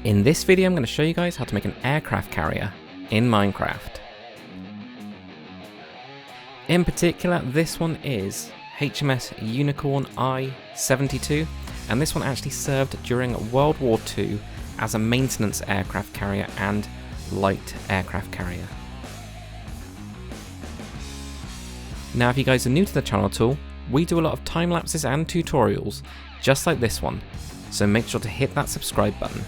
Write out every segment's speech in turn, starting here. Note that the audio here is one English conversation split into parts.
In this video I'm going to show you guys how to make an aircraft carrier in Minecraft. In particular, this one is HMS Unicorn I-72, and this one actually served during World War II as a maintenance aircraft carrier and light aircraft carrier. Now if you guys are new to the channel at all, we do a lot of time lapses and tutorials just like this one, so make sure to hit that subscribe button.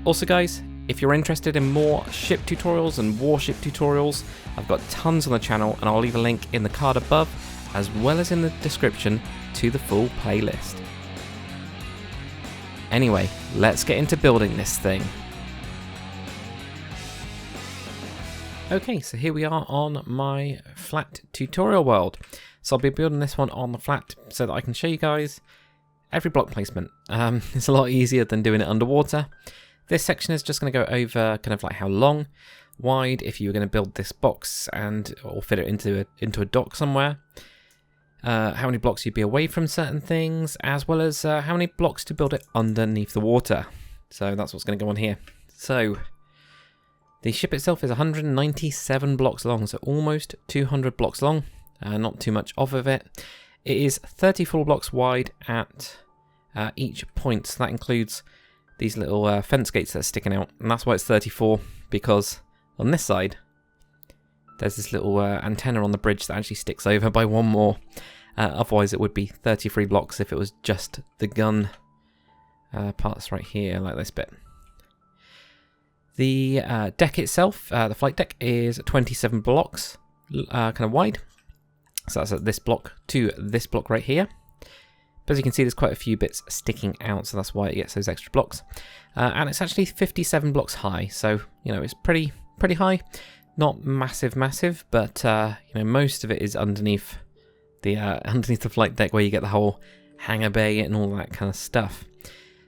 Also guys, if you're interested in more ship tutorials and warship tutorials, I've got tons on the channel and I'll leave a link in the card above as well as in the description to the full playlist. Anyway, let's get into building this thing. Okay, so here we are on my flat tutorial world. So I'll be building this one on the flat so that I can show you guys every block placement. It's a lot easier than doing it underwater. This section is just going to go over kind of like how long, wide, if you were going to build this box or fit it into a dock somewhere, how many blocks you'd be away from certain things, as well as how many blocks to build it underneath the water. So that's what's going to go on here. So the ship itself is 197 blocks long, so almost 200 blocks long, not too much off of it. It is 34 blocks wide at each point, so that includes these little fence gates that are sticking out, and that's why it's 34, because on this side there's this little antenna on the bridge that actually sticks over by one more. Otherwise it would be 33 blocks if it was just the gun parts right here, like this bit. The deck itself, the flight deck, is 27 blocks kind of wide, so that's at this block to this block right here. But as you can see, there's quite a few bits sticking out, so that's why it gets those extra blocks. And it's actually 57 blocks high, so you know it's pretty high. Not massive, but you know, most of it is underneath the flight deck, where you get the whole hangar bay and all that kind of stuff.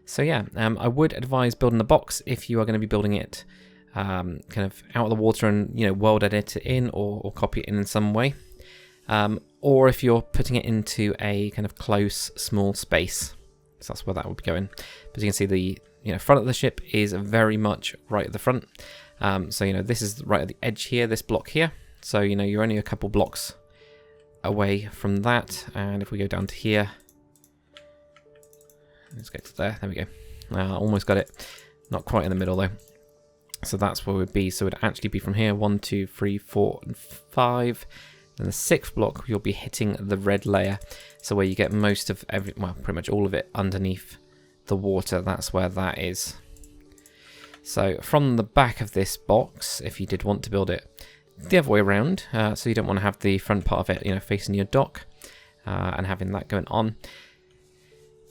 So yeah, I would advise building the box if you are going to be building it kind of out of the water and world edit it in or copy it in some way. Or if you're putting it into a kind of close, small space. So that's where that would be going. But you can see the front of the ship is very much right at the front. So this is right at the edge here, this block here. So you're only a couple blocks away from that. And if we go down to here, let's get to there. There we go. Almost got it. Not quite in the middle though. So that's where we'd be. So it would actually be from here. 1, 2, 3, 4, and 5. And the 6th block, you'll be hitting the red layer. So where you get most of pretty much all of it underneath the water, that's where that is. So from the back of this box, if you did want to build it the other way around, so you don't want to have the front part of it, facing your dock and having that going on.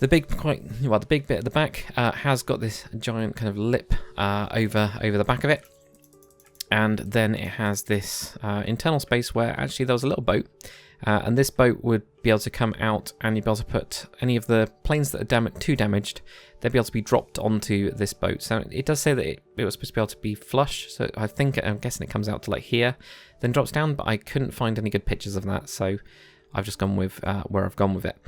The big bit at the back has got this giant kind of lip over the back of it. And then it has this internal space where actually there was a little boat, and this boat would be able to come out, and you'd be able to put any of the planes that are too damaged, they'd be able to be dropped onto this boat. So it does say that it was supposed to be able to be flush, so I'm guessing it comes out to like here, then drops down, but I couldn't find any good pictures of that, so I've just gone with where I've gone with it.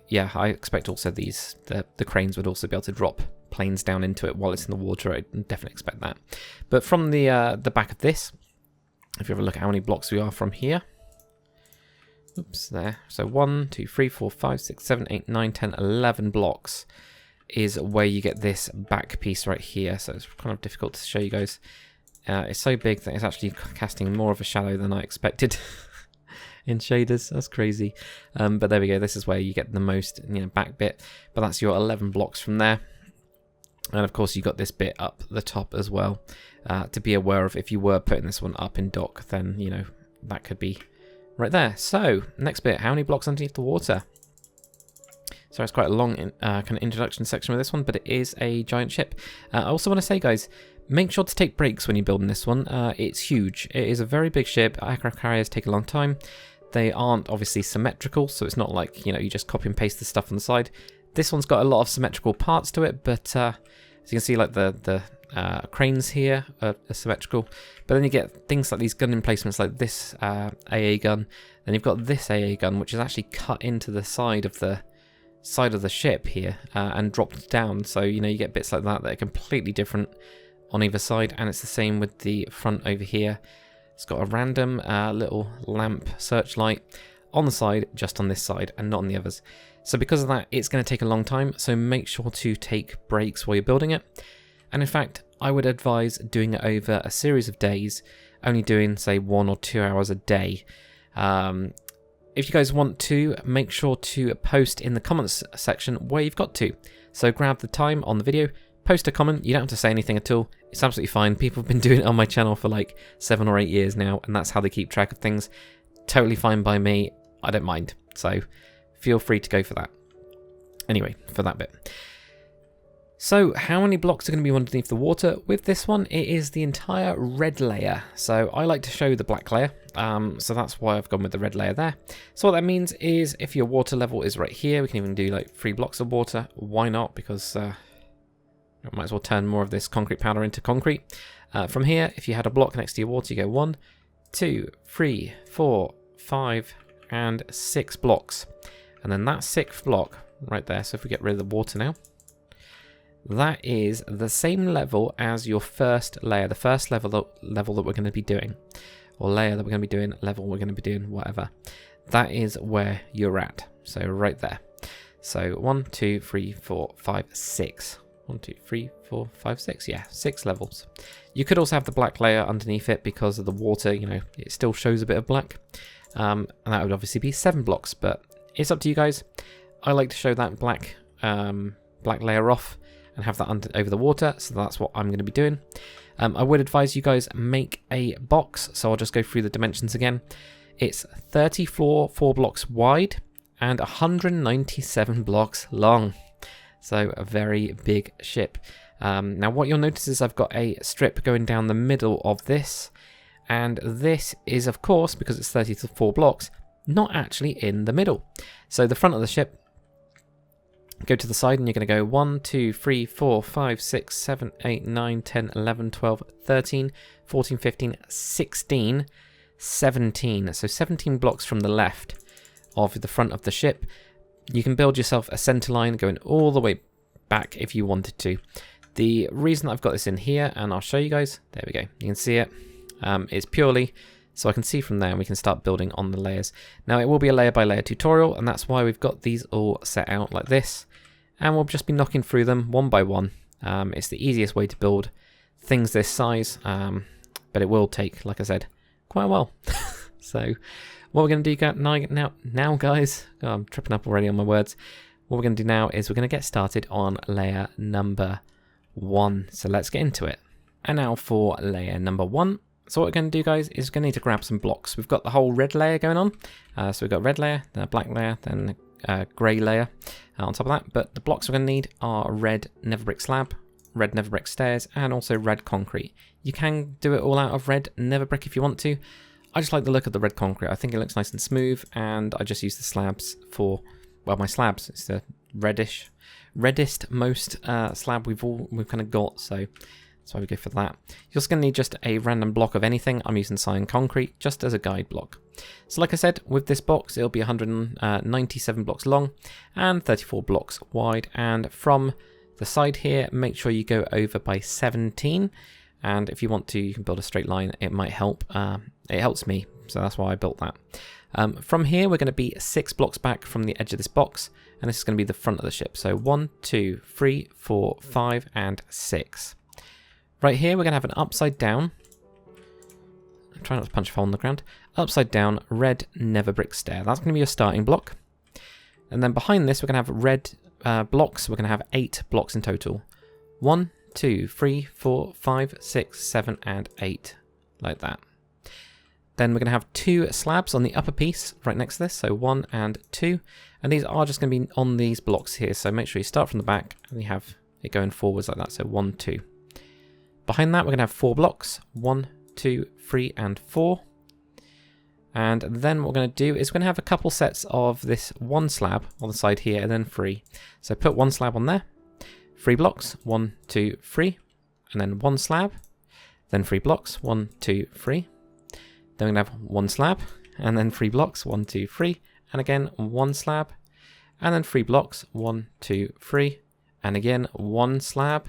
Yeah, I expect also the cranes would also be able to drop planes down into it while it's in the water. I definitely expect that. But from the back of this, if you have a look at how many blocks we are from here, oops, there. So 1, 2, 3, 4, 5, 6, 7, 8, 9, 10, 11 blocks is where you get this back piece right here. So it's kind of difficult to show you guys. It's so big that it's actually casting more of a shadow than I expected in shaders. That's crazy. But there we go. This is where you get the most back bit. But that's your 11 blocks from there. And of course you got this bit up the top as well to be aware of. If you were putting this one up in dock, then that could be right there. So next bit, how many blocks underneath the water? So it's quite a long kind of introduction section with this one, but it is a giant ship. I also want to say, guys, make sure to take breaks when you're building this one. It's huge. It is a very big ship. Aircraft carriers take a long time. They aren't obviously symmetrical, so it's not like you just copy and paste the stuff on the side. This one's got a lot of symmetrical parts to it, but as you can see, like the cranes here are symmetrical, but then you get things like these gun emplacements like this AA gun. Then you've got this AA gun, which is actually cut into the side of the ship here and dropped down. So you know, you get bits like that that are completely different on either side, and it's the same with the front over here. It's got a random little lamp searchlight on the side, just on this side and not on the others. So because of that, it's going to take a long time, so make sure to take breaks while you're building it. And in fact, I would advise doing it over a series of days, only doing say 1 or 2 hours a day. If you guys want to, make sure to post in the comments section where you've got to. So grab the time on the video, post a comment. You don't have to say anything at all. It's absolutely fine. People have been doing it on my channel for like 7 or 8 years now, and that's how they keep track of things. Totally fine by me. I don't mind. So feel free to go for that. Anyway, for that bit. So how many blocks are going to be underneath the water? With this one, it is the entire red layer. So I like to show the black layer. So that's why I've gone with the red layer there. So what that means is if your water level is right here, we can even do like 3 blocks of water. Why not? Because I might as well turn more of this concrete powder into concrete. From here, if you had a block next to your water, you go 1, 2, 3, 4, 5, and 6 blocks. And then that 6th block right there, so if we get rid of the water now, that is the same level as your first layer, the first level that we're going to be doing, or layer that we're going to be doing, level we're going to be doing, whatever. That is where you're at. So right there. So 1, 2, 3, 4, 5, 6. 1, 2, 3, 4, 5, 6. Yeah, 6 levels. You could also have the black layer underneath it because of the water, you know, it still shows a bit of black. And that would obviously be 7 blocks, but it's up to you guys. I like to show that black layer off and have that over the water, so that's what I'm going to be doing. I would advise you guys make a box, so I'll just go through the dimensions again. It's 34 blocks wide and 197 blocks long, so a very big ship. Now what you'll notice is I've got a strip going down the middle of this, and this is, of course, because it's 34 blocks, not actually in the middle. So the front of the ship, go to the side and you're going to go 1, 2, 3, 4, 5, 6, 7, 8, 9, 10, 11, 12, 13, 14, 15, 16, 17. So 17 blocks from the left of the front of the ship. You can build yourself a center line going all the way back if you wanted to. The reason I've got this in here, and I'll show you guys, there we go, you can see it, is purely so I can see from there and we can start building on the layers. Now it will be a layer by layer tutorial, and that's why we've got these all set out like this. And we'll just be knocking through them one by one. It's the easiest way to build things this size, but it will take, like I said, quite a while. So what we're going to do now, guys, oh, I'm tripping up already on my words. What we're going to do now is we're going to get started on layer number 1. So let's get into it. And now for layer number 1. So what we're going to do, guys, is we're going to need to grab some blocks. We've got the whole red layer going on. So we've got red layer, then a black layer, then a grey layer on top of that. But the blocks we're going to need are red never brick slab, red never brick stairs, and also red concrete. You can do it all out of red never brick if you want to. I just like the look of the red concrete. I think it looks nice and smooth, and I just use the slabs for, well, my slabs. It's the reddest most slab we've kind of got, so that's why we go for that. You're just going to need just a random block of anything. I'm using cyan concrete just as a guide block. So like I said, with this box, it'll be 197 blocks long and 34 blocks wide. And from the side here, make sure you go over by 17. And if you want to, you can build a straight line. It might help. It helps me, so that's why I built that. From here, we're going to be 6 blocks back from the edge of this box. And this is going to be the front of the ship. So 1, 2, 3, 4, 5, and 6. Right here, we're going to have an upside down. I'm trying not to punch a hole in the ground. Upside down red never brick stair. That's going to be your starting block. And then behind this, we're going to have red blocks. We're going to have 8 blocks in total. 1, 2, 3, 4, 5, 6, 7, and 8. Like that. Then we're going to have 2 slabs on the upper piece right next to this. So 1 and 2. And these are just going to be on these blocks here. So make sure you start from the back and you have it going forwards like that. So 1, 2. Behind that, we're going to have 4 blocks. 1, 2, 3, and 4. And then what we're going to do is we're going to have a couple sets of this 1 slab on the side here and then 3. So put 1 slab on there. 3 blocks. 1, 2, 3. and then 1 slab, then 3 blocks, 1, 2, 3. Then we're going to have 1 slab, and then 3 blocks, 1, 2, 3, and again 1 slab, and then 3 blocks, 1, 2, 3, and again 1 slab,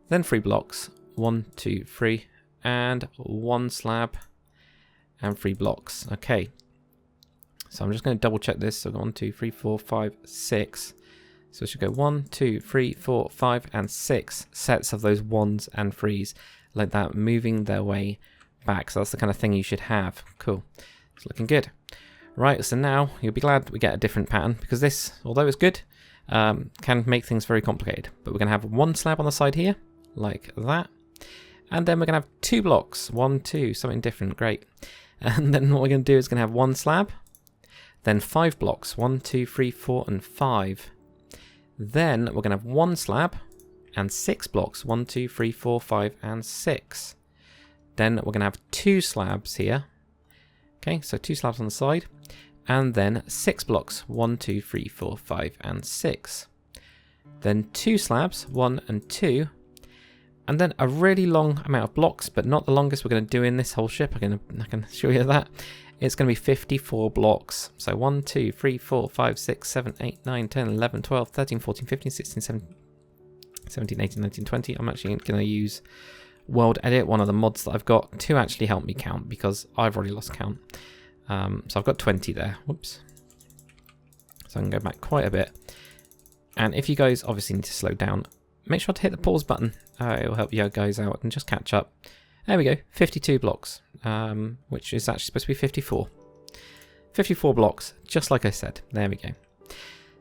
then 3 blocks, 1, 2, 3, and 1 slab, and 3 blocks. Okay, so I'm just going to double check this. So 1, 2, 3, 4, 5, 6. So it should go 1, 2, 3, 4, 5, and 6 sets of those 1s and 3s like that, moving their way back. So that's the kind of thing you should have. Cool. It's looking good. Right, so now you'll be glad we get a different pattern, because this, although it's good, can make things very complicated. But we're going to have 1 slab on the side here, like that. And then we're going to have 2 blocks, 1, 2, something different, great. And then what we're going to do is going to have 1 slab, then 5 blocks, 1, 2, 3, 4, and 5. Then we're going to have 1 slab and 6 blocks, 1, 2, 3, 4, 5, and 6. Then we're going to have 2 slabs here. Okay, so 2 slabs on the side, and then 6 blocks, 1, 2, 3, 4, 5, and 6. Then 2 slabs, 1 and 2, and then a really long amount of blocks, but not the longest we're going to do in this whole ship. I can show you that. It's going to be 54 blocks. So 1, 2, 3, 4, 5, 6, 7, 8, 9, 10, 11, 12, 13, 14, 15, 16, 17, 18, 19, 20. I'm actually going to use World Edit, one of the mods that I've got, to actually help me count, because I've already lost count. So I've got 20 there. Whoops. So I can go back quite a bit. And if you guys obviously need to slow down, make sure to hit the pause button. It will help you guys out and just catch up. There we go, 52 blocks, which is actually supposed to be 54. 54 blocks, just like I said. There we go.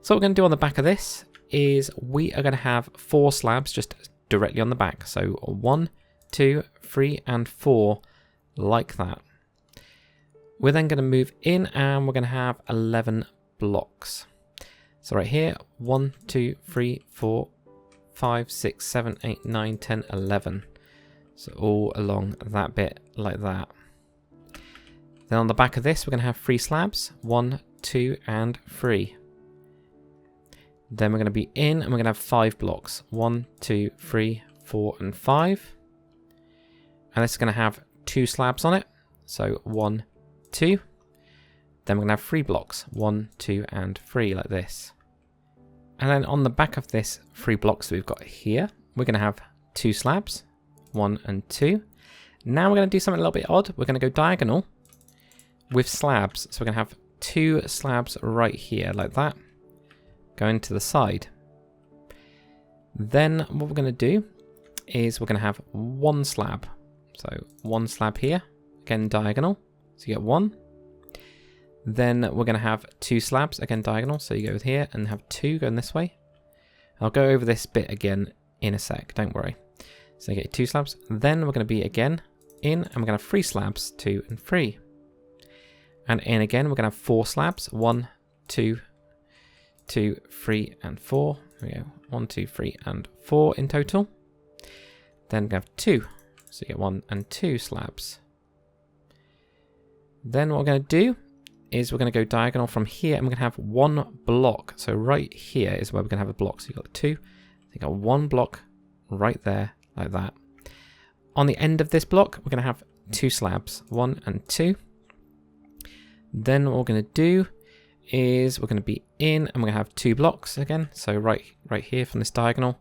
So what we're going to do on the back of this is we are going to have 4 slabs just directly on the back. So 1, 2, 3, and 4, like that. We're then going to move in and we're going to have 11 blocks. So right here, 1, 2, 3, 4, 5, 6, 7, 8, 9, 10, 11. So all along that bit like that. Then on the back of this, we're going to have 3 slabs, 1, 2, and 3. Then we're going to be in and we're going to have 5 blocks, 1, 2, 3, 4, and 5. And this is going to have 2 slabs on it. So 1, 2. Then we're going to have 3 blocks, 1, 2, and 3, like this. And then on the back of this 3 blocks that we've got here, we're going to have 2 slabs, 1 and 2. Now we're going to do something a little bit odd. We're going to go diagonal with slabs. So we're going to have 2 slabs right here, like that, going to the side. Then what we're going to do is we're going to have 1 slab. So 1 slab here, again diagonal. So you get 1. Then we're going to have 2 slabs, again diagonal. So you go here and have 2 going this way. I'll go over this bit again in a sec, don't worry. So you get 2 slabs. Then we're going to be again in, and we're going to have 3 slabs, 2 and 3. And in again, we're going to have 4 slabs, 1, 2, 2, 3, and 4. There we go, 1, 2, 3, and 4 in total. Then we're going to have 2. So you get 1 and 2 slabs. Then what we're going to do is we're going to go diagonal from here, and we're going to have 1 block. So right here is where we're going to have a block. So you've got 2. So you've got 1 block right there, like that. On the end of this block, we're going to have 2 slabs, 1 and 2. Then what we're going to do is we're going to be in, and we're going to have 2 blocks again. So right here from this diagonal,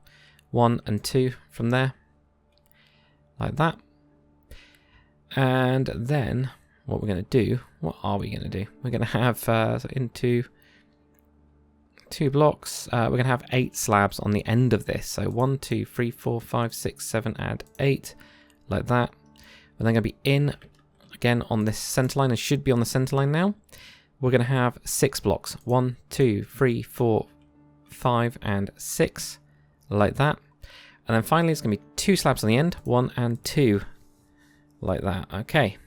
1 and 2 from there, like that. And then what we're going to do, what are we going to do? We're going to have so into 2 blocks. We're going to have 8 slabs on the end of this. So 1, 2, 3, 4, 5, 6, 7, and 8, like that. We're then going to be in again on this center line. It should be on the center line now. We're going to have 6 blocks. 1, 2, 3, 4, 5, and 6, like that. And then finally, it's going to be 2 slabs on the end, 1 and 2, like that. Okay.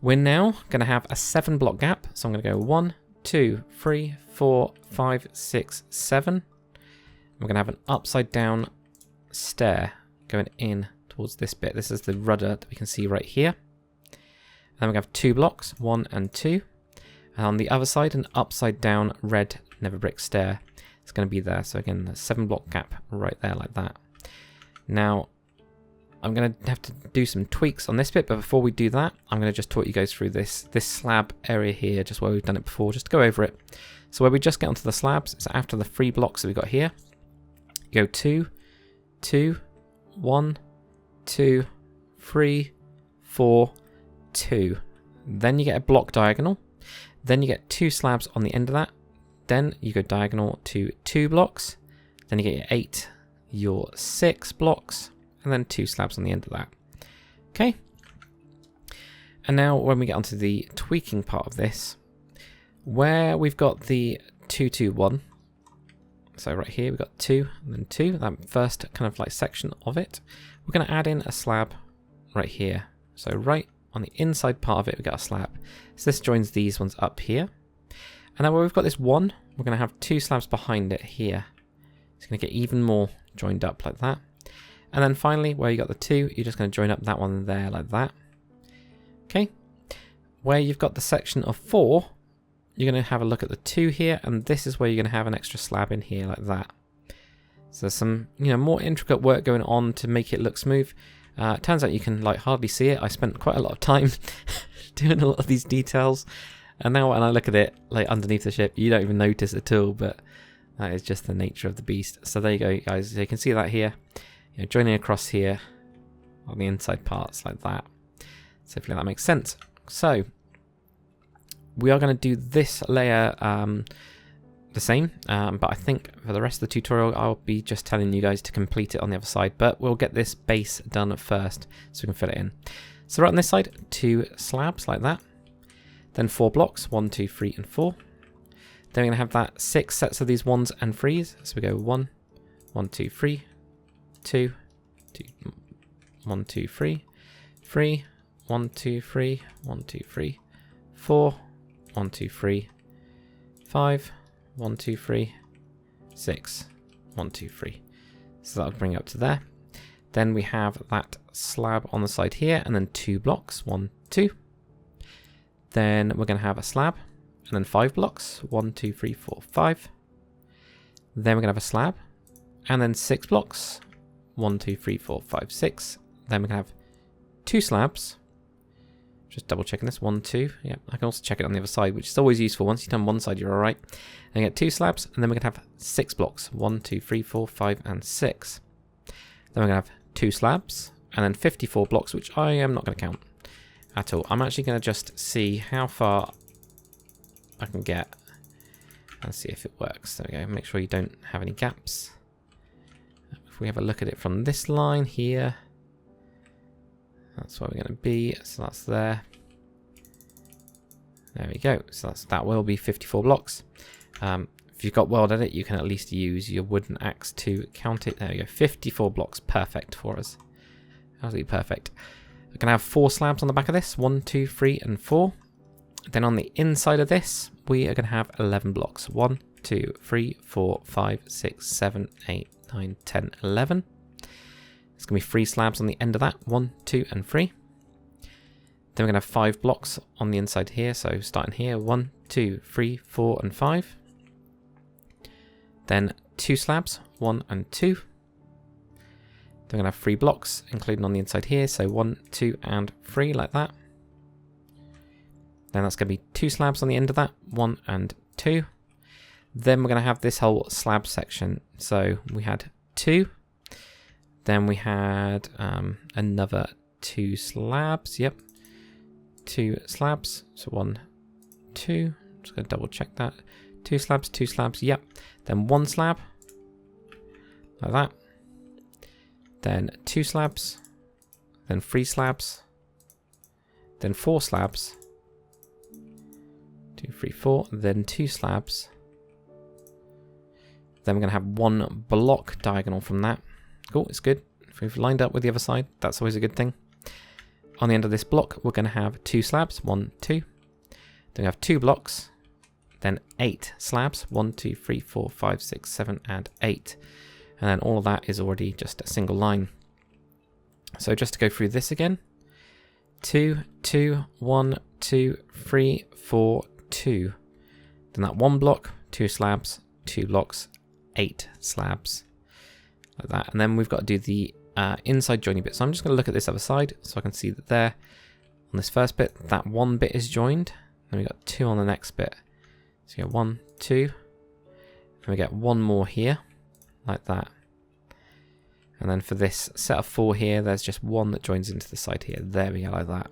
We're now going to have a 7 block gap. So I'm going to go 1, 2, 3, 4, 5, 6, 7. We're going to have an upside down stair going in towards this bit. This is the rudder that we can see right here. And then we're going to have 2 blocks, 1 and 2. And on the other side, an upside down red never brick stair. It's going to be there. So again, the 7 block gap right there, like that. Now, I'm going to have to do some tweaks on this bit, but before we do that, I'm going to just talk you guys through this slab area here, just where we've done it before, just to go over it. So where we just get onto the slabs, it's after the 3 blocks that we've got here. You go 2, 2, 1, 2, 3, 4, 2. Then you get a block diagonal. Then you get 2 slabs on the end of that. Then you go diagonal to 2 blocks. Then you get your 8, your 6 blocks, and then 2 slabs on the end of that. Okay. And now when we get onto the tweaking part of this, where we've got the 2, 2, 1. So right here we've got 2 and then 2, that first kind of like section of it. We're going to add in a slab right here. So right on the inside part of it, we've got a slab. So this joins these ones up here. And then where we've got this 1, we're going to have 2 slabs behind it here. It's going to get even more joined up like that. And then finally, where you got the 2, you're just going to join up that one there like that. Okay. Where you've got the section of 4, you're going to have a look at the 2 here, and this is where you're going to have an extra slab in here like that. So there's some, more intricate work going on to make it look smooth. It turns out you can like hardly see it. I spent quite a lot of time doing a lot of these details, and now when I look at it like underneath the ship, you don't even notice at all, but that is just the nature of the beast. So there you go, guys. So you can see that here, joining across here on the inside parts like that. So hopefully that makes sense. So we are going to do this layer the same, but I think for the rest of the tutorial I'll be just telling you guys to complete it on the other side, but we'll get this base done first so we can fill it in. So right on this side, 2 slabs like that, then 4 blocks, 1, 2, 3 and 4. Then we're going to have that 6 sets of these 1s and 3s, so we go 1, 1, 2, 3, 2, 2, 1, 2, 3, 3, 1, 2, 3, 1, 2, 3, 4, 1, 2, 3, 5, 1, 2, 3, 6, 1, 2, 3. So that'll bring it up to there. Then we have that slab on the side here, and then 2 blocks, 1, 2. Then we're going to have a slab, and then 5 blocks, 1, 2, 3, 4, 5. Then we're going to have a slab, and then 6 blocks, 1, 2, 3, 4, 5, 6. Then we're going to have 2 slabs. Just double checking this, 1, 2. Yeah, I can also check it on the other side, which is always useful. Once you've done one side, you're all right. And you get 2 slabs, and then we're going to have 6 blocks, 1, 2, 3, 4, 5, and 6. Then we're going to have 2 slabs, and then 54 blocks, which I am not going to count at all. I'm actually going to just see how far I can get and see if it works. There we go. Make sure you don't have any gaps. If we have a look at it from this line here, that's where we're going to be. So that's there. There we go. So that will be 54 blocks. If you've got World Edit, you can at least use your wooden axe to count it. There we go. 54 blocks. Perfect for us. Absolutely perfect. We're going to have 4 slabs on the back of this. 1, 2, 3, and 4. Then on the inside of this, we are going to have 11 blocks. 1, 2, 3, 4, 5, 6, 7, 8, 9, 10, 11. There's going to be 3 slabs on the end of that. 1, 2, and 3. Then we're going to have 5 blocks on the inside here. So starting here, 1, 2, 3, 4, and 5. Then 2 slabs, 1 and 2. Then we're going to have 3 blocks, including on the inside here. So 1, 2, and 3, like that. Then that's going to be 2 slabs on the end of that, 1 and 2. Then we're going to have this whole slab section. So we had 2. Then we had another 2 slabs. Yep. 2 slabs. So 1, 2. Just going to double check that. 2 slabs, 2 slabs. Yep. Then 1 slab. Like that. Then 2 slabs. Then 3 slabs. Then 4 slabs. 2, 3, 4. Then 2 slabs. Then we're going to have 1 block diagonal from that. Cool, it's good. If we've lined up with the other side, that's always a good thing. On the end of this block, we're going to have 2 slabs, 1, 2. Then we have 2 blocks, then 8 slabs, 1, 2, 3, 4, 5, 6, 7, and 8. And then all of that is already just a single line. So just to go through this again, 2, 2, 1, 2, 3, 4, 2. Then that 1 block, 2 slabs, 2 blocks, 8 slabs. Like that. And then we've got to do the inside joining bit. So I'm just going to look at this other side so I can see that there on this first bit, that one bit is joined. Then we got 2 on the next bit. So you get 1, 2. And we get 1 more here, like that. And then for this set of 4 here, there's just 1 that joins into the side here. There we go, like that.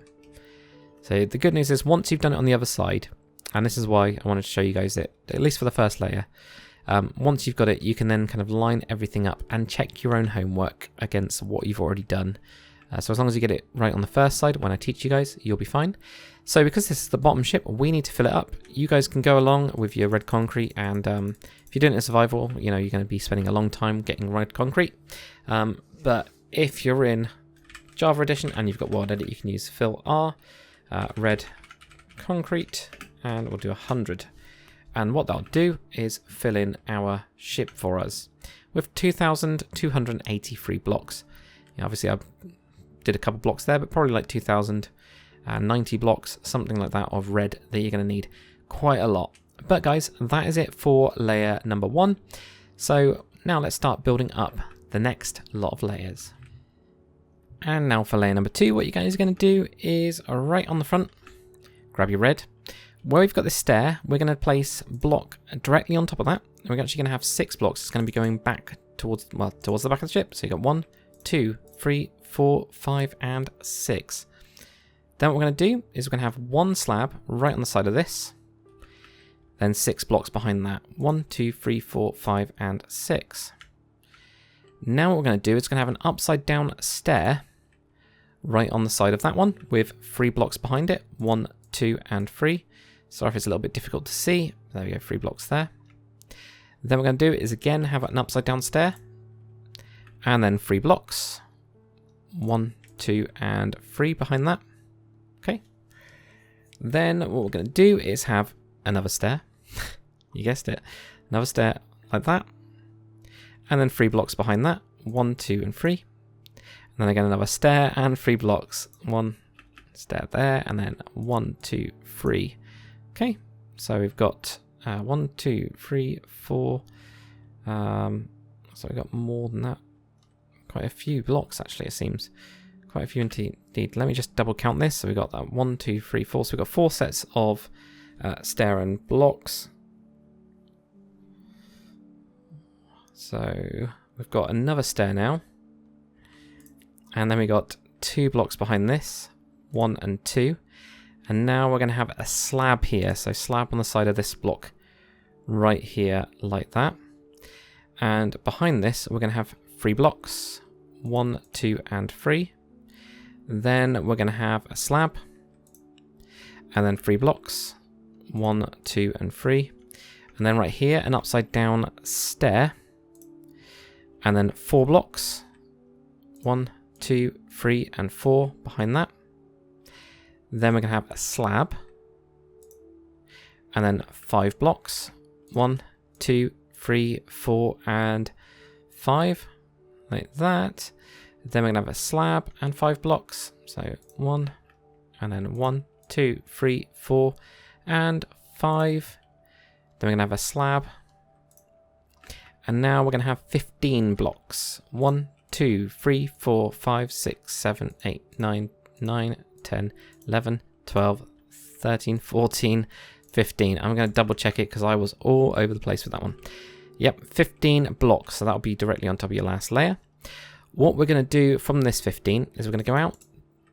So the good news is once you've done it on the other side, and this is why I wanted to show you guys it, at least for the first layer, once you've got it, you can then kind of line everything up and check your own homework against what you've already done. So as long as you get it right on the first side, when I teach you guys, you'll be fine. So because this is the bottom ship, we need to fill it up. You guys can go along with your red concrete, and if you're doing it in survival, you know, you're going to be spending a long time getting red concrete. But if you're in Java Edition and you've got World Edit, you can use fill R, red concrete, and we'll do 100. And what that'll do is fill in our ship for us with 2,283 blocks. You know, obviously I did a couple blocks there, but probably like 2,090 blocks, something like that, of red that you're going to need quite a lot. But guys, that is it for layer number 1. So now let's start building up the next lot of layers. And now for layer number 2, what you guys are going to do is right on the front, grab your red. Where we've got this stair, we're going to place block directly on top of that. And we're actually going to have 6 blocks. It's going to be going back towards the back of the ship. So you've got 1, 2, 3, 4, 5, and 6. Then what we're going to do is we're going to have 1 slab right on the side of this. Then 6 blocks behind that. 1, 2, 3, 4, 5, and 6. Now what we're going to do is going to have an upside down stair right on the side of that one with 3 blocks behind it. 1, 2, and 3. Sorry if it's a little bit difficult to see. There we go, 3 blocks there. Then what we're going to do is again have an upside down stair. And then 3 blocks. 1, 2, and 3 behind that. Okay. Then what we're going to do is have another stair. You guessed it. Another stair like that. And then 3 blocks behind that. 1, 2, and 3. And then again another stair and 3 blocks. 1 stair there, and then 1, 2, 3. Okay, so we've got 1, 2, 3, 4. So we've got more than that. Quite a few blocks actually, it seems. Quite a few indeed. Let me just double count this. So we've got that 1, 2, 3, 4. So we've got 4 sets of stair and blocks. So we've got another stair now. And then we got 2 blocks behind this. 1 and 2. And now we're going to have a slab here. So slab on the side of this block right here like that. And behind this we're going to have 3 blocks. 1, 2, and 3. Then we're going to have a slab. And then 3 blocks. 1, 2, and 3. And then right here an upside down stair. And then 4 blocks. 1, 2, 3, and 4 behind that. Then we're going to have a slab. And then 5 blocks. 1, 2, 3, 4, and 5. Like that. Then we're going to have a slab and 5 blocks. So 1, and then 1, 2, 3, 4, and 5. Then we're going to have a slab. And now we're going to have 15 blocks. 1, 2, 3, 4, 5, 6, 7, 8, 9, 10, 11, 12, 13, 14, 15. I'm going to double check it because I was all over the place with that one. Yep, 15 blocks. So that'll be directly on top of your last layer. What we're going to do from this 15 is we're going to go out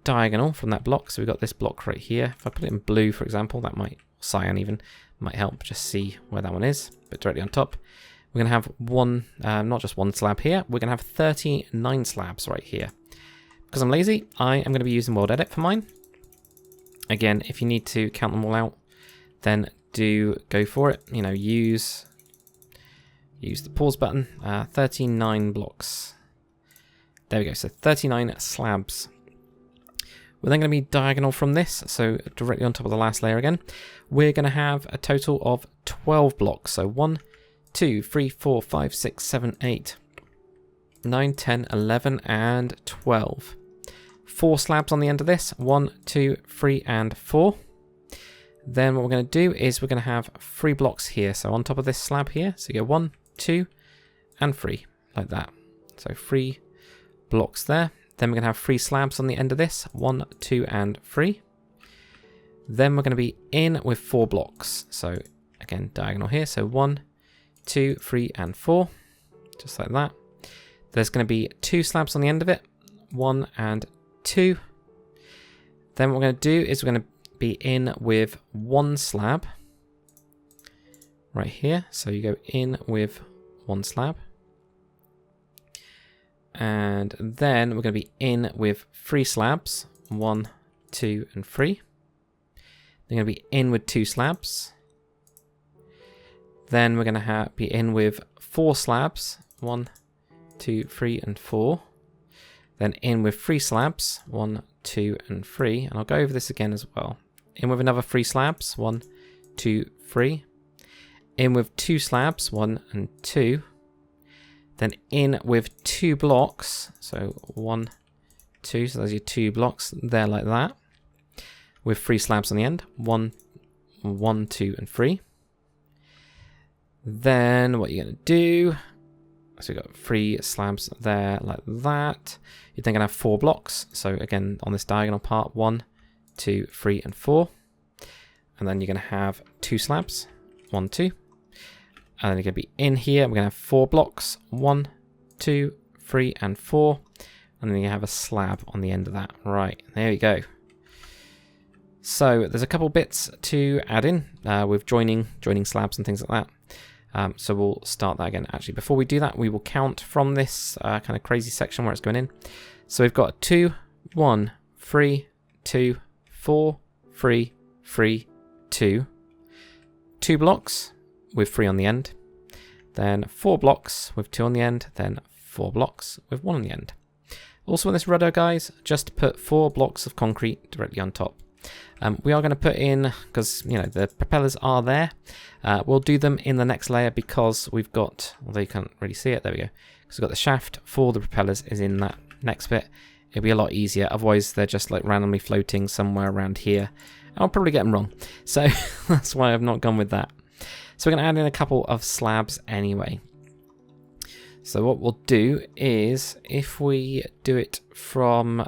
diagonal from that block. So we've got this block right here. If I put it in blue, for example, that might, cyan even, might help just see where that one is. But directly on top. We're going to have one, not just one slab here. We're going to have 39 slabs right here. Because I'm lazy, I am going to be using World Edit for mine. Again, if you need to count them all out, then do go for it. You know, use the pause button. 39 blocks. There we go. So 39 slabs. We're then going to be diagonal from this, so directly on top of the last layer again. We're going to have a total of 12 blocks. So 1, 2, 3, 4, 5, 6, 7, 8, 9, 10, 11, and 12. 4 slabs on the end of this. 1, 2, 3, and 4. Then what we're going to do is we're going to have 3 blocks here. So on top of this slab here. So you go 1, 2, and 3, like that. So 3 blocks there. Then we're going to have 3 slabs on the end of this. 1, 2, and 3. Then we're going to be in with 4 blocks. So again, diagonal here. So 1, 2, 3, and 4. Just like that. There's going to be 2 slabs on the end of it. 1 and 2. Then what we're going to do is we're going to be in with 1 slab. Right here. So you go in with 1 slab. And then we're going to be in with 3 slabs. 1, 2, and 3. They're going to be in with 2 slabs. Then we're going to be in with 4 slabs. 1, 2, 3, and 4. Then in with 3 slabs. 1, 2, and 3. And I'll go over this again as well. In with another 3 slabs. 1, 2, 3. In with 2 slabs. 1 and 2. Then in with 2 blocks. So 1, 2. So there's your 2 blocks there like that. With 3 slabs on the end. 1, 1, 2, and 3. Then what you're going to do, so we've got 3 slabs there like that. You're then going to have 4 blocks. So again, on this diagonal part, 1, 2, 3, and 4. And then you're going to have 2 slabs, 1, 2. And then you're going to be in here. We're going to have 4 blocks, 1, 2, 3, and 4. And then you have a slab on the end of that. Right, there we go. So there's a couple bits to add in with joining slabs and things like that. So we'll start that again. Actually, before we do that, we will count from this kind of crazy section where it's going in. So we've got 2, 1, 3, 2, 4, 3, 3, 2. 2 blocks with 3 on the end. Then 4 blocks with 2 on the end. Then 4 blocks with 1 on the end. Also on this rudder, guys, just put 4 blocks of concrete directly on top. We are going to put in, because you know the propellers are there, we'll do them in the next layer because we've got, although you can't really see it, there we go, because we've got the shaft for the propellers is in that next bit. It'll be a lot easier, otherwise they're just like randomly floating somewhere around here. I'll probably get them wrong, so that's why I've not gone with that. So we're going to add in a couple of slabs anyway. So what we'll do is, if we do it from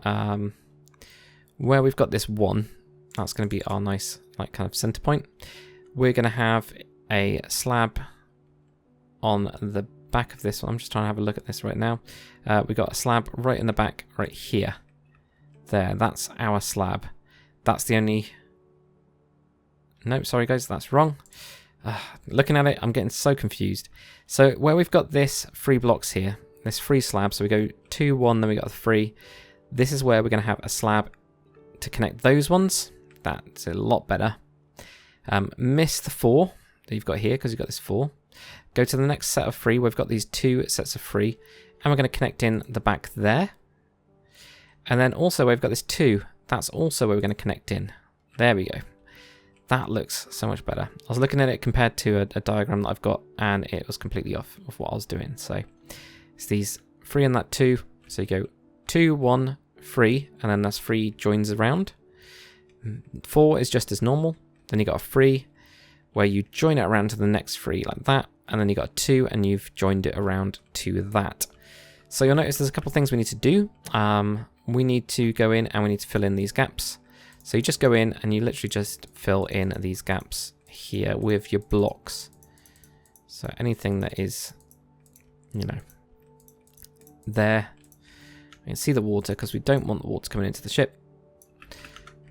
where we've got this 1, that's going to be our nice like kind of center point. We're going to have a slab on the back of this one. I'm just trying to have a look at this right now. We've got a slab right in the back right here. There, that's our slab. That's the only... No, sorry guys, that's wrong. Looking at it, I'm getting so confused. So where we've got this 3 blocks here, this 3 slabs, so we go 2, 1, then we got a 3. This is where we're going to have a slab to connect those ones. That's a lot better. Miss the 4 that you've got here because you've got this 4. Go to the next set of 3. We've got these 2 sets of 3, and we're going to connect in the back there. And then also we've got this 2. That's also where we're going to connect in. There we go. That looks so much better. I was looking at it compared to a diagram that I've got, and it was completely off of what I was doing. So it's these 3 and that 2. So you go 2, 1, 3, and then that's 3 joins around. 4 is just as normal. Then you got a 3 where you join it around to the next 3 like that, and then you got a 2 and you've joined it around to that. So you'll notice there's a couple of things we need to do. We need to go in and we need to fill in these gaps. So you just go in and you literally just fill in these gaps here with your blocks. So anything that is, you know, there. You can see the water because we don't want the water coming into the ship.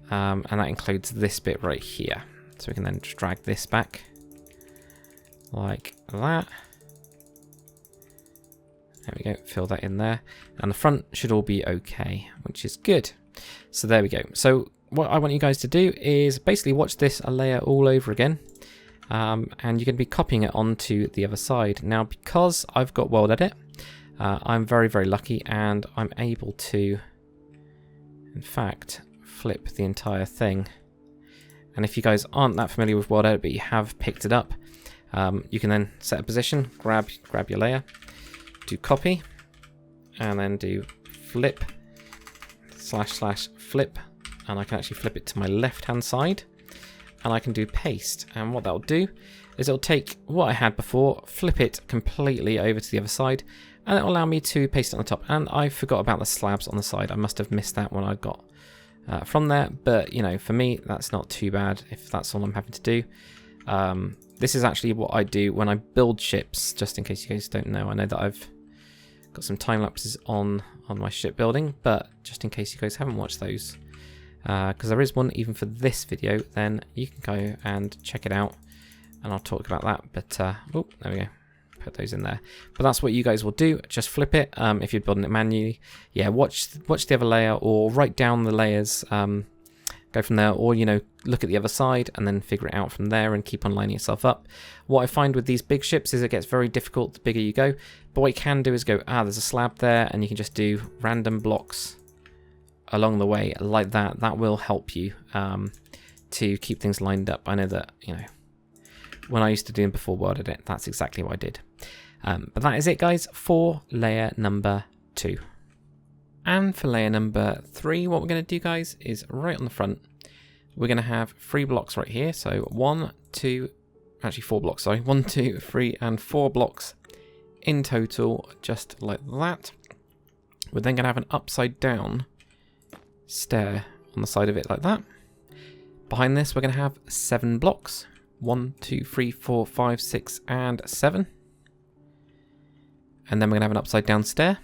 And that includes this bit right here. So we can then just drag this back like that. There we go, fill that in there. And the front should all be okay, which is good. So there we go. So what I want you guys to do is basically watch this a layer all over again. And you're going to be copying it onto the other side. Now, because I've got World Edit, I'm very, very lucky and I'm able to, in fact, flip the entire thing. And if you guys aren't that familiar with World Edit but you have picked it up, you can then set a position, grab your layer, do copy, and then do flip / flip, and I can actually flip it to my left hand side, and I can do paste. And what that'll do is it'll take what I had before, flip it completely over to the other side, and it will allow me to paste it on the top. And I forgot about the slabs on the side. I must have missed that when I got from there, but you know, for me that's not too bad if that's all I'm having to do. This is actually what I do when I build ships, just in case you guys don't know. I know that I've got some time lapses on my shipbuilding, but just in case you guys haven't watched those, because there is one even for this video, then you can go and check it out and I'll talk about that. But oh, there we go, put those in there. But that's what you guys will do, just flip it. If you're building it manually, yeah, watch the other layer or write down the layers, go from there, or you know, look at the other side and then figure it out from there and keep on lining yourself up. What I find with these big ships is it gets very difficult the bigger you go, but what you can do is go, there's a slab there, and you can just do random blocks along the way like that. That will help you to keep things lined up. I know that, you know, when I used to do them before World Edit, that's exactly what I did. But that is it, guys, for layer number 2. And for layer number 3, what we're going to do, guys, is right on the front, we're going to have 3 blocks right here. So 1, 2, actually 4 blocks, sorry. 1, 2, 3, and 4 blocks in total, just like that. We're then going to have an upside down stair on the side of it like that. Behind this, we're going to have 7 blocks. 1, 2, 3, 4, 5, 6, and 7. And then we're going to have an upside down stair.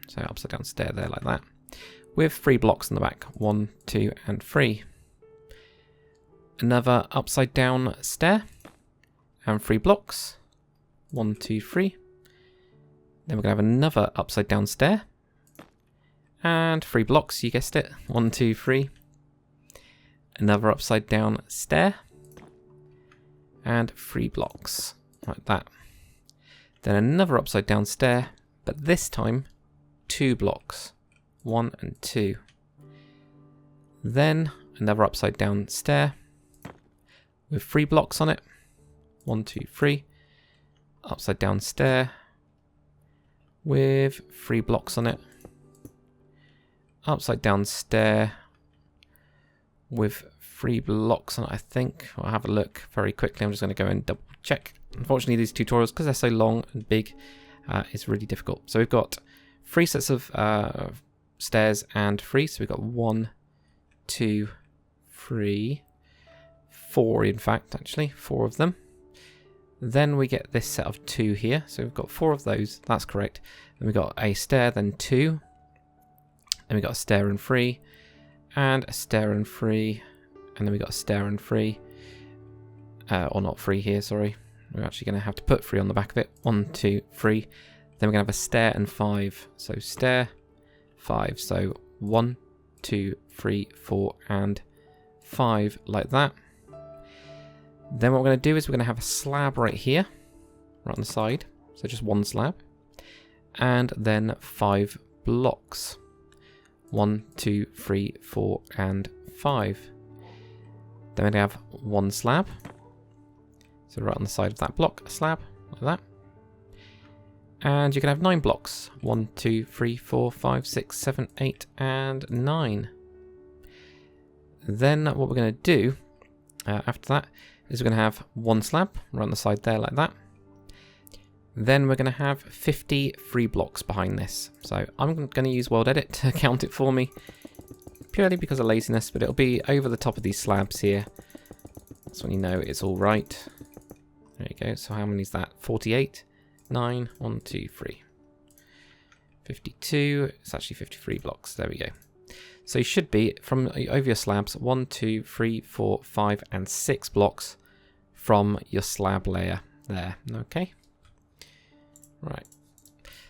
So upside down stair there like that, with 3 blocks in the back, 1, 2, and 3. Another upside down stair, and 3 blocks, 1, 2, 3. Then we're going to have another upside down stair, and 3 blocks, you guessed it, 1, 2, 3. Another upside down stair, and 3 blocks, like that. Then another upside down stair, but this time 2 blocks, 1 and 2. Then another upside down stair with 3 blocks on it, 1, 2, 3. Upside down stair with 3 blocks on it. Upside down stair with 3 blocks on it, I think. I'll have a look very quickly. I'm just going to go and double check. Unfortunately, these tutorials, because they're so long and big, it's really difficult. So we've got 3 sets of stairs and 3. So we've got 1, 2, 3, 4 in fact, actually, 4 of them. Then we get this set of 2 here. So we've got 4 of those, that's correct. Then we've got a stair, then 2. Then we've got a stair and 3. And a stair and 3. And then we've got a stair and 3. Or not 3 here, sorry. We're actually going to have to put 3 on the back of it. 1, 2, 3. Then we're going to have a stair and 5. So stair, 5. So 1, 2, 3, 4, and 5 like that. Then what we're going to do is we're going to have a slab right here, right on the side. So just 1 slab. And then 5 blocks. 1, 2, 3, 4, and 5. Then we're going to have 1 slab. So right on the side of that block, a slab, like that. And you can have 9 blocks. 1, 2, 3, 4, 5, 6, 7, 8, and 9. Then what we're going to do after that is we're going to have 1 slab right on the side there like that. Then we're going to have 53 blocks behind this. So I'm going to use World Edit to count it for me, purely because of laziness, but it'll be over the top of these slabs here. That's when you know it's all right. There you go. So how many is that? 48. 9, 1, 2, 3. 52. It's actually 53 blocks. There we go. So you should be, from over your slabs, 1, 2, 3, 4, 5, and 6 blocks from your slab layer there. Okay. Right.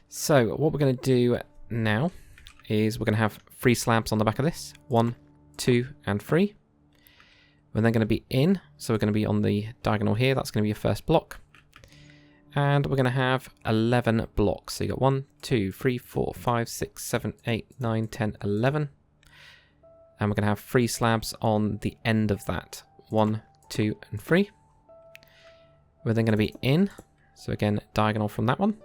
So what we're going to do now is we're going to have 3 slabs on the back of this. 1, 2, and 3. We're then going to be in, so we're going to be on the diagonal here. That's going to be your first block. And we're going to have 11 blocks. So you got 1, 2, 3, 4, 5, 6, 7, 8, 9, 10, 11. And we're going to have 3 slabs on the end of that. 1, 2, and 3. We're then going to be in. So again, diagonal from that one.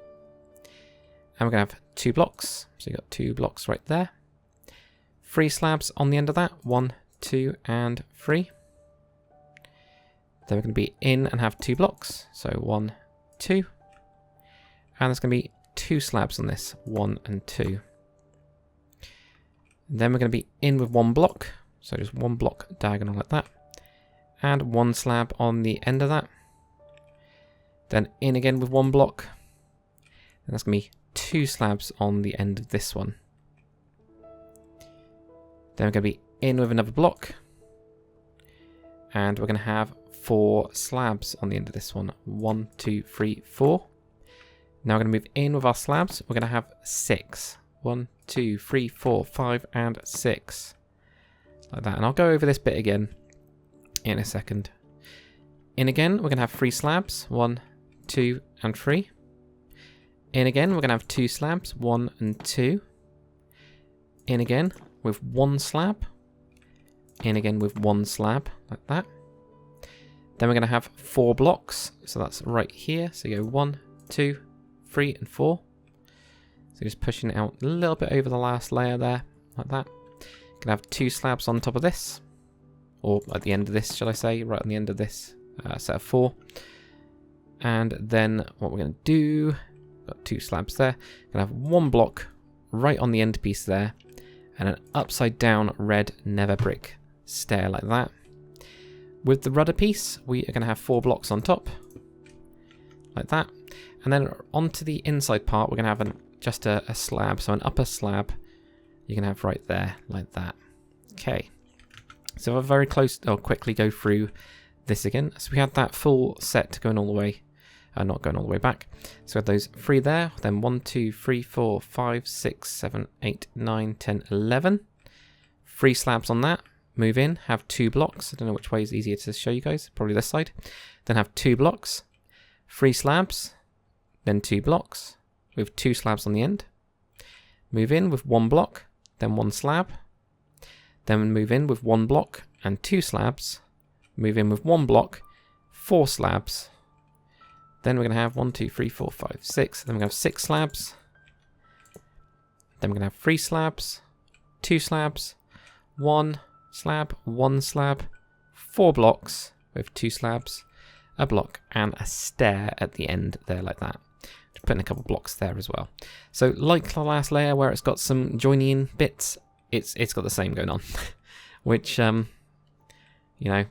And we're going to have 2 blocks. So you've got 2 blocks right there. 3 slabs on the end of that. 1, 2, and 3. Then we're going to be in and have 2 blocks. So 1, 2. And there's going to be 2 slabs on this, 1 and 2. Then we're going to be in with 1 block, so just 1 block diagonal like that, and 1 slab on the end of that. Then in again with 1 block, and that's going to be 2 slabs on the end of this one. Then we're going to be in with another block, and we're going to have 4 slabs on the end of this one. 1, 2, 3, 4. Now we're going to move in with our slabs. We're going to have 6. 1, 2, 3, 4, 5, and 6. Like that. And I'll go over this bit again in a second. In again, we're going to have 3 slabs. 1, 2, and 3. In again, we're going to have 2 slabs. 1 and 2. In again with 1 slab. In again with 1 slab, like that. Then we're going to have 4 blocks. So that's right here. So you go 1, 2, 3, and 4. So just pushing it out a little bit over the last layer there, like that. Going to have 2 slabs on top of this, or at the end of this, shall I say, right on the end of this set of 4. And then what we're going to do, got 2 slabs there. Going to have 1 block right on the end piece there, and an upside down red nether brick stair like that. With the rudder piece, we are going to have 4 blocks on top, like that. And then onto the inside part, we're going to have just a slab, so an upper slab you can have right there, like that. Okay, so I'll very close, I'll quickly go through this again. So we had that full set going all the way, not going all the way back. So we had those 3 there, then 1, 2, 3, 4, 5, 6, 7, 8, 9, 10, 11. 3 slabs on that. Move in, have 2 blocks. I don't know which way is easier to show you guys, probably this side. Then have 2 blocks, 3 slabs, then 2 blocks with 2 slabs on the end. Move in with 1 block, then 1 slab. Then move in with 1 block and 2 slabs. Move in with 1 block, 4 slabs. Then we're going to have 1, 2, 3, 4, 5, 6. Then we're going to have 6 slabs. Then we're going to have 3 slabs, 2 slabs, 1 slab, 1 slab, 4 blocks with 2 slabs, a block, and a stair at the end there like that. Just putting a couple blocks there as well. So like the last layer where it's got some joining in bits, it's got the same going on. Which, you know,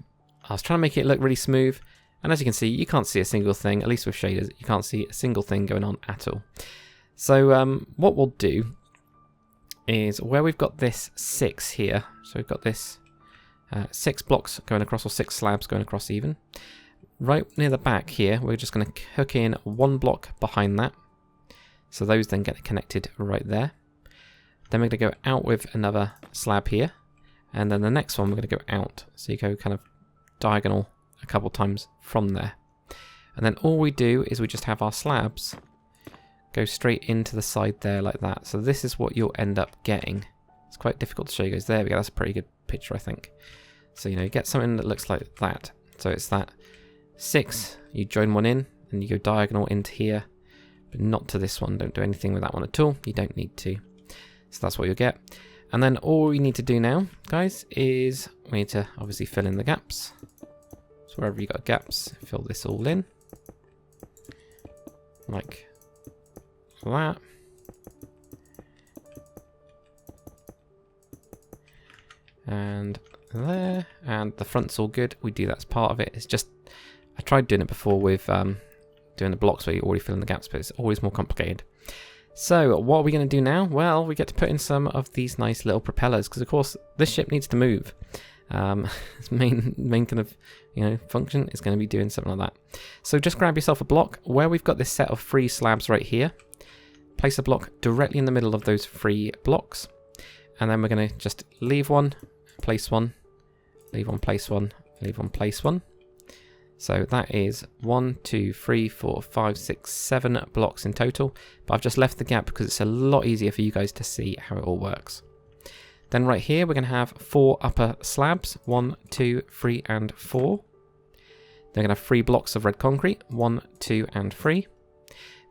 I was trying to make it look really smooth, and as you can see, you can't see a single thing, at least with shaders, you can't see a single thing going on at all. So what we'll do is where we've got this 6 here, so we've got this 6 blocks going across, or 6 slabs going across even. Right near the back here, we're just going to hook in 1 block behind that. So those then get connected right there. Then we're going to go out with another slab here. And then the next one we're going to go out. So you go kind of diagonal a couple times from there. And then all we do is we just have our slabs go straight into the side there like that. So this is what you'll end up getting. It's quite difficult to show you guys. There we go. That's a pretty good picture, I think. So, you know, you get something that looks like that. So it's that 6, you join one in, and you go diagonal into here, but not to this one. Don't do anything with that one at all. You don't need to. So that's what you'll get. And then all we need to do now, guys, is we need to obviously fill in the gaps. So wherever you got gaps, fill this all in. Like that. And there. And the front's all good. We do that as part of it. It's just, I tried doing it before with doing the blocks where you already fill in the gaps, but it's always more complicated. So what are we going to do now? Well, we get to put in some of these nice little propellers, because of course this ship needs to move. Its main kind of, you know, function is going to be doing something like that. So just grab yourself a block where we've got this set of 3 slabs right here. Place a block directly in the middle of those 3 blocks, and then we're going to just leave one, place one, leave one, place one, leave one, place one. So that is 1, 2, 3, 4, 5, 6, 7 blocks in total. But I've just left the gap because it's a lot easier for you guys to see how it all works. Then right here, we're going to have 4 upper slabs. 1, 2, 3, and 4. They're going to have 3 blocks of red concrete. 1, 2, and 3.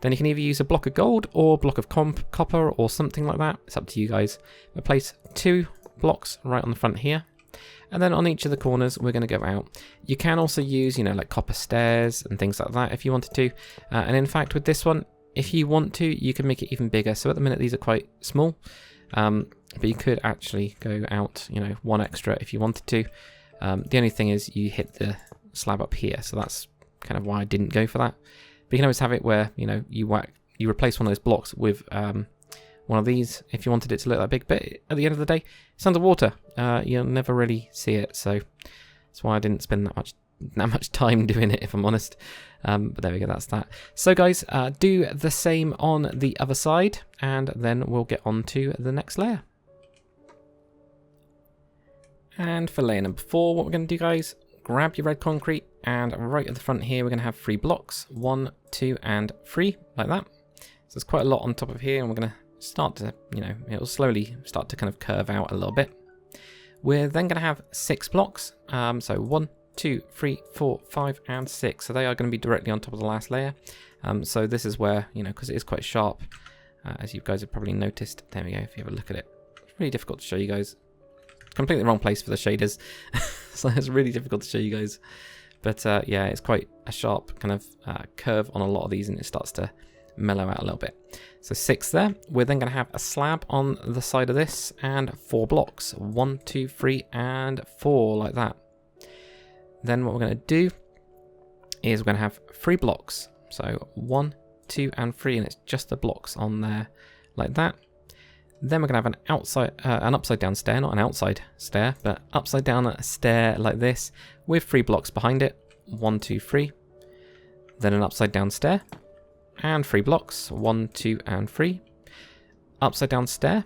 Then you can either use a block of gold or a block of copper or something like that. It's up to you guys. We'll place 2 blocks right on the front here. And then on each of the corners, we're going to go out. You can also use, you know, like copper stairs and things like that if you wanted to. And in fact, with this one, if you want to, you can make it even bigger. So at the minute, these are quite small, but you could actually go out, you know, one extra if you wanted to. The only thing is you hit the slab up here, so that's kind of why I didn't go for that. But you can always have it where, you know, you replace one of those blocks with one of these if you wanted it to look that big. But at the end of the day, it's underwater. You'll never really see it, so that's why I didn't spend that much time doing it, if I'm honest. But there we go, that's that. So guys, do the same on the other side, and then we'll get on to the next layer. And for layer number 4, what we're going to do, guys, grab your red concrete, and right at the front here, we're going to have 3 blocks, 1, 2, and 3, like that. So there's quite a lot on top of here, and we're going to start to, you know, it'll slowly start to kind of curve out a little bit. We're then going to have 6 blocks, so 1, 2, 3, 4, 5, and 6. So they are going to be directly on top of the last layer. So this is where, you know, because it is quite sharp, as you guys have probably noticed. There we go, if you have a look at it. It's really difficult to show you guys. Completely wrong place for the shaders. So it's really difficult to show you guys. But yeah, it's quite a sharp kind of curve on a lot of these, and it starts to mellow out a little bit. So 6 there. We're then going to have a slab on the side of this, and 4 blocks. 1, 2, 3, and 4, like that. Then what we're going to do is we're going to have 3 blocks. So 1, 2, and 3, and it's just the blocks on there, like that. Then we're going to have an upside down stair, not an outside stair, but upside down stair like this, with 3 blocks behind it. 1, 2, 3. Then an upside down stair, and 3 blocks. 1, 2, and 3. Upside down stair,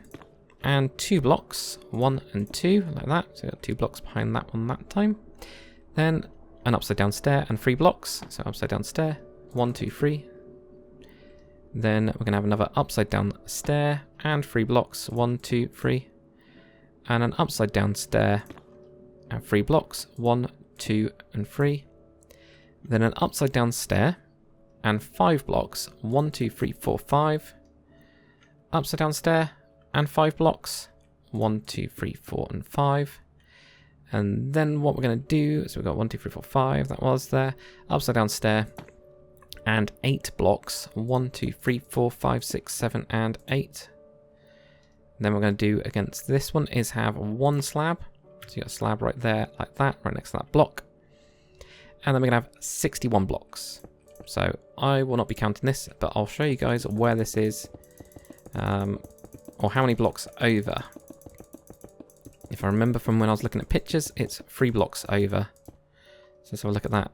and 2 blocks. 1 and 2, like that. So we've got 2 blocks behind that one that time. Then an upside down stair and 3 blocks. So upside down stair, 1, 2, 3. Then we're going to have another upside down stair and 3 blocks. 1, 2, 3. And an upside down stair and 3 blocks. 1, 2, and 3. Then an upside down stair and 5 blocks. 1, 2, 3, 4, 5. Upside down stair and 5 blocks. 1, 2, 3, 4, and 5. And then what we're going to do is we've got 1, 2, 3, 4, 5. That was there. Upside down stair and 8 blocks. 1, 2, 3, 4, 5, 6, 7, and 8. And then we're going to do against this one is have 1 slab. So you got a slab right there, like that, right next to that block. And then we're going to have 61 blocks. So I will not be counting this, but I'll show you guys where this is, or how many blocks over. If I remember from when I was looking at pictures, it's 3 blocks over. So let's have a look at that.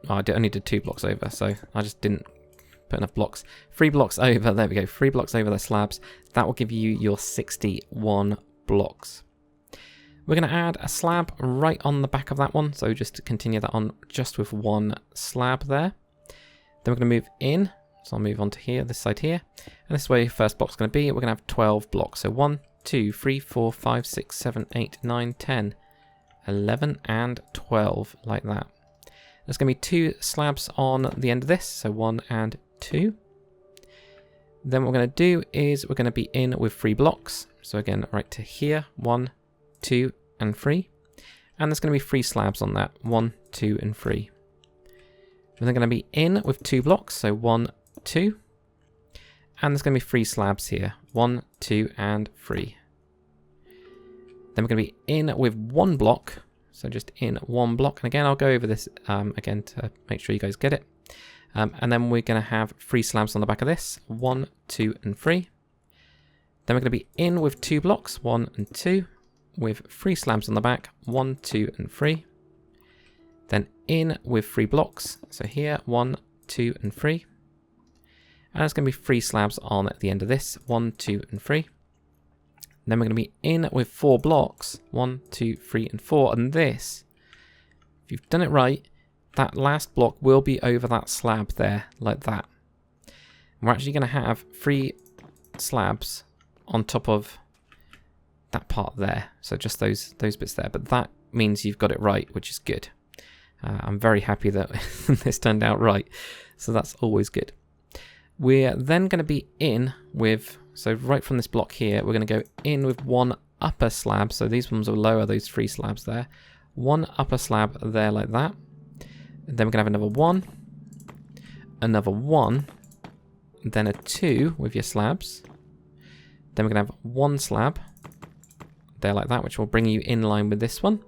Oh, I only did 2 blocks over, so I just didn't put enough blocks. 3 blocks over, there we go, 3 blocks over the slabs. That will give you your 61 blocks. We're going to add a slab right on the back of that one, so just to continue that on just with 1 slab there. Then we're going to move in, so I'll move on to here, this side here. And this is where your first block's going to be. We're going to have 12 blocks, so 1, 2, 3, 4, 5, 6, 7, 8, 9, 10, 11, and 12, like that. There's going to be 2 slabs on the end of this, so 1 and 2. Then what we're going to do is we're going to be in with 3 blocks. So again, right to here, 1, 2, and 3. And there's going to be 3 slabs on that, 1, 2, and 3. We're then going to be in with 2 blocks, so 1, 2. And there's going to be 3 slabs here, 1, 2, and 3. Then we're going to be in with 1 block. So just in 1 block. And again, I'll go over this again to make sure you guys get it. And then we're going to have 3 slabs on the back of this. 1, 2, and 3. Then we're going to be in with 2 blocks. 1 and 2. With 3 slabs on the back. 1, 2, and 3. Then in with 3 blocks. So here, 1, 2, and 3. And there's going to be 3 slabs on at the end of this. 1, 2, and 3. Then we're going to be in with 4 blocks. 1, 2, 3, and 4. And this, if you've done it right, that last block will be over that slab there, like that. And we're actually going to have 3 slabs on top of that part there. So just those bits there. But that means you've got it right, which is good. I'm very happy that this turned out right. So that's always good. We're then going to be in with... So right from this block here, we're going to go in with 1 upper slab. So these ones will lower those 3 slabs there. 1 upper slab there like that. And then we're going to have another 1, then a 2 with your slabs. Then we're going to have 1 slab there like that, which will bring you in line with this one.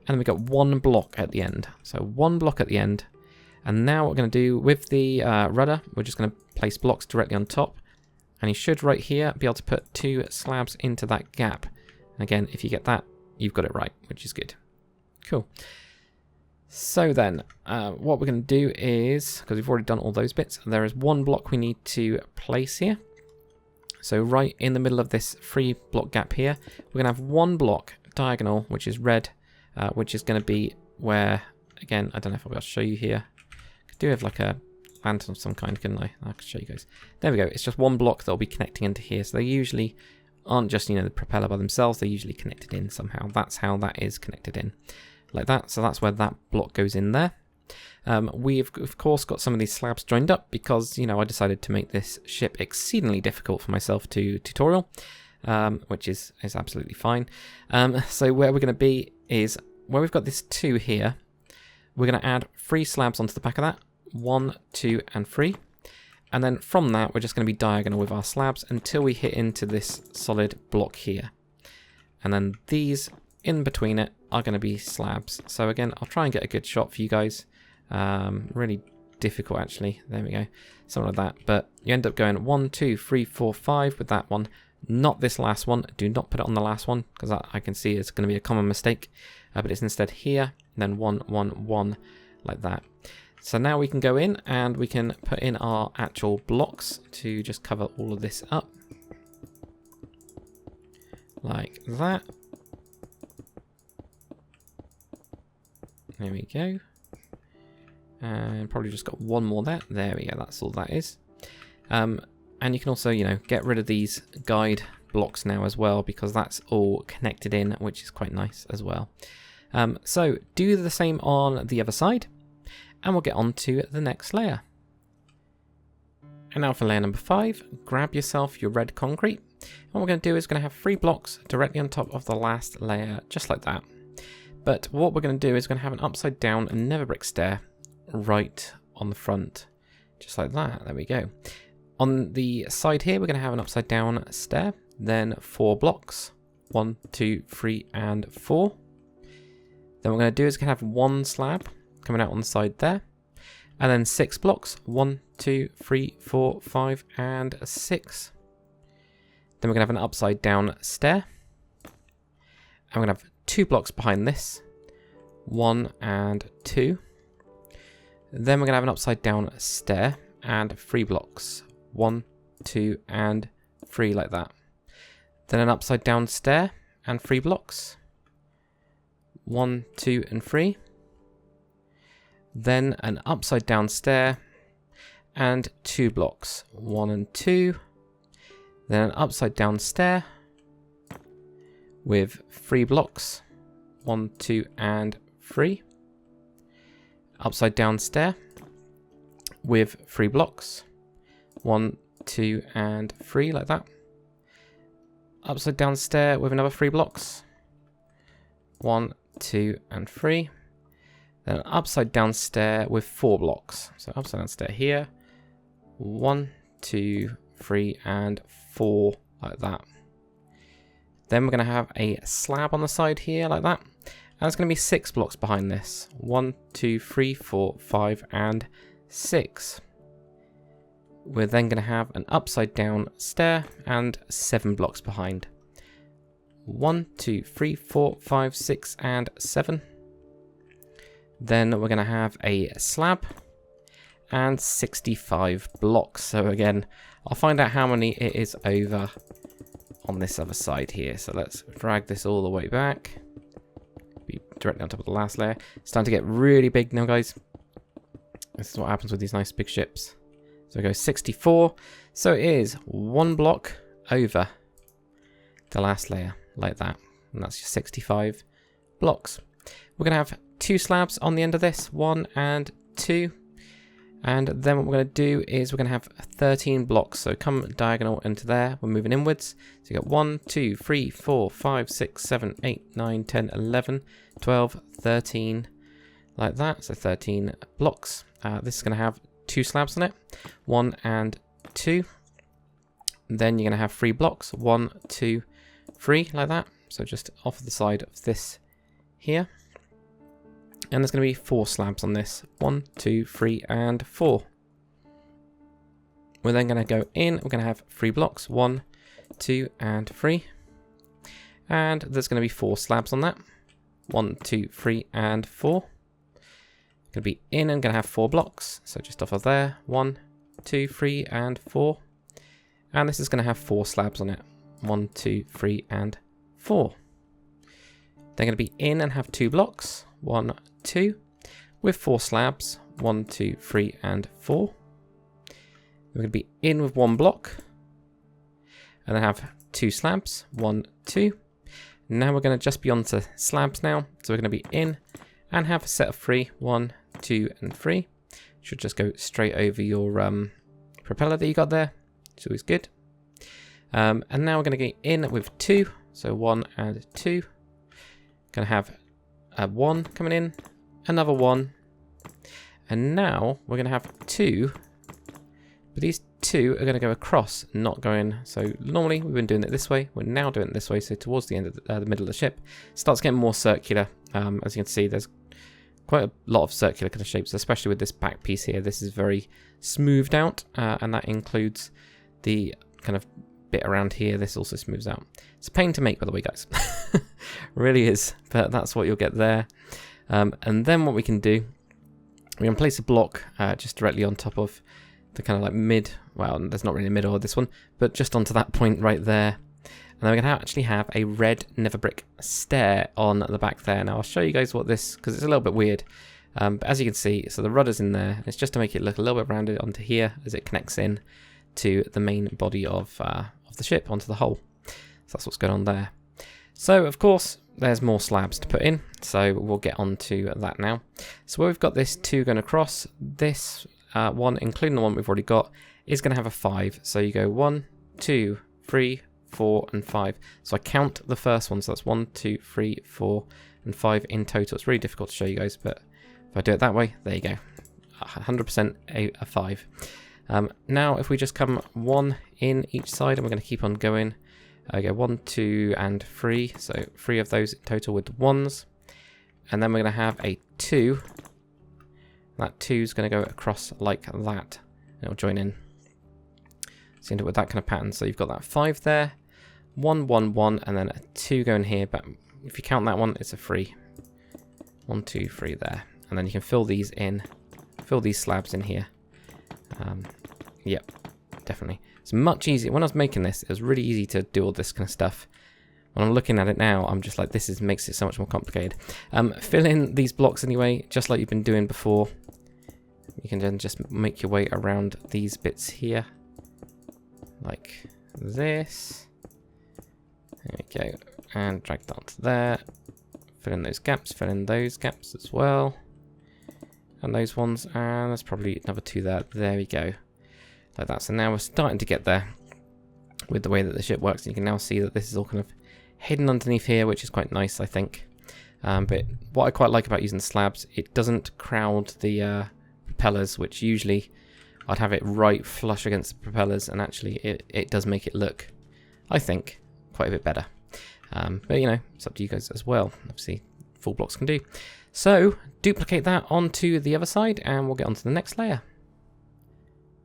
And we've got 1 block at the end. So 1 block at the end. And now what we're going to do with the rudder, we're just going to place blocks directly on top. And you should right here be able to put 2 slabs into that gap. And again, if you get that, you've got it right, which is good. Cool. So then, what we're going to do is, because we've already done all those bits, there is 1 block we need to place here. So right in the middle of this 3 block gap here, we're going to have 1 block diagonal, which is red, which is going to be where, again, I don't know if I'll be able to show you here. I could do have like a lantern of some kind, couldn't I? I could show you guys. There we go. It's just 1 block that'll be connecting into here. So they usually aren't just, you know, the propeller by themselves. They're usually connected in somehow. That's how that is connected in. Like that. So that's where that block goes in there. We've, of course, got some of these slabs joined up because, you know, I decided to make this ship exceedingly difficult for myself to tutorial, which is absolutely fine. So where we're going to be is where we've got this 2 here, we're going to add 3 slabs onto the back of that. 1, 2, and 3. And then from that, we're just going to be diagonal with our slabs until we hit into this solid block here. And then these in between it are going to be slabs. So again, I'll try and get a good shot for you guys. Really difficult actually. There we go. Something like that. But you end up going 1, 2, 3, 4, 5 with that one. Not this last one. Do not put it on the last one because I can see it's going to be a common mistake. But it's instead here, and then 1, 1, 1 like that. So now we can go in and we can put in our actual blocks to just cover all of this up. Like that. There we go. And probably just got 1 more there. There we go, that's all that is. And you can also, you know, get rid of these guide blocks now as well because that's all connected in, which is quite nice as well. So do the same on the other side. And we'll get on to the next layer. And now for layer number 5, grab yourself your red concrete. And what we're going to do is we're going to have 3 blocks directly on top of the last layer, just like that. But what we're going to do is we're going to have an upside down and never brick stair right on the front, just like that. There we go. On the side here, we're going to have an upside down stair, then 4 blocks, 1, 2, 3, and 4. Then what we're going to do is we're going to have 1 slab coming out on the side there, and then 6 blocks, 1, 2, 3, 4, 5, and 6. Then we're going to have an upside down stair, and we're going to have 2 blocks behind this, 1 and 2. Then we're going to have an upside down stair and 3 blocks, 1, 2, and 3 like that. Then an upside down stair and 3 blocks, 1, 2, and 3. Then an upside down stair and 2 blocks, 1 and 2. Then an upside down stair with 3 blocks, 1, 2, and 3. Upside down stair with 3 blocks, 1, 2, and 3 like that. Upside down stair with another 3 blocks, 1, 2, and 3. Then an upside down stair with 4 blocks. So upside down stair here, 1, 2, 3, and 4 like that. Then we're going to have a slab on the side here like that. And it's going to be 6 blocks behind this. 1, 2, 3, 4, 5, and 6. We're then going to have an upside down stair and 7 blocks behind. 1, 2, 3, 4, 5, 6, and 7. Then we're going to have a slab and 65 blocks. So again, I'll find out how many it is over on this other side here. So let's drag this all the way back. Be directly on top of the last layer. It's starting to get really big now, guys. This is what happens with these nice big ships. So we go 64. So it is 1 block over the last layer, like that. And that's just 65 blocks. We're going to have 2 slabs on the end of this, 1 and 2. And then what we're going to do is we're going to have 13 blocks. So come diagonal into there. We're moving inwards. So you got 1, 2, 3, 4, 5, 6, 7, 8, 9, 10, 11, 12, 13, like that. So 13 blocks. This is going to have 2 slabs on it, 1 and 2. Then you're going to have 3 blocks. 1, 2, 3, like that. So just off the side of this here. And there's going to be 4 slabs on this. 1, 2, 3, and 4. We're then going to go in. We're going to have 3 blocks. 1, 2, and 3. And there's going to be 4 slabs on that. 1, 2, 3, and 4. Going to be in and going to have 4 blocks. So just off of there. 1, 2, 3, and 4. And this is going to have 4 slabs on it. 1, 2, 3, and 4. They're going to be in and have 2 blocks. 1, 2. With 4 slabs. 1, 2, 3, and 4. We're going to be in with 1 block. And then have 2 slabs. 1, 2. Now we're going to just be on to slabs now. So we're going to be in and have a set of 3. 1, 2, and 3. Should just go straight over your propeller that you got there. It's always good. And now we're going to get in with 2. So 1 and 2. Going to have a 1 coming in. Another 1. And now we're going to have 2. But these 2 are going to go across, not going. So normally we've been doing it this way. We're now doing it this way. So towards the end of the middle of the ship, it starts getting more circular. As you can see, there's quite a lot of circular kind of shapes, especially with this back piece here. This is very smoothed out, and that includes the kind of bit around here. This also smooths out. It's a pain to make, by the way, guys. Really is, but that's what you'll get there. And then what we can do, we can place a block just directly on top of the kind of like mid, well, there's not really a middle of this one, but just onto that point right there. And then we're going to actually have a red never brick stair on the back there. Now I'll show you guys what this, because it's a little bit weird. But as you can see, so the rudder's in there. It's just to make it look a little bit rounded onto here as it connects in to the main body of the ship, onto the hull. So that's what's going on there. So of course, there's more slabs to put in. So we'll get on to that now. So where we've got this 2 going across, this one, including the one we've already got, is going to have a 5. So you go 1, 2, 3, 4, and 5. So I count the first one. So that's 1, 2, 3, 4, and 5 in total. It's really difficult to show you guys, but if I do it that way, there you go. 100% a 5. Now, if we just come 1 in each side, and we're going to keep on going. I go 1, 2, and 3. So 3 of those in total with 1s. And then we're going to have a 2. That 2 is going to go across like that. It'll join in. So you end up with that kind of pattern. So you've got that 5 there, 1, 1, 1, and then a 2 going here. But if you count that one, it's a 3. 1, 2, 3 there. And then you can fill these in, fill these slabs in here. Yep, definitely. It's much easier. When I was making this, it was really easy to do all this kind of stuff. When I'm looking at it now, I'm just like, this makes it so much more complicated. Fill in these blocks anyway, just like you've been doing before. You can then just make your way around these bits here. Like this. There we go. And drag that onto there. Fill in those gaps, fill in those gaps as well. And those ones, and there's probably another 2 there. There we go. Like that. So now we're starting to get there with the way that the ship works. You can now see that this is all kind of hidden underneath here, which is quite nice, I think. But what I quite like about using the slabs, it doesn't crowd the propellers, which usually I'd have it right flush against the propellers, and actually it does make it look, I think, quite a bit better. But you know, it's up to you guys as well. Obviously, full blocks can do. So duplicate that onto the other side, and we'll get onto the next layer.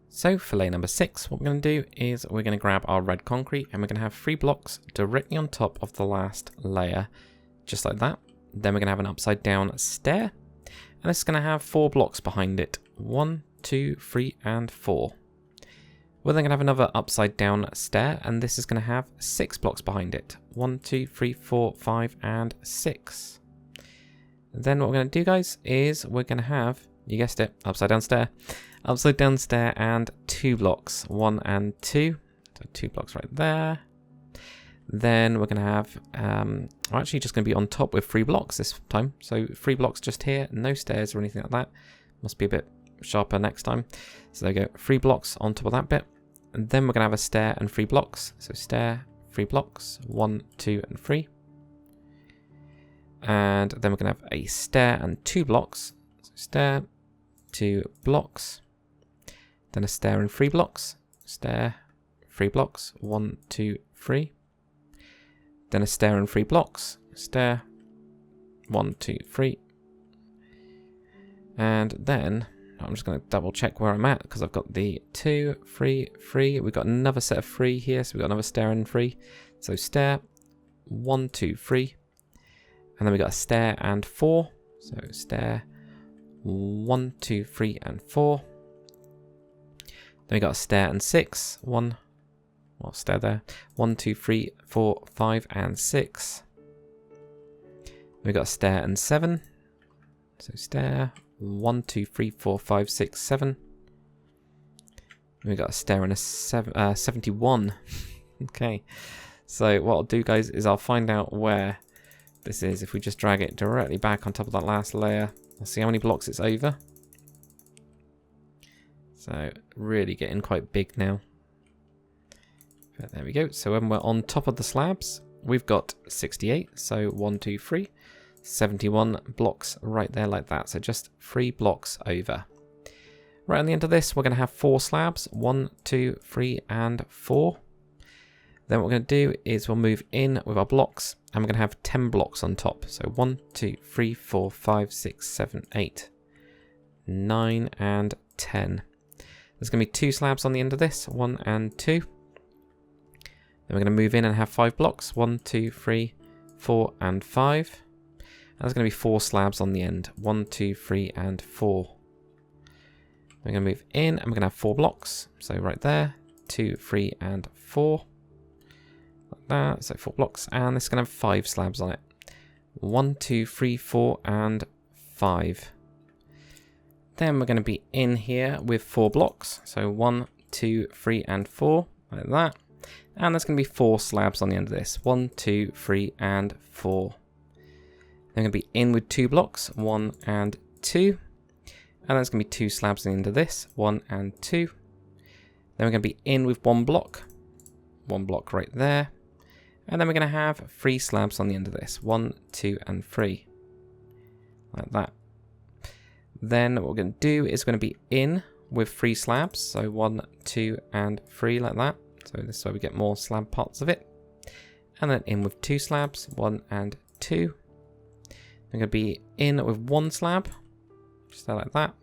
So for layer number 6, what we're going to do is we're going to grab our red concrete, and we're going to have 3 blocks directly on top of the last layer, just like that. Then we're going to have an upside down stair, and this is going to have 4 blocks behind it. 1, 2, 3, and 4. We're then going to have another upside down stair, and this is going to have 6 blocks behind it. 1, 2, 3, 4, 5, and 6. Then what we're going to do, guys, is we're going to have, you guessed it, upside down stair. Upside down stair and 2 blocks, 1 and 2. So 2 blocks right there. Then we're going to have, we're actually just going to be on top with 3 blocks this time. So 3 blocks just here, no stairs or anything like that. Must be a bit sharper next time. So there we go, 3 blocks on top of that bit. And then we're going to have a stair and 3 blocks. So stair, 3 blocks, 1, 2, and 3. And then we're going to have a stair and 2 blocks. So stair, 2 blocks. Then a stair and 3 blocks. stair, 3 blocks, 1, 2, 3. Then a stair and 3 blocks, stair, 1, 2, 3. And then I'm just going to double check where I'm at because I've got the 2, 3, 3. We've got another set of 3 here, so we've got another stair and 3. So stair, 1, 2, 3. And then we got a stair and 4. So stair, 1, 2, 3, and 4. Then we got a stair and 6. Stair there. 1, 2, 3, 4, 5, and 6. We got a stair and 7. So stair, 1, 2, 3, 4, 5, 6, 7. We got a stair and a 71. Okay. So what I'll do, guys, is I'll find out where this is. If we just drag it directly back on top of that last layer, I'll see how many blocks it's over. So really getting quite big now. But there we go. So when we're on top of the slabs, we've got 68. So 1, 2, 3, 71 blocks right there like that. So just 3 blocks over. Right on the end of this, we're going to have 4 slabs. 1, 2, 3, and 4. Then what we're going to do is we'll move in with our blocks, and we're going to have 10 blocks on top. So 1, 2, 3, 4, 5, 6, 7, 8, 9, and 10. There's going to be 2 slabs on the end of this, 1 and 2. Then we're going to move in and have 5 blocks, 1, 2, 3, 4, and 5. And there's going to be 4 slabs on the end, 1, 2, 3, and 4. We're going to move in, and we're going to have 4 blocks. So right there, 2, 3, and 4. Like that, so 4 blocks, and this is going to have 5 slabs on it. 1, 2, 3, 4, and 5. Then we're going to be in here with 4 blocks. So 1, 2, 3, and 4, like that. And there's going to be 4 slabs on the end of this. 1, 2, 3, and 4. Then we're going to be in with 2 blocks, 1 and 2. And there's going to be 2 slabs on the end of this, 1 and 2. Then we're going to be in with 1 block right there. And then we're going to have 3 slabs on the end of this, 1, 2, and 3. Like that. Then what we're going to do is we're going to be in with 3 slabs, so 1, 2, and 3 like that. So this is where we get more slab parts of it. And then in with 2 slabs, 1 and 2. We're going to be in with 1 slab, just like that.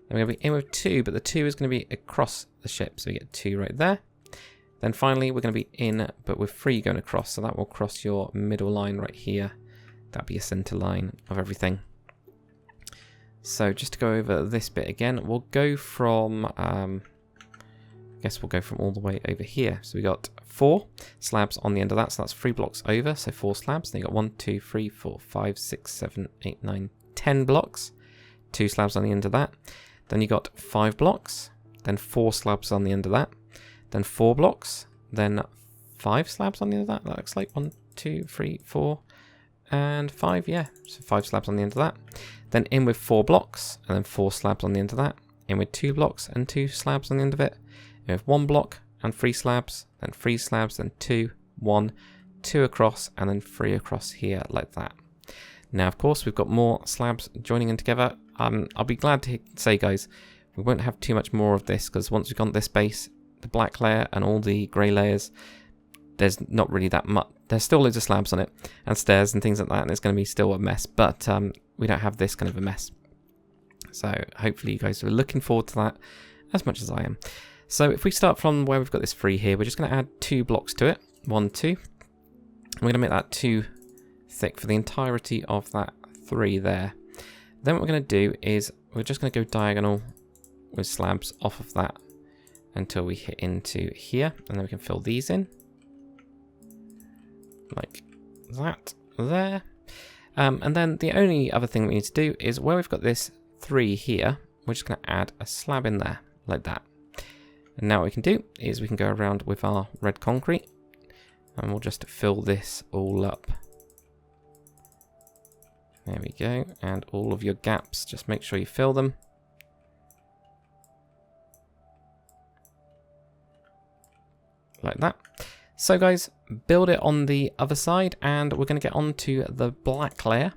Then we're going to be in with 2, but the 2 is going to be across the ship, so we get 2 right there. Then finally we're going to be in, but with 3 going across, so that will cross your middle line right here. That'll be a center line of everything. So just to go over this bit again, we'll go from, I guess we'll go from all the way over here. So we got 4 slabs on the end of that, so that's 3 blocks over, so 4 slabs. Then you got 1, 2, 3, 4, 5, 6, 7, 8, 9, 10 blocks. 2 slabs on the end of that. Then you got 5 blocks, then 4 slabs on the end of that. Then 4 blocks, then 5 slabs on the end of that. That looks like 1, 2, 3, 4, and 5, yeah. So 5 slabs on the end of that. Then in with 4 blocks, and then 4 slabs on the end of that. In with 2 blocks and 2 slabs on the end of it. In with 1 block and 3 slabs, then 3 slabs, then 2, 1, 2 across, and then 3 across here like that. Now, of course, we've got more slabs joining in together. I'll be glad to say, guys, we won't have too much more of this, because once we've got this base, the black layer and all the grey layers, there's not really that much. There's still loads of slabs on it and stairs and things like that, and it's going to be still a mess, but we don't have this kind of a mess. So hopefully you guys are looking forward to that as much as I am. So if we start from where we've got this 3 here, we're just going to add 2 blocks to it. 1, 2. We're going to make that 2 thick for the entirety of that 3 there. Then what we're going to do is we're just going to go diagonal with slabs off of that until we hit into here, and then we can fill these in like that there. And then the only other thing we need to do is where we've got this 3 here, we're just going to add a slab in there like that. And now what we can do is we can go around with our red concrete, and we'll just fill this all up. There we go, and all of your gaps, just make sure you fill them. Like that. So guys, build it on the other side, and we're going to get onto the black layer,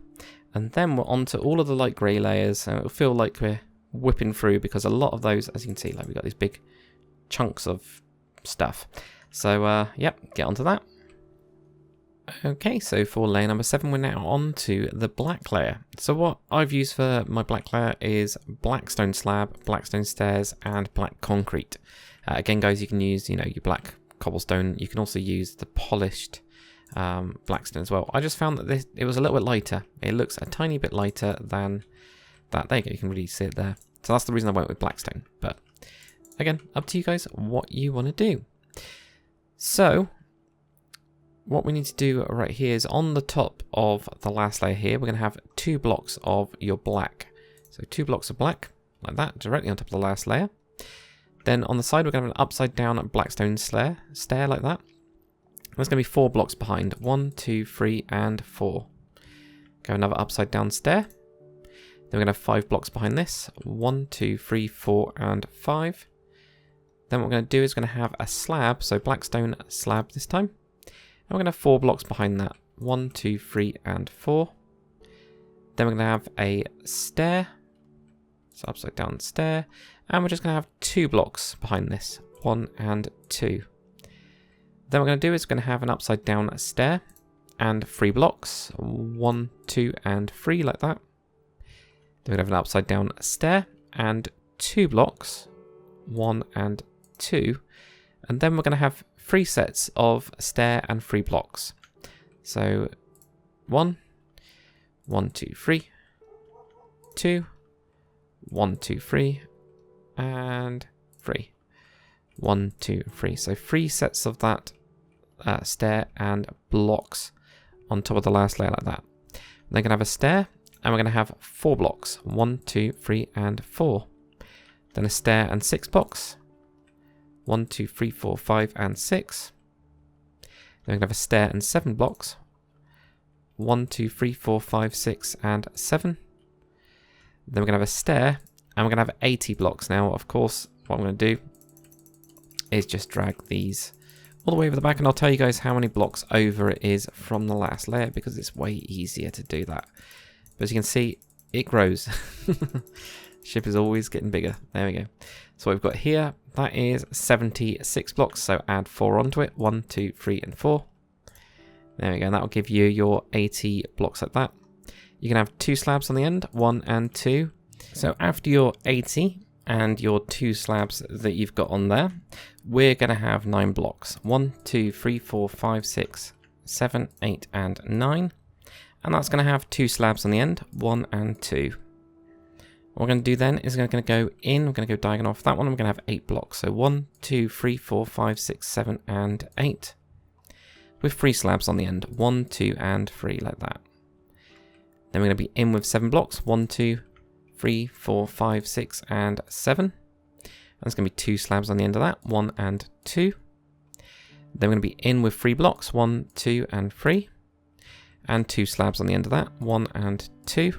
and then we're onto all of the light grey layers, and it'll feel like we're whipping through, because a lot of those, as you can see, like we've got these big chunks of stuff. So, yep, get onto that. Okay, so for layer number 7, we're now on to the black layer. So what I've used for my black layer is black stone slab, black stone stairs, and black concrete. Again, guys, you can use, your black cobblestone. You can also use the polished black stone as well. I just found that it was a little bit lighter. It looks a tiny bit lighter than that. There you go, you can really see it there. So that's the reason I went with black stone. But again, up to you guys what you want to do. So what we need to do right here is on the top of the last layer here, we're going to have 2 blocks of your black. So 2 blocks of black, like that, directly on top of the last layer. Then on the side, we're going to have an upside down black stone stair like that. There's going to be 4 blocks behind. 1, 2, 3, and 4. Go another upside down stair. Then we're going to have 5 blocks behind this. 1, 2, 3, 4, and 5. Then what we're going to do is going to have a slab, so black stone slab this time. And we're going to have 4 blocks behind that. 1, 2, 3, and 4. Then we're going to have a stair. So upside down stair. And we're just going to have 2 blocks behind this. 1 and 2. Then what we're going to do is we're going to have an upside down stair. And 3 blocks. 1, 2, and 3 like that. Then we're going to have an upside down stair. And 2 blocks. 1 and 2. And then we're going to have 3 sets of stair and 3 blocks. So 1, 1, 2, 3, 2, 1, 2, 3, and 3. 1, 2, 3. So 3 sets of that stair and blocks on top of the last layer like that. Then we're going to have a stair, and we're going to have 4 blocks. 1, 2, 3, and 4. Then a stair and 6 blocks. 1, 2, 3, 4, 5, and 6. Then we're going to have a stair and 7 blocks. 1, 2, 3, 4, 5, 6, and 7. Then we're going to have a stair, and we're going to have 80 blocks. Now, of course, what I'm going to do is just drag these all the way over the back, and I'll tell you guys how many blocks over it is from the last layer, because it's way easier to do that. But as you can see, it grows. Ship is always getting bigger. There we go. So what we've got here, that is 76 blocks. So add 4 onto it. 1, 2, 3, and 4. There we go. And that will give you your 80 blocks like that. You can have 2 slabs on the end, 1 and 2. So after your 80 and your 2 slabs that you've got on there, we're going to have 9 blocks. 1, 2, 3, 4, 5, 6, 7, 8, and 9. And that's going to have 2 slabs on the end, 1 and 2. What we're going to do then is we're going to go in, we're going to go diagonal off that one, and we're going to have 8 blocks. So 1, 2, 3, 4, 5, 6, 7, and 8. With 3 slabs on the end. 1, 2, and 3, like that. Then we're going to be in with 7 blocks. 1, 2, 3, 4, 5, 6, and 7. And there's going to be 2 slabs on the end of that. 1 and 2. Then we're going to be in with 3 blocks. 1, 2, and 3. And 2 slabs on the end of that. 1 and 2.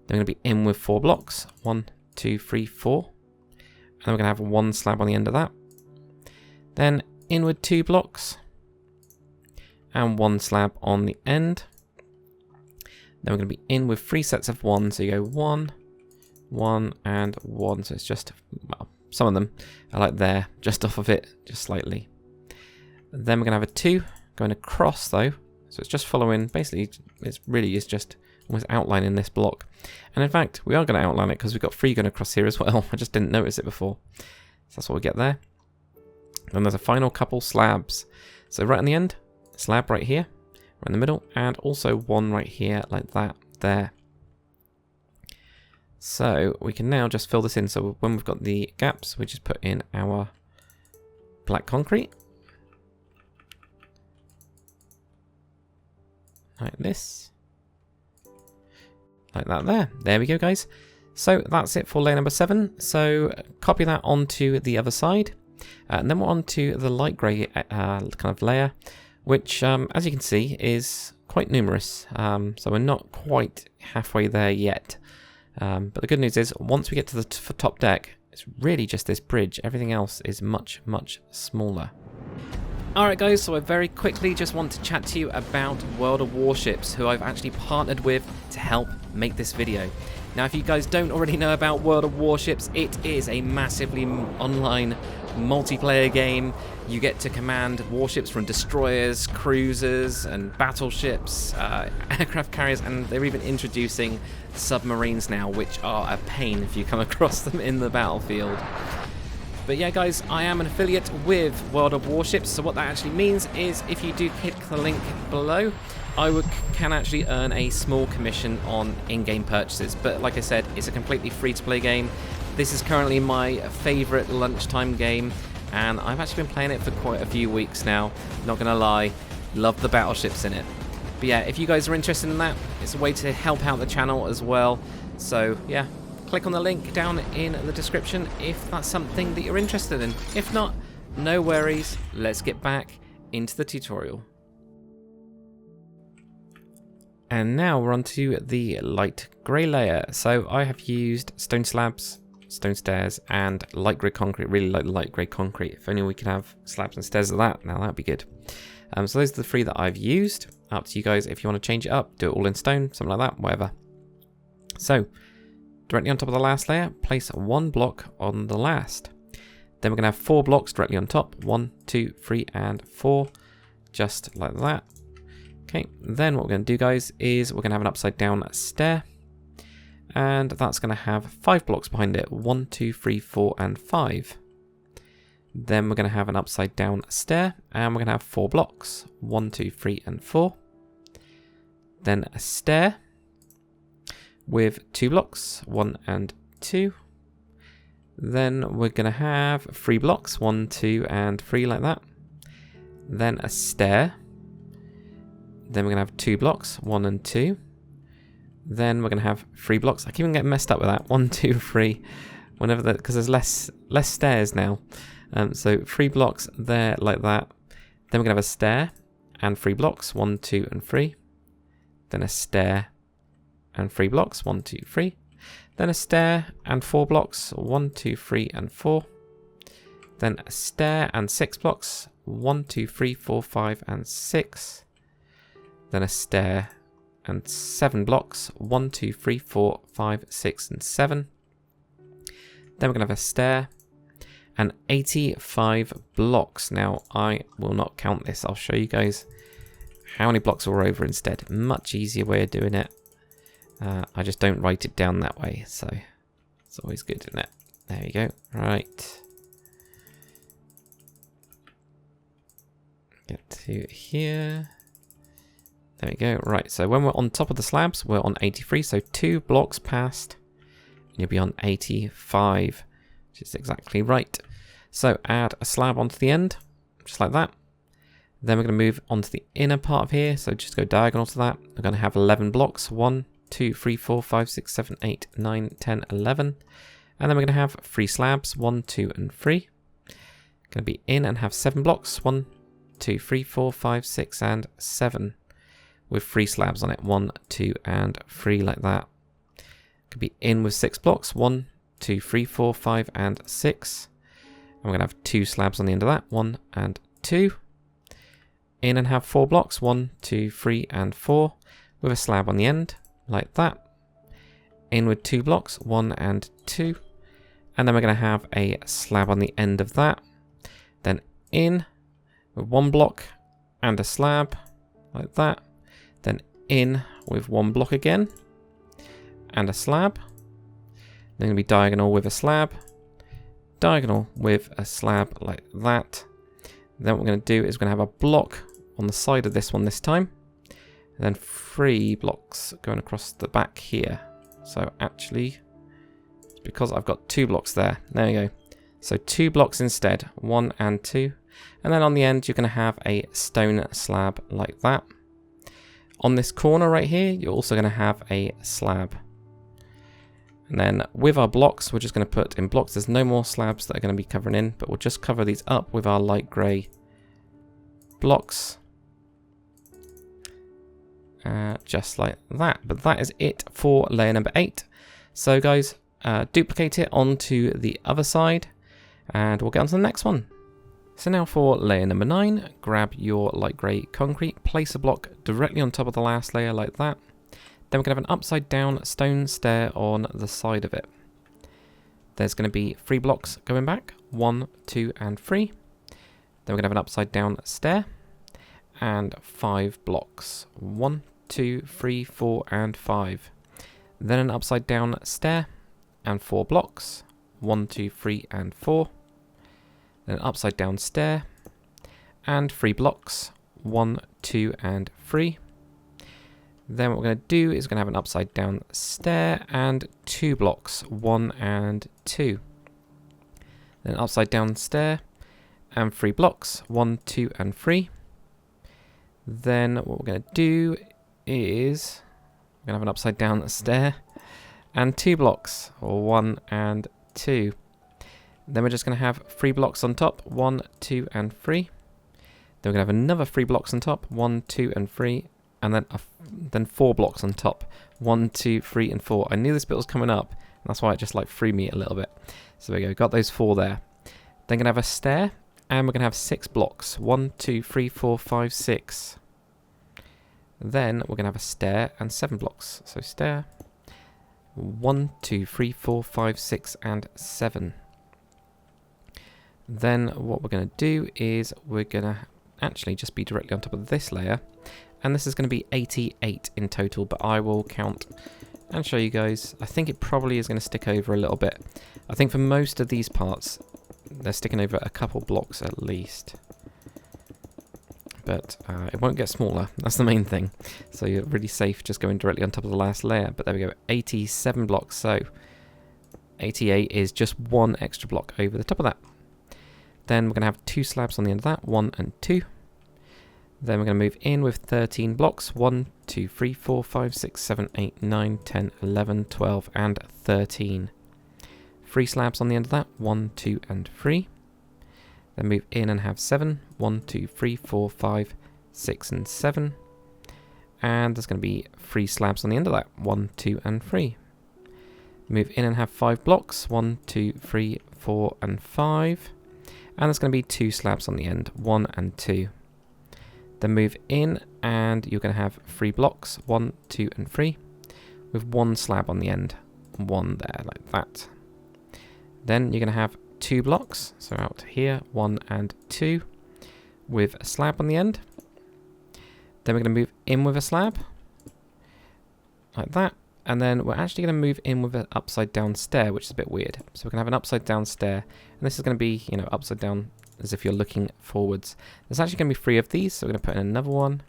Then we're going to be in with 4 blocks. 1, 2, 3, 4. And then we're going to have 1 slab on the end of that. Then in with 2 blocks. And 1 slab on the end. Then we're going to be in with 3 sets of 1. So you go 1, 1, and 1. So it's just, well, some of them are like there, just off of it, just slightly. Then we're going to have a 2 going across though. So it's just following, basically, it's really is just almost outlining this block. And in fact, we are going to outline it because we've got 3 going across here as well. I just didn't notice it before. So that's what we get there. Then there's a final couple slabs. So right on the end, slab right here, right in the middle, and also 1 right here, like that, there. So we can now just fill this in. So when we've got the gaps, we just put in our black concrete. Like this. Like that there. There we go, guys. So that's it for layer number 7. So copy that onto the other side. And then we're on to the light grey kind of layer, which, as you can see, is quite numerous. So we're not quite halfway there yet. But the good news is, once we get to the top deck, it's really just this bridge. Everything else is much, much smaller. Alright guys, so I very quickly just want to chat to you about World of Warships, who I've actually partnered with to help make this video. Now if you guys don't already know about World of Warships, it is a massively online multiplayer game. You get to command warships from destroyers, cruisers, and battleships, aircraft carriers, and they're even introducing submarines now, which are a pain if you come across them in the battlefield. But yeah, guys, I am an affiliate with World of Warships, so what that actually means is if you do click the link below, can actually earn a small commission on in-game purchases. But like I said, it's a completely free-to-play game. This is currently my favourite lunchtime game, and I've actually been playing it for quite a few weeks now. Not gonna lie, love the battleships in it. But yeah, if you guys are interested in that, it's a way to help out the channel as well. So yeah, click on the link down in the description if that's something that you're interested in. If not, no worries, let's get back into the tutorial. And now we're on to the light grey layer. So I have used stone slabs, stone stairs, and light grey concrete. Really like light grey concrete. If only we could have slabs and stairs of that, now that'd be good. So those are the three that I've used. Up to you guys if you want to change it up, do it all in stone, something like that, whatever. So directly on top of the last layer, place one block on the last. Then we're going to have 4 blocks directly on top. 1, 2, 3, and 4. Just like that. Okay, then what we're going to do, guys, is we're going to have an upside down stair. And that's going to have 5 blocks behind it. 1, 2, 3, 4, and 5. Then we're going to have an upside down stair. And we're going to have 4 blocks. 1, 2, 3, and 4. Then a stair with 2 blocks, 1 and 2. Then we're going to have 3 blocks, 1, 2, and 3, like that. Then a stair. Then we're going to have 2 blocks, 1 and 2. Then we're going to have 3 blocks. I keep on getting messed up with that. 1, 2, 3. Whenever that, because there's less stairs now. So 3 blocks there, like that. Then we're going to have a stair and 3 blocks, 1, 2, and 3. Then a stair and 3 blocks, 1, 2, 3. Then a stair and 4 blocks, 1, 2, 3, and 4. Then a stair and 6 blocks, 1, 2, 3, 4, 5, and 6. Then a stair and 7 blocks, 1, 2, 3, 4, 5, 6, and 7. Then we're going to have a stair and 85 blocks. Now, I will not count this. I'll show you guys how many blocks are over instead. Much easier way of doing it. I just don't write it down that way, so it's always good, isn't it? There you go. Right. Get to here. There we go. Right, so when we're on top of the slabs, we're on 83, so 2 blocks past, and you'll be on 85, which is exactly right. So add a slab onto the end, just like that. Then we're going to move onto the inner part of here, so just go diagonal to that. We're going to have 11 blocks, 1, 2, 3, 4, 5, 6, 7, 8, 9, 10, 11. And then we're going to have 3 slabs, 1, 2, and 3. Going to be in and have 7 blocks, 1, 2, 3, 4, 5, 6, and 7. With 3 slabs on it, 1, 2, and 3, like that. Could be in with 6 blocks, 1, 2, 3, 4, 5, and 6. And we're going to have 2 slabs on the end of that, 1 and 2. In and have 4 blocks, 1, 2, 3, and 4, with a slab on the end, like that. In with 2 blocks, 1 and 2. And then we're going to have a slab on the end of that. Then in with 1 block and a slab, like that. Then in with 1 block again, and a slab. Then going to be diagonal with a slab. Diagonal with a slab, like that. Then what we're going to do is we're going to have a block on the side of this one this time. And then 3 blocks going across the back here. So actually, because I've got 2 blocks there. There you go. So 2 blocks instead, 1 and 2. And then on the end, you're going to have a stone slab like that. On this corner right here, you're also going to have a slab. And then with our blocks, we're just going to put in blocks. There's no more slabs that are going to be covering in, but we'll just cover these up with our light grey blocks. Just like that. But that is it for layer number 8. So guys, duplicate it onto the other side, and we'll get on to the next one. So now for layer number 9, grab your light grey concrete, place a block directly on top of the last layer like that. Then we're going to have an upside down stone stair on the side of it. there's going to be 3 blocks going back, 1, 2, and 3. Then we're going to have an upside down stair, and 5 blocks, 1, 2, 3, 4, and 5. Then an upside down stair, and 4 blocks, 1, 2, 3, and 4. Then an upside down stair, and 3 blocks, 1, 2, and 3. Then what we're going to do is we're going to have an upside down stair and 2 blocks, 1 and 2. Then upside down stair and 3 blocks, 1, 2, and 3. Then what we're going to do is we're going to have an upside down stair and 2 blocks, 1 and 2. Then we're just going to have 3 blocks on top, 1, 2, and 3. Then we're going to have another 3 blocks on top, 1, 2, and 3. And then 4 blocks on top. 1, 2, 3, and 4. I knew this bit was coming up, and that's why it just like threw me a little bit. So there we go, got those 4 there. Then gonna have a stair, and we're gonna have 6 blocks. 1, 2, 3, 4, 5, 6. Then we're gonna have a stair and 7 blocks. So stair, 1, 2, 3, 4, 5, 6, and 7. Then what we're gonna do is we're gonna actually just be directly on top of this layer. And this is going to be 88 in total, but I will count and show you guys. I think it probably is going to stick over a little bit. I think for most of these parts, they're sticking over a couple blocks at least. But it won't get smaller, that's the main thing. So you're really safe just going directly on top of the last layer. But there we go, 87 blocks. So 88 is just 1 extra block over the top of that. Then we're going to have 2 slabs on the end of that, 1 and 2. Then we're going to move in with 13 blocks. 1, 2, 3, 4, 5, 6, 7, 8, 9, 10, 11, 12, and 13. 3 slabs on the end of that. 1, 2, and 3. Then move in and have 7. 1, 2, 3, 4, 5, 6, and 7. And there's going to be 3 slabs on the end of that. 1, 2, and 3. Move in and have 5 blocks. 1, 2, 3, 4, and 5. And there's going to be 2 slabs on the end. 1 and 2. Then move in and you're going to have 3 blocks, 1, 2, and 3, with 1 slab on the end, 1 there, like that. Then you're going to have 2 blocks, so out here, 1 and 2, with a slab on the end. Then we're going to move in with a slab, like that. And then we're actually going to move in with an upside down stair, which is a bit weird. So we're going to have an upside down stair, and this is going to be, you know, upside down as if you're looking forwards. There's actually going to be 3 of these, so we're going to put in another one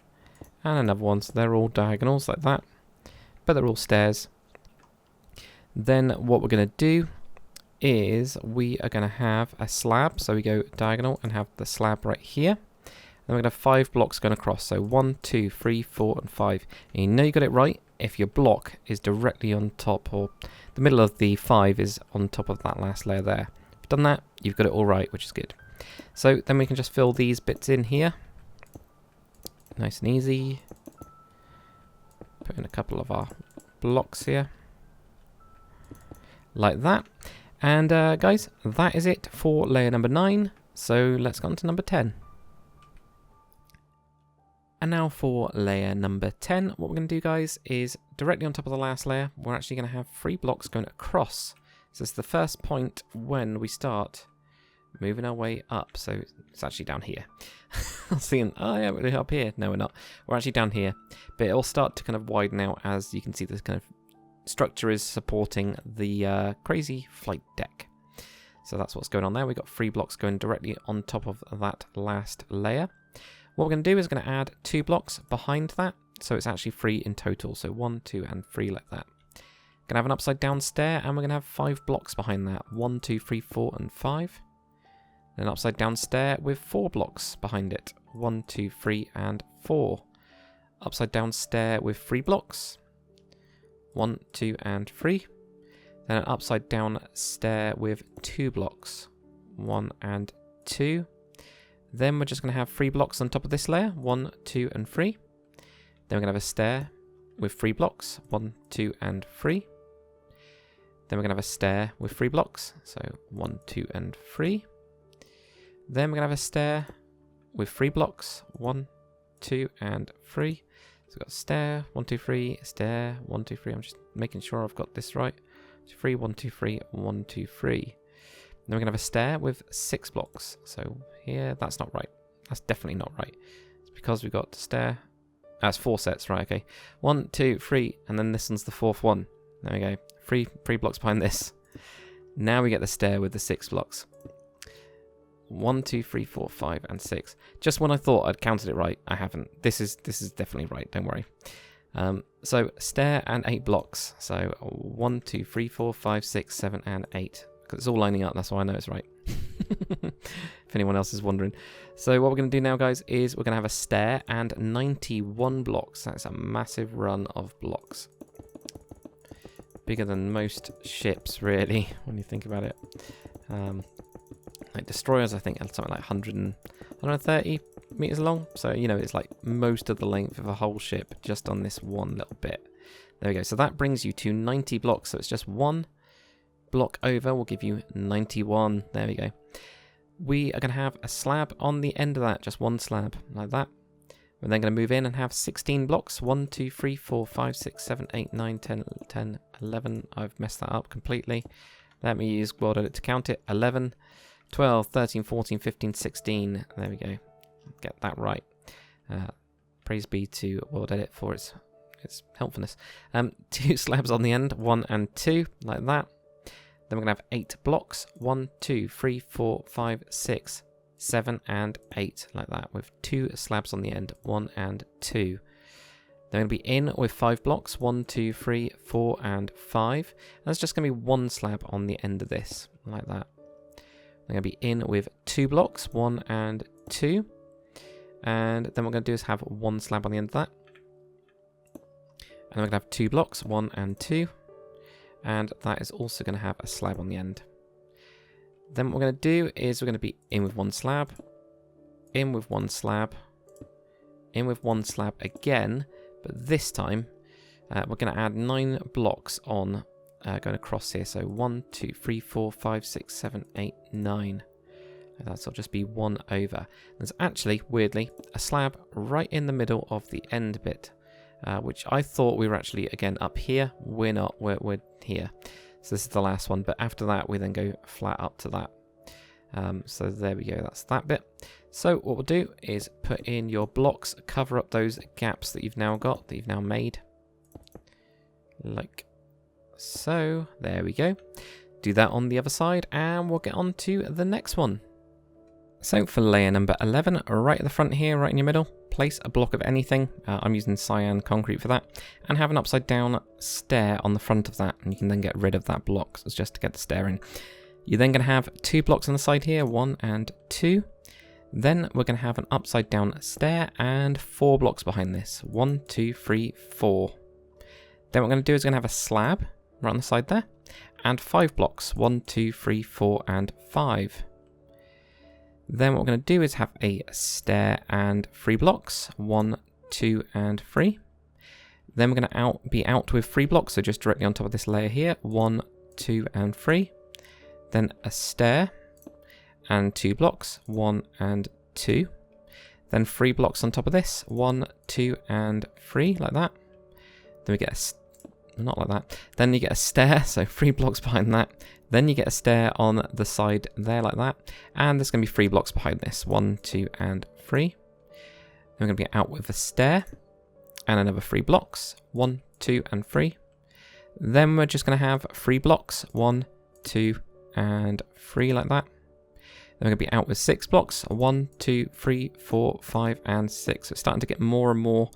and another one. So they're all diagonals like that, but they're all stairs. Then what we're going to do is we are going to have a slab. So we go diagonal and have the slab right here. Then we're going to have 5 blocks going across. So 1, 2, 3, 4, and 5. And you know you got it right if your block is directly on top, or the middle of the 5 is on top of that last layer there. If you've done that, you've got it all right, which is good. So then we can just fill these bits in here. Nice and easy. Put in a couple of our blocks here. Like that. And guys, that is it for layer number 9. So let's go on to number 10. And now for layer number 10. What we're going to do, guys, is directly on top of the last layer, we're actually going to have 3 blocks going across. So it's the first point when we start moving our way up. So it's actually down here. I was thinking, oh yeah, we're up here. No, we're not. We're actually down here. But it'll start to kind of widen out as you can see this kind of structure is supporting the crazy flight deck. So that's what's going on there. We've got 3 blocks going directly on top of that last layer. What we're going to do is going to add 2 blocks behind that. So it's actually 3 in total. So 1, 2, and 3 like that. Going to have an upside down stair, and we're going to have 5 blocks behind that. 1, 2, 3, 4, and 5. Then an upside down stair with 4 blocks behind it. 1, 2, 3, and 4. Upside down stair with 3 blocks. 1, 2, and 3. Then an upside down stair with 2 blocks. 1 and 2. Then we're just going to have 3 blocks on top of this layer. 1, 2, and 3. Then we're going to have a stair with 3 blocks. 1, 2, and 3. Then we're going to have a stair with 3 blocks. So 1, 2, and 3. Then we're going to have a stair with 3 blocks. 1, 2, and 3. So we've got stair, 1, 2, 3, stair, 1, 2, 3. I'm just making sure I've got this right. 3, 1, 2, 3, 1, 2, 3. Then we're going to have a stair with 6 blocks. So here, that's not right. That's definitely not right. It's because we've got stair. That's 4 sets, right, okay. 1, 2, 3, and then this one's the 4th one. There we go. 3 blocks behind this. Now we get the stair with the 6 blocks. 1, 2, 3, 4, 5, and 6. Just when I thought I'd counted it right, I haven't. This is definitely right, don't worry. So stair and 8 blocks. So 1, 2, 3, 4, 5, 6, 7, and 8. Because it's all lining up, that's why I know it's right. If anyone else is wondering. So what we're going to do now, guys, is we're going to have a stair and 91 blocks. That's a massive run of blocks. Bigger than most ships, really, when you think about it. Like destroyers, I think, are something like 130 meters long. So, you know, it's like most of the length of a whole ship just on this one little bit. There we go. So that brings you to 90 blocks. So it's just one block over will give you 91. There we go. We are going to have a slab on the end of that. Just one slab, like that. We're then going to move in and have 16 blocks. 1, 2, 3, 4, 5, 6, 7, 8, 9, 10, 11. I've messed that up completely. Let me use World Edit to count it. 11, 12, 13, 14, 15, 16. There we go. Get that right. Praise be to World Edit for its helpfulness. 2 slabs on the end. 1 and 2, like that. Then we're going to have 8 blocks. 1, 2, 3, 4, 5, 6, 7, and 8, like that, with 2 slabs on the end. 1 and 2. They're going to be in with 5 blocks. 1, 2, 3, 4, and 5. And there's just going to be 1 slab on the end of this, like that. They're going to be in with 2 blocks. 1 and 2. And then what we're going to do is have 1 slab on the end of that. And we're going to have 2 blocks. 1 and 2. And that is also going to have a slab on the end. Then what we're going to do is we're going to be in with 1 slab, in with 1 slab, in with 1 slab again, but this time we're going to add 9 blocks on going across here. So 1, 2, 3, 4, 5, 6, 7, 8, 9. And that'll just be 1 over. There's actually, weirdly, a slab right in the middle of the end bit, which I thought we were actually, again, up here. We're not, we're here. So this is the last one, but after that we then go flat up to that. So there we go, that's that bit. So what we'll do is put in your blocks, cover up those gaps that you've now got, that you've now made. Like so, there we go. Do that on the other side and we'll get on to the next one. So for layer number 11, right at the front here, right in your middle, place a block of anything. I'm using cyan concrete for that. And have an upside down stair on the front of that. And you can then get rid of that block. So it's just to get the stair in. You're then going to have 2 blocks on the side here, 1 and 2. Then we're going to have an upside down stair and 4 blocks behind this. 1, 2, 3, 4. Then what we're going to do is going to have a slab right on the side there. And 5 blocks. 1, 2, 3, 4, and 5. Then what we're going to do is have a stair and 3 blocks. 1, 2, and 3. Then we're going to be out with 3 blocks, so just directly on top of this layer here. 1, 2, and 3. Then a stair and 2 blocks. 1 and 2. Then 3 blocks on top of this. 1, 2, and 3, like that. Then we get not like that. Then you get a stair, so 3 blocks behind that. Then you get a stair on the side there like that. And there's going to be 3 blocks behind this. 1, 2, and 3. Then we're going to be out with a stair and another 3 blocks. 1, 2, and 3. Then we're just going to have 3 blocks. 1, 2, and 3 like that. Then we're going to be out with 6 blocks. 1, 2, 3, 4, 5, and 6. So it's starting to get more and more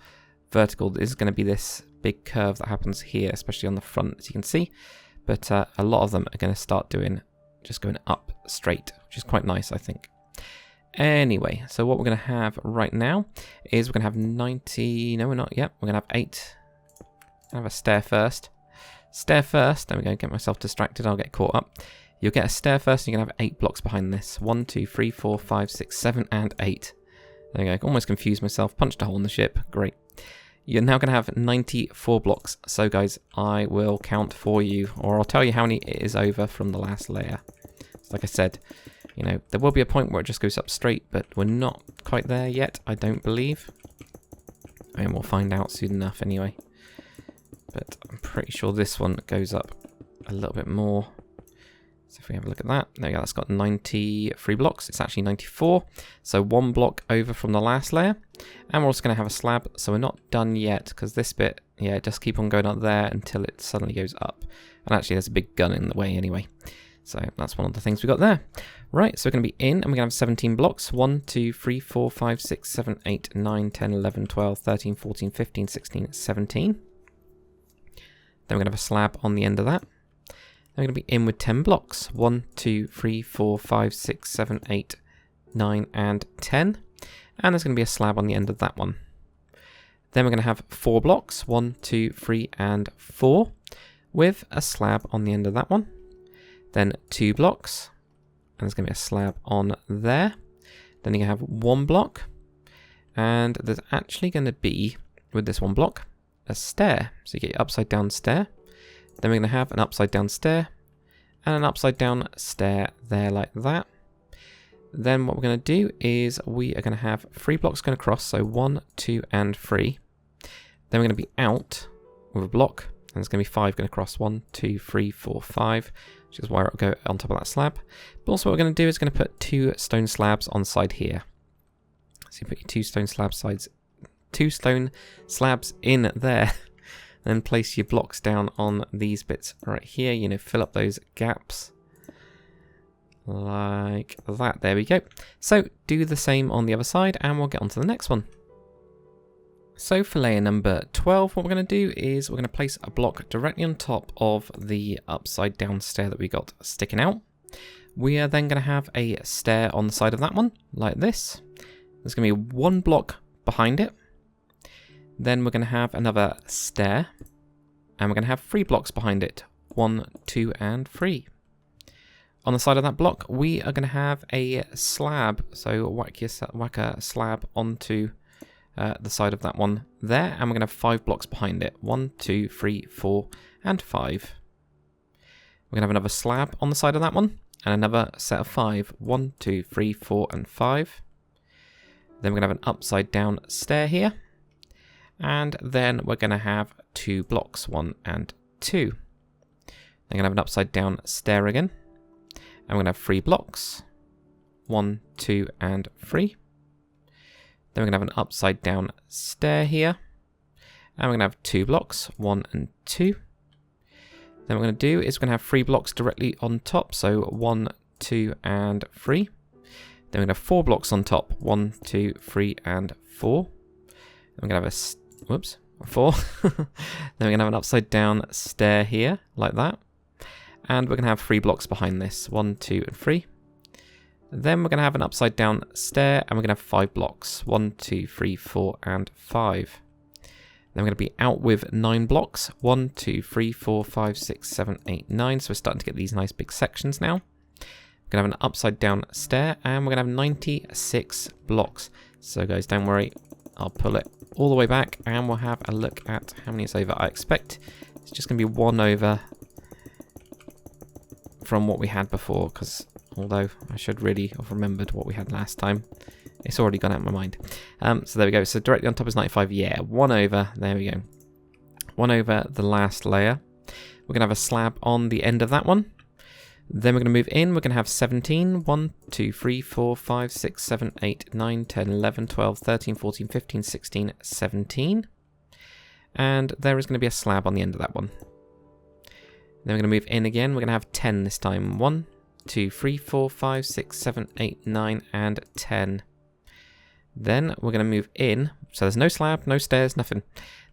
vertical. This is going to be this big curve that happens here, especially on the front, as you can see. But a lot of them are going to start just going up straight, which is quite nice, I think. Anyway, so what we're going to have right now is we're going to have 90... No, we're not yet. We're going to have 8. Have a stair first. Stair first. There we go. Get myself distracted. I'll get caught up. You'll get a stair first, and you're going to have 8 blocks behind this. 1, 2, 3, 4, 5, 6, 7, and 8. There we go. Almost confused myself. Punched a hole in the ship. Great. You're now going to have 94 blocks. So guys, I will count for you, or I'll tell you how many it is over from the last layer. So like I said, you know, there will be a point where it just goes up straight, but we're not quite there yet, I don't believe. And we'll find out soon enough anyway. But I'm pretty sure this one goes up a little bit more. So if we have a look at that, there we go, that's got 93 blocks. It's actually 94. So 1 block over from the last layer. And we're also going to have a slab. So we're not done yet because this bit, yeah, just keep on going up there until it suddenly goes up. And actually there's a big gun in the way anyway. So that's one of the things we got there. Right, so we're going to be in and we're going to have 17 blocks. 1, 2, 3, 4, 5, 6, 7, 8, 9, 10, 11, 12, 13, 14, 15, 16, 17. Then we're going to have a slab on the end of that. I'm going to be in with 10 blocks. 1, 2, 3, 4, 5, 6, 7, 8, 9, and 10. And there's going to be a slab on the end of that one. Then we're going to have 4 blocks. 1, 2, 3, and 4. With a slab on the end of that one. Then 2 blocks. And there's going to be a slab on there. Then you have 1 block. And there's actually going to be, with this 1 block, a stair. So you get your upside down stair. Then we're going to have an upside down stair and an upside down stair there like that. Then what we're going to do is we are going to have 3 blocks going across, so 1, 2, and 3. Then we're going to be out with a block, and there's going to be 5 going across, 1, 2, 3, 4, 5, which is why it'll go on top of that slab. But also what we're going to do is going to put 2 stone slabs on the side here. So you put your 2 stone slabs in there. Then place your blocks down on these bits right here, you know, fill up those gaps like that. There we go. So do the same on the other side and we'll get on to the next one. So for layer number 12, what we're going to do is we're going to place a block directly on top of the upside down stair that we got sticking out. We are then going to have a stair on the side of that one, like this. There's going to be 1 block behind it. Then we're going to have another stair, and we're going to have 3 blocks behind it. 1, 2, and 3. On the side of that block, we are going to have a slab. So whack a slab onto the side of that one there, and we're going to have 5 blocks behind it. 1, 2, 3, 4, and 5. We're going to have another slab on the side of that one, and another set of 5. 1, 2, 3, 4, and 5. Then we're going to have an upside down stair here. And then we're going to have 2 blocks, 1 and 2. Then we're going to have an upside down stair again. And we're going to have 3 blocks, 1, 2, and 3. Then we're going to have an upside down stair here. And we're going to have 2 blocks, 1 and 2. Then what we're going to do is we're going to have 3 blocks directly on top. So 1, 2, and 3. Then we're going to have 4 blocks on top. 1, 2, 3, and 4. Then we're going to have a 4. Then we're going to have an upside down stair here, like that. And we're going to have 3 blocks behind this. 1, 2, and 3. Then we're going to have an upside down stair, and we're going to have 5 blocks. 1, 2, 3, 4, and 5. Then we're going to be out with 9 blocks. 1, 2, 3, 4, 5, 6, 7, 8, 9. So we're starting to get these nice big sections now. We're going to have an upside down stair, and we're going to have 96 blocks. So guys, don't worry. I'll pull it all the way back and we'll have a look at how many it's over. I expect it's just going to be 1 over from what we had before, because although I should really have remembered what we had last time, it's already gone out of my mind. So there we go. So directly on top is 95. Yeah, 1 over. There we go. 1 over the last layer. We're going to have a slab on the end of that one. Then we're going to move in. We're going to have 17. 1, 2, 3, 4, 5, 6, 7, 8, 9, 10, 11, 12, 13, 14, 15, 16, 17. And there is going to be a slab on the end of that one. Then we're going to move in again. We're going to have 10 this time. 1, 2, 3, 4, 5, 6, 7, 8, 9, and 10. Then we're going to move in. So there's no slab, no stairs, nothing.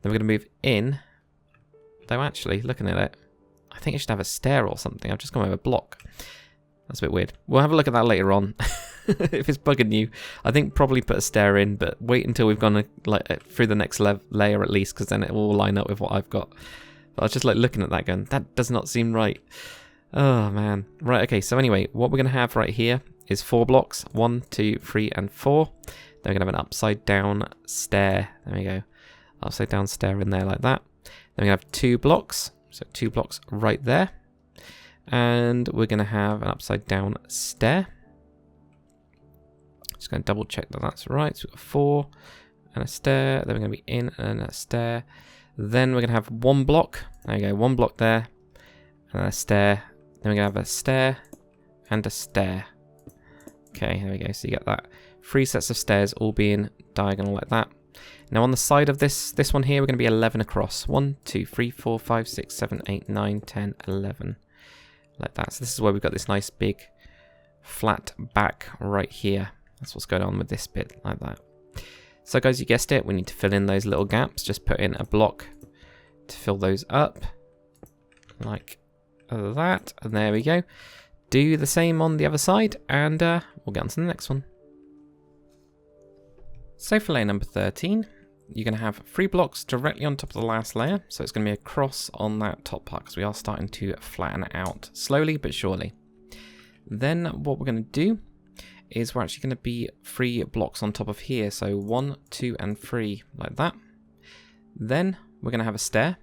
Then we're going to move in. Though actually, looking at it, I think it should have a stair or something. I've just gone over a block. That's a bit weird. We'll have a look at that later on. If it's bugging you, I think probably put a stair in, but wait until we've gone through the next layer at least, because then it will all line up with what I've got. But I was just looking at that going, that does not seem right. Oh man. Right, okay, so anyway, what we're going to have right here is 4 blocks. 1, 2, 3, and 4. Then we're going to have an upside down stair. There we go. Upside down stair in there like that. Then we're going to have 2 blocks. So 2 blocks right there. And we're going to have an upside down stair. Just going to double check that that's right. So we've got 4 and a stair. Then we're going to be in and a stair. Then we're going to have 1 block. There you go, 1 block there. And and a stair. Then we're going to have a stair and a stair. Okay, there we go. So you get that 3 sets of stairs all being diagonal like that. Now on the side of this one here, we're going to be 11 across. 1, 2, 3, 4, 5, 6, 7, 8, 9, 10, 11. Like that. So this is where we've got this nice big flat back right here. That's what's going on with this bit, like that. So guys, you guessed it, we need to fill in those little gaps. Just put in a block to fill those up. Like that. And there we go. Do the same on the other side, and we'll get on to the next one. So for layer number 13, you're going to have 3 blocks directly on top of the last layer. So it's going to be a cross on that top part, because we are starting to flatten it out slowly but surely. Then what we're going to do is we're actually going to be 3 blocks on top of here. So 1, 2, and 3, like that. Then we're going to have a stair,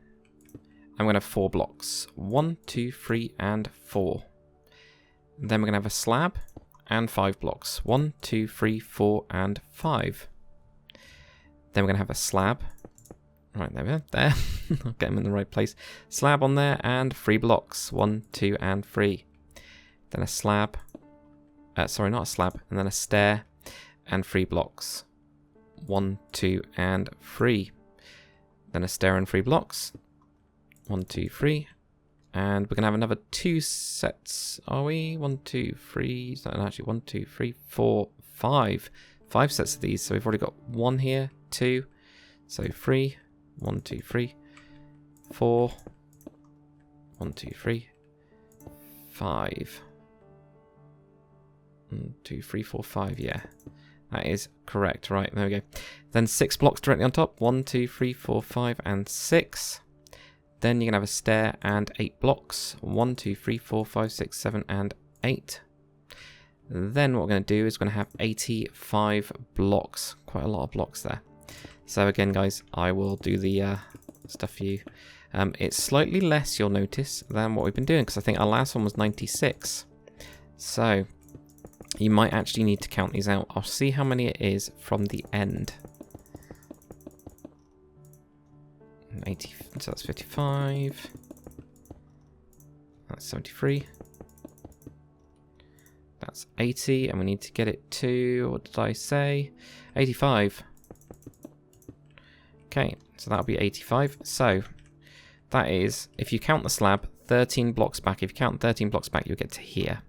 and we're going to have 4 blocks. 1, 2, 3, and 4. Then we're going to have a slab and 5 blocks. 1, 2, 3, 4, and 5. Then we're going to have a slab. Right, there we are. There. I'll get them in the right place. Slab on there and 3 blocks. 1, 2, and 3. Then a slab. Sorry, not a slab. And then a stair and 3 blocks. 1, 2, and 3. Then a stair and 3 blocks. 1, 2, 3. And we're going to have another 2 sets, are we? 1, 2, 3, no, actually 1, 2, 3, 4, 5. 5 sets of these, so we've already got 1 here, 2, so 3, 1, 2, 3, 4, 1, 2, 3, 5. 1, 2, 3, 4, 5, yeah. That is correct, right, there we go. Then 6 blocks directly on top, 1, 2, 3, 4, 5, and 6. Then you're going to have a stair and 8 blocks. 1, 2, 3, 4, 5, 6, 7, and 8. Then what we're going to do is we're going to have 85 blocks. Quite a lot of blocks there. So again, guys, I will do the stuff for you. It's slightly less, you'll notice, than what we've been doing, because I think our last one was 96. So you might actually need to count these out. I'll see how many it is from the end. 80, so that's 55. That's 73. That's 80, and we need to get it to, what did I say? 85. Okay, so that'll be 85. So that is, if you count the slab, 13 blocks back. If you count 13 blocks back, you'll get to here.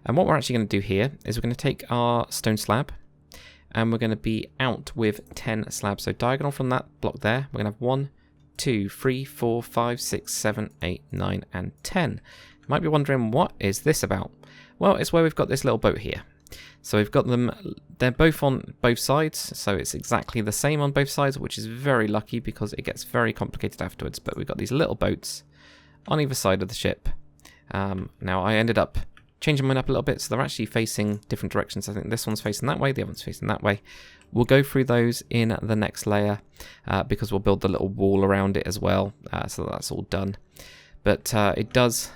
And what we're actually going to do here is we're going to take our stone slab, and we're going to be out with 10 slabs. So diagonal from that block there, we're going to have 1, 2, 3, 4, 5, 6, 7, 8, 9, and 10. You might be wondering, what is this about? Well, it's where we've got this little boat here. So we've got them, they're both on both sides, so it's exactly the same on both sides, which is very lucky because it gets very complicated afterwards. But we've got these little boats on either side of the ship. Now, I ended up changing mine up a little bit, so they're actually facing different directions. I think this one's facing that way, the other one's facing that way. We'll go through those in the next layer because we'll build the little wall around it as well, so that's all done. But it does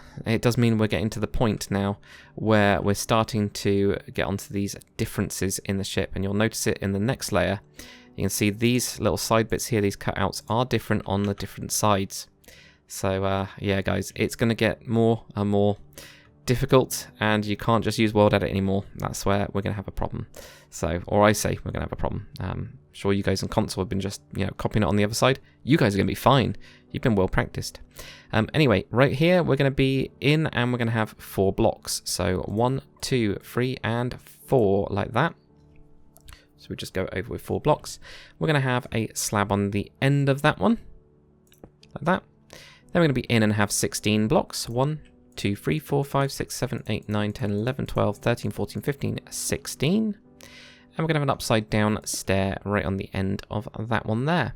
mean we're getting to the point now where we're starting to get onto these differences in the ship, and you'll notice it in the next layer. You can see these little side bits here, these cutouts are different on the different sides. So yeah, guys, it's going to get more and more difficult, and you can't just use World Edit anymore. That's where we're going to have a problem. So, or I say we're going to have a problem. Sure, you guys on console have been just, copying it on the other side. You guys are going to be fine. You've been well practiced. Anyway, right here, we're going to be in, and we're going to have 4 blocks. So 1, 2, 3, and 4, like that. So we just go over with 4 blocks. We're going to have a slab on the end of that one, like that. Then we're going to be in and have 16 blocks. 1, 2, 3, 4, 5, 6, 7, 8, 9, 10, 11, 12, 13, 14, 15, 16. And we're going to have an upside down stair right on the end of that one there.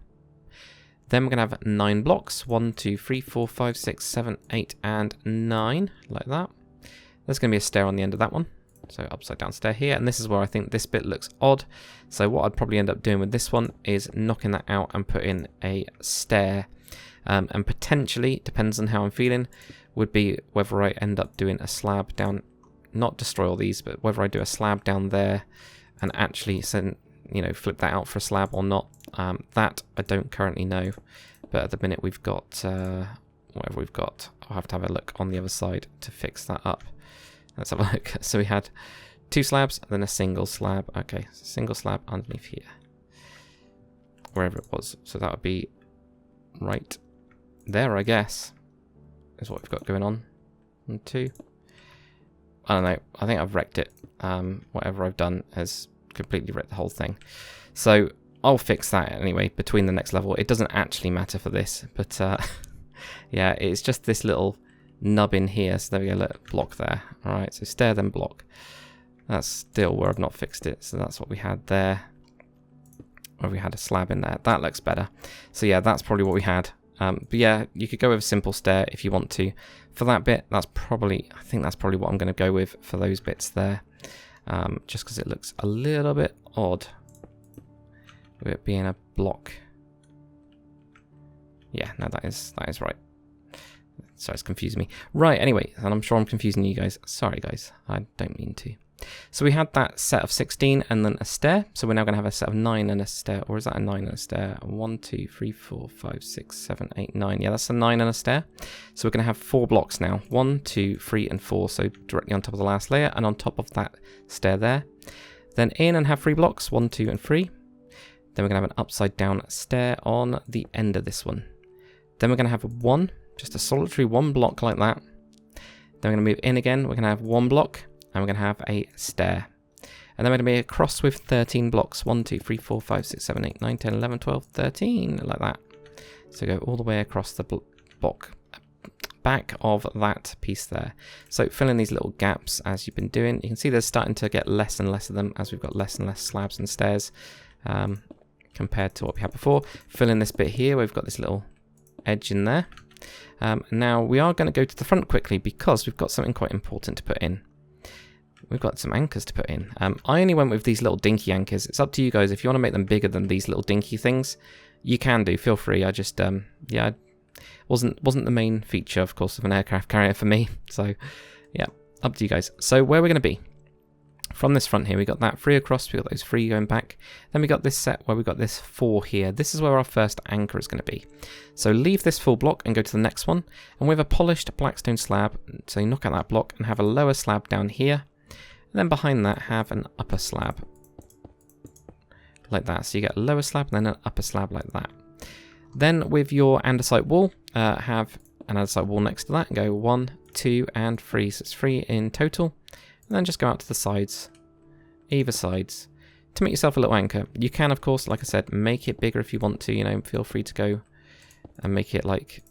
Then we're going to have 9 blocks. 1, 2, 3, 4, 5, 6, 7, 8, and 9. Like that. There's going to be a stair on the end of that one. So upside down stair here. And this is where I think this bit looks odd. So what I'd probably end up doing with this one is knocking that out and put in a stair. And potentially, depends on how I'm feeling, would be whether I end up doing a slab down, not destroy all these, but whether I do a slab down there and actually send, flip that out for a slab or not. That I don't currently know, but at the minute we've got whatever we've got. I'll have to have a look on the other side to fix that up. Let's have a look. So we had 2 slabs, and then a single slab. Okay, so single slab underneath here. Wherever it was. So that would be right there, I guess, is what we've got going on. 1, 2. I don't know. I think I've wrecked it. Whatever I've done has completely wrecked the whole thing. So I'll fix that anyway between the next level. It doesn't actually matter for this, but yeah, it's just this little nub in here. So there we go, little block there. All right, so stair then block. That's still where I've not fixed it. So that's what we had there. Where we had a slab in there. That looks better. So yeah, that's probably what we had. But yeah, you could go with a simple stair if you want to. For that bit, I think that's probably what I'm going to go with for those bits there. Just because it looks a little bit odd with it being a block. Yeah, no, that is right. Sorry, it's confusing me. Right, anyway, and I'm sure I'm confusing you guys. Sorry, guys, I don't mean to. So we had that set of 16 and then a stair. So we're now going to have a set of 9 and a stair. Or is that a 9 and a stair? 1, 2, 3, 4, 5, 6, 7, 8, 9. Yeah, that's a 9 and a stair. So we're going to have 4 blocks now. 1, 2, 3, and 4. So directly on top of the last layer and on top of that stair there. Then in and have 3 blocks. 1, 2, and 3. Then we're going to have an upside down stair on the end of this one. Then we're going to have a 1. Just a solitary 1 block like that. Then we're going to move in again. We're going to have 1 block. And we're going to have a stair. And then we're going to be across with 13 blocks. 1, 2, 3, 4, 5, 6, 7, 8, 9, 10, 11, 12, 13. Like that. So go all the way across the block. Back of that piece there. So fill in these little gaps as you've been doing. You can see there's starting to get less and less of them as we've got less and less slabs and stairs. Compared to what we had before. Fill in this bit here. We've got this little edge in there. Now we are going to go to the front quickly because we've got something quite important to put in. We've got some anchors to put in. I only went with these little dinky anchors. It's up to you guys. If you want to make them bigger than these little dinky things, you can do. Feel free. I just, yeah, wasn't the main feature, of course, of an aircraft carrier for me. So, yeah, up to you guys. So where we're going to be. From this front here, we got that 3 across, we got those 3 going back. Then we got this set where we got this 4 here. This is where our first anchor is going to be. So leave this full block and go to the next one. And with a polished blackstone slab, so you knock out that block and have a lower slab down here. And then behind that, have an upper slab. Like that. So you get a lower slab and then an upper slab like that. Then with your andesite wall, have an andesite wall next to that. And go 1, 2, and 3. So it's 3 in total. And then just go out to the sides, either sides, to make yourself a little anchor. You can, of course, like I said, make it bigger if you want to, you know, feel free to go and make it like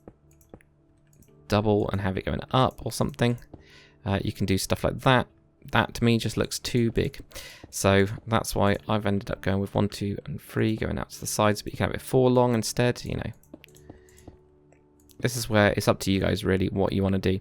double and have it going up or something. You can do stuff like that. That to me just looks too big. So that's why I've ended up going with 1, 2, and 3 going out to the sides, but you can have it 4 long instead, you know. This is where it's up to you guys really what you want to do.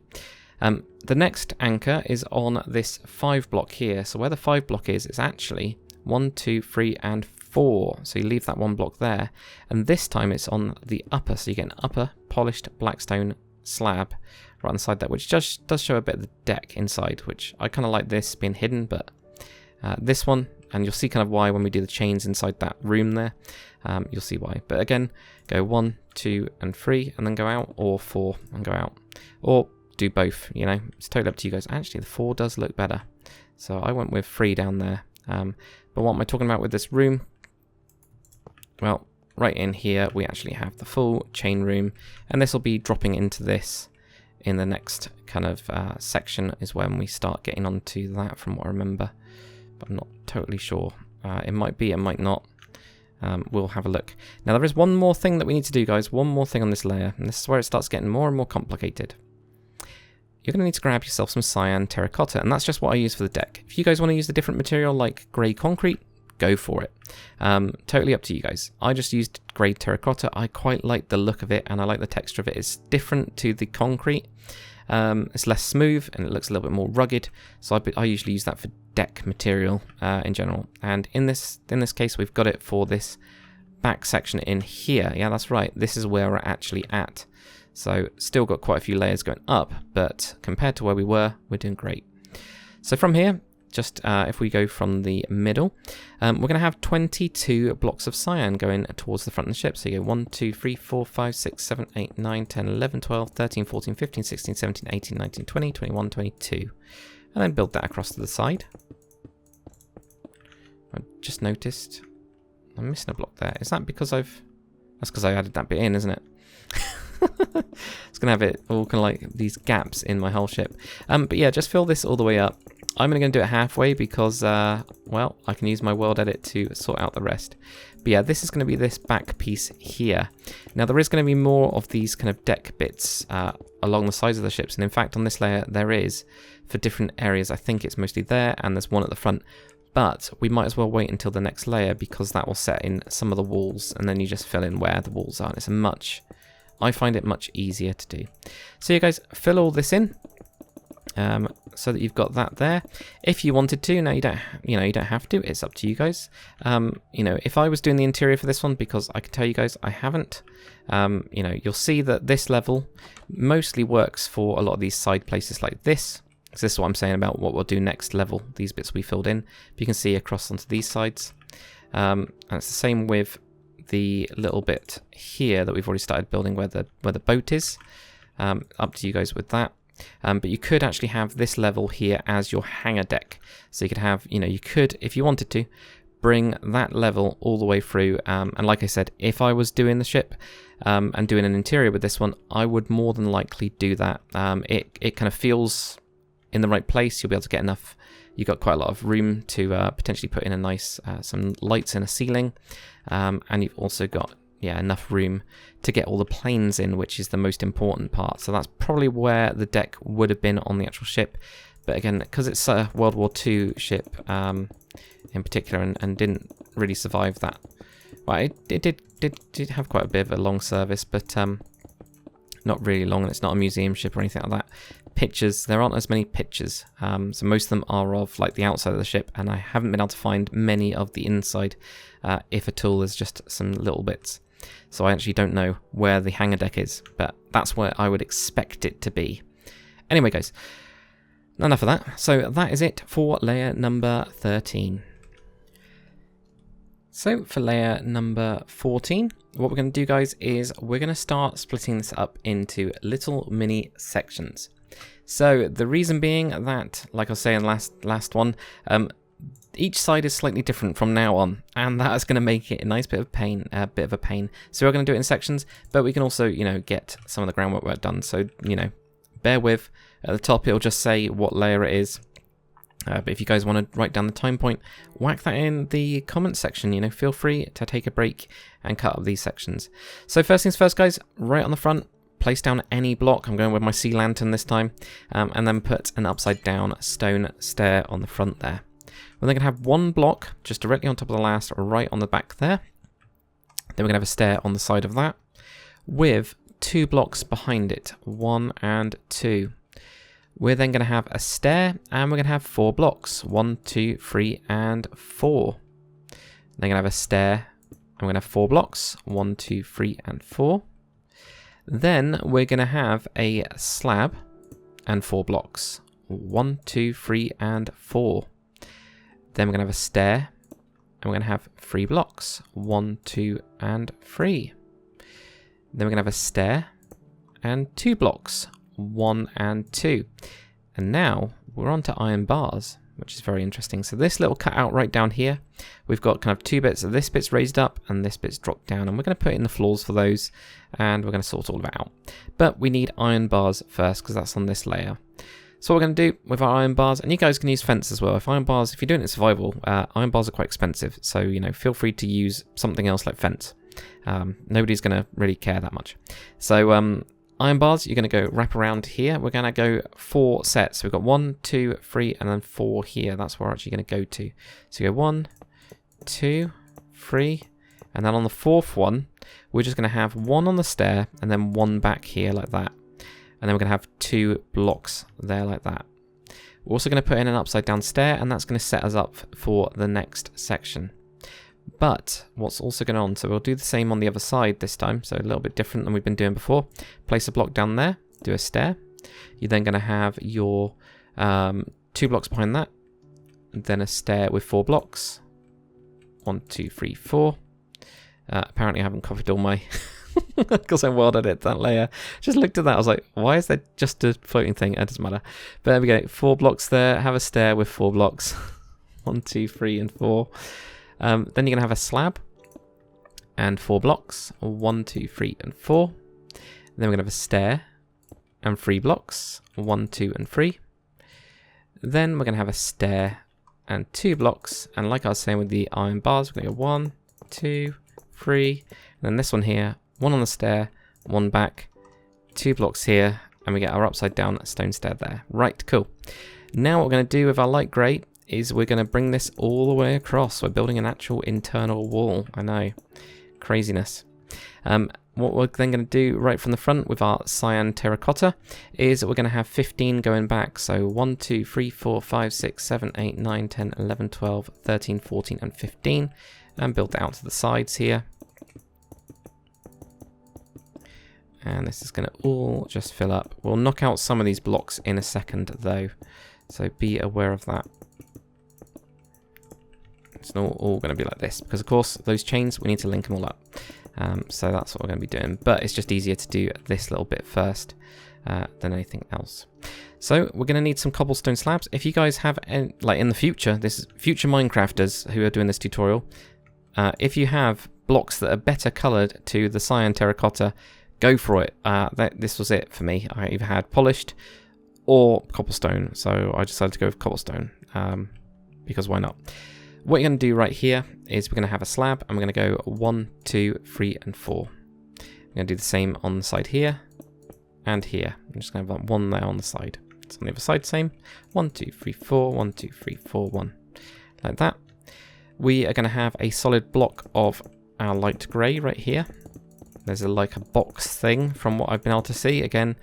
The next anchor is on this 5 block here. So where the 5 block is, it's actually 1, 2, 3, and 4. So you leave that 1 block there. And this time it's on the upper. So you get an upper polished blackstone slab right on the side there, which just does show a bit of the deck inside, which I kind of like this being hidden. But this one, and you'll see kind of why when we do the chains inside that room there. You'll see why. But again, go 1, 2, and 3, and then go out, or 4 and go out. Or do both, you know, it's totally up to you guys. Actually, the 4 does look better, so I went with 3 down there. But what am I talking about with this room? Well, right in here we actually have the full chain room, and this will be dropping into this in the next kind of section is when we start getting onto that, from what I remember, but I'm not totally sure. It might be, it might not. We'll have a look. Now there is one more thing that we need to do, guys, one more thing on this layer, and this is where it starts getting more and more complicated. You're going to need to grab yourself some cyan terracotta, and that's just what I use for the deck. If you guys want to use a different material like grey concrete, go for it. Totally up to you guys. I just used grey terracotta. I quite like the look of it, and I like the texture of it. It's different to the concrete. It's less smooth, and it looks a little bit more rugged, so I usually use that for deck material in general. And in this case, we've got it for this back section in here. Yeah, that's right. This is where we're actually at. So still got quite a few layers going up, but compared to where we were, we're doing great. So from here, just if we go from the middle, we're going to have 22 blocks of cyan going towards the front of the ship. So you go 1, 2, 3, 4, 5, 6, 7, 8, 9, 10, 11, 12, 13, 14, 15, 16, 17, 18, 19, 20, 21, 22. And then build that across to the side. I just noticed I'm missing a block there. Is that because That's because I added that bit in, isn't it? It's going to have it all kind of like these gaps in my whole ship. But yeah, just fill this all the way up. I'm only going to do it halfway because, well, I can use my world edit to sort out the rest. But yeah, this is going to be this back piece here. Now, there is going to be more of these kind of deck bits along the sides of the ships. And in fact, on this layer, there is for different areas. I think it's mostly there, and there's one at the front. But we might as well wait until the next layer because that will set in some of the walls, and then you just fill in where the walls are. And I find it much easier to do. So you guys fill all this in so that you've got that there. If you wanted to, now you don't have to. It's up to you guys. If I was doing the interior for this one, because I can tell you guys I haven't. You'll see that this level mostly works for a lot of these side places like this. So this is what I'm saying about what we'll do next level. These bits we filled in. But you can see across onto these sides. And it's the same with the little bit here that we've already started building where the boat is. Up to you guys with that. But you could actually have this level here as your hangar deck. So you could have, you could, if you wanted to, bring that level all the way through. And like I said, if I was doing the ship and doing an interior with this one, I would more than likely do that. It kind of feels in the right place. You'll be able to get enough. You've got quite a lot of room to potentially put in a nice, some lights in a ceiling. And you've also got, enough room to get all the planes in, which is the most important part. So that's probably where the deck would have been on the actual ship. But again, because it's a World War II ship in particular and didn't really survive that. Well, it did have quite a bit of a long service, but not really long, and it's not a museum ship or anything like that. Pictures, there aren't as many pictures, so most of them are of like the outside of the ship, and I haven't been able to find many of the inside, if at all. There's just some little bits, so I actually don't know where the hangar deck is, but that's where I would expect it to be. Anyway guys, enough of that. So that is it for layer number 13. So for layer number 14, what we're going to do guys is we're going to start splitting this up into little mini sections. So the reason being that, like I was saying last one, each side is slightly different from now on, and that is going to make it a nice bit of a pain. So we're going to do it in sections, but we can also, get some of the groundwork work done. So, bear with. At the top, it'll just say what layer it is. But if you guys want to write down the time point, whack that in the comment section. Feel free to take a break and cut up these sections. So first things first, guys, right on the front, place down any block. I'm going with my sea lantern this time, and then put an upside down stone stair on the front there. We're then going to have one block just directly on top of the last, right on the back there. Then we're going to have a stair on the side of that with 2 blocks behind it, 1 and 2. We're then going to have a stair, and we're going to have 4 blocks, 1, 2, 3, and 4. Then going to have a stair, and we're going to have 4 blocks, 1, 2, 3, and 4. Then we're going to have a slab and 4 blocks, 1, 2, 3, and 4. Then we're going to have a stair, and we're going to have 3 blocks, 1, 2, and 3. Then we're going to have a stair and 2 blocks, 1 and 2. And now we're on to iron bars, which is very interesting. So this little cutout right down here, we've got kind of 2 bits. So this bit's raised up and this bit's dropped down, and we're going to put in the floors for those, and we're going to sort all of it out. But we need iron bars first because that's on this layer. So what we're going to do with our iron bars, and you guys can use fence as well. If you're doing it in survival, iron bars are quite expensive. So, feel free to use something else like fence. Nobody's going to really care that much. So iron bars, you're going to go wrap around here. We're going to go 4 sets. So we've got 1, 2, 3, and then 4 here. That's where we're actually going to go to. So you go 1, 2, 3, and then on the 4th one, we're just going to have 1 on the stair and then 1 back here like that. And then we're going to have 2 blocks there like that. We're also going to put in an upside down stair, and that's going to set us up for the next section. But what's also going on, so we'll do the same on the other side this time, so a little bit different than we've been doing before. Place a block down there, do a stair. You're then going to have your 2 blocks behind that, then a stair with 4 blocks. 1, 2, 3, 4. Apparently I haven't copied all my... because I welded it, that layer. Just looked at that, I was like, why is there just a floating thing? It doesn't matter. But there we go, 4 blocks there, have a stair with 4 blocks. 1, 2, 3, and 4. Then you're going to have a slab and 4 blocks. 1, 2, 3, and 4. Then we're going to have a stair and 3 blocks. 1, 2, and 3. Then we're going to have a stair and 2 blocks. And like I was saying with the iron bars, we're going to go 1, 2, 3. And then this one here, 1 on the stair, 1 back, 2 blocks here, and we get our upside down stone stair there. Right, cool. Now what we're going to do with our light grey is we're going to bring this all the way across. We're building an actual internal wall. I know, craziness. What we're then going to do right from the front with our cyan terracotta is we're going to have 15 going back. So 1, 2, 3, 4, 5, 6, 7, 8, 9, 10, 11, 12, 13, 14, and 15. And build that out to the sides here. And this is going to all just fill up. We'll knock out some of these blocks in a second though, so be aware of that. It's not all going to be like this, because of course those chains, we need to link them all up. So that's what we're going to be doing, but it's just easier to do this little bit first than anything else. So we're going to need some cobblestone slabs. If you guys have, like in the future, this is future Minecrafters who are doing this tutorial, if you have blocks that are better coloured to the cyan terracotta, go for it. This was it for me. I either had polished or cobblestone, so I decided to go with cobblestone, because why not? What you're going to do right here is we're going to have a slab, and we're going to go 1, 2, 3, and 4. I'm going to do the same on the side here and here. I'm just going to have that 1 there on the side. It's on the other side, same. 1, 2, 3, 4, 1, 2, 3, 4, 1. Like that. We are going to have a solid block of our light grey right here. There's like a box thing from what I've been able to see. Again,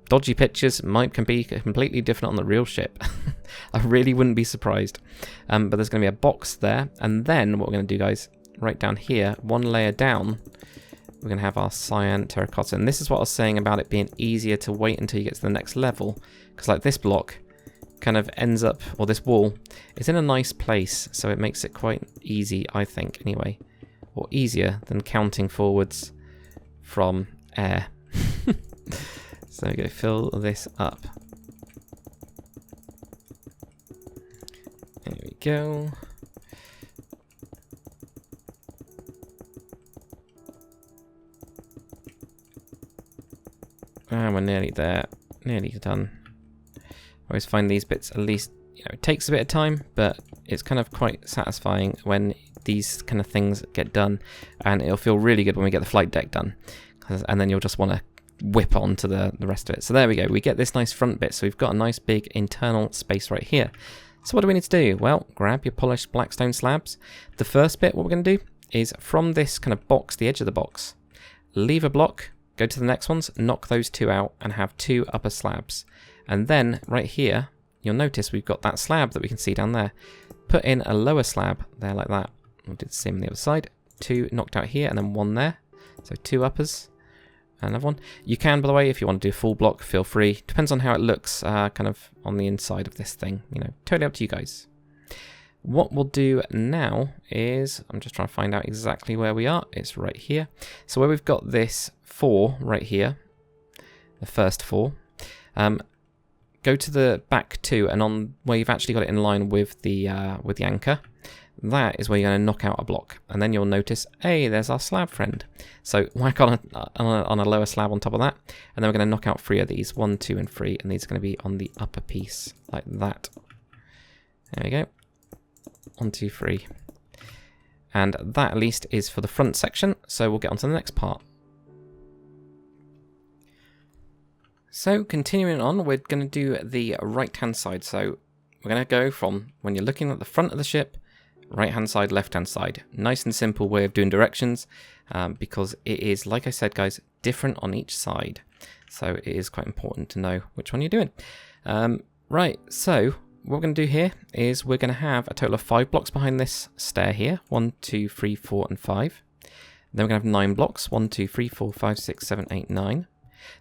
dodgy pictures can be completely different on the real ship. I really wouldn't be surprised. But there's going to be a box there. And then what we're going to do, guys, right down here, 1 layer down, we're going to have our cyan terracotta. And this is what I was saying about it being easier to wait until you get to the next level. Because like this block kind of ends up, or this wall, is in a nice place. So it makes it quite easy, I think, anyway. Or easier than counting forwards from air. So we go fill this up. There we go. And we're nearly there. Nearly done. I always find these bits, at least, it takes a bit of time, but it's kind of quite satisfying when these kind of things get done, and it'll feel really good when we get the flight deck done, and then you'll just want to whip on to the rest of it. So there we go, we get this nice front bit, so we've got a nice big internal space right here. So what do we need to do? Well, grab your polished blackstone slabs. The first bit, what we're going to do is from this kind of box, the edge of the box, leave a block, go to the next ones, knock those 2 out, and have 2 upper slabs. And then right here, you'll notice we've got that slab that we can see down there. Put in a lower slab there like that. We'll do the same on the other side. 2 knocked out here, and then 1 there. So 2 uppers. Another one. You can, by the way, if you want to do a full block, feel free. Depends on how it looks kind of on the inside of this thing. Totally up to you guys. What we'll do now is, I'm just trying to find out exactly where we are. It's right here. So where we've got this 4 right here, the first 4, go to the back 2, and on where you've actually got it in line with the anchor, that is where you're going to knock out a block, and then you'll notice, hey, there's our slab friend. So whack on a lower slab on top of that, and then we're going to knock out 3 of these, 1, 2, and 3, and these are going to be on the upper piece, like that. There we go. 1, 2, 3. And that at least is for the front section, so we'll get on to the next part. So continuing on, we're going to do the right-hand side. So we're going to go from, when you're looking at the front of the ship, right-hand side, left-hand side. Nice and simple way of doing directions, because it is, like I said, guys, different on each side. So it is quite important to know which one you're doing. Right, so what we're going to do here is we're going to have a total of 5 blocks behind this stair here. 1, 2, 3, 4, and 5. Then we're going to have 9 blocks. 1, 2, 3, 4, 5, 6, 7, 8, 9.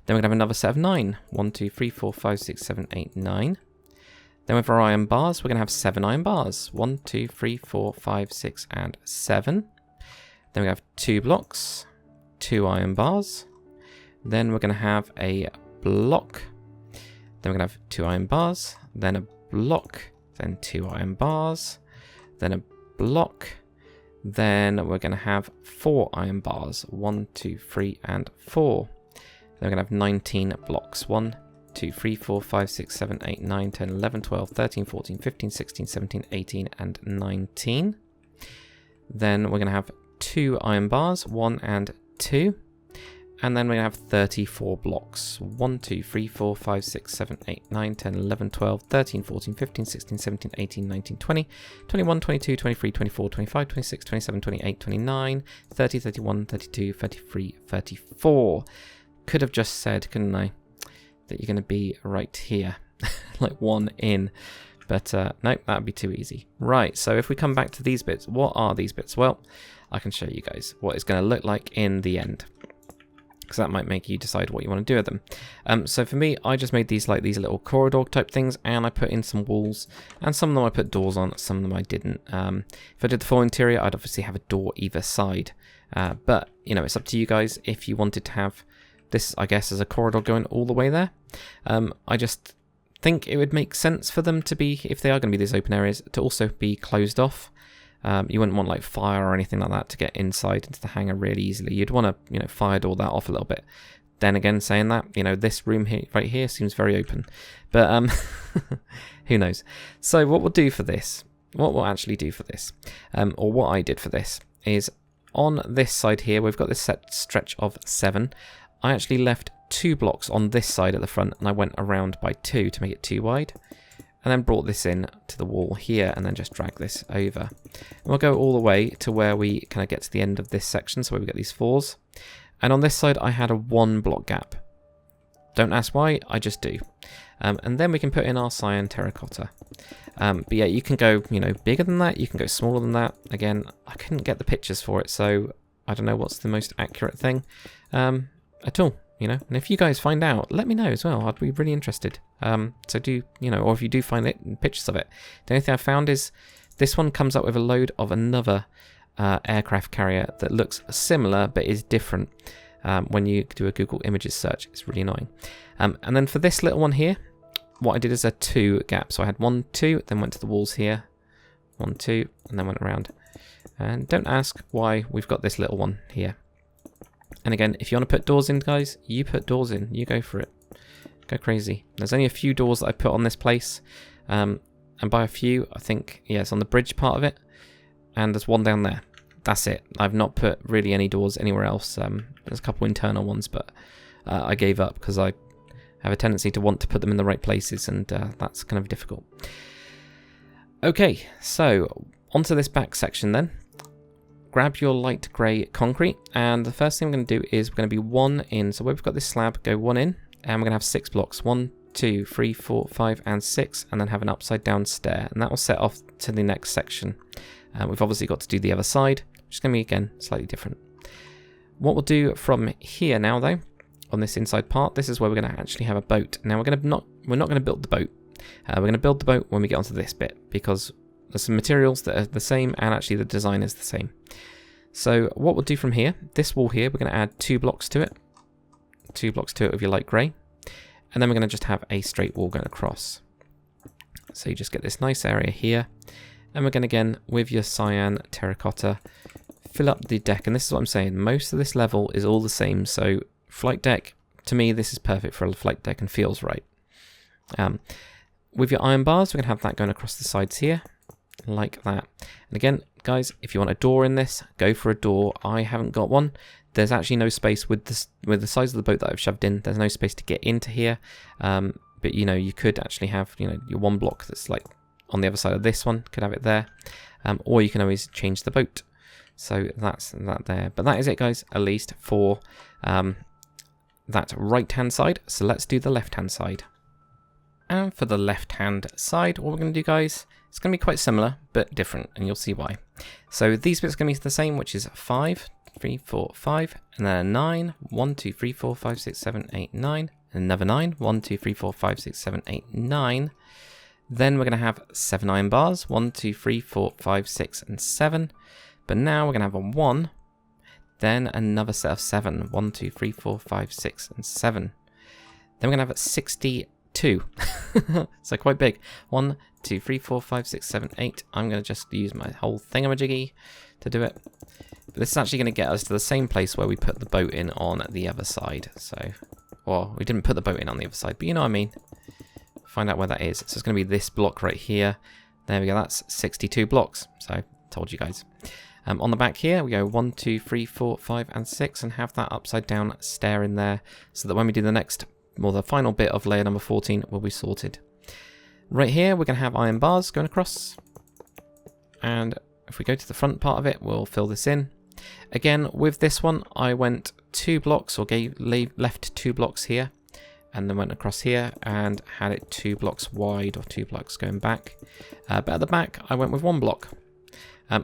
Then we're going to have another set of 9. 1, 2, 3, 4, 5, 6, 7, 8, 9. Then with our iron bars, we're going to have 7 iron bars. 1, 2, 3, 4, 5, 6, and 7. Then we have 2 blocks, 2 iron bars. Then we're going to have a block. Then we're going to have 2 iron bars, then a block, then 2 iron bars, then a block. Then we're going to have 4 iron bars. 1, 2, 3, and 4. Then we're going to have 19 blocks. 1, 2, 3, 4, 5, 6, 7, 8, 9, 10, 11, 12, 13, 14, 15, 16, 17, 18, and 19. Then we're going to have 2 iron bars, 1 and 2. And then we're going to have 34 blocks. 1, 2, 3, 4, 5, 6, 7, 8, 9, 10, 11, 12, 13, 14, 15, 16, 17, 18, 19, 20, 21, 22, 23, 24, 25, 26, 27, 28, 29, 30, 31, 32, 33, 34. Could have just said, couldn't I, that you're going to be right here. Like 1 in. But nope, that would be too easy. Right, so if we come back to these bits, what are these bits? Well, I can show you guys what it's going to look like in the end, because that might make you decide what you want to do with them. So for me, I just made these like these little corridor type things, and I put in some walls, and some of them I put doors on, some of them I didn't. If I did the full interior, I'd obviously have a door either side. But, you know, it's up to you guys if you wanted to have this, I guess, as a corridor going all the way there. I just think it would make sense for them to be, if they are going to be these open areas, to also be closed off. You wouldn't want like fire or anything like that to get inside into the hangar really easily. You'd want to, you know, fire all that off a little bit. Then again, saying that, you know, this room here, right here, seems very open. But who knows? So what we'll do for this, what we'll actually do for this, or what I did for this, is on this side here, we've got this set stretch of 7. I actually left 2 blocks on this side at the front, and I went around by 2 to make it too wide. And then brought this in to the wall here, and then just drag this over. And we'll go all the way to where we kind of get to the end of this section, so where we get these 4s. And on this side, I had a 1 block gap. Don't ask why, I just do. And then we can put in our cyan terracotta. But yeah, you can go, you know, bigger than that, you can go smaller than that. Again, I couldn't get the pictures for it, so I don't know what's the most accurate thing at all. You know, and if you guys find out, let me know as well. I'd be really interested. So do, you know, or if you do find it, pictures of it. The only thing I found is this one comes up with a load of another aircraft carrier that looks similar but is different. When you do a Google Images search, it's really annoying. And then for this little one here, what I did is a 2 gap. So I had 1, 2, then went to the walls here, 1, 2, and then went around. And don't ask why we've got this little one here. And again, if you want to put doors in, guys, you put doors in. You go for it. Go crazy. There's only a few doors that I put on this place. And by a few, I think, yeah, it's on the bridge part of it. And there's 1 down there. That's it. I've not put really any doors anywhere else. There's a couple internal ones, but I gave up because I have a tendency to want to put them in the right places, and that's kind of difficult. Okay, so onto this back section then. Grab your light grey concrete, and the first thing we're going to do is we're going to be 1 in. So where we've got this slab, go 1 in, and we're going to have 6 blocks. 1, 2, 3, 4, 5, and 6, and then have an upside down stair, and that will set off to the next section. We've obviously got to do the other side, which is going to be, again, slightly different. What we'll do from here now, though, on this inside part, this is where we're going to actually have a boat. Now we're not going to build the boat. We're going to build the boat when we get onto this bit, because there's some materials that are the same, and actually the design is the same. So what we'll do from here, this wall here, we're going to add 2 blocks to it. 2 blocks to it with your light grey. And then we're going to just have a straight wall going across. So you just get this nice area here. And we're going to, again, with your cyan terracotta, fill up the deck. And this is what I'm saying. Most of this level is all the same. So flight deck, to me, this is perfect for a flight deck and feels right. With your iron bars, we're going to have that going across the sides here. Like that. And again, guys, if you want a door in this, go for a door. I haven't got one. There's actually no space with the size of the boat that I've shoved in. There's no space to get into here. But you know, you could actually have, you know, your 1 block that's like on the other side of this one. Could have it there, or you can always change the boat. So that's that there. But that is it, guys. At least for that right-hand side. So let's do the left-hand side. And for the left-hand side, what we're going to do, guys, it's going to be quite similar, but different, and you'll see why. So these bits are going to be the same, which is 5, 3, 4, 5, and then a 9, 1, 2, 3, 4, 5, 6, 7, 8, 9, and another 9, 1, 2, 3, 4, 5, 6, 7, 8, 9. Then we're going to have 7 iron bars. 1, 2, 3, 4, 5, 6, and 7. But now we're going to have a 1. Then another set of 7. 1, 2, 3, 4, 5, 6, and 7. Then we're going to have 62. So quite big. 1, 2, 3, 4, 5, 6, 7, 8. I'm going to just use my whole thingamajiggy to do it. But this is actually going to get us to the same place where we put the boat in on the other side. So, well, we didn't put the boat in on the other side, but you know what I mean. Find out where that is. So it's going to be this block right here. There we go. That's 62 blocks. So, told you guys. On the back here, we go 1, 2, 3, 4, 5, and 6, and have that upside down stair in there, so that when we do the next, well, the final bit of layer number 14 will be sorted. Right here, we're going to have iron bars going across, and if we go to the front part of it, we'll fill this in. Again, with this one, I went 2 blocks, or left 2 blocks here, and then went across here and had it 2 blocks wide, or 2 blocks going back. But at the back, I went with 1 block.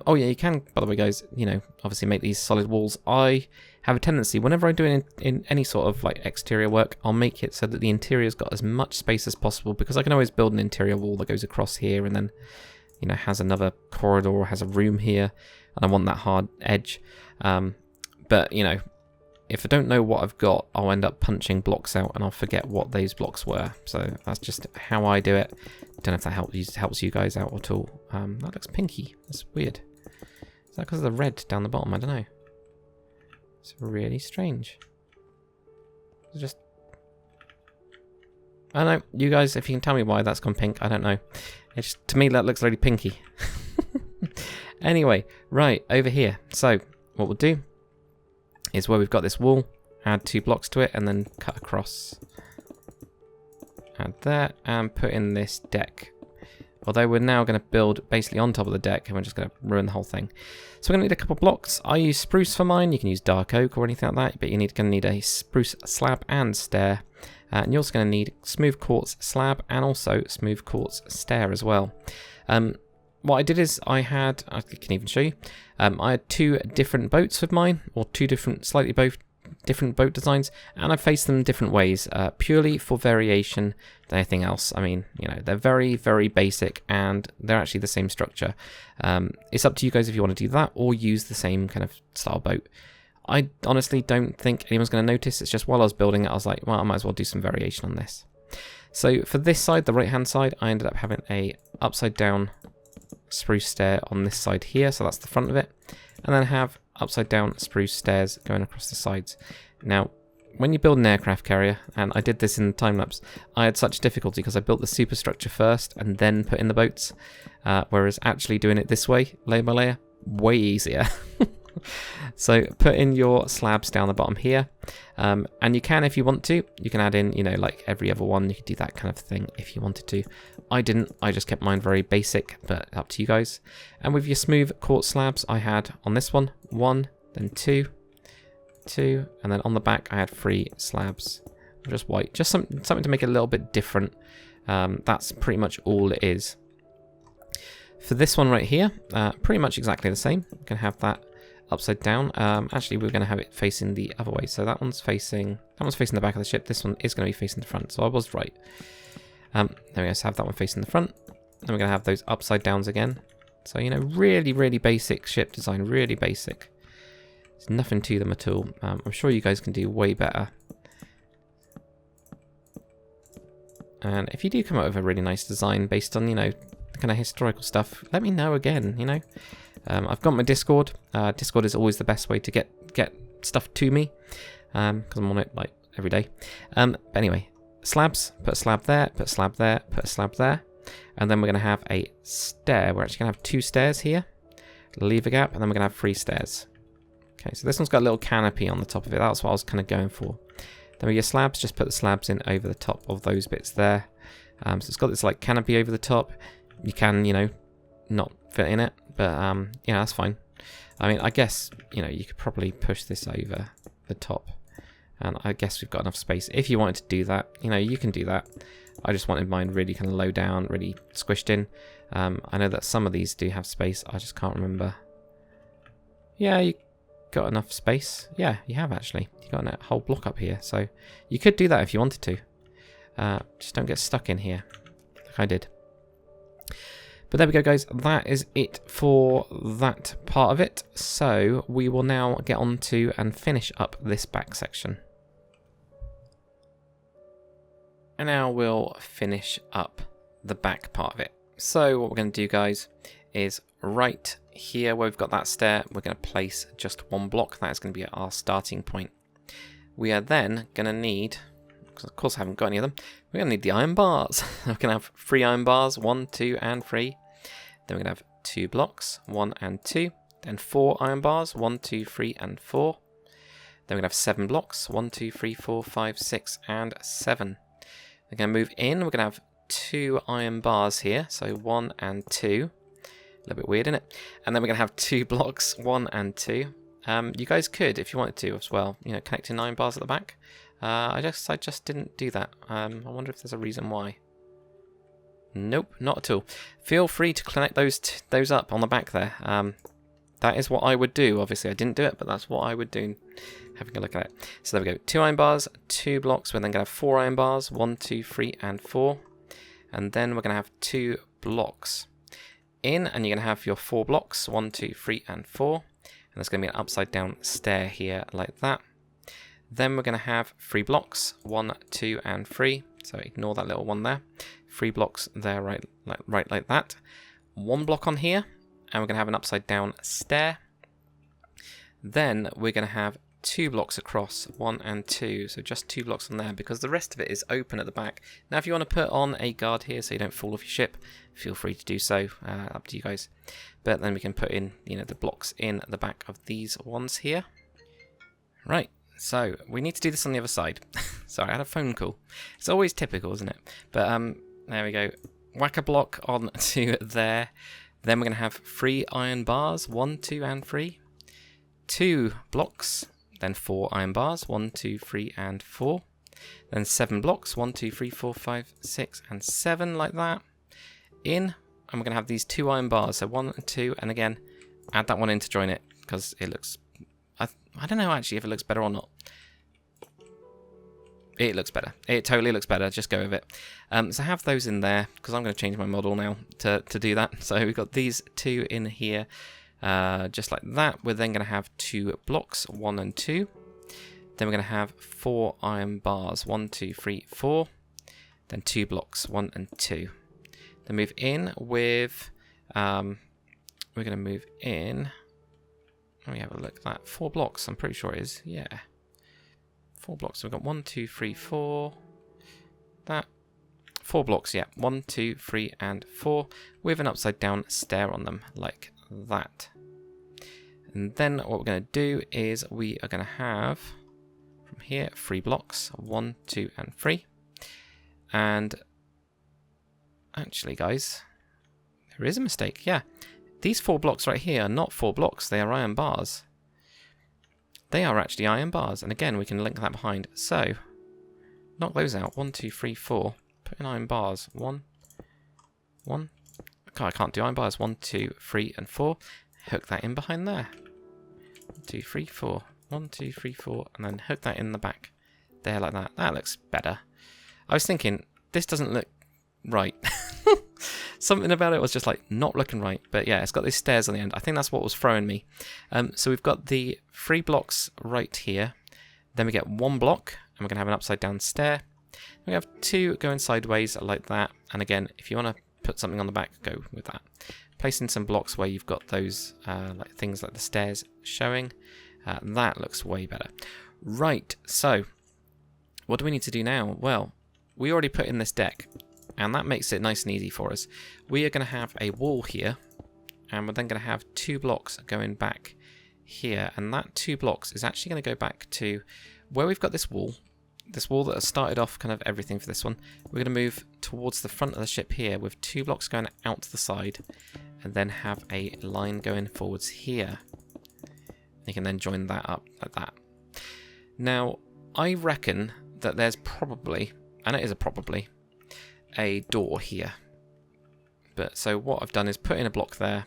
Oh yeah, you can, by the way, guys, you know, obviously make these solid walls. I have a tendency, whenever I do in any sort of like exterior work, I'll make it so that the interior's got as much space as possible, because I can always build an interior wall that goes across here and then, you know, has another corridor or has a room here, and I want that hard edge. But, you know, if I don't know what I've got, I'll end up punching blocks out and I'll forget what those blocks were. So that's just how I do it. Don't know if that helps you guys out at all. That looks pinky. That's weird. Is that because of the red down the bottom? I don't know. It's really strange. It's just... I don't know. You guys, if you can tell me why that's gone pink, I don't know. It's to me, that looks really pinky. Anyway, right, over here. So, what we'll do is where we've got this wall, add 2 blocks to it, and then cut across. Add that, and put in this deck. Although we're now going to build basically on top of the deck, and we're just going to ruin the whole thing. So we're going to need a couple blocks. I use spruce for mine. You can use dark oak or anything like that, but you're going to need a spruce slab and stair. And you're also going to need smooth quartz slab and also smooth quartz stair as well. What I did is I can even show you, I had 2 different boats with mine, or 2 different, slightly both different boat designs, and I faced them different ways, purely for variation than anything else. I mean, you know, they're very, very basic, and they're actually the same structure. It's up to you guys if you want to do that, or use the same kind of style boat. I honestly don't think anyone's going to notice. It's just while I was building it, I was like, well, I might as well do some variation on this. So for this side, the right-hand side, I ended up having a upside-down spruce stair on this side here, so that's the front of it, and then have upside down spruce stairs going across the sides. Now, when you build an aircraft carrier, and I did this in the time lapse, I had such difficulty because I built the superstructure first and then put in the boats, whereas actually doing it this way, layer by layer, way easier. So put in your slabs down the bottom here, and you can, if you want to, you can add in, you know, like every other one, you could do that kind of thing if you wanted to. I didn't, I just kept mine very basic, but up to you guys. And with your smooth quartz slabs, I had on this one, 1, then 2, and then on the back I had 3 slabs, just white, just something to make it a little bit different. That's pretty much all it is. For this one right here, pretty much exactly the same. You can have that upside down. Actually, we're going to have it facing the other way. So that one's facing the back of the ship. This one is going to be facing the front. So I was right. There we go. So have that one facing the front. Then we're going to have those upside downs again. So, you know, really, really basic ship design. Really basic. There's nothing to them at all. I'm sure you guys can do way better. And if you do come up with a really nice design based on, you know, the kind of historical stuff, let me know again, you know. I've got my Discord. Discord is always the best way to get stuff to me, because I'm on it like every day. But anyway, slabs, put a slab there, put a slab there, put a slab there, and then we're going to have a stair. We're actually going to have 2 stairs here, leave a gap, and then we're going to have 3 stairs. Okay, so this one's got a little canopy on the top of it. That's what I was kind of going for. Then with your slabs, just put the slabs in over the top of those bits there. So it's got this like canopy over the top. You can, you know, not fit in it, but you know, that's fine. I mean, I guess, you know, you could probably push this over the top, and I guess we've got enough space. If you wanted to do that, you know, you can do that. I just wanted mine really kind of low down, really squished in. I know that some of these do have space. I just can't remember. Yeah, you got enough space. Yeah, you have actually. You got a whole block up here, so you could do that if you wanted to. Just don't get stuck in here like I did. But there we go, guys. That is it for that part of it. So we will now get on to and finish up this back section. And now we'll finish up the back part of it. So what we're going to do, guys, is right here where we've got that stair, we're going to place just one block. That is going to be our starting point. We are then going to need, because of course I haven't got any of them, we're going to need the iron bars. We're going to have 3 iron bars, 1, 2, and 3. Then we're going to have 2 blocks, 1 and 2. Then 4 iron bars, 1, 2, 3, and 4. Then we're going to have 7 blocks, 1, 2, 3, 4, 5, 6, and 7. We're going to move in, we're going to have 2 iron bars here, so 1 and 2. A little bit weird, isn't it? And then we're going to have 2 blocks, 1 and 2. You guys could, if you wanted to as well, you know, connecting 9 bars at the back. I just didn't do that. I wonder if there's a reason why. Nope, not at all. Feel free to connect those up on the back there. That is what I would do. Obviously, I didn't do it, but that's what I would do. Having a look at it. So there we go. 2 iron bars, 2 blocks. We're then going to have 4 iron bars. 1, 2, 3, and 4. And then we're going to have 2 blocks in, and you're going to have your 4 blocks. 1, 2, 3, and 4. And there's going to be an upside down stair here like that. Then we're going to have 3 blocks. 1, 2, and 3. So ignore that little one there. 3 blocks there, right like that. 1 block on here, and we're going to have an upside down stair. Then we're going to have 2 blocks across, 1 and 2, so just 2 blocks on there, because the rest of it is open at the back. Now if you want to put on a guard here so you don't fall off your ship, feel free to do so, up to you guys. But then we can put in, you know, the blocks in the back of these ones here. Right, so we need to do this on the other side. Sorry, I had a phone call. It's always typical, isn't it? But there we go. Whack a block on to there. Then we're going to have 3 iron bars, 1, 2, and 3. 2 blocks. Then 4 iron bars, 1, 2, 3, and 4. Then 7 blocks, 1, 2, 3, 4, 5, 6, and 7, like that. In, and we're going to have these 2 iron bars, so 1 and 2, and again, add that one in to join it, because it looks, I don't know actually if it looks better or not. It looks better. It totally looks better, just go with it. So have those in there, because I'm going to change my model now to do that. So we've got these 2 in here. Just like that. We're then going to have 2 blocks, 1 and 2. Then we're going to have 4 iron bars, 1, 2, 3, 4. Then 2 blocks, 1 and 2. Then move in with, we're going to move in, let me have a look at that, 4 blocks, I'm pretty sure it is, yeah. 4 blocks, so we've got 1, 2, 3, 4, that, 4 blocks, yeah, 1, 2, 3, and 4, with an upside down stair on them, like that. And then what we're going to do is we are going to have from here 3 blocks, 1, 2, and 3. And actually, guys, there is a mistake. Yeah, these 4 blocks right here are not 4 blocks, they are iron bars. They are actually iron bars, and again we can link that behind. So knock those out. 1, 2, 3, 4. Put in iron bars. 1, 1. I can't do iron bars. 1, 2, 3, and 4. Hook that in behind there. 1, 2, 3, 4. 1, 2, 3, 4, and then hook that in the back. There, like that. That looks better. I was thinking, this doesn't look right. Something about it was just like not looking right. But yeah, it's got these stairs on the end. I think that's what was throwing me. So we've got the 3 blocks right here. Then we get 1 block, and we're going to have an upside down stair. We have 2 going sideways like that. And again, if you want to put something on the back, go with that. Placing some blocks where you've got those like things like the stairs showing. That looks way better. Right, so what do we need to do now? Well, we already put in this deck, and that makes it nice and easy for us. We are going to have a wall here, and we're then going to have 2 blocks going back here, and that 2 blocks is actually going to go back to where we've got this wall that has started off kind of everything for this one. We're going to move towards the front of the ship here with 2 blocks going out to the side, and then have a line going forwards here. You can then join that up like that. Now, I reckon that there's probably, and it is a probably, a door here. But so what I've done is put in a block there,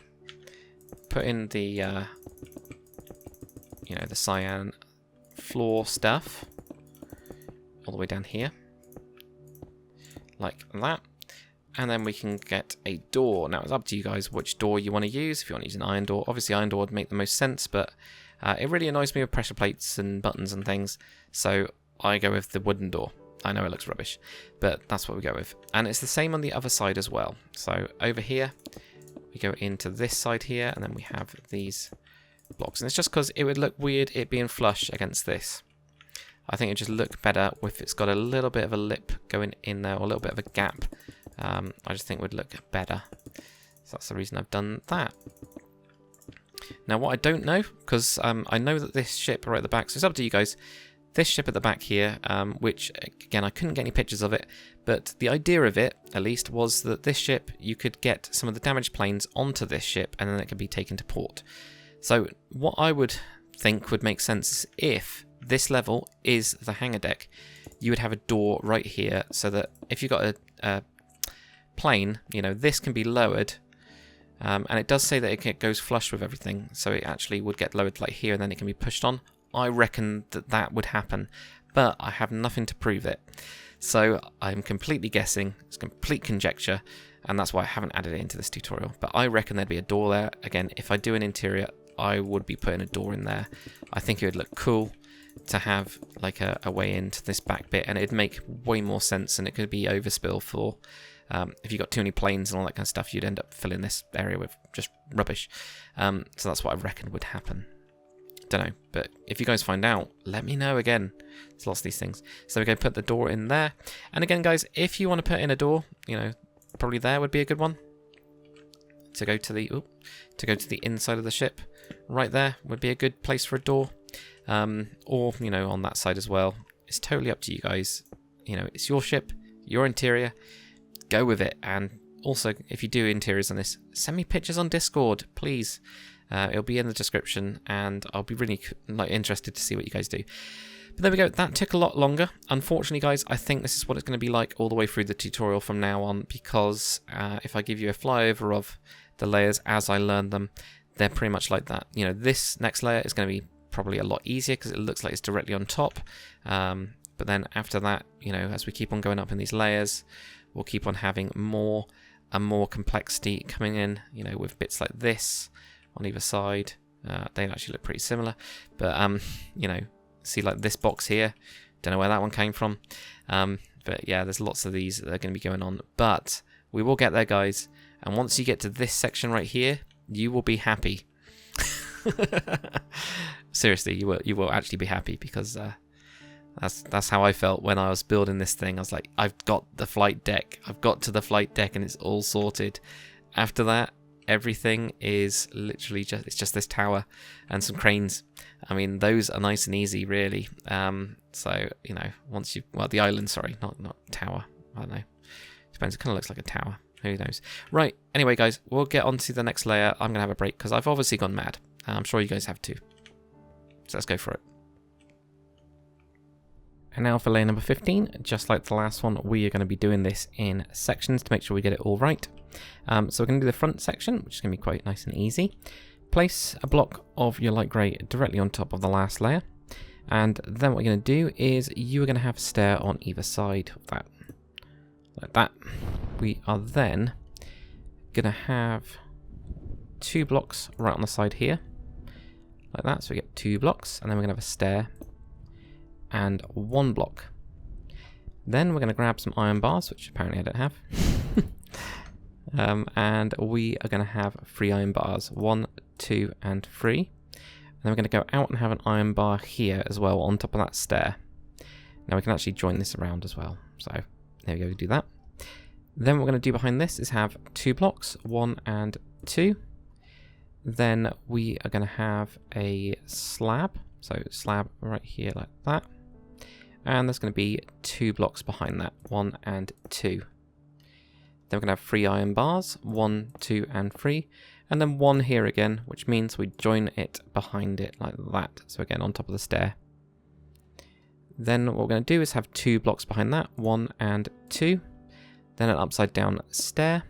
put in the, you know, the cyan floor stuff all the way down here, like that. and then we can get a door. Now, it's up to you guys which door you want to use. If you want to use an iron door, obviously iron door would make the most sense, but it really annoys me with pressure plates and buttons and things, so I go with the wooden door. I know it looks rubbish, but that's what we go with. And it's the same on the other side as well. So over here, we go into this side here, and then we have these blocks. And it's just because it would look weird it being flush against this. I think it just look better if it's got a little bit of a lip going in there, or a little bit of a gap. I just think it would look better. So that's the reason I've done that. Now what I don't know, because I know that this ship right at the back, so it's up to you guys, this ship at the back here, which again I couldn't get any pictures of it, but the idea of it at least was that this ship, you could get some of the damaged planes onto this ship and then it could be taken to port. So what I would think would make sense is if this level is the hangar deck, you would have a door right here, so that if you've got a plane, you know, this can be lowered. And it does say that it goes flush with everything, so it actually would get lowered like here and then it can be pushed on. I reckon that that would happen, but I have nothing to prove it. So I'm completely guessing, it's complete conjecture, and that's why I haven't added it into this tutorial. But I reckon there'd be a door there. Again, if I do an interior, I would be putting a door in there. I think it would look cool to have like a way into this back bit, and it'd make way more sense, and it could be overspill for... if you got too many planes and all that kind of stuff, you'd end up filling this area with just rubbish. So that's what I reckon would happen. Don't know, but if you guys find out, let me know again. There's lots of these things. So we're going to put the door in there. And again, guys, if you want to put in a door, you know, probably there would be a good one. To go to the inside of the ship. Right there would be a good place for a door. Or, you know, on that side as well. It's totally up to you guys. You know, it's your ship, your interior. Go with it. And also, if you do interiors on this, send me pictures on Discord, please. It'll be in the description, and I'll be really interested to see what you guys do. But there we go. That took a lot longer. Unfortunately, guys, I think this is what it's going to be like all the way through the tutorial from now on, because if I give you a flyover of the layers as I learn them, they're pretty much like that. You know, this next layer is going to be probably a lot easier because it looks like it's directly on top. But then after that, you know, as we keep on going up in these layers, we'll keep on having more and more complexity coming in, you know, with bits like this on either side. They actually look pretty similar, but you know, see like this box here, don't know where that one came from, but yeah, there's lots of these that are going to be going on, but we will get there, guys. And once you get to this section right here, you will be happy. Seriously, you will actually be happy, because that's how I felt when I was building this thing. I was like, I've got the flight deck, I've got to the flight deck, and it's all sorted. After that, everything is literally just this tower and some cranes. I mean, those are nice and easy, really. So, you know, once you, well, the island, sorry, not tower. I don't know. Depends. It kind of looks like a tower. Who knows? Right. Anyway, guys, we'll get on to the next layer. I'm gonna have a break because I've obviously gone mad. I'm sure you guys have too. So let's go for it. And now for layer number 15, just like the last one, we are going to be doing this in sections to make sure we get it all right. So we're going to do the front section, which is going to be quite nice and easy. Place a block of your light grey directly on top of the last layer. And then what we're going to do is you are going to have a stair on either side of that. Like that. We are then going to have 2 blocks right on the side here. Like that. So we get 2 blocks, and then we're going to have a stair and 1 block. Then we're going to grab some iron bars, which apparently I don't have. And we are going to have 3 iron bars, 1, 2, and 3. And then we're going to go out and have an iron bar here as well on top of that stair. Now we can actually join this around as well. So there we go, we do that. Then what we're going to do behind this is have 2 blocks, 1 and 2. Then we are going to have a slab. So slab right here like that. And there's going to be 2 blocks behind that, 1 and 2. Then we're going to have 3 iron bars, 1, 2, and 3. And then 1 here again, which means we join it behind it like that. So again, on top of the stair. Then what we're going to do is have 2 blocks behind that, 1 and 2. Then an upside down stair.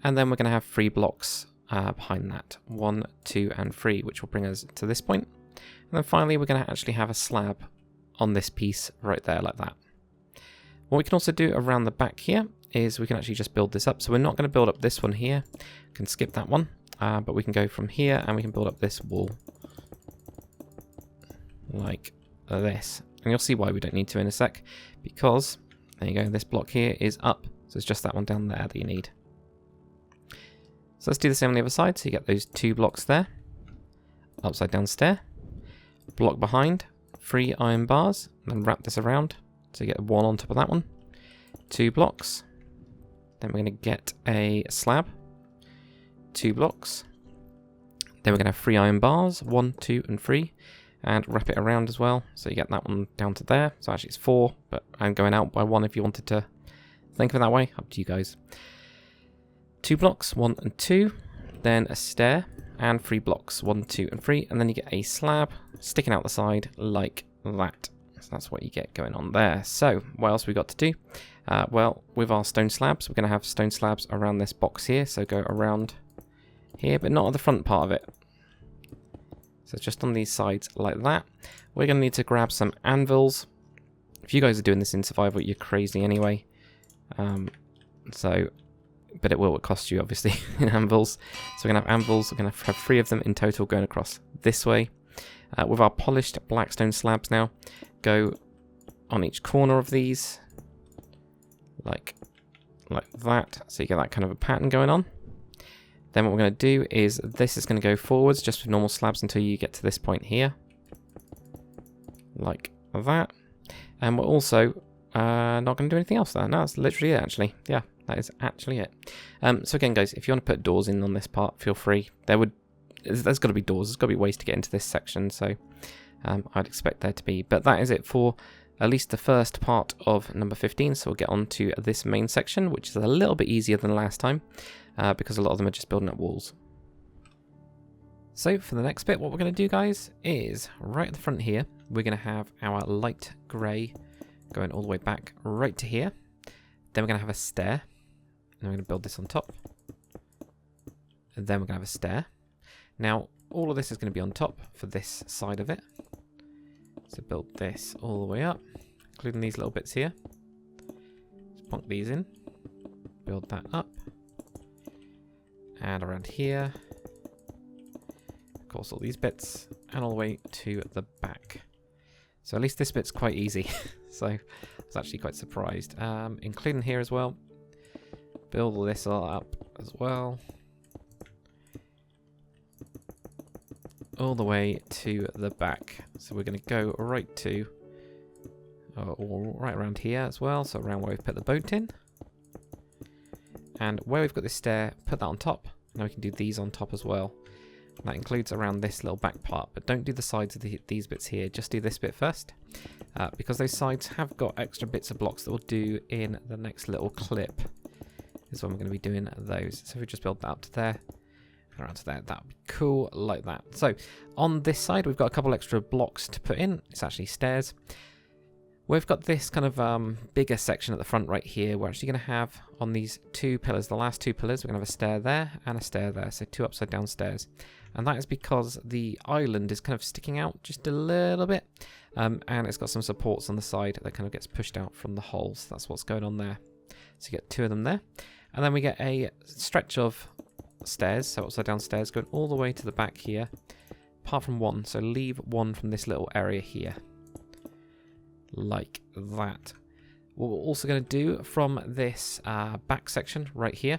And then we're going to have 3 blocks behind that, 1, 2, and 3, which will bring us to this point. And then finally, we're going to actually have a slab on this piece right there like that. What we can also do around the back here is we can actually just build this up. So we're not going to build up this one here. We can skip that one, but we can go from here and we can build up this wall like this. And you'll see why we don't need to in a sec, because there you go, this block here is up. So it's just that one down there that you need. So let's do the same on the other side. So you get those 2 blocks there, upside down stair, block behind, 3 iron bars, and then wrap this around. So you get 1 on top of that one, 2 blocks. Then we're going to get a slab, 2 blocks. Then we're going to have 3 iron bars, 1, 2, and 3. And wrap it around as well, so you get that one down to there. So actually it's 4, but I'm going out by 1 if you wanted to think of it that way. Up to you guys. 2 blocks, 1 and 2. Then a stair, and 3 blocks, 1, 2, and 3. And then you get a slab sticking out the side like that. So that's what you get going on there. So what else we got to do? Well, with our stone slabs, we're going to have stone slabs around this box here. So go around here, but not at the front part of it. So just on these sides like that. We're going to need to grab some anvils. If you guys are doing this in survival, you're crazy anyway. But it will cost you, obviously, in anvils. So we're going to have anvils. We're going to have 3 of them in total going across this way. With our polished blackstone slabs now, go on each corner of these. Like that. So you get that kind of a pattern going on. Then what we're going to do is this is going to go forwards just with normal slabs until you get to this point here. Like that. And we're also not going to do anything else there. No, that's literally it actually. Yeah, that is actually it. So again guys, if you want to put doors in on this part, feel free. There's got to be doors. There's got to be ways to get into this section. So I'd expect there to be. But that is it for at least the first part of number 15. So we'll get on to this main section, which is a little bit easier than last time. Because a lot of them are just building up walls. So for the next bit, what we're going to do, guys, is right at the front here, we're going to have our light grey going all the way back right to here. Then we're going to have a stair. And we're going to build this on top. And then we're going to have a stair. Now, all of this is going to be on top for this side of it. So build this all the way up, including these little bits here. Just plonk these in. Build that up. And around here, of course, all these bits, and all the way to the back. So at least this bit's quite easy. So I was actually quite surprised. Including here as well. Build all this all up as well. All the way to the back. So we're going to go right to, or right around here as well. So around where we've put the boat in. And where we've got this stair, put that on top. Now we can do these on top as well. And that includes around this little back part. But don't do the sides of these bits here. Just do this bit first. Because those sides have got extra bits of blocks that we'll do in the next little clip. This is when we're going to be doing those. So if we just build that up to there. And around to there. That would be cool like that. So on this side, we've got a couple extra blocks to put in. It's actually stairs. We've got this kind of bigger section at the front right here. We're actually going to have on these 2 pillars, the last 2 pillars, we're going to have a stair there and a stair there. So 2 upside down stairs. And that is because the island is kind of sticking out just a little bit. And it's got some supports on the side that kind of gets pushed out from the holes. That's what's going on there. So you get 2 of them there. And then we get a stretch of stairs, so upside down stairs, going all the way to the back here. Apart from 1. So leave 1 from this little area here. Like that. What we're also going to do from this back section right here,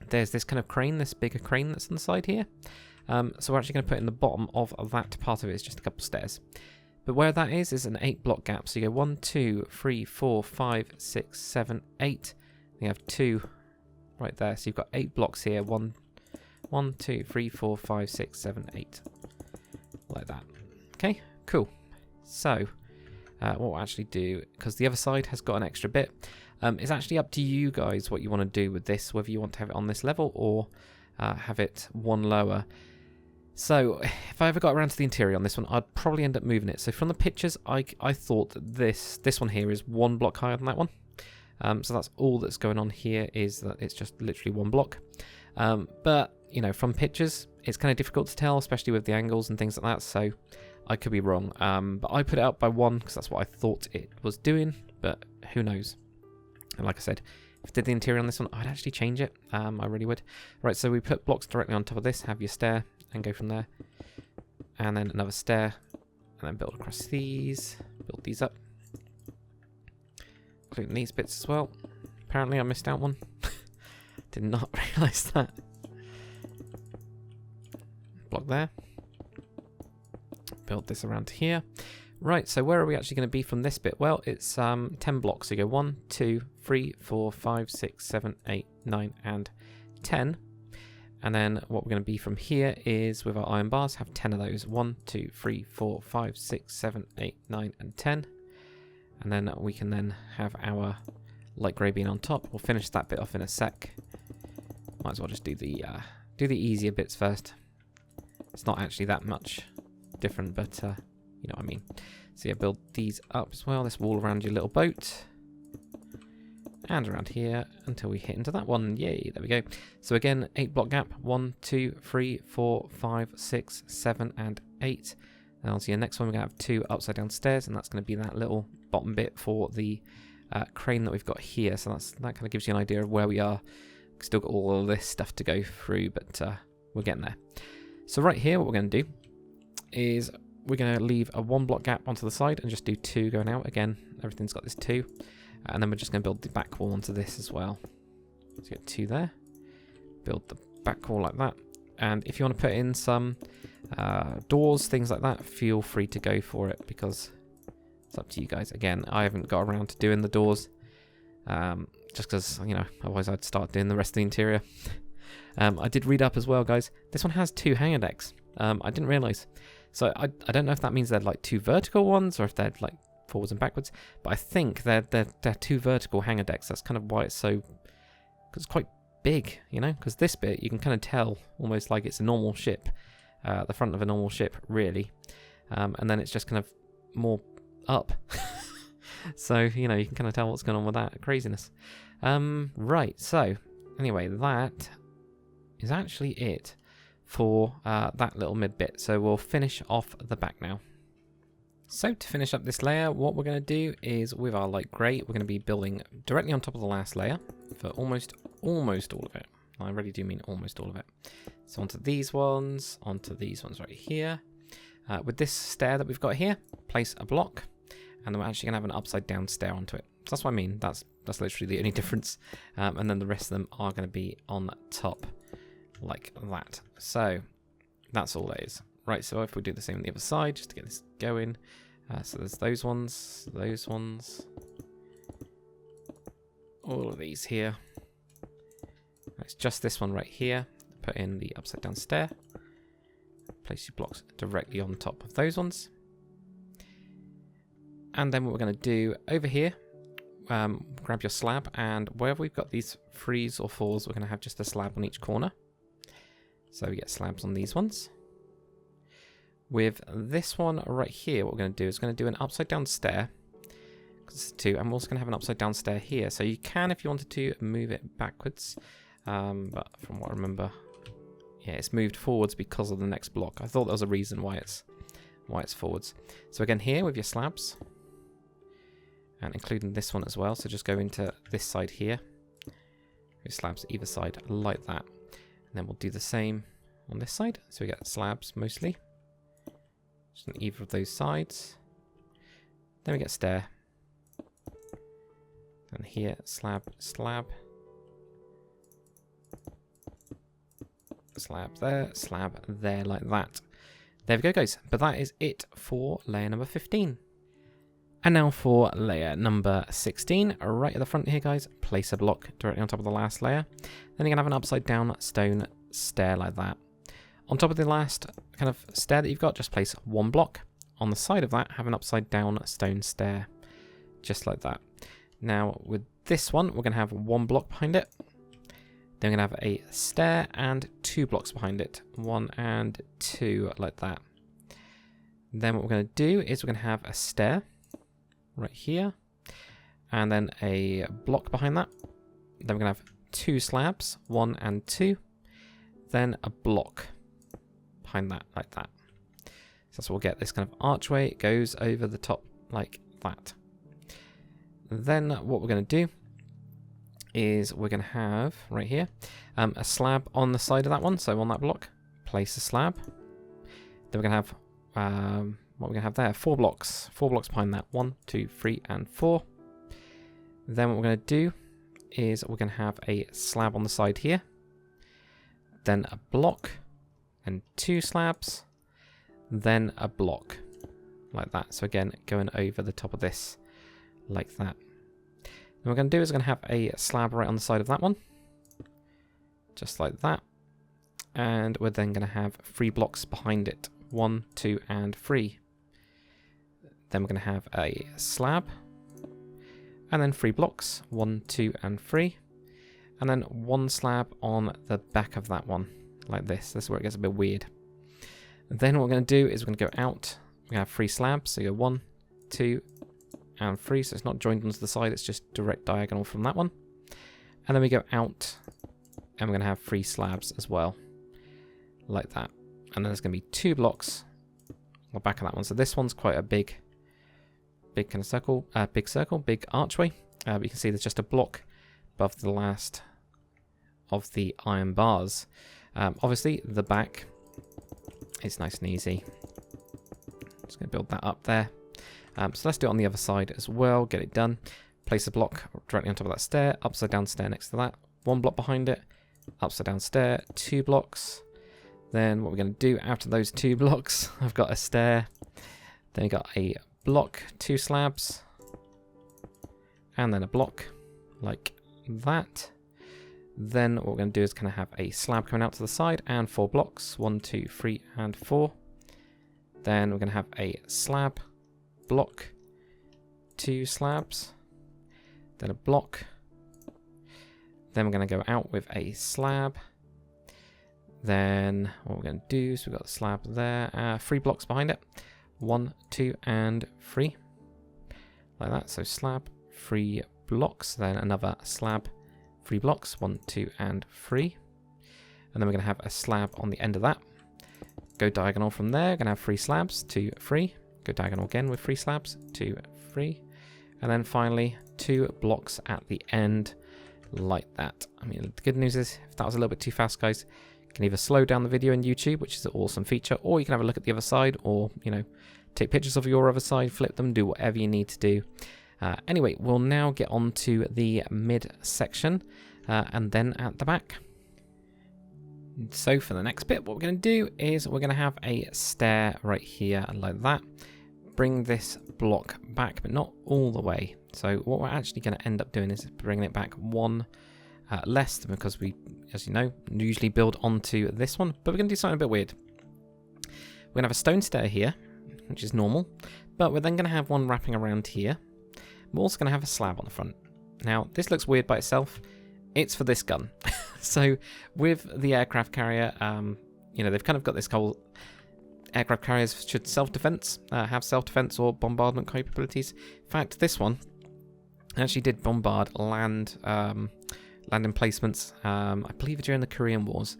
there's this kind of crane, this bigger crane that's on the side here. So we're actually going to put in the bottom of that part of it is just a couple stairs. But where that is an 8 block gap. So you go 1, 2, 3, 4, 5, 6, 7, 8. You have 2 right there. So you've got 8 blocks here. 1, 2, 3, 4, 5, 6, 7, 8. Like that. Okay, cool. So what we'll actually do, because the other side has got an extra bit, it's actually up to you guys what you want to do with this, whether you want to have it on this level or have it 1 lower. So if I ever got around to the interior on this one, I'd probably end up moving it. So from the pictures, I thought that this one here is 1 block higher than that one. So that's all that's going on here, is that it's just literally 1 block. But, you know, from pictures, it's kind of difficult to tell, especially with the angles and things like that. So I could be wrong. But I put it up by 1 because that's what I thought it was doing. But who knows? And like I said, If I did the interior on this one, I'd actually change it. I really would. Right, so we put blocks directly on top of this, have your stair, and go from there. And then another stair, and then build across these, build these up. Including these bits as well. Apparently I missed out one. Did not realise that. Block there. Build this around here. Right, so where are we actually going to be from this bit? Well, it's 10 blocks. So you go 1, 2, 3, 4, 5, 6, 7, 8, 9, and 10. And then what we're going to be from here is with our iron bars, have 10 of those. 1, 2, 3, 4, 5, 6, 7, 8, 9, and 10. And then we can then have our light grey bean on top. We'll finish that bit off in a sec. Might as well just do the easier bits first. It's not actually that much different, but you know what I mean. So yeah, build these up as well. This wall around your little boat. And around here until we hit into that one. Yay, there we go. So again, 8 block gap. 1, 2, 3, 4, 5, 6, 7, and 8. And on to your next one, we're going to have 2 upside down stairs, and that's going to be that little bottom bit for the crane that we've got here. So that kind of gives you an idea of where we are. We've still got all of this stuff to go through, but we're getting there. So right here, what we're going to do is we're going to leave a 1 block gap onto the side and just do 2 going out. Again, everything's got this 2. And then we're just going to build the back wall onto this as well. So you get 2 there. Build the back wall like that. And if you want to put in some doors, things like that, feel free to go for it because it's up to you guys. Again, I haven't got around to doing the doors. Just because, you know, otherwise I'd start doing the rest of the interior. I did read up as well, guys. This one has 2 hangar decks. I didn't realise. So I don't know if that means they're like 2 vertical ones or if they're like forwards and backwards. But I think they're 2 vertical hangar decks. That's kind of why it's so... Because it's quite big, you know? Because this bit, you can kind of tell almost like it's a normal ship. The front of a normal ship, really. And then it's just kind of more up. So, you know, you can kind of tell what's going on with that craziness. Right, so, anyway, that is actually it for that little mid bit. So we'll finish off the back now. So to finish up this layer, what we're going to do is with our light grey, we're going to be building directly on top of the last layer for almost all of it. I really do mean almost all of it. So onto these ones right here. With this stair that we've got here, place a block, and then we're actually going to have an upside down stair onto it. So that's what I mean. That's literally the only difference. And then the rest of them are going to be on top like that. So that's all it is. Right, so if we do the same on the other side, just to get this going. So there's those ones, all of these here. It's just this one right here. Put in the upside down stair. Place your blocks directly on top of those ones. And then what we're going to do over here, grab your slab, and wherever we've got these 3s or 4s, we're going to have just a slab on each corner. So we get slabs on these ones. With this one right here, what we're going to do is going to do an upside down stair. Because it's 2. I'm also going to have an upside down stair here. So you can, if you wanted to, move it backwards. But from what I remember, yeah, it's moved forwards because of the next block. I thought there was a reason why it's forwards. So again, here with your slabs, and including this one as well. So just go into this side here. Your slabs either side like that. And then we'll do the same on this side. So we get slabs mostly. Just on either of those sides. Then we get stair. And here, slab, slab. Slab there, like that. There we go, guys. But that is it for layer number 15. And now for layer number 16. Right at the front here, guys, place a block directly on top of the last layer. Then you're going to have an upside down stone stair like that. On top of the last kind of stair that you've got, just place 1 block. On the side of that, have an upside down stone stair. Just like that. Now, with this one, we're going to have 1 block behind it. Then we're going to have a stair and 2 blocks behind it. 1 and 2, like that. Then what we're going to do is we're going to have a stair right here. And then a block behind that. Then we're going to have 2 slabs, 1 and 2. Then a block behind that, like that. So we'll get this kind of archway. It goes over the top like that. Then what we're going to do is we're going to have, right here, a slab on the side of that one. So on that block, place a slab. Then we're going to have, what we're going to have there, 4 blocks. 4 blocks behind that. 1, 2, 3, and 4. Then what we're going to do is we're going to have a slab on the side here. Then a block, and 2 slabs. Then a block, like that. So again, going over the top of this, like that. And what we're going to do is we're going to have a slab right on the side of that one, just like that. And we're then going to have 3 blocks behind it, 1, 2, and 3. Then we're going to have a slab, and then 3 blocks, 1, 2, and 3. And then 1 slab on the back of that one, like this. This is where it gets a bit weird. Then what we're going to do is we're going to go out. We're going to have 3 slabs. So you go 1, 2, and 3. So it's not joined onto the side. It's just direct diagonal from that one. And then we go out. And we're going to have 3 slabs as well. Like that. And then there's going to be 2 blocks on the back of that one. So this one's quite a big kind of circle. Big archway. But you can see there's just a block above the last of the iron bars. Obviously, the back... it's nice and easy. Just going to build that up there. So let's do it on the other side as well. Get it done. Place a block directly on top of that stair. Upside down stair next to that. 1 block behind it. Upside down stair. 2 blocks. Then what we're going to do after those 2 blocks, I've got a stair. Then we got a block, 2 slabs. And then a block like that. Then what we're going to do is kind of have a slab coming out to the side and 4 blocks. 1, 2, 3, and 4. Then we're going to have a slab, block, 2 slabs, then a block. Then we're going to go out with a slab. Then what we're going to do is we've got the slab there, 3 blocks behind it. 1, 2, and 3. Like that. So slab, 3 blocks, then another slab. 3 blocks, 1, 2, and 3. And then we're going to have a slab on the end of that. Go diagonal from there. Going to have 3 slabs, 2, 3. Go diagonal again with 3 slabs, 2, 3. And then finally 2 blocks at the end, like that. I mean, the good news is, if that was a little bit too fast, guys, you can either slow down the video in YouTube, which is an awesome feature, or you can have a look at the other side, or, you know, take pictures of your other side, flip them, do whatever you need to do. Anyway, we'll now get on to the mid section and then at the back. So for the next bit, what we're going to do is we're going to have a stair right here like that. Bring this block back, but not all the way. So what we're actually going to end up doing is bringing it back 1 less, because we, as you know, usually build onto this one. But we're going to do something a bit weird. We're going to have a stone stair here, which is normal. But we're then going to have one wrapping around here. We're also going to have a slab on the front. Now, this looks weird by itself. It's for this gun. So with the aircraft carrier, you know, they've kind of got this whole aircraft carriers should self-defense, have self-defense or bombardment capabilities. In fact, this one actually did bombard land emplacements, I believe during the Korean Wars,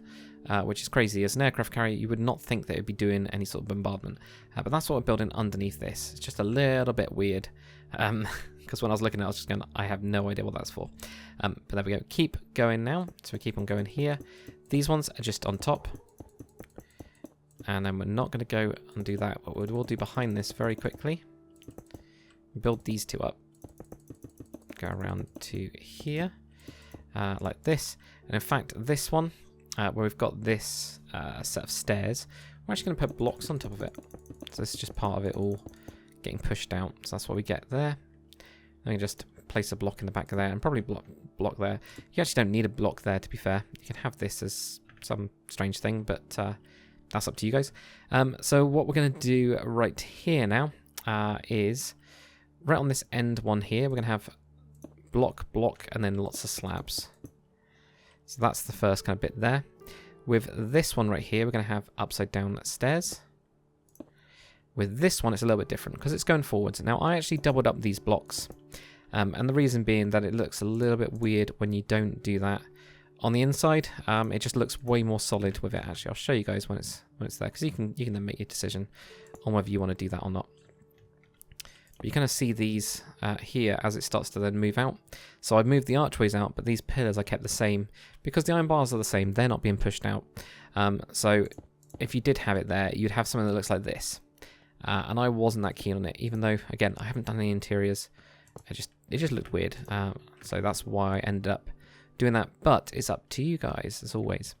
which is crazy. As an aircraft carrier, you would not think that it would be doing any sort of bombardment. But that's what we're building underneath this. It's just a little bit weird. Because when I was looking at it, I was just going, I have no idea what that's for. But there we go. Keep going now. So we keep on going here. These ones are just on top. And then we're not going to go and do that. What we'll do behind this very quickly. Build these 2 up. Go around to here. Like this. And in fact, this one, where we've got this set of stairs, we're actually going to put blocks on top of it. So this is just part of it all getting pushed out. So that's what we get there. Then we just place a block in the back there, and probably block there. You actually don't need a block there, to be fair. You can have this as some strange thing, but that's up to you guys. So what we're going to do right here now is, right on this end one here, we're going to have block, and then lots of slabs. So that's the first kind of bit there. With this one right here, we're going to have upside down stairs. With this one, it's a little bit different because it's going forwards. Now, I actually doubled up these blocks. And the reason being that it looks a little bit weird when you don't do that on the inside. It just looks way more solid with it. Actually, I'll show you guys when it's there, because you can then make your decision on whether you want to do that or not. But you're going to see these here as it starts to then move out. So I've moved the archways out, but these pillars I kept the same. Because the iron bars are the same, they're not being pushed out. So if you did have it there, you'd have something that looks like this. And I wasn't that keen on it, even though, again, I haven't done any interiors. It just looked weird. So that's why I ended up doing that. But it's up to you guys, as always.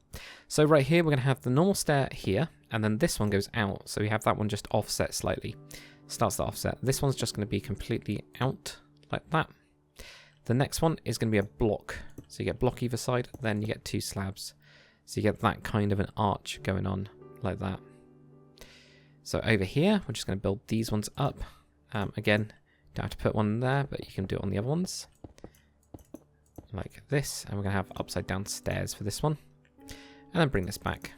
So right here, we're going to have the normal stair here, and then this one goes out. So we have that one just offset slightly. Starts the offset. This one's just going to be completely out like that. The next one is going to be a block. So you get block either side, then you get 2 slabs. So you get that kind of an arch going on like that. So over here, we're just going to build these ones up. Again, don't have to put one there, but you can do it on the other ones. Like this. And we're going to have upside down stairs for this one. And then bring this back.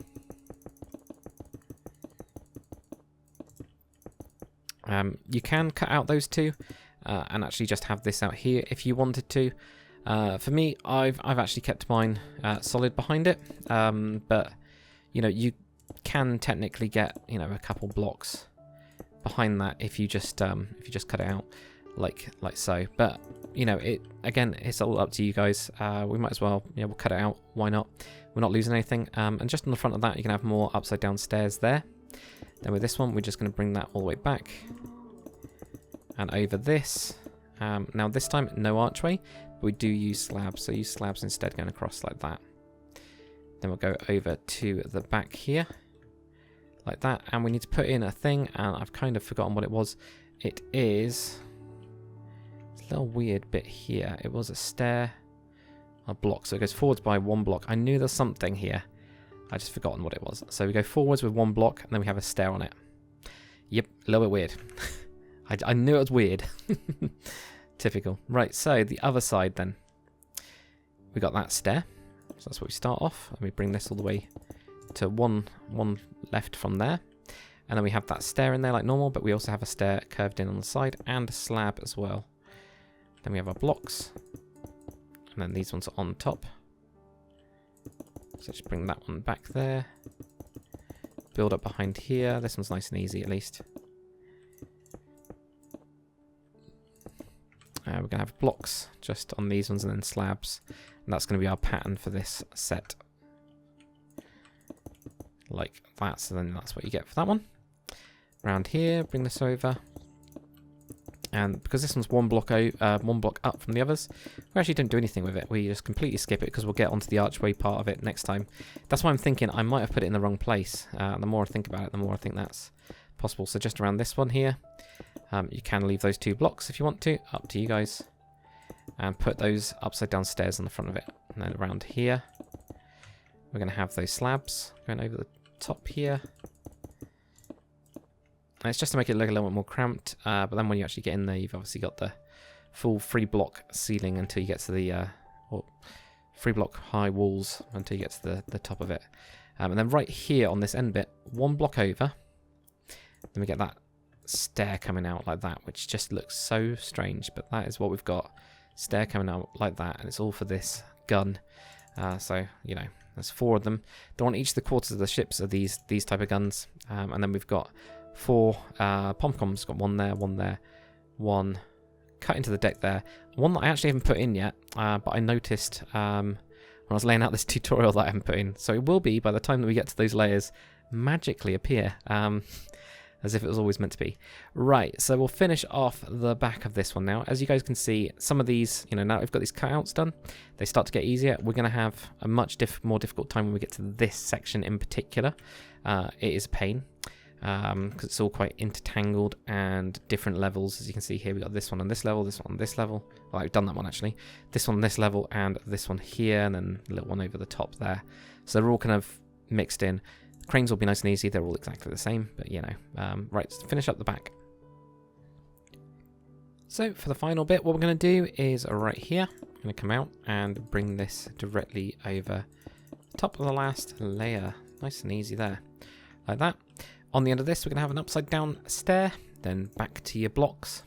You can cut out those two and actually just have this out here if you wanted to. For me, I've actually kept mine solid behind it, but you know, you can technically get, you know, a couple blocks behind that if you just cut it out like so. But you know, it's all up to you guys. We might as well, you know, we'll cut it out. Why not? We're not losing anything. And just on the front of that, you can have more upside down stairs there. Then with this one, we're just going to bring that all the way back and over this. Now this time, no archway, but we do use slabs. So use slabs instead, going across like that. Then we'll go over to the back here, like that. And we need to put in a thing, and I've kind of forgotten what it was. It is a little weird bit here. It was a stair, a block. So it goes forwards by 1 block. I knew there's something here. I just forgotten what it was. So we go forwards with 1 block, and then we have a stair on it. Yep, a little bit weird. I knew it was weird. Typical. Right, so the other side then. We got that stair. So that's where we start off. And we bring this all the way to one left from there. And then we have that stair in there like normal, but we also have a stair curved in on the side and a slab as well. Then we have our blocks. And then these ones are on top. So just bring that one back there. Build up behind here. This one's nice and easy at least. We're going to have blocks just on these ones and then slabs. And that's going to be our pattern for this set. Like that. So then that's what you get for that one. Around here, bring this over. And because this one's one block up from the others, we actually didn't do anything with it. We just completely skip it because we'll get onto the archway part of it next time. That's why I'm thinking I might have put it in the wrong place. The more I think about it, the more I think that's possible. So just around this one here, you can leave those 2 blocks if you want to. Up to you guys. And put those upside down stairs on the front of it. And then around here, we're going to have those slabs going over the top here. And it's just to make it look a little bit more cramped, but then when you actually get in there, you've obviously got the full 3-block ceiling until you get to the, or 3-block high walls until you get to the top of it. And then right here on this end bit, 1 block over, then we get that stair coming out like that, which just looks so strange, but that is what we've got. Stair coming out like that, and it's all for this gun. So, you know, there's 4 of them. They're on each of the quarters of the ships are these type of guns. And then we've got 4 pom-poms. Got 1 there, 1 there, 1 cut into the deck there. 1 that I actually haven't put in yet, but I noticed when I was laying out this tutorial that I haven't put in. So it will be, by the time that we get to those layers, magically appear. As if it was always meant to be. Right, so we'll finish off the back of this one now. As you guys can see, some of these, you know, now we've got these cutouts done, they start to get easier. We're going to have a much more difficult time when we get to this section in particular. It is a pain, because it's all quite intertangled and different levels. As you can see here, we've got this one on this level, this one on this level. Well, I've done that one actually. This one on this level, and this one here, and then a little one over the top there. So they're all kind of mixed in. Cranes will be nice and easy, they're all exactly the same, but you know. Right, to finish up the back. So for the final bit, what we're going to do is right here, I'm going to come out and bring this directly over the top of the last layer. Nice and easy there, like that. On the end of this, we're going to have an upside down stair, then back to your blocks.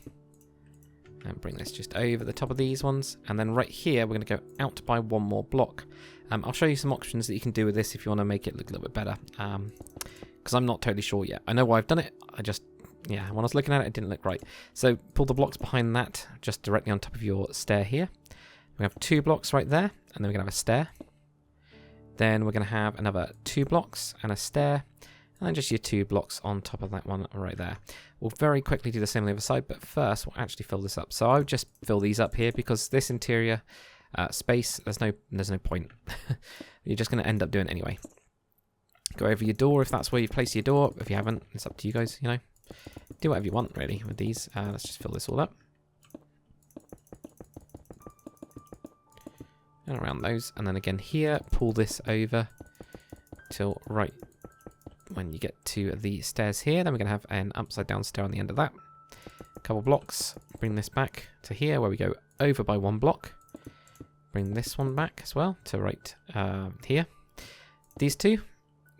And bring this just over the top of these ones. And then right here, we're going to go out by 1 more block. I'll show you some options that you can do with this if you want to make it look a little bit better. Because I'm not totally sure yet. I know why I've done it. I just, Yeah, when I was looking at it, it didn't look right. So pull the blocks behind that, just directly on top of your stair here. We have 2 blocks right there, and then we're going to have a stair. Then we're going to have another 2 blocks and a stair, and then just your 2 blocks on top of that one right there. We'll very quickly do the same on the other side, but first we'll actually fill this up. So I would just fill these up here because this interior space, there's no point. You're just going to end up doing it anyway. Go over your door if that's where you place your door. If you haven't, it's up to you guys, you know. Do whatever you want really with these. Let's just fill this all up. And around those, and then again here, pull this over till right when you get to the stairs here. Then we're going to have an upside down stair on the end of that. A couple blocks, bring this back to here where we go over by 1 block. Bring this one back as well to right here. These 2,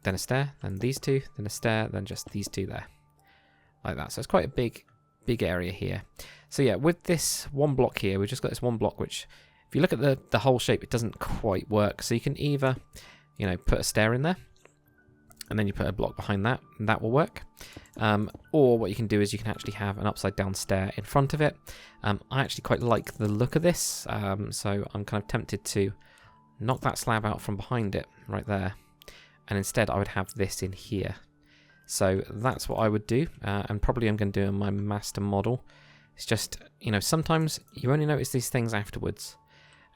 then a stair, then these 2, then a stair, then just these 2 there. Like that. So it's quite a big area here. So yeah, with this 1 block here, we've just got this 1 block which, if you look at the whole shape, it doesn't quite work. So you can either, you know, put a stair in there, and then you put a block behind that, and that will work. Or what you can do is you can actually have an upside down stair in front of it. I actually quite like the look of this, so I'm kind of tempted to knock that slab out from behind it, right there. And instead I would have this in here. So that's what I would do, and probably I'm going to do in my master model. It's just, you know, sometimes you only notice these things afterwards.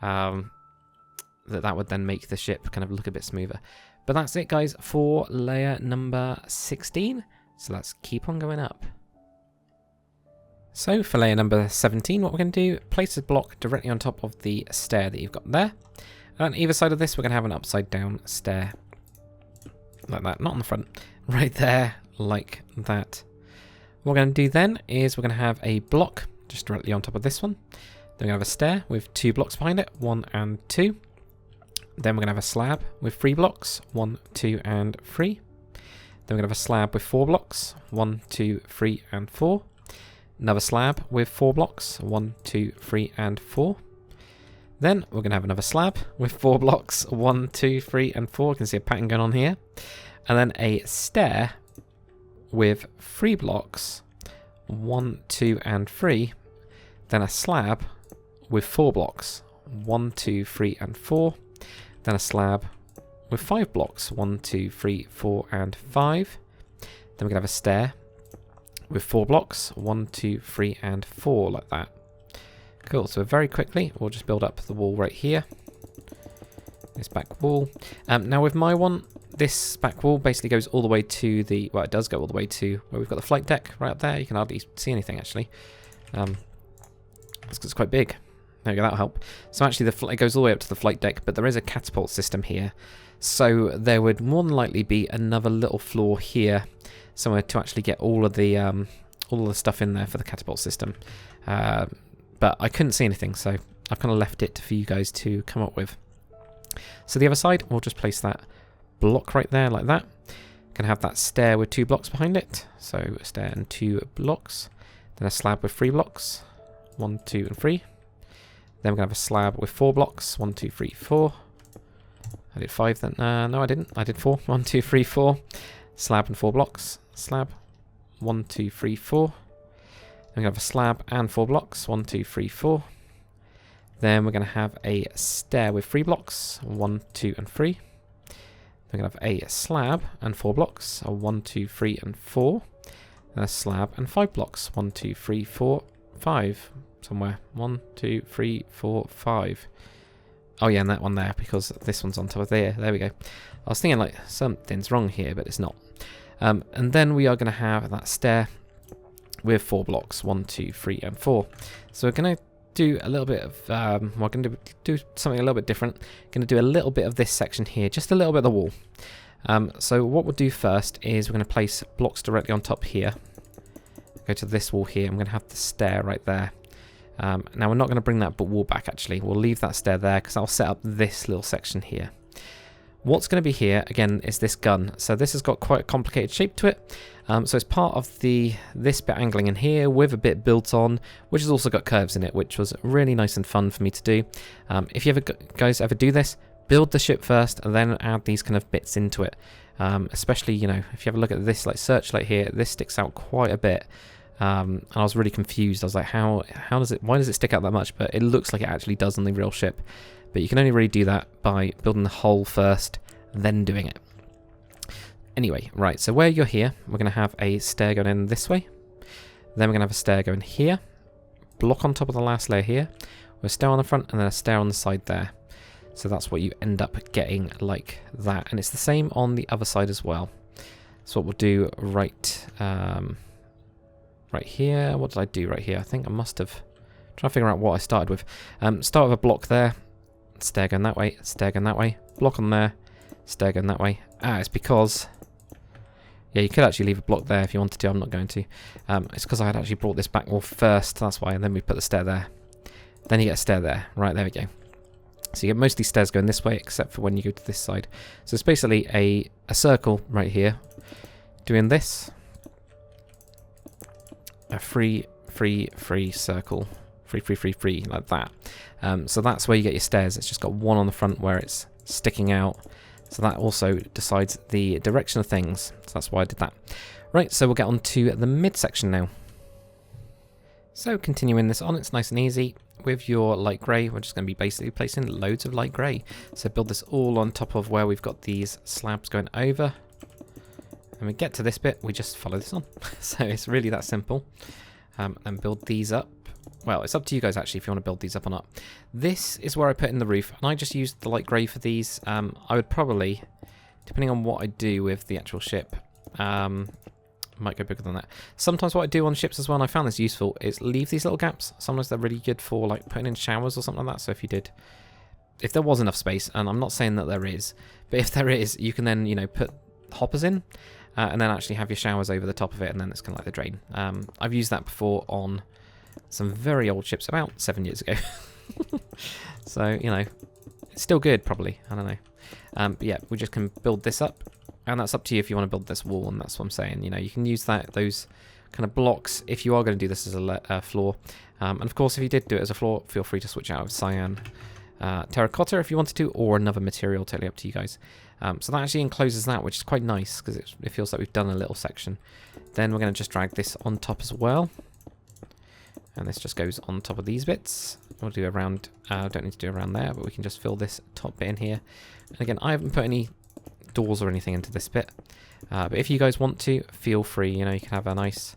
That would then make the ship kind of look a bit smoother. But that's it, guys, for layer number 16. So let's keep on going up. So for layer number 17, what we're going to do, place a block directly on top of the stair that you've got there. And on either side of this, we're going to have an upside down stair. Like that, not on the front. Right there, like that. What we're going to do then is we're going to have a block just directly on top of this one. Then we're going to have a stair with 2 blocks behind it, 1 and 2. Then we're going to have a slab with 3 blocks, 1, 2 and 3. Then we're going to have a slab with 4 blocks, 1, 2, 3 and 4. Another slab with 4 blocks, 1, 2, 3 and 4. Then we're going to have another slab with 4 blocks, 1, 2, 3 and 4. You can see a pattern going on here. And then a stair with 3 blocks, 1, 2 and 3. Then a slab with 4 blocks, 1, 2, 3 and 4. Then a slab with 5 blocks, 1, 2, 3, 4 and 5. Then we're going to have a stair with 4 blocks, 1, 2, 3 and 4, like that. Cool, so very quickly we'll just build up the wall right here. This back wall. Now with my one, this back wall basically goes all the way to the, well, it does go all the way to where we've got the flight deck right up there. You can hardly see anything actually. It's quite big. There we go, that'll help. So actually it goes all the way up to the flight deck, but there is a catapult system here. So there would more than likely be another little floor here, somewhere to actually get all of the stuff in there for the catapult system. But I couldn't see anything, so I've kind of left it for you guys to come up with. So the other side, we'll just place that block right there like that. Can have that stair with 2 blocks behind it. So a stair and 2 blocks. Then a slab with 3 blocks. 1, 2 and 3. Then we're going to have a slab with 4 blocks. 1, 2, 3, 4. I did 5 then. No, I didn't. I did 4. 1, 2, 3, 4. Slab and 4 blocks. Slab. 1, 2, 3, 4. Then we're going to have a slab and 4 blocks. 1, 2, 3, 4. Then we're going to have a stair with 3 blocks. 1, 2 and 3. We're going to have a slab and 4 blocks. 1, 2, 3 and 4. Then a slab and 5 blocks. 1, 2, 3, 4, 5. Somewhere. 1, 2, 3, 4, 5. Oh yeah, and that one there, because this one's on top of there. There we go. I was thinking like something's wrong here, but it's not. And then we are going to have that stair with 4 blocks. 1, 2, 3 and 4. So we're going to do a little bit of, we're going to do something a little bit different. Going to do a little bit of this section here, just a little bit of the wall. So what we'll do first is we're going to place blocks directly on top here. Go to this wall here. I'm going to have the stair right there. Now we're not going to bring that wall back actually. We'll leave that stair there because I'll set up this little section here. What's going to be here, again, is this gun. So this has got quite a complicated shape to it. So it's part of this bit angling in here with a bit built on, which has also got curves in it, which was really nice and fun for me to do. If you guys ever do this, build the ship first and then add these kind of bits into it. especially, you know, if you have a look at this like searchlight here, this sticks out quite a bit. And I was really confused. I was like, how does it, why does it stick out that much? But it looks like it actually does on the real ship. But you can only really do that by building the hull first, then doing it. Anyway, right, so where you're here, we're going to have a stair going in this way. Then we're going to have a stair going here. Block on top of the last layer here. With a stair on the front and then a stair on the side there. So that's what you end up getting like that. And it's the same on the other side as well. So what we'll do right here. What did I do right here? I think I must have... Trying to figure out what I started with. Start with a block there. Stair going that way. Stair going that way. Block on there. Stair going that way. It's because... Yeah, you could actually leave a block there if you wanted to. I'm not going to. It's because I had actually brought this back wall first. That's why. And then we put the stair there. Then you get a stair there. Right, there we go. So you get most of these stairs going this way, except for when you go to this side. So it's basically a circle right here. Doing this. A free circle. Free, like that. So that's where you get your stairs. It's just got one on the front where it's sticking out. So that also decides the direction of things. So that's why I did that. Right, so we'll get on to the midsection now. So continuing this on, it's nice and easy. With your light grey, we're just going to be basically placing loads of light grey. So build this all on top of where we've got these slabs going over. And we get to this bit, we just follow this on. So it's really that simple. And build these up. Well, it's up to you guys actually if you want to build these up or not. This is where I put in the roof, and I just used the light grey for these. I would probably, depending on what I do with the actual ship, might go bigger than that. Sometimes what I do on ships as well, and I found this useful, is leave these little gaps. Sometimes they're really good for like putting in showers or something like that. So if there was enough space, and I'm not saying that there is, but if there is, you can then, you know, put hoppers in, and then actually have your showers over the top of it, and then it's kind of like the drain. I've used that before on some very old ships about 7 years ago. So, you know, it's still good probably, I don't know. But yeah, we just can build this up, and that's up to you if you want to build this wall, and that's what I'm saying. You know, you can use those kind of blocks if you are going to do this as a floor. And of course, if you did do it as a floor, feel free to switch out of cyan, terracotta if you wanted to, or another material, totally up to you guys. So that actually encloses that, which is quite nice because it feels like we've done a little section. Then we're going to just drag this on top as well. And this just goes on top of these bits. We'll do around, don't need to do around there, but we can just fill this top bit in here. And again, I haven't put any doors or anything into this bit. But if you guys want to, feel free. You know, you can have a nice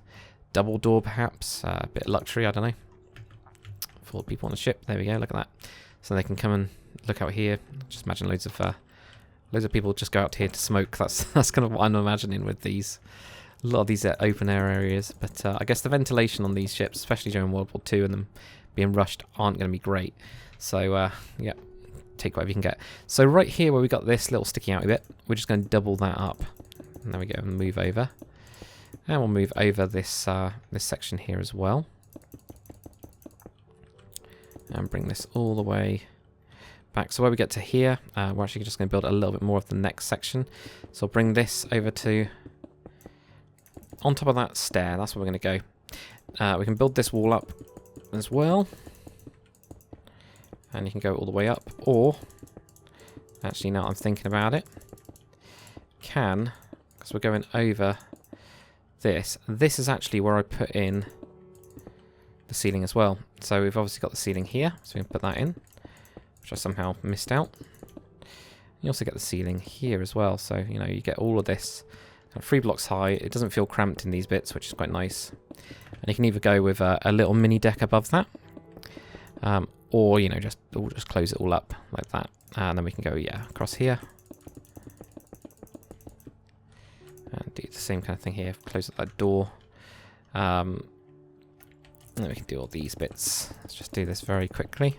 double door perhaps, a bit of luxury, I don't know. For people on the ship, there we go, look at that. So they can come and look out here. Just imagine loads of people just go out here to smoke. That's kind of what I'm imagining with these. A lot of these open air areas, but I guess the ventilation on these ships, especially during World War II and them being rushed, aren't going to be great. So yeah, take whatever you can get. So right here where we got this little sticky out bit, we're just going to double that up. And there we go, and move over. And we'll move over this this section here as well. And bring this all the way back. So where we get to here, we're actually just going to build a little bit more of the next section. So I'll bring this over to on top of that stair. That's where we're going to go. We can build this wall up as well. And you can go all the way up. Or, actually now I'm thinking about it, because we're going over this. This is actually where I put in the ceiling as well. So we've obviously got the ceiling here. So we can put that in, which I somehow missed out. You also get the ceiling here as well. So, you know, you get all of this. 3 blocks high. It doesn't feel cramped in these bits, which is quite nice. And you can either go with a little mini deck above that, or, you know, just close it all up like that. And then we can go, yeah, across here. And do the same kind of thing here. Close up that door. And then we can do all these bits. Let's just do this very quickly,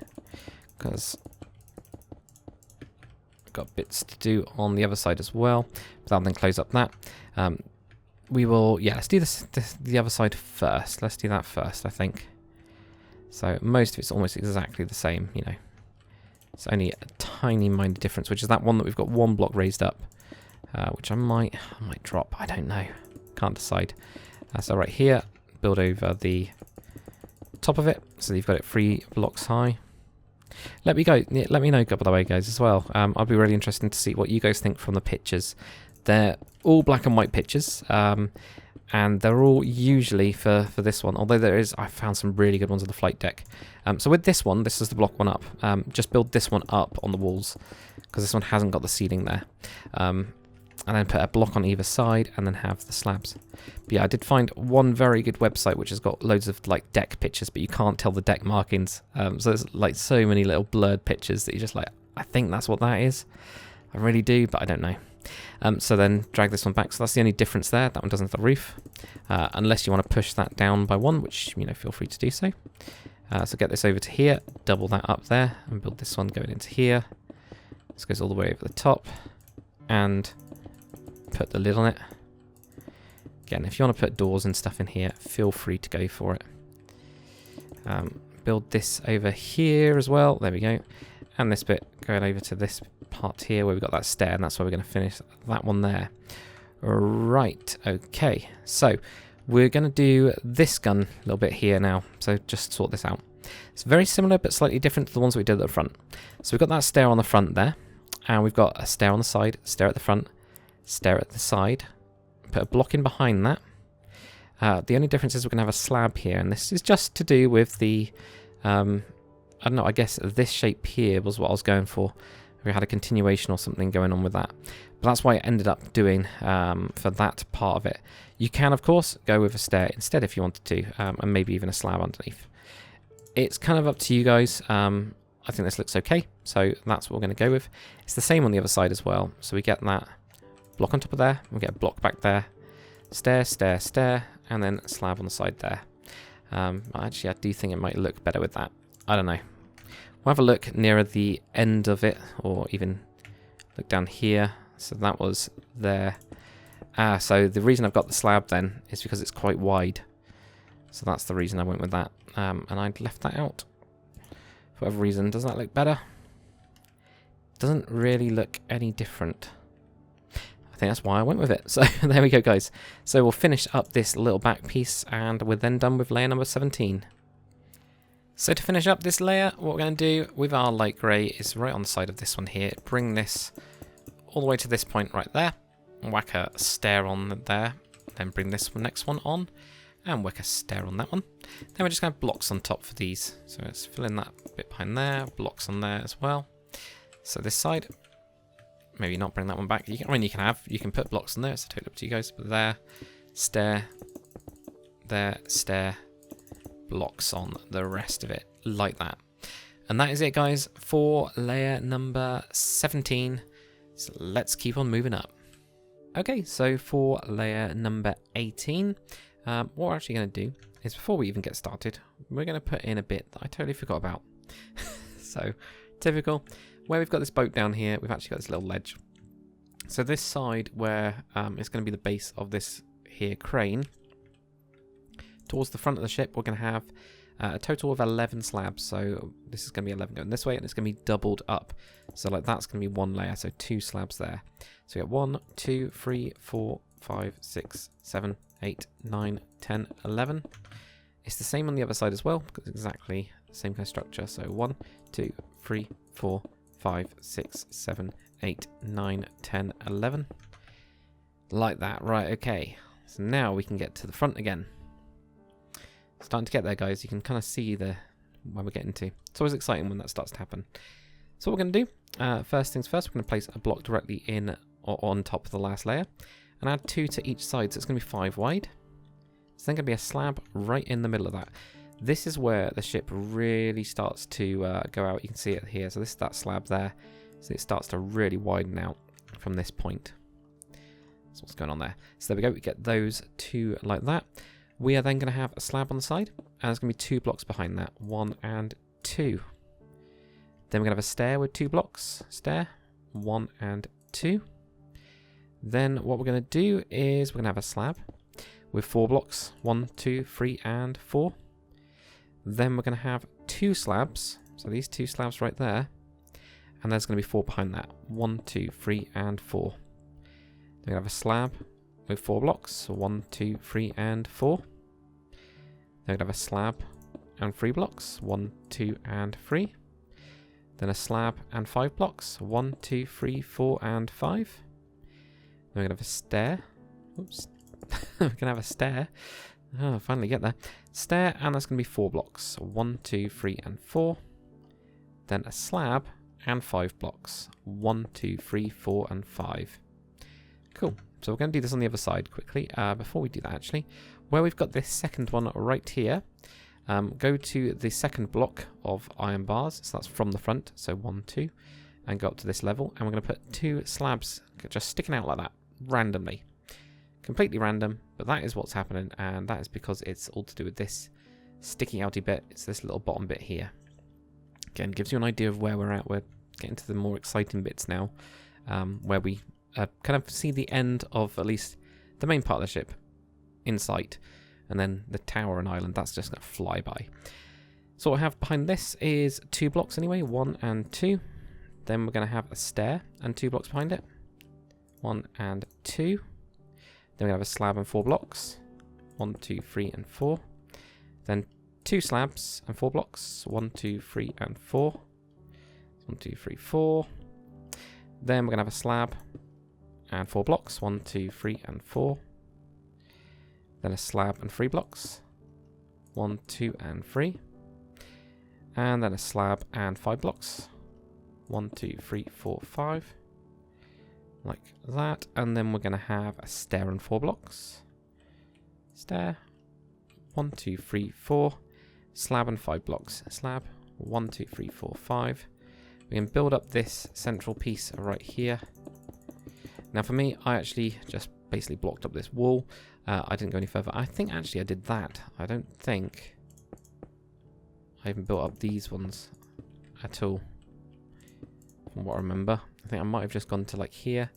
because got bits to do on the other side as well, but that'll then close up that. We will, yeah, let's do the other side first. Let's do that first, I think. So most of it's almost exactly the same, you know. It's only a tiny minor difference, which is that one that we've got 1 block raised up, which I might drop. I don't know. Can't decide. So right here, build over the top of it, so you've got it 3 blocks high. Let me know, by the way, guys, as well. I'll be really interested to see what you guys think from the pictures They're all black and white pictures, and they're all usually for this one, although I found some really good ones on the flight deck. So with this one, this is the block one up. Just build this one up on the walls, because this one hasn't got the ceiling there. And then put a block on either side, and then have the slabs. But yeah, I did find one very good website which has got loads of like deck pictures, but you can't tell the deck markings. So there's like so many little blurred pictures that you're just like, I think that's what that is. I really do, but I don't know. So then drag this one back. So that's the only difference there. That one doesn't have the roof, unless you want to push that down by one, which, you know, feel free to do so. So get this over to here, double that up there, and build this one going into here. This goes all the way over the top, and put the lid on it. Again, if you want to put doors and stuff in here, feel free to go for it. Build this over here as well. There we go. And this bit going over to this part here where we've got that stair, and that's where we're going to finish that one there. Right, okay. So we're going to do this gun a little bit here now. So just sort this out. It's very similar but slightly different to the ones we did at the front. So we've got that stair on the front there, and we've got a stair on the side, stair at the front, stair at the side. Put a block in behind that. The only difference is we're going to have a slab here, and this is just to do with the, I don't know, I guess this shape here was what I was going for. We had a continuation or something going on with that. But that's why I ended up doing for that part of it. You can, of course, go with a stair instead if you wanted to, and maybe even a slab underneath. It's kind of up to you guys. I think this looks okay, so that's what we're going to go with. It's the same on the other side as well. So we get that block on top of there, we get a block back there, stair, stair, stair, and then a slab on the side there. Actually, I do think it might look better with that. I don't know. We'll have a look nearer the end of it, or even look down here. So that was there. So the reason I've got the slab then is because it's quite wide. So that's the reason I went with that. And I'd left that out. For whatever reason, does that look better? Doesn't really look any different. I think that's why I went with it. So there we go, guys. So we'll finish up this little back piece, and we're then done with layer number 17. So to finish up this layer, what we're going to do with our light grey is right on the side of this one here, bring this all the way to this point right there, whack a stair on there, then bring this next one on, and whack a stair on that one. Then we're just going to have blocks on top for these. So let's fill in that bit behind there, blocks on there as well. So this side, maybe not bring that one back. You can put blocks on there, it's totally up to you guys. But there, stair, blocks on the rest of it, like that. And that is it, guys, for layer number 17. So let's keep on moving up. Okay, so for layer number 18, what we're actually going to do is, before we even get started, we're going to put in a bit that I totally forgot about. So, typical. Where we've got this boat down here, we've actually got this little ledge. So this side where it's going to be the base of this here crane, towards the front of the ship, we're going to have a total of 11 slabs. So this is going to be 11 going this way, and it's going to be doubled up. So like that's going to be one layer, so 2 slabs there. So we got 1, 2, 3, 4, 5, 6, 7, 8, 9, 10, 11. It's the same on the other side as well, because it's exactly the same kind of structure. So 1, 2, 3, 4, 5, 6, 7, 8, 9, 10, 11. Like that. Right, okay. So now we can get to the front again. Starting to get there, guys. You can kind of see where we're getting to. It's always exciting when that starts to happen. So what we're going to do, first things first, we're going to place a block directly in or on top of the last layer, and add 2 to each side, so it's going to be 5 wide. It's then going to be a slab right in the middle of that. This is where the ship really starts to go out. You can see it here. So this is that slab there. So it starts to really widen out from this point. That's what's going on there. So there we go. We get those 2 like that. We are then going to have a slab on the side, and there's going to be 2 blocks behind that, 1 and 2. Then we're going to have a stair with 2 blocks, stair, 1 and 2. Then what we're going to do is we're going to have a slab with 4 blocks, 1, 2, 3, and 4. Then we're going to have 2 slabs, so these 2 slabs right there, and there's going to be 4 behind that, 1, 2, 3, and 4. Then we're going to have a slab with 4 blocks, so 1, 2, 3, and 4. Then we're going to have a slab and 3 blocks, 1, 2, and 3. Then a slab and 5 blocks, 1, 2, 3, 4, and 5. Then we're going to have a stair. Oops. We're going to have a stair. Oh, finally get there. Stair, and that's going to be 4 blocks. So 1, 2, 3, and 4. Then a slab and 5 blocks. 1, 2, 3, 4, and 5. Cool. So we're going to do this on the other side quickly. Before we do that, actually, where we've got this second one right here, go to the second block of iron bars. So that's from the front. So 1, 2, and go up to this level. And we're going to put 2 slabs just sticking out like that, randomly. Completely random, but that is what's happening, and that is because it's all to do with this sticky outy bit. It's this little bottom bit here. Again, gives you an idea of where we're at. We're getting to the more exciting bits now, where we kind of see the end of at least the main part of the ship in sight, and then the tower and island, that's just going to fly by. So what I have behind this is 2 blocks anyway, 1 and 2. Then we're going to have a stair and 2 blocks behind it. 1 and 2. Then we have a slab and 4 blocks. 1, 2, 3, and 4. Then 2 slabs and 4 blocks. 1, 2, 3, and 4. 1, 2, 3, 4. Then we're going to have a slab and 4 blocks. 1, 2, 3, and 4. Then a slab and 3 blocks. 1, 2, and 3. And then a slab and 5 blocks. 1, 2, 3, 4, 5. Like that. And then we're going to have a stair and 4 blocks. Stair. 1, 2, 3, 4. Slab and 5 blocks. Slab. 1, 2, 3, 4, 5. We can build up this central piece right here. Now for me, I actually just basically blocked up this wall. I didn't go any further. I think actually I did that. I don't think I even built up these ones at all, from what I remember. I think I might have just gone to like here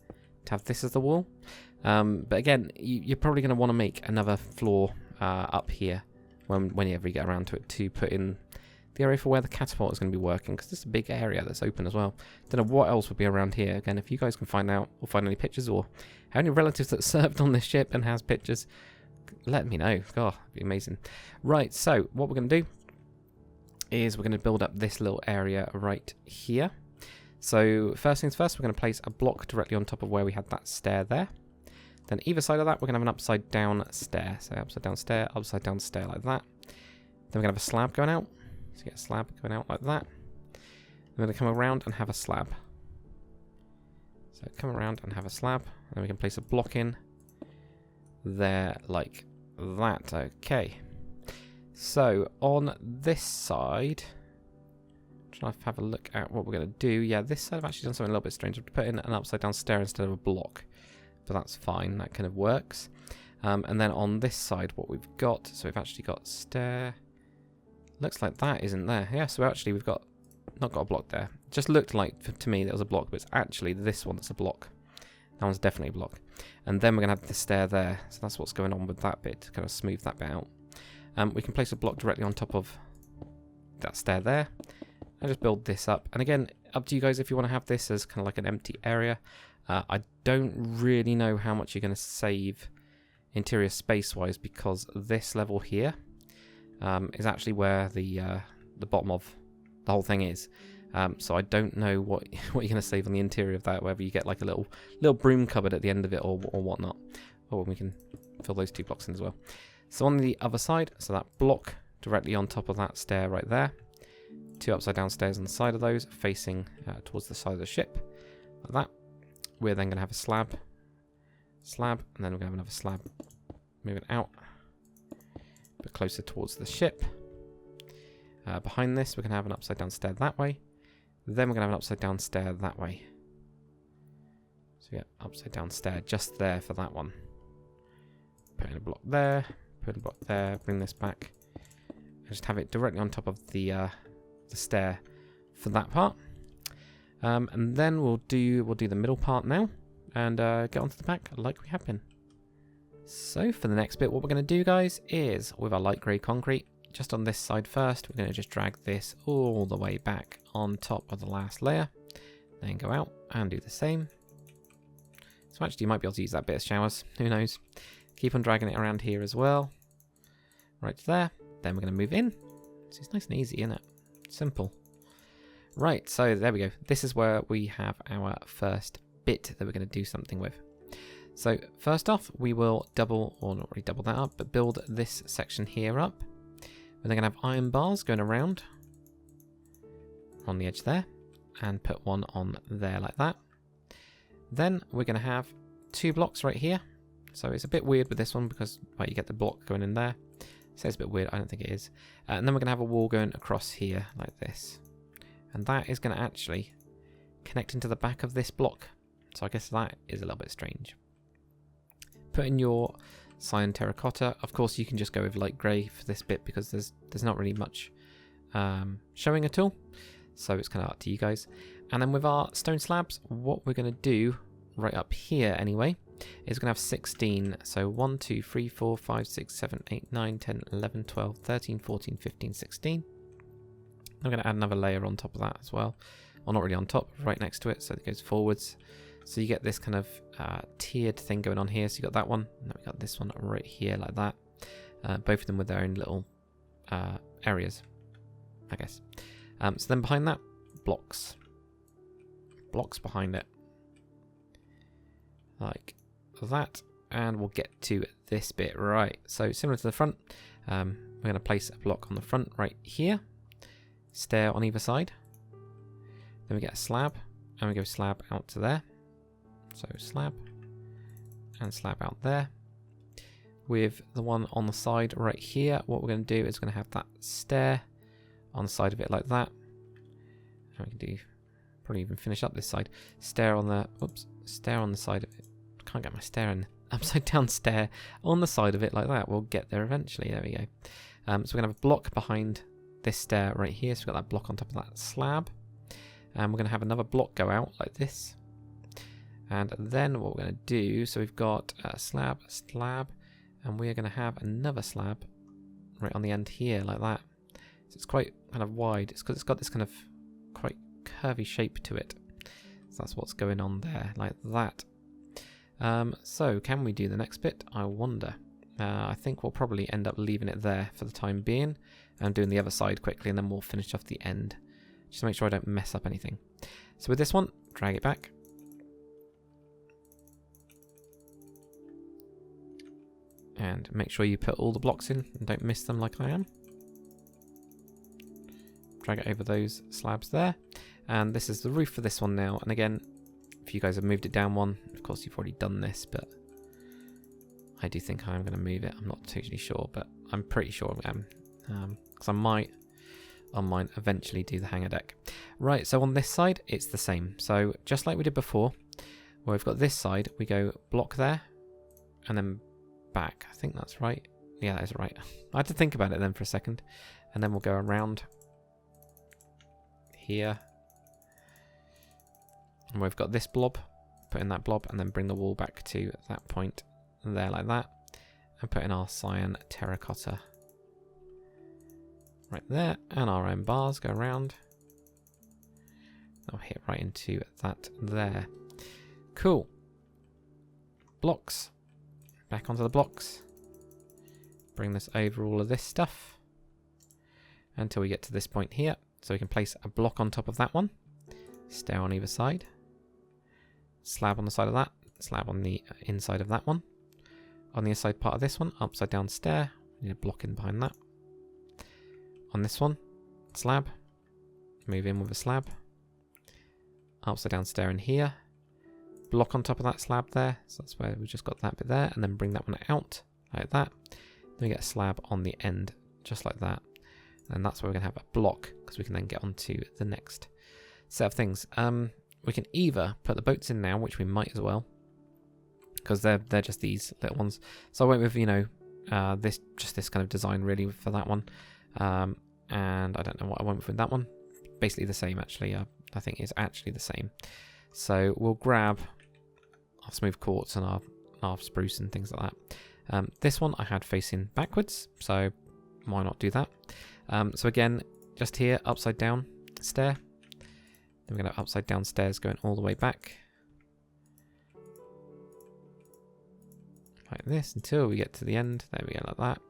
to have this as the wall. But again, you're probably going to want to make another floor up here whenever you get around to it, to put in the area for where the catapult is going to be working, because it's a big area that's open as well. Don't know what else would be around here. Again, if you guys can find out or find any pictures or have any relatives that served on this ship and has pictures, let me know. God, that'd be amazing. Right, so what we're going to do is we're going to build up this little area right here. So first things first, we're going to place a block directly on top of where we had that stair there. Then either side of that, we're going to have an upside down stair. So upside down stair like that. Then we're going to have a slab going out. So get a slab going out like that. We're going to come around and have a slab. So come around and have a slab. And then we can place a block in there like that. Okay. So on this side, try to have a look at what we're going to do. Yeah, this side I've actually done something a little bit strange. I've put in an upside down stair instead of a block. But that's fine. That kind of works. And then on this side, what we've got, so we've actually got stair. Looks like that isn't there. Yeah, so actually we've got not got a block there. It just looked like to me there was a block, but it's actually this one that's a block. That one's definitely a block. And then we're going to have the stair there. So that's what's going on with that bit, to kind of smooth that bit out. We can place a block directly on top of that stair there. And just build this up. And again, up to you guys if you want to have this as kind of like an empty area. I don't really know how much you're going to save interior space-wise, because this level here is actually where the bottom of the whole thing is. So I don't know what you're going to save on the interior of that, whether you get like a little broom cupboard at the end of it or whatnot. Or we can fill those 2 blocks in as well. So on the other side, so that block directly on top of that stair right there. 2 upside down stairs on the side of those, facing towards the side of the ship, like that. We're then going to have a slab, and then we're going to have another slab moving out, but closer towards the ship. Behind this, we're going to have an upside down stair that way. Then we're going to have an upside down stair that way. So yeah, upside down stair just there for that one. Put in a block there, put in a block there, bring this back, and just have it directly on top of the stair for that part. And then we'll do the middle part now, and get onto the back like we have been. So for the next bit, what we're going to do, guys, is with our light grey concrete, just on this side first, we're going to just drag this all the way back on top of the last layer, then go out and do the same. So actually you might be able to use that bit as showers, who knows. Keep on dragging it around here as well, right to there. Then we're going to move in. So it's nice and easy, isn't it? Simple. Right, so there we go. This is where we have our first bit that we're going to do something with. So first off, we will double, or not really double that up, but build this section here up. We're then going to have iron bars going around on the edge there, and put one on there like that. Then we're going to have 2 blocks right here. So it's a bit weird with this one because you get the block going in there. So it's a bit weird, I don't think it is. And then we're going to have a wall going across here like this. And that is going to actually connect into the back of this block. So I guess that is a little bit strange. Put in your cyan terracotta. Of course you can just go with light grey for this bit because there's not really much showing at all. So it's kind of up to you guys. And then with our stone slabs, what we're going to do right up here anyway is we're going to have 16. So 1, 2, 3, 4, 5, 6, 7, 8, 9, 10, 11, 12, 13, 14, 15, 16. I'm going to add another layer on top of that as well. Well, not really on top, right next to it, so it goes forwards. So you get this kind of tiered thing going on here. So you got that one, and then we got this one right here like that. Both of them with their own little areas, I guess. So then behind that, blocks. Blocks behind it. Like that. And we'll get to this bit right. So similar to the front, we're going to place a block on the front right here. Stair on either side. Then we get a slab, and we go slab out to there. So slab, and slab out there. With the one on the side right here, what we're going to do is we're going to have that stair on the side of it like that. And we can do, probably even finish up this side. Stair on the, stair on the side of it. Can't get my stair in. Upside down stair on the side of it like that. We'll get there eventually. There we go. So we're going to have a block behind this stair right here. So we've got that block on top of that slab. And we're going to have another block go out like this. And then what we're going to do, so we've got a slab, and we're going to have another slab right on the end here like that. So it's quite kind of wide. It's because it's got this kind of quite curvy shape to it. So that's what's going on there, like that. So can we do the next bit? I wonder. I think we'll probably end up leaving it there for the time being and doing the other side quickly, and then we'll finish off the end. Just to make sure I don't mess up anything. So with this one, drag it back. And make sure you put all the blocks in and don't miss them like I am. Drag it over those slabs there. And this is the roof for this one now. And again, if you guys have moved it down one, of course you've already done this, but I do think I'm going to move it. I'm not totally sure, but I'm pretty sure I am. Because I might on mine eventually do the hangar deck. Right, so on this side, it's the same. So just like we did before, where we've got this side, we go block there, and then back. I think that's right. Yeah, that is right. I had to think about it then for a second. And then we'll go around here. And we've got this blob, put in that blob, and then bring the wall back to that point there like that. And put in our cyan terracotta right there, and our iron bars go around. I'll hit right into that there. Cool. Blocks. Back onto the blocks. Bring this over all of this stuff until we get to this point here. So we can place a block on top of that one. Stair on either side. Slab on the side of that. Slab on the inside of that one. On the inside part of this one, upside down stair. We need a block in behind that. On this one, slab. Move in with a slab. Upside down stair in here. Block on top of that slab there. So that's where we just got that bit there. And then bring that one out like that. Then we get a slab on the end, just like that. And that's where we're going to have a block, because we can then get on to the next set of things. We can either put the boats in now, which we might as well, because they're just these little ones. So I went with, you know, this kind of design really for that one. And I don't know what I went with that one. Basically the same, actually. I think it's actually the same. So we'll grab our smooth quartz and our spruce and things like that. This one I had facing backwards, so why not do that? So again, just here, upside down stair. Then we're going to upside down stairs going all the way back. Like this until we get to the end. There we go, like that.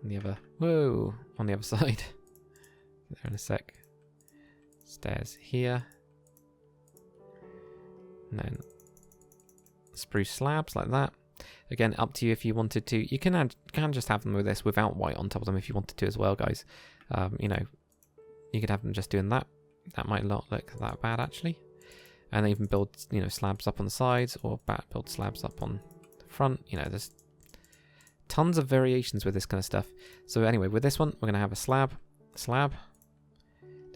And the other, whoa, on the other side. There in a sec. Stairs here. And then spruce slabs like that. Again, up to you if you wanted to. You can just have them with this without white on top of them if you wanted to as well, guys. You know, you could have them just doing that. That might not look that bad actually. And then even build, you know, slabs up on the sides, or build slabs up on the front. You know, there's tons of variations with this kind of stuff. So anyway, with this one, we're gonna have a slab. We're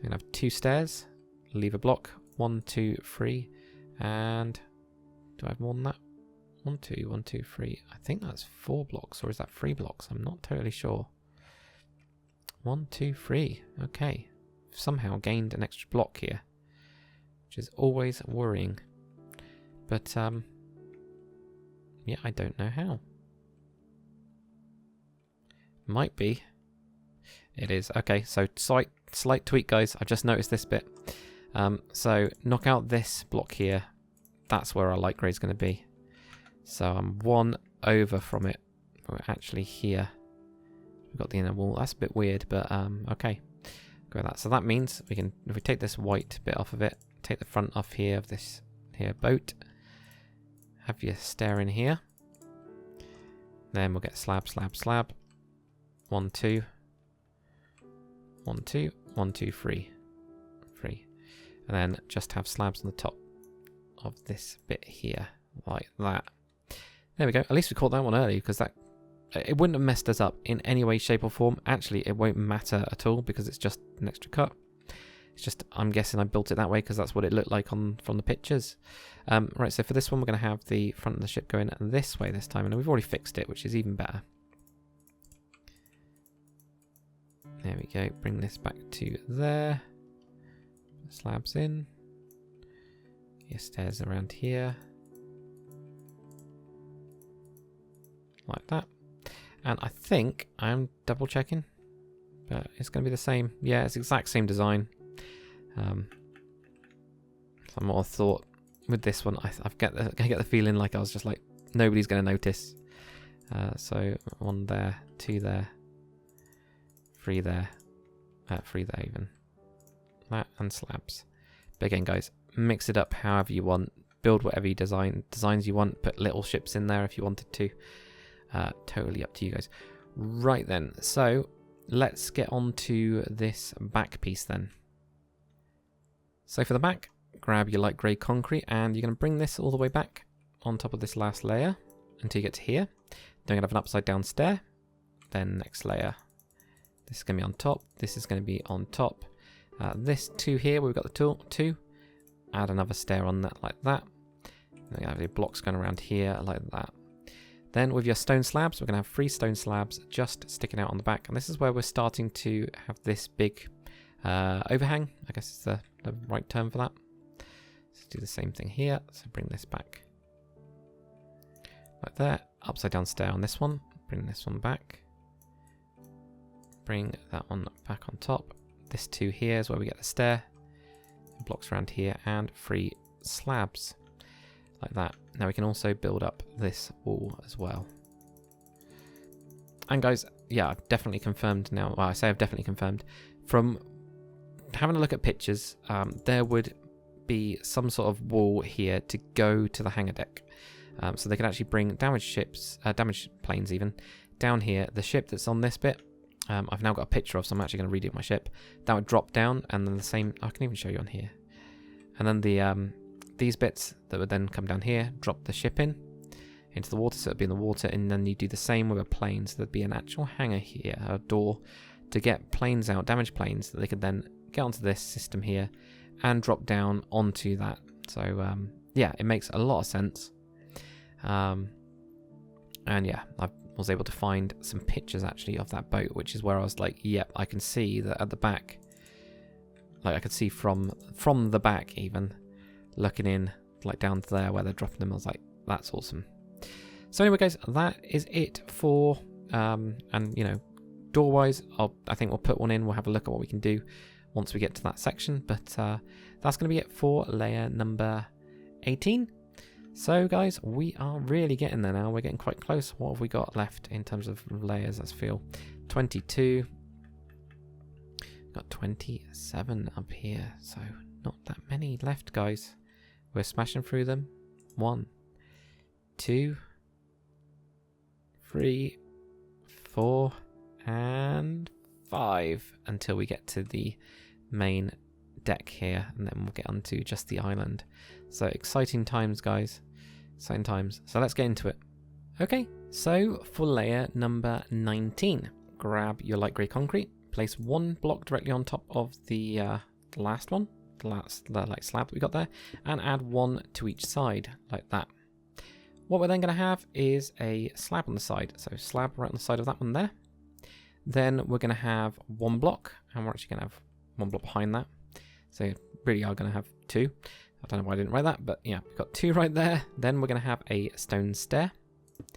gonna have 2 stairs. Leave a block. 1, 2, 3, and do I have more than that? 1, 2, 1, 2, 3. I think that's 4 blocks, or is that 3 blocks? I'm not totally sure. 1, 2, 3. Okay. Somehow gained an extra block here, which is always worrying. But yeah, I don't know how. Might be. It is. Okay, so slight tweak, guys. I've just noticed this bit. So knock out this block here. That's where our light grey is going to be. So I'm 1 over from it. We're actually here. We've got the inner wall. That's a bit weird, but okay. Go with that. So that means we can, if we take this white bit off of it, take the front off here of this here boat, have your stair in here. Then we'll get slab, slab, slab. 1, 2. 1, 2. 1, 2, 3. 3. And then just have slabs on the top of this bit here, like that. There we go. At least we caught that one early, because that it wouldn't have messed us up in any way, shape or form. Actually, it won't matter at all because it's just an extra cut. It's just, I'm guessing I built it that way because that's what it looked like from the pictures. Right, so for this one, we're going to have the front of the ship going this way this time, and we've already fixed it, which is even better. There we go. Bring this back to there. Slabs in. Your stairs around here. Like that. And I think I'm double checking, but it's going to be the same. Yeah, it's the exact same design. So I'm more thought with this one. I get the feeling like I was just like, nobody's going to notice. So 1 there, 2 there, 3 there, 3 there even. That and slabs. But again, guys, mix it up however you want. Build whatever designs you want. Put little ships in there if you wanted to. Totally up to you guys. Right then, so let's get on to this back piece then. So for the back, grab your light grey concrete and you're going to bring this all the way back on top of this last layer until you get to here. Then you're going to have an upside down stair. Then next layer. This is going to be on top. This is going to be on top. This 2 here, we've got the 2. Add another stair on that like that. Then you have your blocks going around here like that. Then with your stone slabs, we're going to have 3 stone slabs just sticking out on the back. And this is where we're starting to have this big overhang. I guess is the right term for that. Let's do the same thing here. So bring this back. Like that. Upside down stair on this one. Bring this one back. Bring that one back on top. This 2 here is where we get the stair. Blocks around here and 3 slabs. Like that. Now we can also build up this wall as well. And guys, yeah, I've definitely confirmed now. Well, I say I've definitely confirmed. From having a look at pictures, there would be some sort of wall here to go to the hangar deck. So they could actually bring damaged ships, damaged planes even, down here. The ship that's on this bit, I've now got a picture of, so I'm actually going to redo my ship. That would drop down, and then the same, I can even show you on here. And then the these bits that would then come down here, drop the ship into the water, so it'd be in the water, and then you do the same with a plane. So there'd be an actual hangar here, a door, to get planes out, damaged planes, that they could then get onto this system here and drop down onto that. So yeah, it makes a lot of sense. And yeah, I was able to find some pictures actually of that boat, which is where I was like, yep, I can see that at the back. Like I could see from the back even, looking in like down to there where they're dropping them. I was like, that's awesome. So anyway, guys, that is it for and you know, door wise, I think we'll put one in. We'll have a look at what we can do once we get to that section. But that's going to be it for layer number 18. So guys, we are really getting there now. We're getting quite close. What have we got left in terms of layers? Let's feel 22. Got 27 up here, so not that many left, guys. We're smashing through them. 1, 2, 3, 4, and 5 until we get to the main deck here, and then we'll get onto just the island. So exciting times, guys. Exciting times. So let's get into it. Okay, so for layer number 19, grab your light grey concrete, place one block directly on top of the last one, the like slab that we got there, and add one to each side like that. What we're then going to have is a slab on the side. So slab right on the side of that one there. Then we're going to have one block, and we're actually going to have one block behind that. So really are going to have two. I don't know why I didn't write that, but yeah, we've got two right there. Then we're going to have a stone stair. And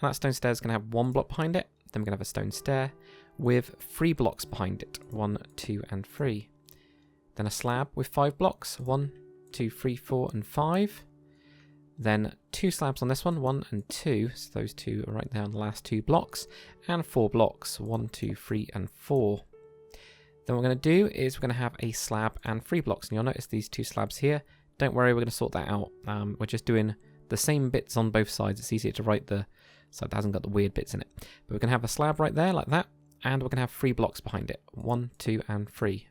that stone stair is going to have one block behind it. Then we're going to have a stone stair with 3 blocks behind it. 1, 2, and 3. Then a slab with 5 blocks. 1, 2, 3, 4, and 5. Then 2 slabs on this one. 1 and 2. So those 2 are right there on the last 2 blocks. And 4 blocks. 1, 2, 3, and 4. Then what we're going to do is we're going to have a slab and 3 blocks. And you'll notice these 2 slabs here. Don't worry, we're going to sort that out. We're just doing the same bits on both sides. It's easier to write the side that hasn't got the weird bits in it. But we're going to have a slab right there like that. And we're going to have 3 blocks behind it. 1, 2, and 3.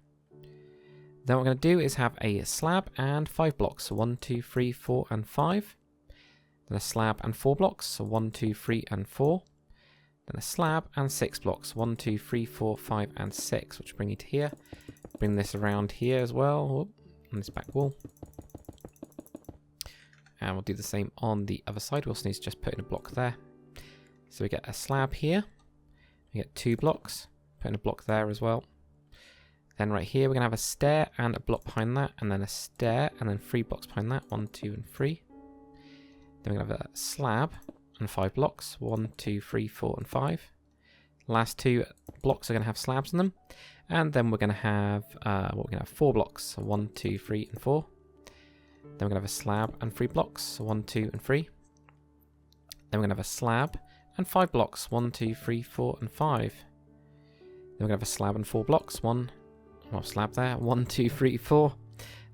Then what we're going to do is have a slab and 5 blocks. So 1, 2, 3, 4, and 5. Then a slab and 4 blocks. So 1, 2, 3, and 4. Then a slab and 6 blocks. 1, 2, 3, 4, 5, and 6. Which will bring you to here. Bring this around here as well. On this back wall. And we'll do the same on the other side. We also need to just put in a block there. So we get a slab here. We get 2 blocks. Put in a block there as well. Then right here we're going to have a stair and a block behind that. And then a stair and then 3 blocks behind that. 1, 2, and 3. Then we're going to have a slab and 5 blocks. 1, 2, 3, 4, and 5. Last 2 blocks are going to have slabs in them. And then we're going to have, 4 blocks. So 1, 2, 3, and 4. Then we're going to have a slab and 3 blocks. So 1, 2, and 3. Then we're going to have a slab and 5 blocks. 1, 2, 3, 4, and 5. Then we're going to have a slab and 4 blocks. Slab there. 1, 2, 3, 4.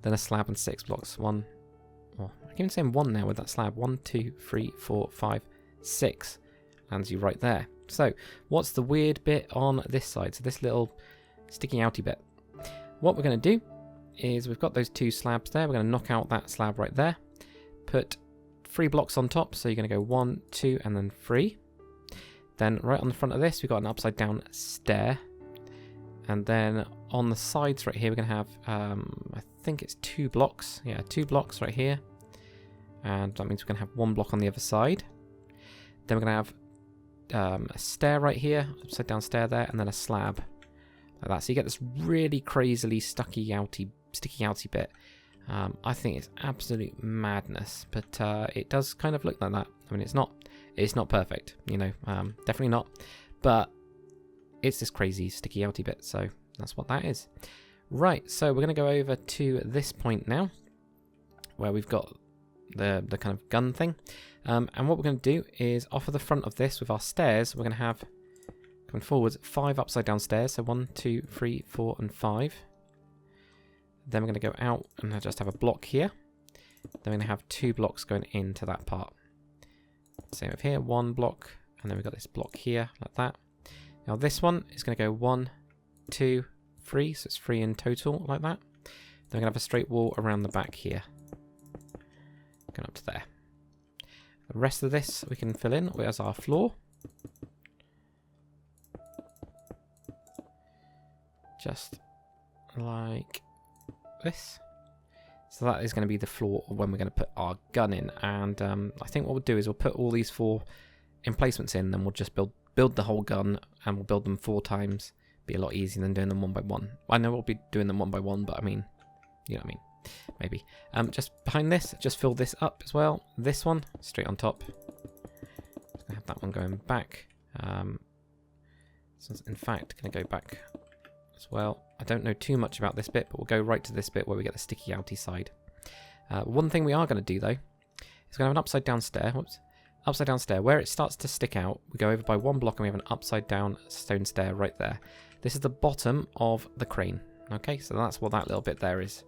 Then a slab and 6 blocks. I can even say 1 now with that slab. 1, 2, 3, 4, 5, 6. Lands you right there. So, what's the weird bit on this side? So this little sticky outy bit. What we're going to do is we've got those 2 slabs there. We're going to knock out that slab right there. Put 3 blocks on top. So you're going to go 1, 2, and then 3. Then right on the front of this, we've got an upside down stair. And then on the sides right here, we're going to have, I think it's 2 blocks. Yeah, 2 blocks right here. And that means we're going to have 1 block on the other side. Then we're going to have a stair right here, upside down stair there, and then a slab like that. So you get this really crazily sticky outy bit. I think it's absolute madness, but it does kind of look like that. I mean, it's not perfect, you know, definitely not, but it's this crazy sticky outy bit, so that's what that is. Right, so we're going to go over to this point now, where we've got the kind of gun thing, and what we're going to do is off of the front of this with our stairs, we're going to have, coming forwards, 5 upside down stairs, so 1, 2, 3, 4, and 5. Then we're going to go out and just have a block here. Then we're going to have 2 blocks going into that part. Same over here, 1 block, and then we've got this block here, like that. Now this one is going to go 1, 2, 3, so it's 3 in total, like that. Then we're going to have a straight wall around the back here. Going up to there. The rest of this we can fill in as our floor. Just like this. So that is going to be the floor when we're going to put our gun in. And I think what we'll do is we'll put all these 4 emplacements in, then we'll just build the whole gun, and we'll build them 4 times. Be a lot easier than doing them 1 by 1. I know we'll be doing them 1 by 1, but I mean, you know what I mean. Maybe. Just behind this, just fill this up as well. This one, straight on top. Just gonna have that one going back. So in fact, going to go back as well. I don't know too much about this bit, but we'll go right to this bit where we get the sticky outy side. One thing we are going to do though, is going to have an upside down stair. Whoops. Upside down stair. Where it starts to stick out, we go over by 1 block and we have an upside down stone stair right there. This is the bottom of the crane. Okay, so that's what that little bit there is.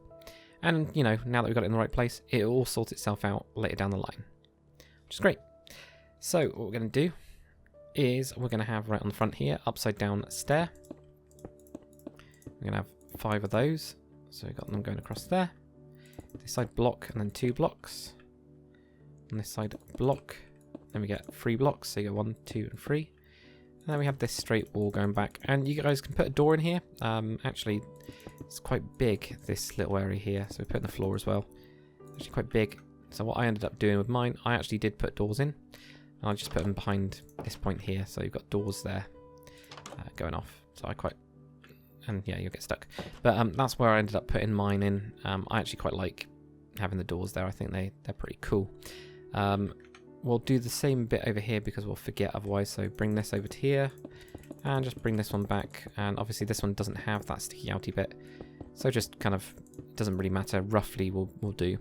And, you know, now that we've got it in the right place, it will all sort itself out later down the line. Which is great. So what we're going to do is we're going to have right on the front here, upside down stair. We're going to have 5 of those. So we've got them going across there. This side block and then 2 blocks. On this side block. Then we get 3 blocks. So you go 1, 2 and 3. And then we have this straight wall going back. And you guys can put a door in here. Actually, it's quite big, this little area here. So we put in the floor as well. Actually quite big. So what I ended up doing with mine, I actually did put doors in. And I just put them behind this point here. So you've got doors there going off. So I quite... And yeah, you'll get stuck. But that's where I ended up putting mine in. I actually quite like having the doors there. I think they're pretty cool. We'll do the same bit over here because we'll forget otherwise. So bring this over to here and just bring this one back. And obviously this one doesn't have that sticky outy bit. So just kind of doesn't really matter. Roughly we'll do.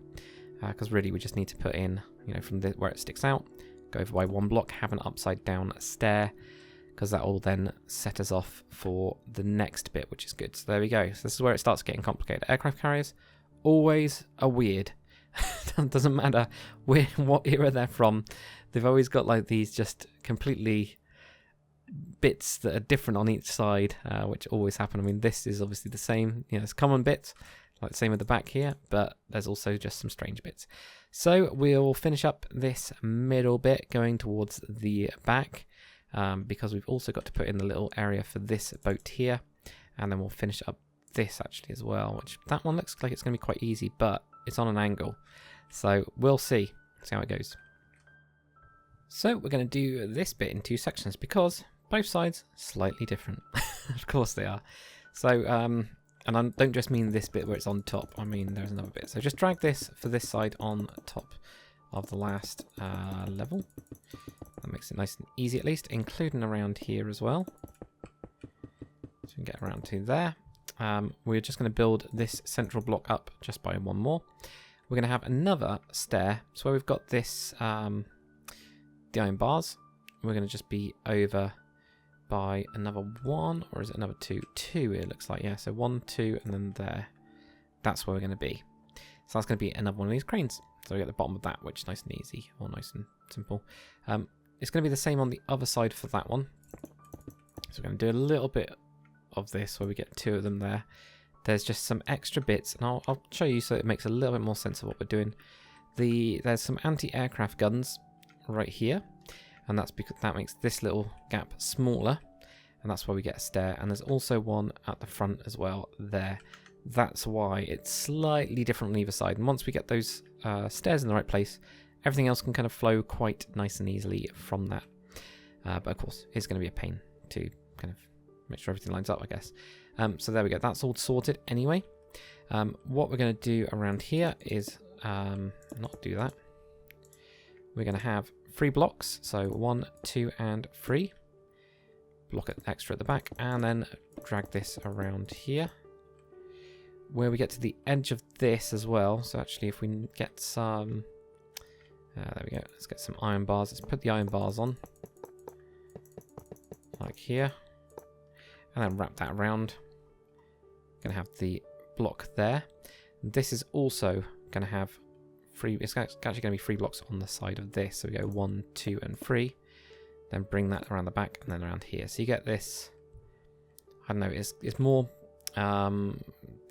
Because really we just need to put in, you know, from where it sticks out, go over by 1 block, have an upside down stair. Because that will then set us off for the next bit, which is good. So there we go. So this is where it starts getting complicated. Aircraft carriers always are weird. Doesn't matter what era they're from. They've always got like these just completely bits that are different on each side, which always happen. I mean, this is obviously the same. You know, it's common bits, like the same at the back here, but there's also just some strange bits. So we'll finish up this middle bit going towards the back, because we've also got to put in the little area for this boat here, and then we'll finish up this actually as well, which that one looks like it's going to be quite easy, but it's on an angle. So we'll see how it goes. So we're going to do this bit in 2 sections because both sides slightly different. Of course they are. So, and I don't just mean this bit where it's on top, I mean there's another bit. So just drag this for this side on top of the last level. That makes it nice and easy at least, including around here as well. So we can get around to there. We're just going to build this central block up just by 1 more. We're going to have another stair. So where we've got this, the iron bars, we're going to just be over by another 1, or is it another 2? 2 it looks like, yeah. So 1, 2, and then there. That's where we're going to be. So that's going to be another one of these cranes. So we get the bottom of that, which is nice and easy, or nice and simple. It's going to be the same on the other side for that one. So we're going to do a little bit of this where we get 2 of them there. There's just some extra bits, and I'll show you so it makes a little bit more sense of what we're doing. There's some anti-aircraft guns right here, and that's because that makes this little gap smaller, and that's why we get a stair. And there's also one at the front as well there. That's why it's slightly different on either side. And once we get those stairs in the right place, everything else can kind of flow quite nice and easily from that. But of course, it's going to be a pain to kind of make sure everything lines up, I guess. So there we go. That's all sorted anyway. What we're going to do around here is not do that. We're going to have 3 blocks. So 1, 2, and 3. Block it extra at the back, and then drag this around here, where we get to the edge of this as well. So actually, if we get some, there we go. Let's get some iron bars. Let's put the iron bars on, like here, and then wrap that around. Gonna have the block there. This is also gonna have 3. It's actually gonna be 3 blocks on the side of this. So we go 1, 2, and 3. Then bring that around the back, and then around here. So you get this. I don't know. It's more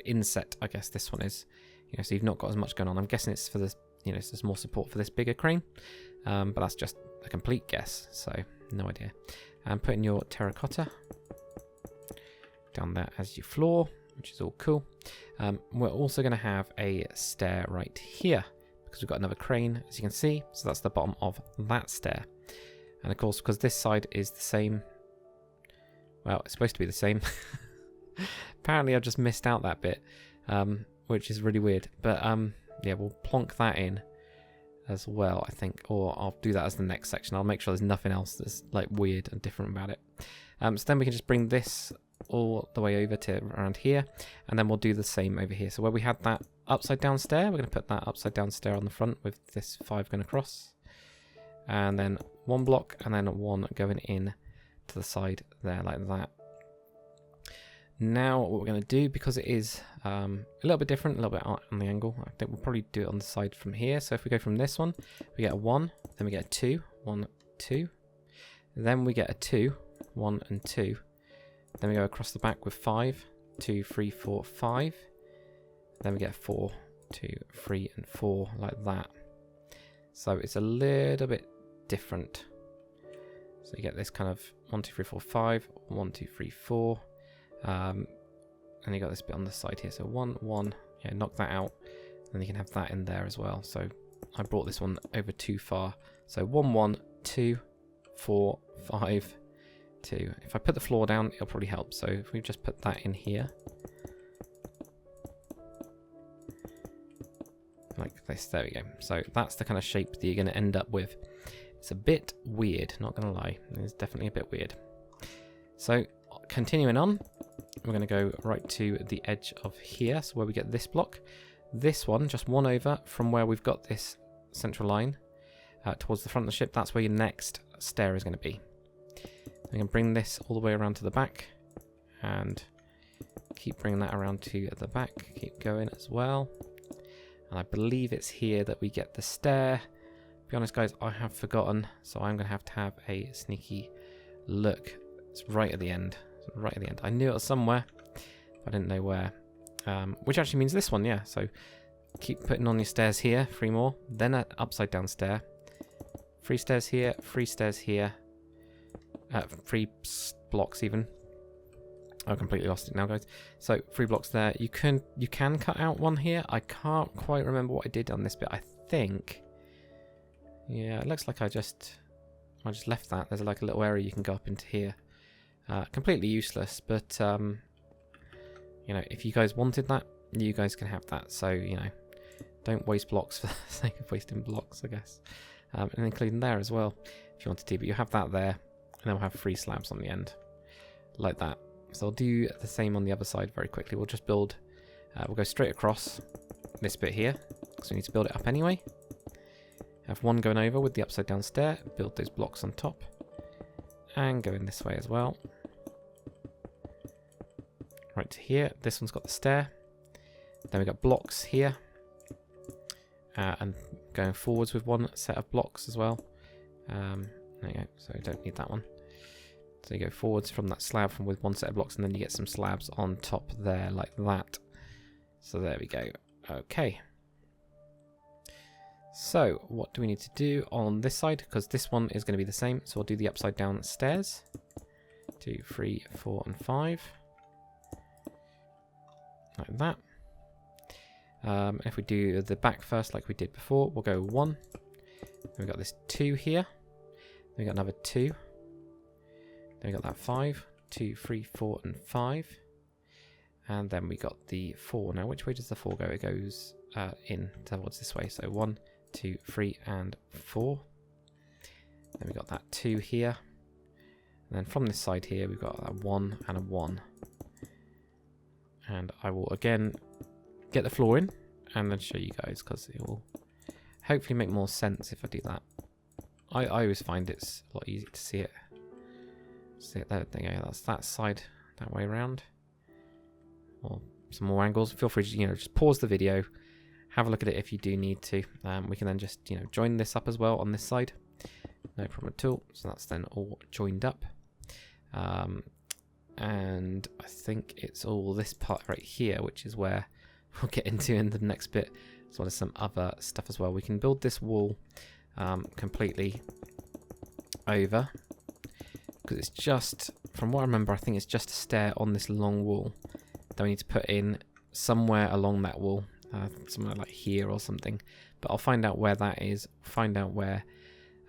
inset, I guess this one is. You know, so you've not got as much going on. I'm guessing it's for this. You know, there's more support for this bigger crane. But that's just a complete guess. So no idea. And put in your terracotta down there as your floor, which is all cool. We're also going to have a stair right here because we've got another crane, as you can see. So that's the bottom of that stair. And of course, because this side is the same, well, it's supposed to be the same. Apparently I've just missed out that bit, which is really weird. But yeah, we'll plonk that in as well, I think. Or I'll do that as the next section. I'll make sure there's nothing else that's like weird and different about it. So then we can just bring this all the way over to around here. And then we'll do the same over here. So where we had that upside down stair, we're going to put that upside down stair on the front with this 5 going across. And then 1 block, and then 1 going in to the side there like that. Now what we're going to do, because it is a little bit different, a little bit on the angle, I think we'll probably do it on the side from here. So if we go from this one, we get a 1, then we get a 2, 1, 2. Then we get a 2, 1 and 2. Then we go across the back with 5, 2, 3, 4, 5. Then we get 4, 2, 3 and 4 like that. So it's a little bit different. So you get this kind of 1, 2, 3, 4, 5, 1, 2, 3, 4. And you got this bit on the side here. So 1, 1, yeah, knock that out. And you can have that in there as well. So I brought this one over too far. So 1, 1, 2, 4, 5, 2. If I put the floor down, it'll probably help. So if we just put that in here, like this, there we go. So that's the kind of shape that you're going to end up with. It's a bit weird, not going to lie. It's definitely a bit weird. So continuing on, we're going to go right to the edge of here, so where we get this block. This one, just one over from where we've got this central line towards the front of the ship. That's where your next stair is going to be. We can bring this all the way around to the back and keep bringing that around to the back. Keep going as well. And I believe it's here that we get the stair. To be honest, guys, I have forgotten, so I'm going to have a sneaky look. It's right at the end. It's right at the end. I knew it was somewhere, but I didn't know where. Which actually means this one, yeah. So keep putting on your stairs here, 3 more. Then an upside down stair. 3 stairs here, 3 stairs here. 3 blocks even. I completely lost it now, guys. So 3 blocks there. You can cut out one here. I can't quite remember what I did on this bit. I think, yeah, it looks like I just left that. There's like a little area you can go up into here. Completely useless, but you know, if you guys wanted that, you guys can have that. So, you know, don't waste blocks for the sake of wasting blocks, I guess. And including there as well, if you wanted to. But you have that there, and then we'll have 3 slabs on the end, like that. So I'll do the same on the other side very quickly. We'll just build, we'll go straight across this bit here, because we need to build it up anyway. Have one going over with the upside down stair, build those blocks on top, and go in this way as well. Right to here, this one's got the stair. Then we've got blocks here, and going forwards with one set of blocks as well. There you go, so we don't need that one. So you go forwards from that slab with one set of blocks, and then you get some slabs on top there like that. So there we go. Okay. So what do we need to do on this side? Because this one is going to be the same. So we'll do the upside down stairs. 2, 3, 4, and 5. Like that. If we do the back first like we did before, we'll go 1. Then we've got this 2 here. Then we've got another 2. Then we got that 5, 2, 3, 4, and 5. And then we got the 4. Now, which way does the 4 go? It goes in towards this way. So 1, 2, 3, and 4. Then we got that 2 here. And then from this side here, we've got a 1 and a 1. And I will again get the floor in and then show you guys, because it will hopefully make more sense if I do that. I always find it's a lot easier to see it. See it there, there you go. That's that side, that way around. Or some more angles. Feel free to, you know, just pause the video, have a look at it if you do need to. We can then just, you know, join this up as well on this side. No problem at all. So that's then all joined up. And I think it's all this part right here, which is where we'll get into in the next bit, as well as some other stuff as well. We can build this wall completely over, because it's just, from what I remember, I think it's just a stair on this long wall that we need to put in somewhere along that wall, somewhere like here or something. But I'll find out where that is, find out where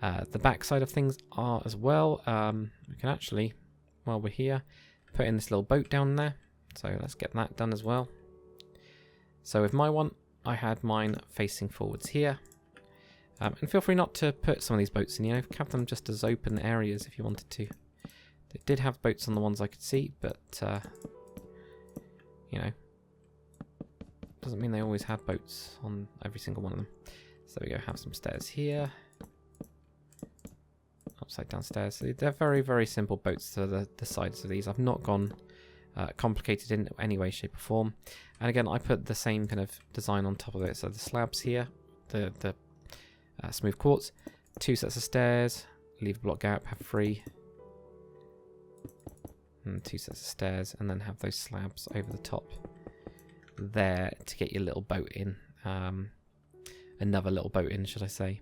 the back side of things are as well. We can actually, while we're here, put in this little boat down there. So let's get that done as well. So with my one, I had mine facing forwards here. And feel free not to put some of these boats in, you know, have them just as open areas if you wanted to. They did have boats on the ones I could see, but, you know, doesn't mean they always had boats on every single one of them. So we go, have some stairs here. Upside down stairs. So they're very, very simple boats to the sides of these. I've not gone complicated in any way, shape or form. And again, I put the same kind of design on top of it. So the slabs here, the smooth quartz, 2 sets of stairs, leave a block gap, have 3. And 2 sets of stairs, and then have those slabs over the top there to get your little boat in. Another little boat in, should I say.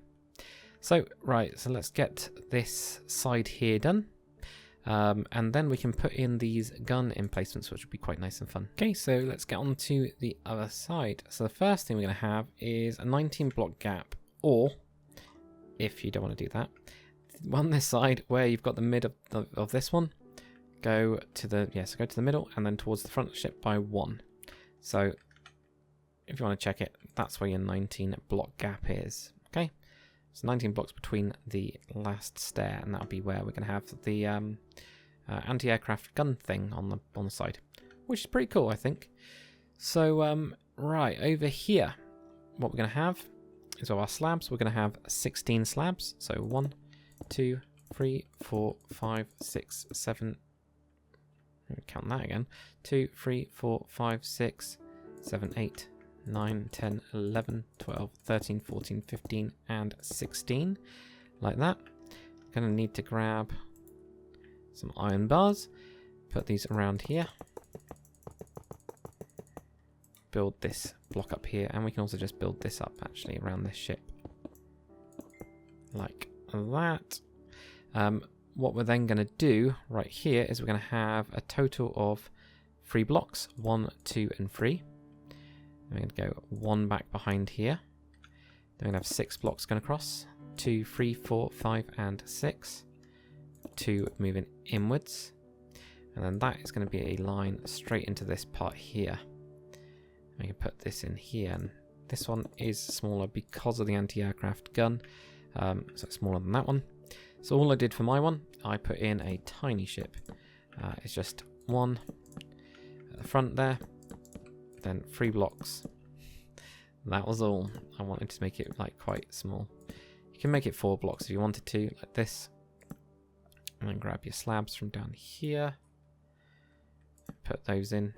So, right, so let's get this side here done. And then we can put in these gun emplacements, which will be quite nice and fun. Okay, so let's get on to the other side. So the first thing we're going to have is a 19 block gap, or, if you don't want to do that, on this side where you've got the mid of this one, go to the middle and then towards the front of the ship by 1. So if you want to check it, that's where your 19 block gap is. Okay, so 19 blocks between the last stair, and that'll be where we're going to have the anti-aircraft gun thing on the side, which is pretty cool, I think. So right over here, what we're going to have is our slabs. We're going to have 16 slabs. So 1, 2, 3, 4, 5, 6, 7. Count that again. 2, 3, 4, 5, 6, 7, 8, 9, 10, 11, 12, 13, 14, 15, and 16. Like that. Gonna need to grab some iron bars. Put these around here. Build this block up here. And we can also just build this up, actually, around this ship. Like that. What we're then going to do right here is we're going to have a total of 3 blocks, 1, 2, and 3. We're going to go 1 back behind here. Then we're going to have 6 blocks going across, 2, 3, 4, 5, and 6. 2 moving inwards. And then that is going to be a line straight into this part here. We can put this in here. And this one is smaller because of the anti-aircraft gun. So it's smaller than that one. So all I did for my one, I put in a tiny ship. It's just 1 at the front there, then 3 blocks. That was all. I wanted to make it like quite small. You can make it 4 blocks if you wanted to, like this. And then grab your slabs from down here. Put those in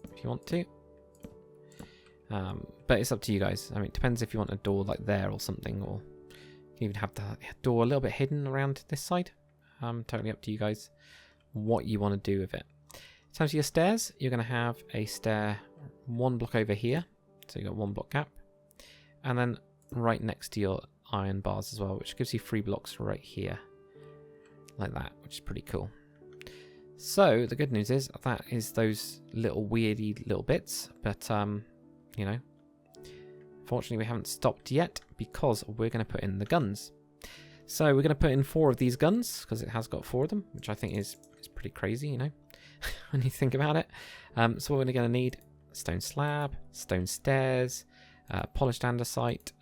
if you want to. But it's up to you guys. I mean, it depends if you want a door like there or something, or you can even have the door a little bit hidden around this side. Totally up to you guys what you want to do with it. In terms of your stairs, you're going to have a stair 1 block over here. So you've got 1 block gap. And then right next to your iron bars as well, which gives you 3 blocks right here. Like that, which is pretty cool. So the good news is that is those little weirdy little bits. But, you know, fortunately we haven't stopped yet because we're going to put in the guns. So we're going to put in 4 of these guns because it has got 4 of them, which I think is pretty crazy, you know, when you think about it. So what we're going to need: stone slab, stone stairs, polished andesite,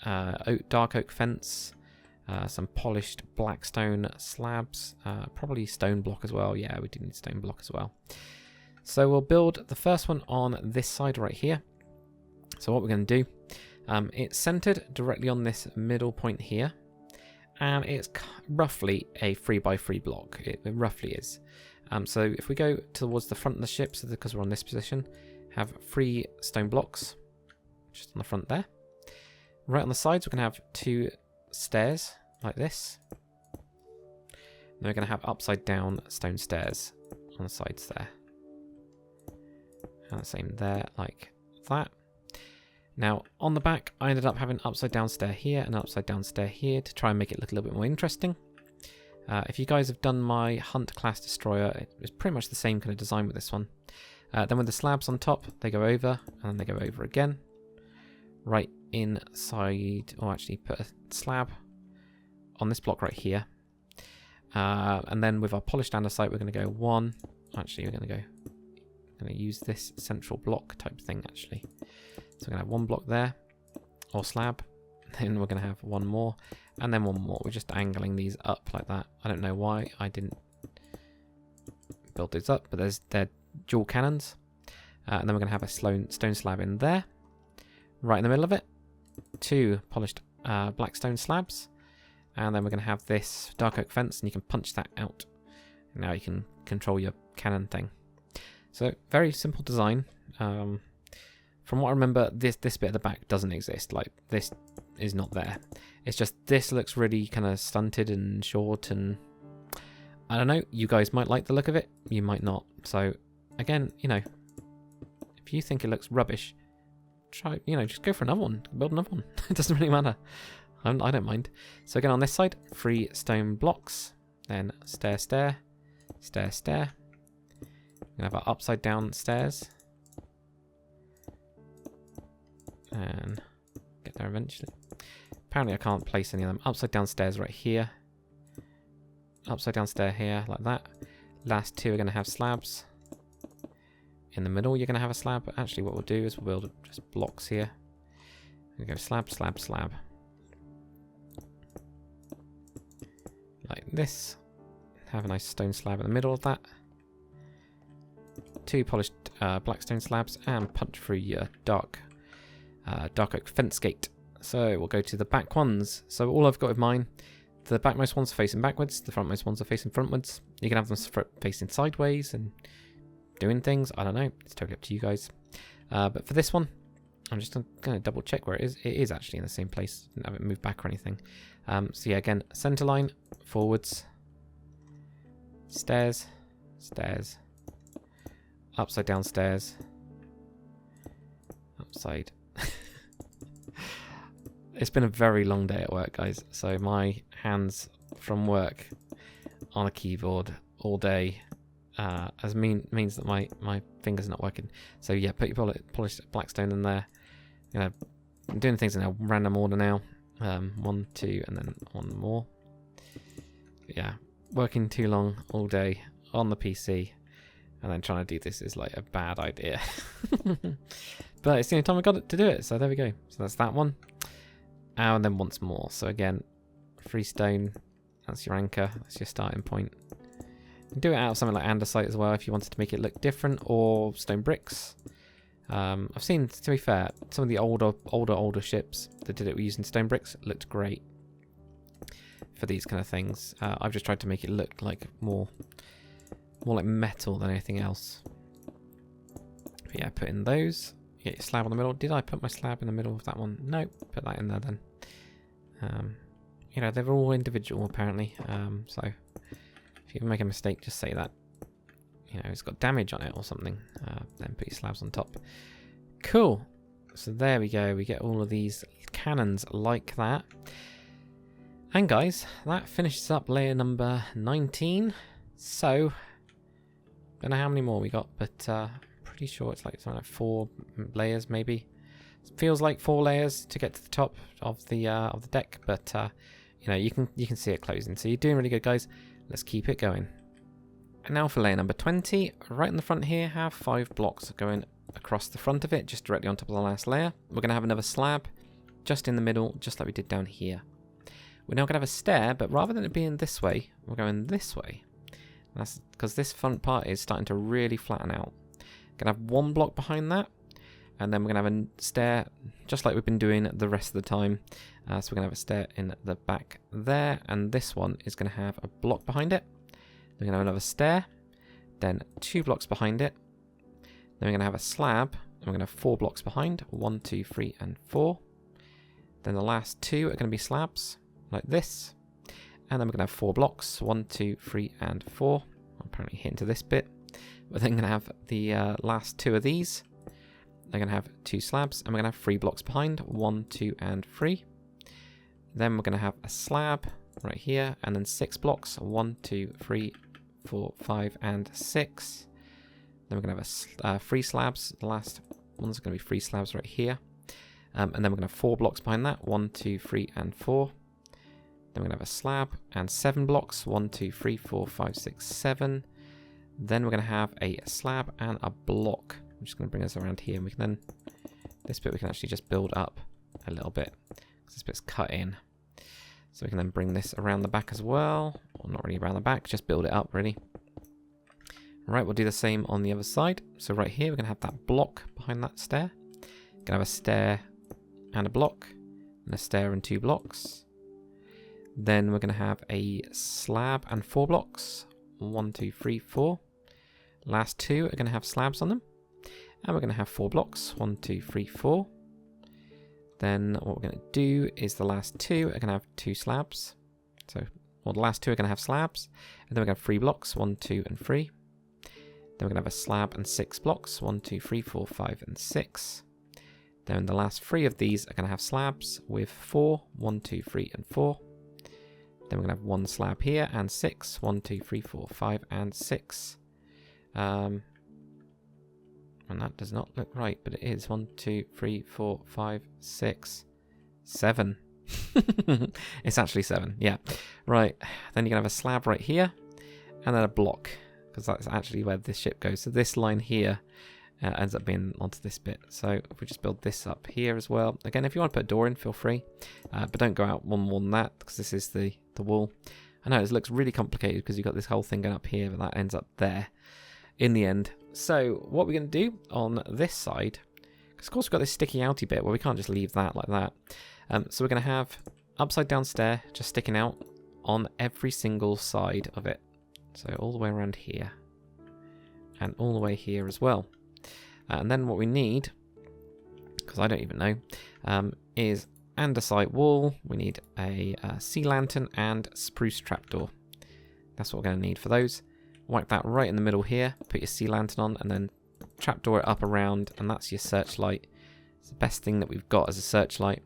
dark oak fence, some polished black stone slabs, probably stone block as well. Yeah, we do need stone block as well. So we'll build the first one on this side right here. So what we're going to do, it's centered directly on this middle point here, and it's roughly a 3x3 block. It roughly is. So if we go towards the front of the ship, so because we're on this position, have 3 stone blocks just on the front there. Right on the sides, we're going to have 2 stairs like this. Then we're going to have upside down stone stairs on the sides there. And the same there, like that. Now, on the back, I ended up having an upside down stair here and an upside down stair here to try and make it look a little bit more interesting. If you guys have done my Hunt class destroyer, it's pretty much the same kind of design with this one. Then with the slabs on top, they go over, and then they go over again. Right inside, or actually put a slab on this block right here. And then with our polished andesite, we're going to go 1. Actually, we're going to use this central block type thing, actually. So we're going to have 1 block there, or slab. Then we're going to have 1 more, and then 1 more. We're just angling these up like that. I don't know why I didn't build these up, but they're dual cannons. And then we're going to have a stone slab in there. Right in the middle of it, 2 polished black stone slabs. And then we're going to have this dark oak fence, and you can punch that out. And now you can control your cannon thing. So very simple design. from what I remember, this bit at the back doesn't exist. Like, this is not there. It's just this looks really kind of stunted and short, and I don't know. You guys might like the look of it. You might not. So, again, you know, if you think it looks rubbish, try, you know, just go for another one. Build another one. It doesn't really matter. I don't mind. So again, on this side, 3 stone blocks, then stair, stair, stair, stair. We're going to have our upside down stairs. And get there eventually. Apparently I can't place any of them. Upside down stairs right here. Upside down stair here, like that. Last 2 are going to have slabs. In the middle you're going to have a slab. But actually what we'll do is we'll build just blocks here. We'll go slab, slab, slab. Like this. Have a nice stone slab in the middle of that. 2 polished black stone slabs, and punch through your dark oak fence gate. So we'll go to the back ones. So all I've got with mine, the backmost ones are facing backwards, the frontmost ones are facing frontwards. You can have them facing sideways and doing things. I don't know. It's totally up to you guys. But for this one, I'm just going to double check where it is. It is actually in the same place. Didn't have it moved back or anything. So yeah, again, center line, forwards, stairs, stairs, upside down stairs, upside. It's been a very long day at work, guys. So my hands from work on a keyboard all day means that my fingers are not working. So yeah, put your polished blackstone in there. You know, I'm doing things in a random order now. 1, 2, and then 1 more. But yeah, working too long all day on the PC, and then trying to do this is like a bad idea. But it's the only time I got it to do it, so there we go. So that's that one. And then once more. So again, 3 stone. That's your anchor. That's your starting point. You can do it out of something like andesite as well if you wanted to make it look different, or stone bricks. I've seen, to be fair, some of the older ships that did it using stone bricks looked great for these kind of things. I've just tried to make it look like more like metal than anything else. But yeah, put in those. Get your slab on the middle. Did I put my slab in the middle of that one? No, put that in there then. You know, they're all individual apparently. So if you make a mistake, just say that. You know, it's got damage on it or something. Then put your slabs on top. Cool. So there we go. We get all of these cannons like that. And guys, that finishes up layer number 19. So, don't know how many more we got, but pretty sure it's like something like 4 layers maybe. It feels like 4 layers to get to the top of the deck, but you know, you can see it closing. So you're doing really good, guys. Let's keep it going. And now for layer number 20, right in the front here, have 5 blocks going across the front of it, just directly on top of the last layer. We're going to have another slab just in the middle, just like we did down here. We're now going to have a stair, but rather than it being this way, we're going this way. And that's because this front part is starting to really flatten out. Going to have 1 block behind that, and then we're going to have a stair, just like we've been doing the rest of the time. So we're going to have a stair in the back there, and this one is going to have a block behind it. We're going to have another stair, then 2 blocks behind it. Then we're going to have a slab, and we're going to have 4 blocks behind. 1, 2, 3, and 4. Then the last 2 are going to be slabs, like this. And then we're going to have 4 blocks. 1, 2, 3, and 4. I'm apparently hitting to this bit. We're then going to have the last 2 of these. They're going to have 2 slabs, and we're going to have 3 blocks behind. 1, 2, and 3. Then we're going to have a slab right here, and then 6 blocks. 1, 2, 3, 4, 5, and 6. Then we're going to have 3 slabs. The last one's going to be 3 slabs right here. And then we're going to have 4 blocks behind that. 1, 2, 3, and 4. Then we're going to have a slab and 7 blocks. 1, 2, 3, 4, 5, 6, 7. Then we're going to have a slab and a block. I'm just going to bring us around here. And we can then, this bit we can actually just build up a little bit, because this bit's cut in. So we can then bring this around the back as well. Or not really around the back, just build it up really. Right, we'll do the same on the other side. So right here, we're going to have that block behind that stair. Going to have a stair and a block, and a stair and 2 blocks. Then we're going to have a slab and 4 blocks. 1, 2, 3, 4. Last 2 are going to have slabs on them. And we're going to have 4 blocks. 1, 2, 3, 4. Then what we're going to do is the last 2 are going to have 2 slabs. So, well, the last 2 are going to have slabs. And then we're going to have 3 blocks. 1, 2, and 3. Then we're going to have a slab and 6 blocks. 1, 2, 3, 4, 5, and 6. Then the last 3 of these are going to have slabs with 4. 1, 2, 3, and 4. Then we're going to have 1 slab here and 6. 1, 2, 3, 4, 5, and 6. And that does not look right, but it is 1, 2, 3, 4, 5, 6, 7. It's actually 7, yeah. Right, then you're going to have a slab right here, and then a block, because that's actually where this ship goes. So this line here ends up being onto this bit. So if we just build this up here as well. Again, if you want to put a door in, feel free, but don't go out one more than that, because this is the wall. I know it looks really complicated because you've got this whole thing going up here, but that ends up there in the end. So what we're going to do on this side, because of course we've got this sticky outy bit where we can't just leave that like that. So we're going to have upside down stair just sticking out on every single side of it. So all the way around here and all the way here as well. And then what we need, because I don't even know, is andesite wall. We need a sea lantern and spruce trapdoor. That's what we're going to need for those. Wipe that right in the middle here, put your sea lantern on, and then trapdoor it up around, and that's your searchlight. It's the best thing that we've got as a searchlight.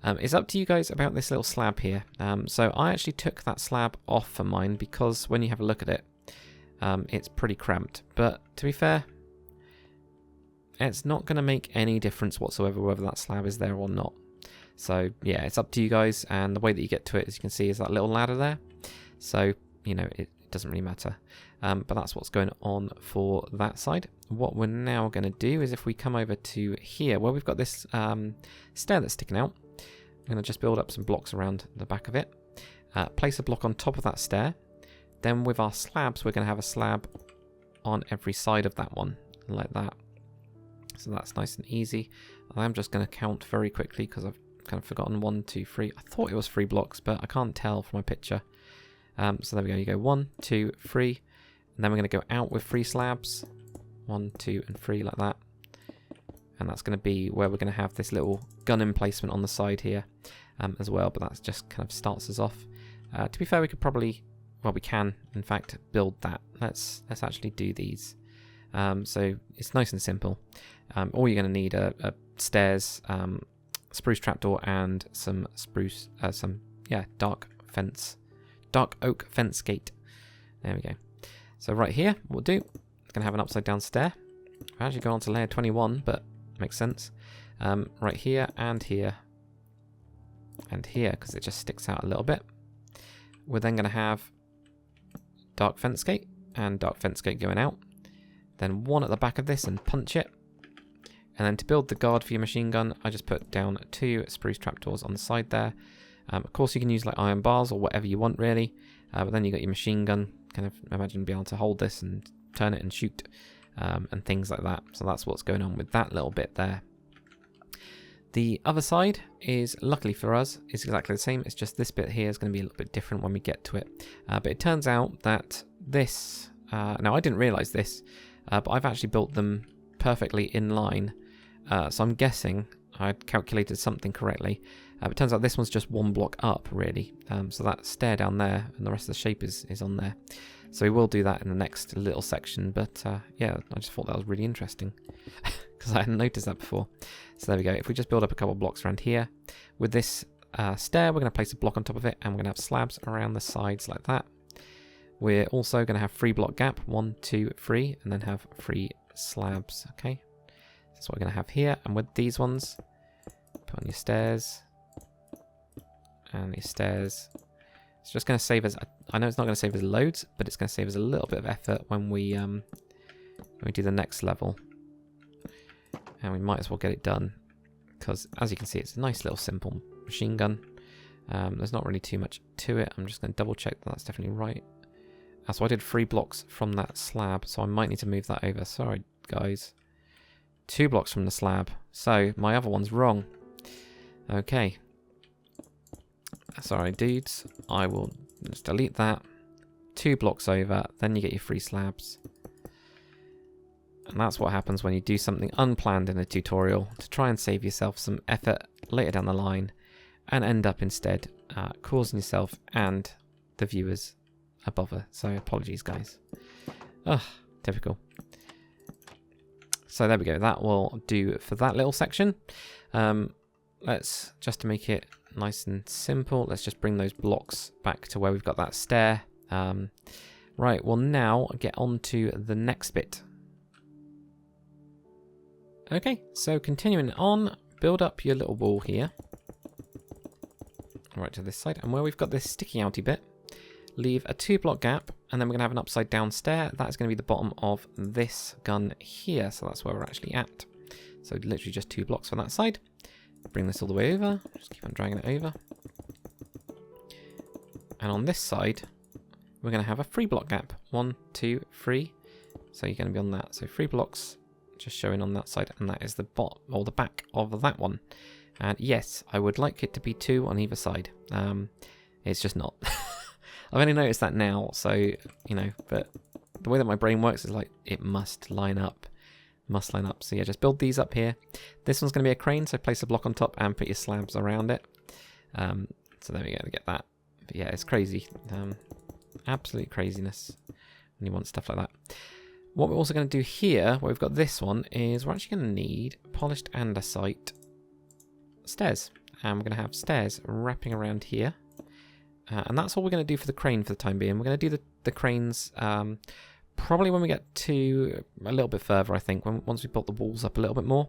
It's up to you guys about this little slab here. So I actually took that slab off for mine because when you have a look at it, it's pretty cramped. But to be fair, it's not going to make any difference whatsoever whether that slab is there or not. So yeah, it's up to you guys, and the way that you get to it, as you can see, is that little ladder there. So, you know, it doesn't really matter. But that's what's going on for that side. What we're now going to do is if we come over to here, where we've got this stair that's sticking out, I'm going to just build up some blocks around the back of it. Place a block on top of that stair. Then with our slabs, we're going to have a slab on every side of that one, like that. So that's nice and easy. I'm just going to count very quickly because I've kind of forgotten 1, 2, 3. I thought it was 3 blocks, but I can't tell from my picture. So there we go. You go 1, 2, 3, and then we're going to go out with 3 slabs. 1, 2, and 3 like that. And that's going to be where we're going to have this little gun emplacement on the side here as well. But that just kind of starts us off. To be fair, we could probably, well, we can in fact build that. Let's actually do these. So it's nice and simple. All you're going to need are stairs, spruce trapdoor, and some spruce, dark oak fence gate. There we go. So right here, what we'll do, it's going to have an upside down stair. I'll actually go on to layer 21, but makes sense. Right here and here and here, because it just sticks out a little bit. We're then going to have dark fence gate and dark fence gate going out. Then one at the back of this and punch it. And then to build the guard for your machine gun, I just put down 2 spruce trapdoors on the side there. Of course, you can use like iron bars or whatever you want, really. But then you got your machine gun. Kind of imagine being able to hold this and turn it and shoot and things like that. So that's what's going on with that little bit there. The other side is, luckily for us, is exactly the same. It's just this bit here is going to be a little bit different when we get to it. But it turns out that this... now, I didn't realise this, but I've actually built them perfectly in line. So I'm guessing I'd calculated something correctly. But it turns out this one's just 1 block up, really. So that stair down there and the rest of the shape is on there. So we will do that in the next little section. But yeah, I just thought that was really interesting because I hadn't noticed that before. So there we go. If we just build up a couple of blocks around here. With this stair, we're going to place a block on top of it, and we're going to have slabs around the sides like that. We're also going to have 3 block gap, 1, 2, 3, and then have 3 slabs. Okay, that's what we're going to have here. And with these ones, put on your stairs and your stairs. It's just going to save us. I know it's not going to save us loads, but it's going to save us a little bit of effort when we do the next level. And we might as well get it done because, as you can see, it's a nice little simple machine gun. There's not really too much to it. I'm just going to double check that that's definitely right. So I did 3 blocks from that slab, so I might need to move that over. Sorry, guys. 2 blocks from the slab. So my other one's wrong. Okay. Sorry, dudes. I will just delete that. 2 blocks over, then you get your 3 slabs. And that's what happens when you do something unplanned in a tutorial to try and save yourself some effort later down the line and end up instead causing yourself and the viewers a bother. So apologies, guys. Ugh, typical. So there we go. That will do for that little section. Let's, just to make it nice and simple, let's just bring those blocks back to where we've got that stair. Right, well now get on to the next bit. Okay, so continuing on, build up your little wall here. Right to this side, and where we've got this sticky outy bit, leave a 2-block gap, and then we're going to have an upside down stair. That's going to be the bottom of this gun here, so that's where we're actually at. So literally just 2 blocks on that side. Bring this all the way over, just keep on dragging it over. And on this side, we're going to have a 3-block gap. 1, 2, 3. So you're going to be on that. So 3 blocks just showing on that side, and that is the bottom or the back of that one. And yes, I would like it to be 2 on either side. It's just not. I've only noticed that now, so, you know, but the way that my brain works is like, it must line up. Must line up. So yeah, just build these up here. This one's going to be a crane, so place a block on top and put your slabs around it. So there we go, to get that. But yeah, it's crazy. Absolute craziness when you want stuff like that. What we're also going to do here, where we've got this one, is we're actually going to need polished andesite stairs. And we're going to have stairs wrapping around here. And that's all we're going to do for the crane for the time being. We're going to do the cranes probably when we get to a little bit further, I think. Once we built the walls up a little bit more,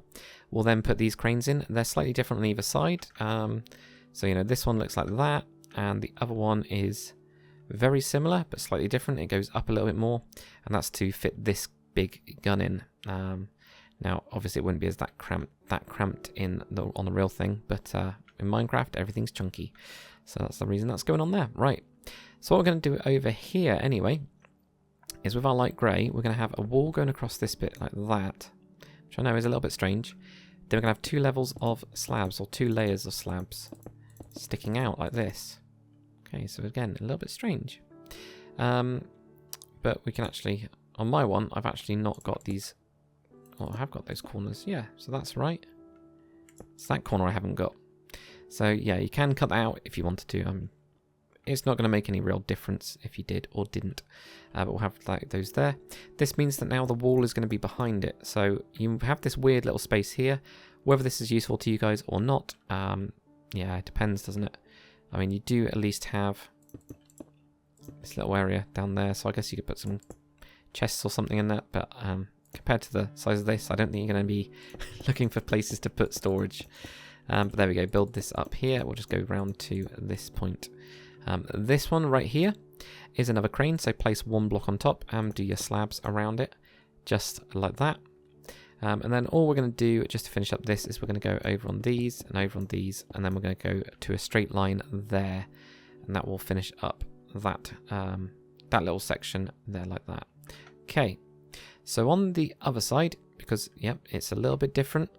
we'll then put these cranes in. They're slightly different on either side. So, you know, this one looks like that. And the other one is very similar, but slightly different. It goes up a little bit more. And that's to fit this big gun in. Now, obviously, it wouldn't be as that cramped on the real thing. But in Minecraft, everything's chunky. So that's the reason that's going on there. Right. So what we're going to do over here anyway is with our light grey, we're going to have a wall going across this bit like that, which I know is a little bit strange. Then we're going to have 2 levels of slabs, or 2 layers of slabs sticking out like this. Okay, so again, a little bit strange. But we can actually, on my one, I've actually not got these. Oh, I have got those corners. Yeah, so that's right. It's that corner I haven't got. So yeah, you can cut that out if you wanted to. It's not going to make any real difference if you did or didn't. But we'll have like those there. This means that now the wall is going to be behind it. So you have this weird little space here. Whether this is useful to you guys or not, yeah, it depends, doesn't it? I mean, you do at least have this little area down there. So I guess you could put some chests or something in that. But compared to the size of this, I don't think you're going to be looking for places to put storage. But there we go, build this up here. We'll just go round to this point. This one right here is another crane, so place 1 block on top and do your slabs around it, just like that. And then all we're going to do, just to finish up this, is we're going to go over on these and over on these, and then we're going to go to a straight line there, and that will finish up that, that little section there like that. Okay, so on the other side, because, yep, it's a little bit different,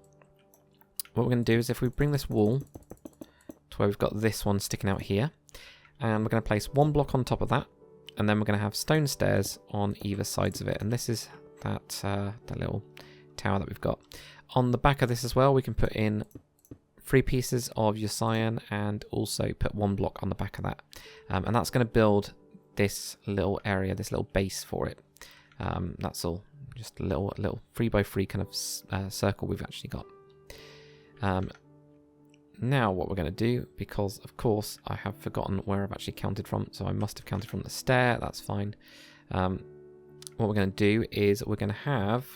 what we're going to do is if we bring this wall to where we've got this one sticking out here, and we're going to place 1 block on top of that, and then we're going to have stone stairs on either sides of it. And this is that little tower that we've got. On the back of this as well, we can put in 3 pieces of your cyan and also put 1 block on the back of that. And that's going to build this little area, this little base for it. That's all. Just a little 3x3 kind of circle we've actually got. Now what we're going to do, because of course I have forgotten where I've actually counted from, so I must have counted from the stair, that's fine. What we're going to do is we're going to have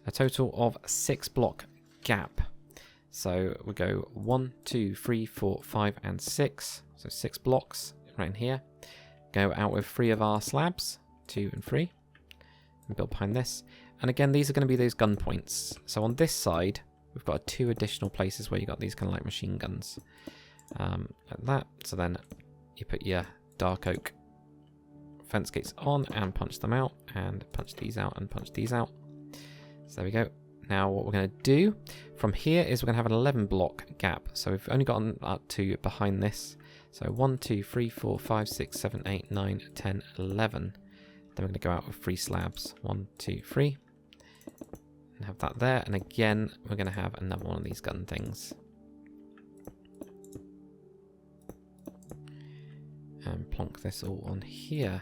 a total of 6 block gap. So we go 1, 2, 3, 4, 5 and 6, so 6 blocks right in here. Go out with 3 of our slabs, 2 and 3, and build behind this. And again, these are going to be those gun points. So on this side, we've got 2 additional places where you got these kind of like machine guns, like that. So then you put your dark oak fence gates on and punch them out, and punch these out and punch these out. So there we go. Now what we're going to do from here is we're going to have an 11 block gap. So we've only gotten up to behind this. So 1, 2, 3, 4, 5, 6, 7, 8, 9, 10, 11. Then we're going to go out with 3 slabs. 1, 2, 3. have that there, and again we're going to have another one of these gun things. And plonk this all on here.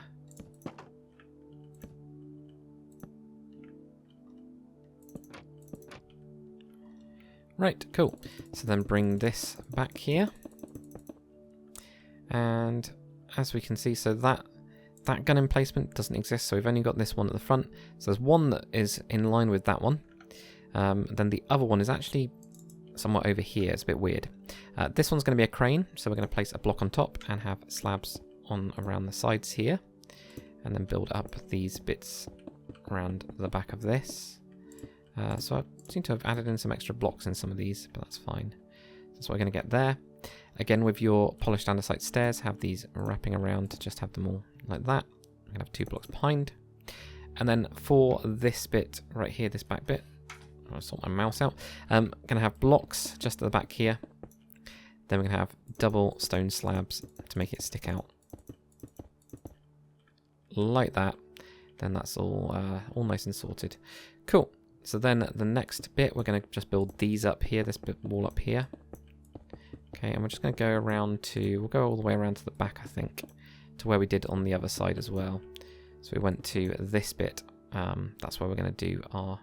Right, cool. So then bring this back here. And as we can see, so that gun emplacement doesn't exist, so we've only got this one at the front. So there's one that is in line with that one. Then the other one is actually somewhat over here. It's a bit weird. This one's going to be a crane, so we're going to place a block on top and have slabs on around the sides here. And then build up these bits around the back of this. So I seem to have added in some extra blocks in some of these, but that's fine. That's what we're going to get there. Again, with your polished andesite stairs, have these wrapping around to just have them all like that. I'm going to have 2 blocks behind. And then for this bit right here, this back bit, I'll sort my mouse out. I'm going to have blocks just at the back here. Then we're going to have double stone slabs to make it stick out. Like that. Then that's all nice and sorted. Cool. So then the next bit, we're going to just build these up here, this bit wall up here. Okay, and we're just going to go around to, we'll go all the way around to the back, I think, to where we did on the other side as well. So we went to this bit. That's where we're going to do our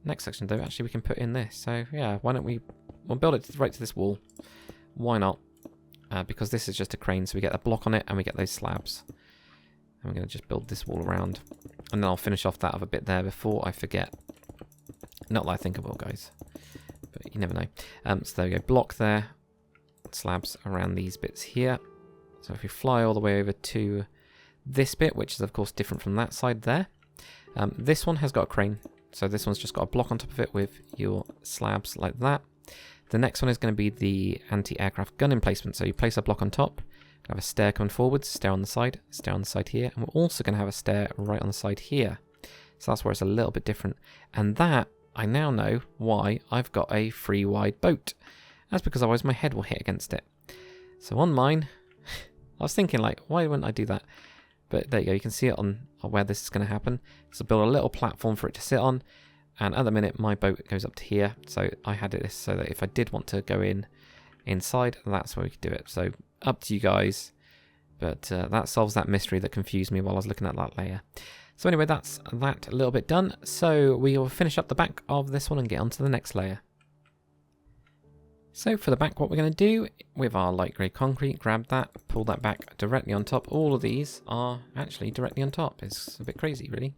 next section, though. Actually, we can put in this. So yeah, why don't we'll build it right to this wall. Why not? Because this is just a crane, so we get a block on it and we get those slabs. And we're going to just build this wall around. And then I'll finish off that other bit there before I forget. Not that I think I will, guys. But you never know. So there we go. Block there. Slabs around these bits here. So if we fly all the way over to this bit, which is of course different from that side there. This one has got a crane. So this one's just got a block on top of it with your slabs like that. The next one is going to be the anti-aircraft gun emplacement. So you place a block on top. Have a stair coming forwards, stair on the side here. And we're also going to have a stair right on the side here. So that's where it's a little bit different. And that, I now know why I've got a free wide boat. That's because otherwise my head will hit against it. So on mine, I was thinking like, why wouldn't I do that? But there you go, you can see it on where this is going to happen. So build a little platform for it to sit on. And at the minute, my boat goes up to here. So I had this so that if I did want to go inside, that's where we could do it. So up to you guys. But that solves that mystery that confused me while I was looking at that layer. So anyway, that's that a little bit done. So we will finish up the back of this one and get on to the next layer. So for the back, what we're going to do with our light grey concrete, grab that, pull that back directly on top. All of these are actually directly on top. It's a bit crazy, really.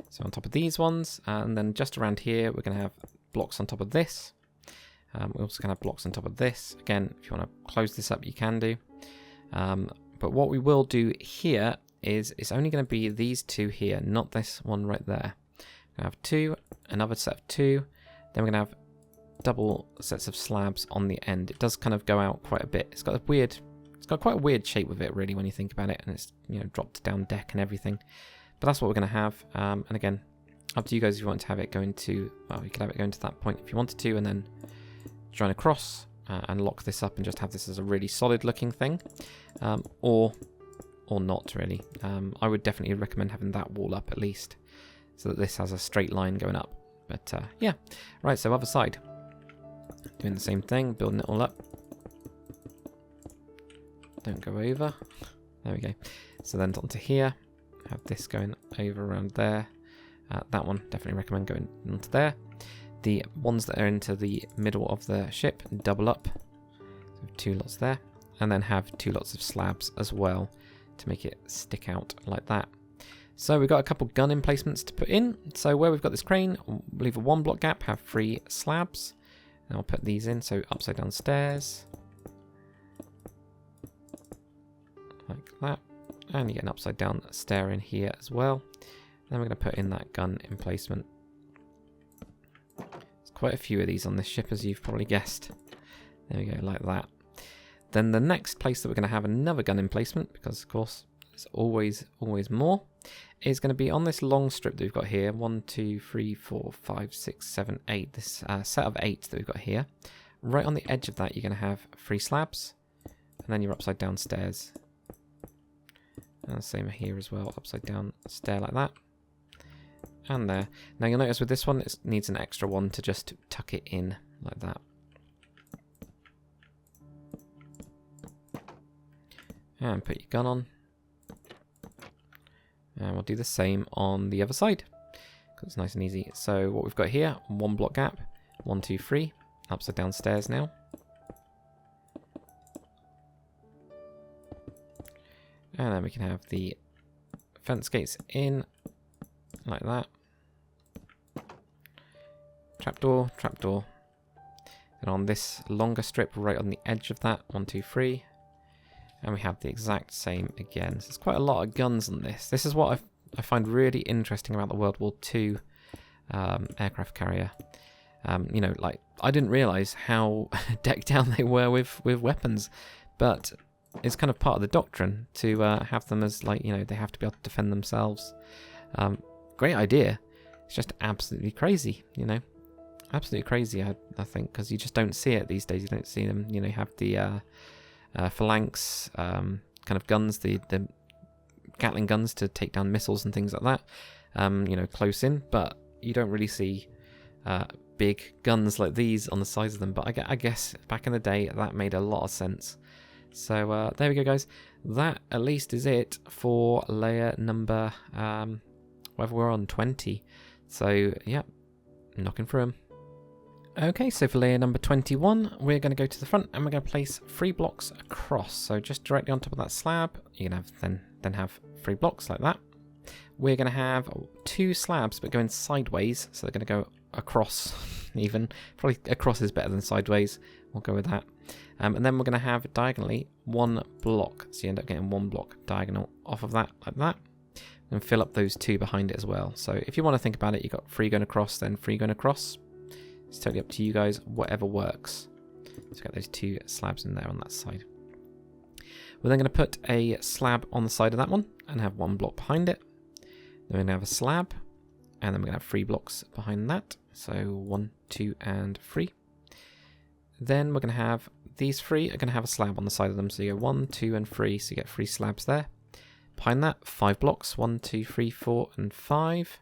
So on top of these ones, and then just around here, we're going to have blocks on top of this. We're also going to have blocks on top of this. Again, if you want to close this up, you can do. But what we will do here is it's only going to be these two here, not this one right there. We're going to have two, another set of two, then we're going to have double sets of slabs on the end. It does kind of go out quite a bit. It's got quite a weird shape with it, really, when you think about it, and it's, you know, dropped down deck and everything. But that's what we're going to have. And again, up to you guys if you want to have it go into, well, you could have it go into that point if you wanted to, and then join across and lock this up and just have this as a really solid looking thing, or not really. I would definitely recommend having that wall up at least, so that this has a straight line going up. But yeah, right, so other side. Doing the same thing, building it all up. Don't go over. There we go. So then onto here, have this going over around there. That one, definitely recommend going onto there. The ones that are into the middle of the ship, double up. So 2 lots there. And then have 2 lots of slabs as well to make it stick out like that. So we've got a couple gun emplacements to put in. So where we've got this crane, we'll leave a 1 block gap, have 3 slabs. And I'll put these in, so upside down stairs. Like that. And you get an upside down stair in here as well. Then we're going to put in that gun emplacement. There's quite a few of these on this ship, as you've probably guessed. There we go, like that. Then the next place that we're going to have another gun emplacement, because of course there's always more, is going to be on this long strip that we've got here. 1, 2, 3, 4, 5, 6, 7, 8. This set of 8 that we've got here. Right on the edge of that, you're going to have 3 slabs, and then your upside down stairs. And the same here as well, upside down stair like that. and there. Now you'll notice with this one, it needs an extra one to just tuck it in like that. And put your gun on. And we'll do the same on the other side, because it's nice and easy. So what we've got here, 1 block gap, 1, 2, 3, upside down stairs now. And then we can have the fence gates in, like that. Trapdoor, trapdoor. And on this longer strip, right on the edge of that, 1, 2, 3. And we have the exact same again. So there's quite a lot of guns on this. This is what I find really interesting about the World War II aircraft carrier. You know, like, I didn't realise how decked down they were with weapons, but it's kind of part of the doctrine to have them as, like, you know, they have to be able to defend themselves. Great idea. It's just absolutely crazy, you know. Absolutely crazy, I think, because you just don't see it these days. You don't see them, you know, have the phalanx kind of guns, the Gatling guns to take down missiles and things like that, you know, close in, but you don't really see big guns like these on the sides of them. But I guess back in the day that made a lot of sense. So there we go, guys. That at least is it for layer number whatever we're on, 20. So yeah, knocking through them. Okay, so for layer number 21, we're going to go to the front and we're going to place 3 blocks across. So just directly on top of that slab, you can have then have 3 blocks like that. We're going to have 2 slabs, but going sideways, so they're going to go across. Even probably across is better than sideways. We'll go with that. And then we're going to have diagonally 1 block, so you end up getting 1 block diagonal off of that like that, and fill up those 2 behind it as well. So if you want to think about it, you've got 3 going across, then 3 going across. It's totally up to you guys, whatever works. Let's get those 2 slabs in there on that side. We're then going to put a slab on the side of that one and have 1 block behind it. Then we're going to have a slab, and then we're going to have 3 blocks behind that. So 1, 2, and 3. Then we're going to have these 3 are going to have a slab on the side of them. So you go 1, 2, and 3. So you get 3 slabs there. Behind that, 5 blocks. 1, 2, 3, 4, and 5.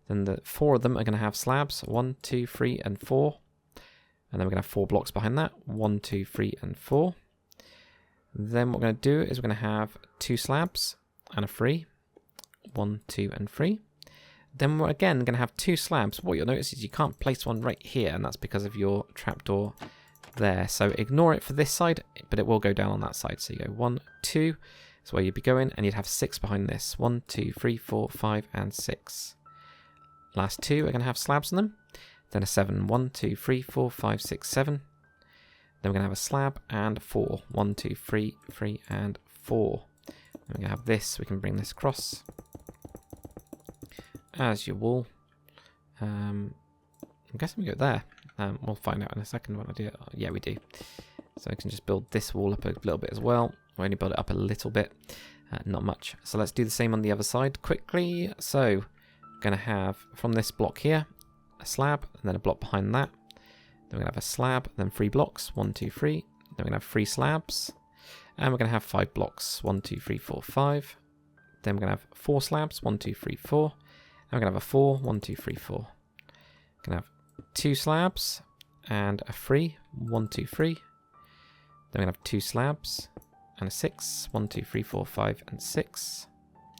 Then the 4 of them are going to have slabs, 1, 2, 3, and 4. And then we're going to have 4 blocks behind that, 1, 2, 3, and 4. Then what we're going to do is we're going to have 2 slabs and a 3, 1, 2, and 3. Then we're again going to have 2 slabs. What you'll notice is you can't place one right here, and that's because of your trapdoor there. So ignore it for this side, but it will go down on that side. So you go 1, 2, that's where you'd be going, and you'd have 6 behind this. 1, 2, 3, 4, 5, and 6. Last 2 are going to have slabs on them. Then a 7. 1, 2, 3, 4, 5, 6, 7. Then we're going to have a slab and a 4. 1, 2, 3, 3, and 4. Then we're going to have this. We can bring this across as your wall. I'm guessing we go there. We'll find out in a second when I do it. Yeah, we do. So I can just build this wall up a little bit as well. We only build it up a little bit. Not much. So let's do the same on the other side quickly. So going to have from this block here a slab, and then a block behind that. Then we're going to have a slab, then 3 blocks, 1, 2, 3. Then we're going to have 3 slabs, and we're going to have 5 blocks, 1, 2, 3, 4, 5. Then we're going to have 4 slabs, 1, 2, 3, 4. And we're going to have a 4, 1, 2, 3, 4. We're going to have 2 slabs and a 3, 1, 2, 3. Then we're going to have 2 slabs and a 6, 1, 2, 3, 4, 5, and 6.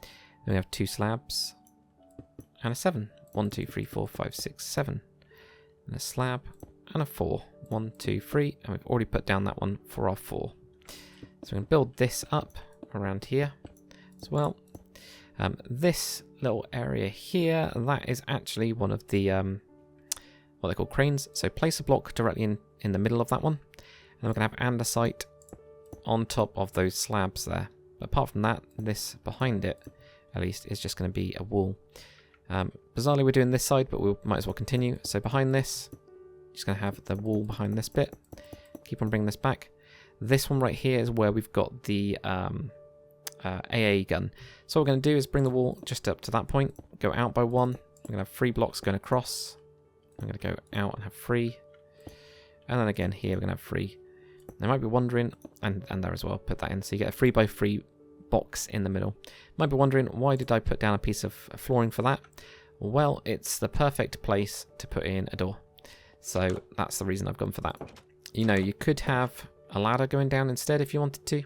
Then we have 2 slabs and a 7, 1, 2, 3, 4, 5, 6, 7. And a slab and a 4, 1, 2, 3. And we've already put down that one for our 4. So we're going to build this up around here as well. This little area here, that is actually one of the what they call cranes. So place a block directly in the middle of that one, and then we're going to have andesite on top of those slabs there. But apart from that, this behind it at least is just going to be a wall. Bizarrely we're doing this side, but we might as well continue. So behind this, just going to have the wall behind this bit. Keep on bringing this back. This one right here is where we've got the AA gun. So what we're going to do is bring the wall just up to that point, go out by 1. We're going to have 3 blocks going across. I'm going to go out and have 3. And then again here we're going to have 3. They might be wondering, and there as well, put that in. So you get a 3 by 3 box in the middle. Might be wondering, why did I put down a piece of flooring for that? Well, it's the perfect place to put in a door. So that's the reason I've gone for that. You know, you could have a ladder going down instead if you wanted to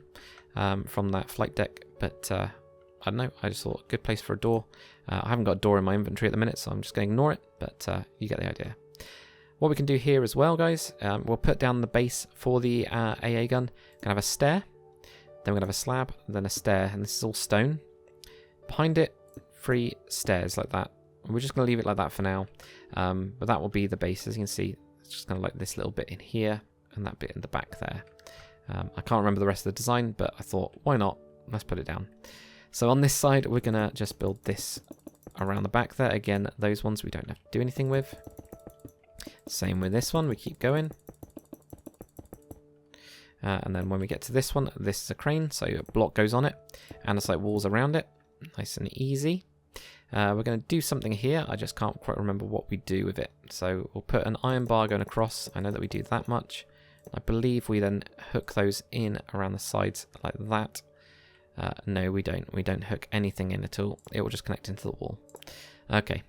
from that flight deck, but I don't know, I just thought a good place for a door. I haven't got a door in my inventory at the minute, so I'm just going to ignore it, but you get the idea. What we can do here as well, guys, we'll put down the base for the AA gun. We're going to have a stair, then we're going to have a slab, then a stair, and this is all stone. Behind it, 3 stairs like that. We're just going to leave it like that for now, but that will be the base. As you can see, it's just kind of like this little bit in here, and that bit in the back there. I can't remember the rest of the design, but I thought, why not? Let's put it down. So on this side, we're going to just build this around the back there. Again, those ones we don't have to do anything with. Same with this one, we keep going. And then when we get to this one, this is a crane, so a block goes on it, and it's like walls around it. Nice and easy. We're going to do something here. I just can't quite remember what we do with it. So we'll put an iron bar going across. I know that we do that much. I believe we then hook those in around the sides like that. No, we don't. We don't hook anything in at all. It will just connect into the wall. Okay.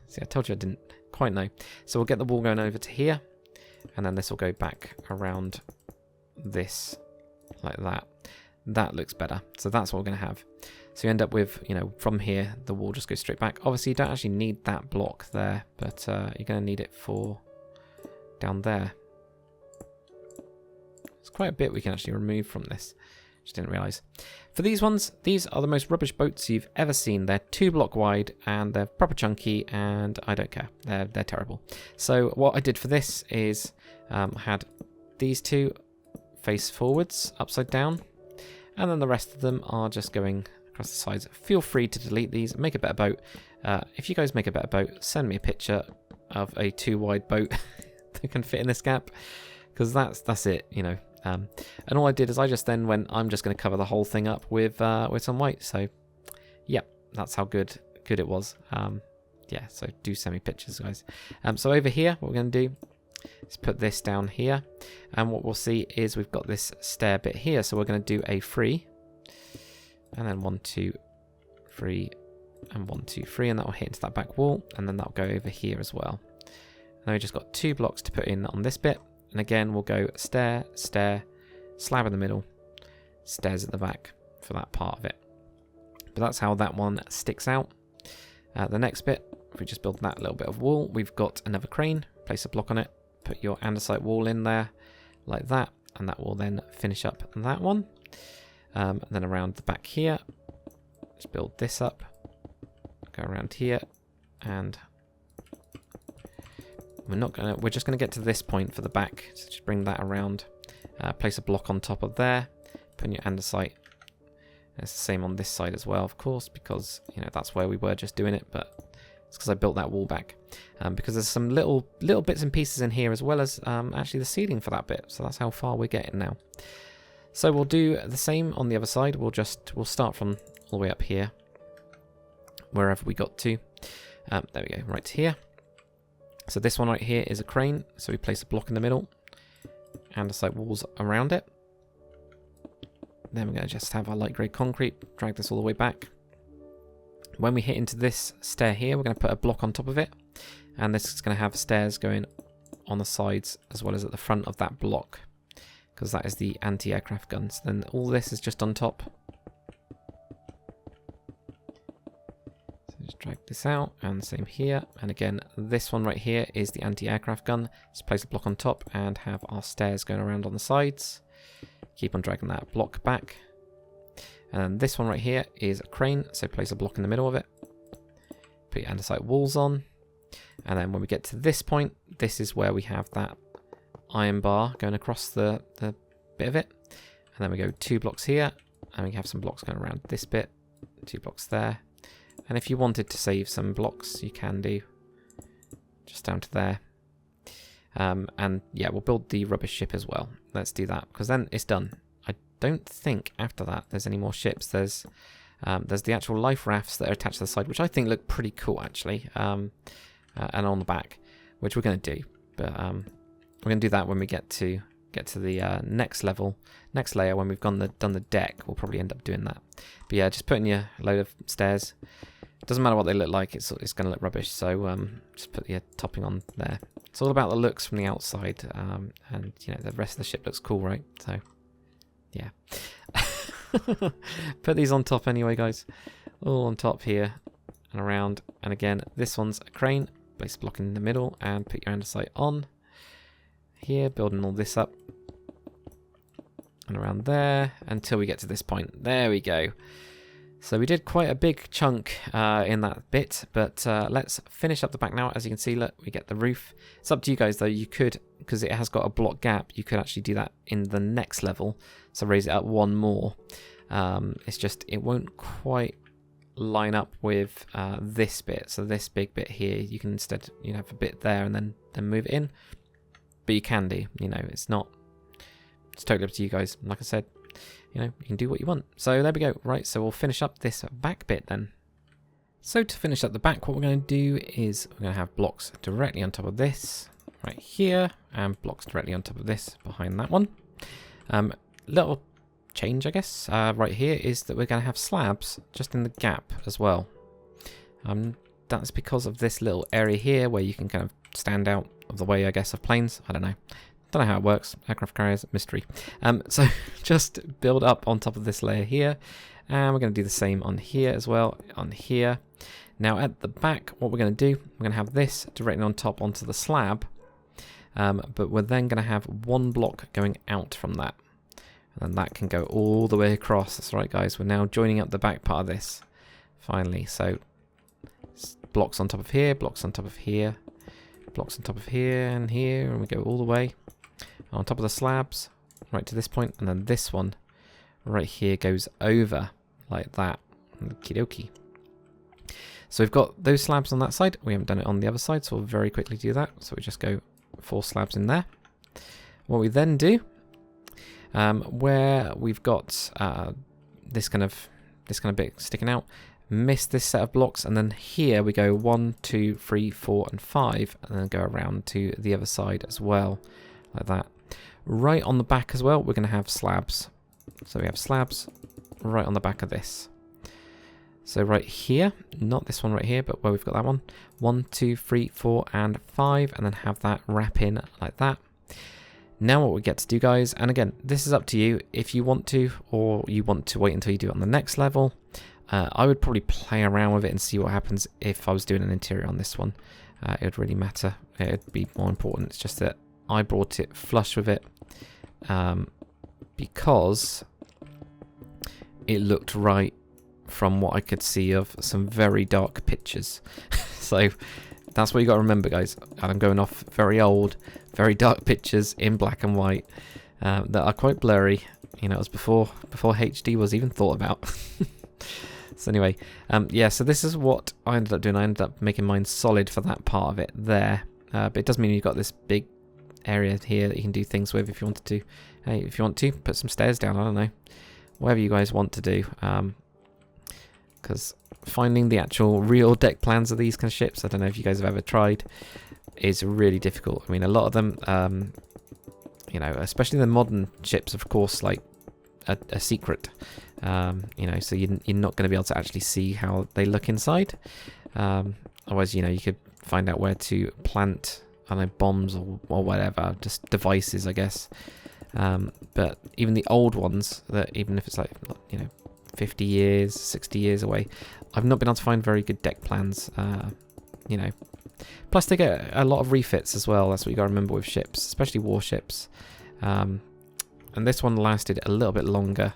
See, I told you I didn't quite know. So we'll get the wall going over to here, and then this will go back around this like that. That looks better. So that's what we're going to have. So you end up with, you know, from here, the wall just goes straight back. Obviously, you don't actually need that block there, but you're going to need it for down there. It's quite a bit we can actually remove from this. Just didn't realise. For these ones, these are the most rubbish boats you've ever seen. They're 2 block wide, and they're proper chunky, and I don't care. They're terrible. So what I did for this is I had these 2 face forwards, upside down, and then the rest of them are just going across the sides. Feel free to delete these, make a better boat. If you guys make a better boat, send me a picture of a 2 wide boat that can fit in this gap, because that's it, you know. And all I did is I just then went, I'm just going to cover the whole thing up with some white. So yeah, that's how good it was. Yeah, so do send me pictures, guys. So over here, what we're going to do is put this down here, and what we'll see is we've got this stair bit here. So we're going to do a 3, and then 1, 2, 3, and 1, 2, 3, and that will hit into that back wall, and then that'll go over here as well. Now we just got 2 blocks to put in on this bit. And again, we'll go stair, stair, slab in the middle, stairs at the back for that part of it. But that's how that one sticks out. The next bit, if we just build that little bit of wall, we've got another crane, place a block on it, put your andesite wall in there like that, and that will then finish up that one. And then around the back here, just build this up, go around here, and we're just gonna get to this point for the back, so just bring that around, place a block on top of there, put in your andesite. And it's the same on this side as well, of course, because you know that's where we were just doing it, but it's because I built that wall back. Because there's some little bits and pieces in here, as well as actually the ceiling for that bit. So that's how far we're getting now. So we'll do the same on the other side. We'll start from all the way up here, wherever we got to. There we go, right to here. So this one right here is a crane, so we place a block in the middle, andesite walls around it. Then we're going to just have our light grey concrete, drag this all the way back. When we hit into this stair here, we're going to put a block on top of it, and this is going to have stairs going on the sides as well as at the front of that block, because that is the anti-aircraft guns. Then all this is just on top. Just drag this out, and same here. And again, this one right here is the anti-aircraft gun. Just place a block on top and have our stairs going around on the sides. Keep on dragging that block back. And then this one right here is a crane, so place a block in the middle of it. Put your andesite walls on. And then when we get to this point, this is where we have that iron bar going across the bit of it. And then we go 2 blocks here, and we have some blocks going around this bit, 2 blocks there. And if you wanted to save some blocks, you can do, just down to there. And yeah, we'll build the rubbish ship as well. Let's do that, because then it's done. I don't think after that there's any more ships. There's the actual life rafts that are attached to the side, which I think look pretty cool actually, and on the back, which we're going to do. But we're going to do that when we get to the next layer. When we've done the deck, we'll probably end up doing that. But yeah, just putting your load of stairs, Doesn't matter what they look like, it's going to look rubbish. So just put the topping on there. It's all about the looks from the outside, and you know the rest of the ship looks cool, right? So yeah, put these on top anyway, guys. All on top here and around. And again, this one's a crane. Place a block in the middle and put your andesite on here, building all this up and around there until we get to this point. There we go. So we did quite a big chunk in that bit, but let's finish up the back now. As you can see, look, we get the roof. It's up to you guys though. You could, because it has got a block gap, you could actually do that in the next level. So raise it up one more. It's just, it won't quite line up with this bit. So this big bit here, you can instead, you know, have a bit there and then move it in. But you can do, you know, it's totally up to you guys. Like I said, you know, you can do what you want. So there we go. Right, so we'll finish up this back bit then. So to finish up the back, what we're going to do is we're going to have blocks directly on top of this right here, and blocks directly on top of this behind that one. Little change, I guess, right here is that we're going to have slabs just in the gap as well. That's because of this little area here where you can kind of stand out of the way, I guess, of planes. I don't know how it works. Aircraft carriers, mystery. So just build up on top of this layer here, and we're going to do the same on here as well, on here. Now at the back, what we're going to do, we're going to have this directly on top onto the slab, but we're then going to have one block going out from that. And then that can go all the way across. That's right, guys. We're now joining up the back part of this, finally. So blocks on top of here, blocks on top of here, blocks on top of here, and we go all the way on top of the slabs, right to this point, and then this one right here goes over like that. Okie dokie. So we've got those slabs on that side. We haven't done it on the other side, so we'll very quickly do that. So we just go 4 slabs in there. What we then do, where we've got this kind of bit sticking out, miss this set of blocks, and then here we go 1, 2, 3, 4, and 5, and then go around to the other side as well, like that. Right on the back as well, we're going to have slabs. So we have slabs right on the back of this. So right here, not this one right here, but where we've got that one, 1, 2, 3, 4, and 5, and then have that wrap in like that. Now what we get to do, guys, and again, this is up to you if you want to, or you want to wait until you do it on the next level. I would probably play around with it and see what happens if I was doing an interior on this one. It would really matter. It would be more important. It's just that I brought it flush with it because it looked right from what I could see of some very dark pictures. So that's what you got to remember, guys. I'm going off very old, very dark pictures in black and white that are quite blurry. You know, it was before HD was even thought about. So anyway, yeah, so this is what I ended up doing. I ended up making mine solid for that part of it there. But it does mean you've got this big area here that you can do things with if you wanted to. Hey, if you want to, put some stairs down, I don't know. Whatever you guys want to do. Because finding the actual real deck plans of these kind of ships, I don't know if you guys have ever tried, is really difficult. I mean, a lot of them, you know, especially the modern ships, of course, like a secret. You know, so you're not going to be able to actually see how they look inside. Otherwise, you know, you could find out where to plant, I don't know, bombs or whatever, just devices, I guess. But even the old ones, that even if it's like, you know, 50 years, 60 years away, I've not been able to find very good deck plans, you know. Plus they get a lot of refits as well. That's what you got to remember with ships, especially warships. And this one lasted a little bit longer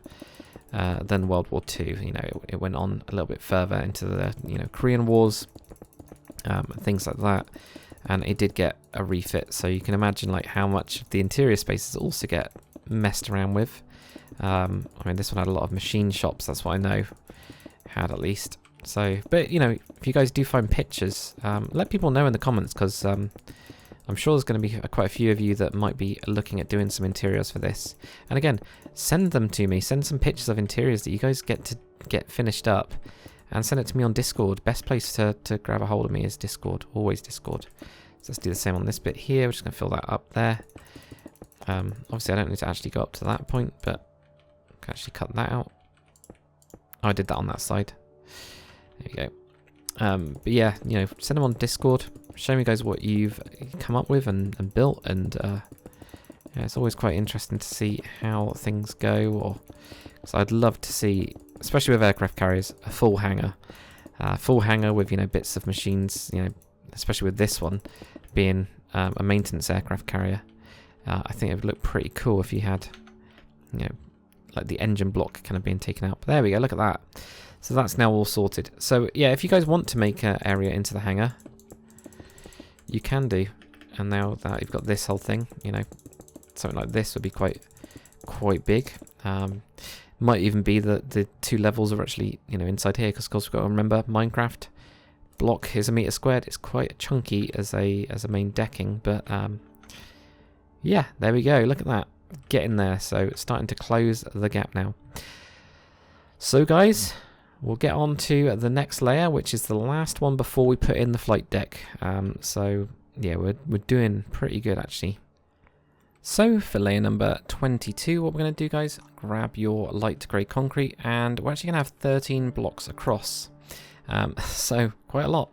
than World War II. You know, it went on a little bit further into the, you know, Korean Wars, things like that. And it did get a refit, so you can imagine like how much the interior spaces also get messed around with. I mean, this one had a lot of machine shops, that's what I know, had at least. So, but you know, if you guys do find pictures, let people know in the comments, because I'm sure there's going to be quite a few of you that might be looking at doing some interiors for this. And again, send them to me, send some pictures of interiors that you guys get finished up, and send it to me on Discord. Best place to grab a hold of me is Discord, always Discord. So let's do the same on this bit here. We're just going to fill that up there. Obviously I don't need to actually go up to that point, but I can actually cut that out. Oh, I did that on that side. There you go. But yeah, you know, send them on Discord. Show me guys what you've come up with and built, and yeah, it's always quite interesting to see how things go. Or so I'd love to see, especially with aircraft carriers, a full hangar with, you know, bits of machines. You know, especially with this one being a maintenance aircraft carrier. I think it would look pretty cool if you had, you know, like the engine block kind of being taken out. But there we go, look at that. So that's now all sorted. So yeah, if you guys want to make an area into the hangar, you can do. And now that you've got this whole thing, you know, something like this would be quite big. Might even be that the 2 levels are actually, you know, inside here, because of course we've got to remember Minecraft block is a meter squared. It's quite chunky as a main decking, but yeah, there we go. Look at that, getting there. So it's starting to close the gap now. So guys, we'll get on to the next layer, which is the last one before we put in the flight deck. So yeah, we're doing pretty good actually. So for layer number 22, what we're going to do, guys, grab your light grey concrete, and we're actually going to have 13 blocks across. So quite a lot.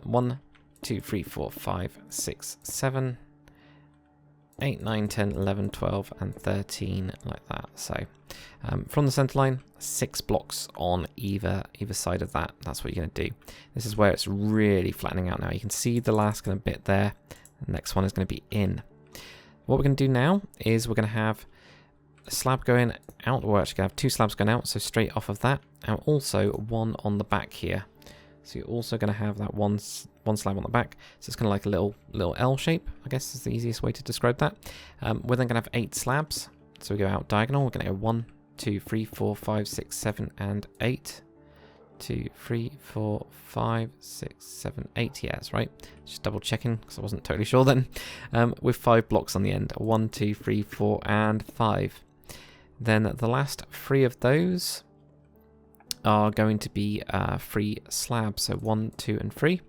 1, 2, 3, 4, 5, 6, 7, 8, 9, 10, 11, 12, and 13, like that. So from the center line, 6 blocks on either side of that. That's what you're going to do. This is where it's really flattening out now. You can see the last kind of bit there. The next one is going to be in. What we're going to do now is we're going to have a slab going out. We're actually going to have 2 slabs going out, so straight off of that, and also 1 on the back here. So you're also going to have that one slab on the back. So it's kind of like a little L shape, I guess is the easiest way to describe that. We're then going to have 8 slabs. So we go out diagonal. We're going to go 1, 2, 3, 4, 5, 6, 7, and 8. 2, 3, 4, 5, 6, 7, 8. Yeah, that's right. Just double checking because I wasn't totally sure then. With 5 blocks on the end. 1, 2, 3, 4, and 5. Then the last 3 of those are going to be 3 slabs. So 1, 2, and 3.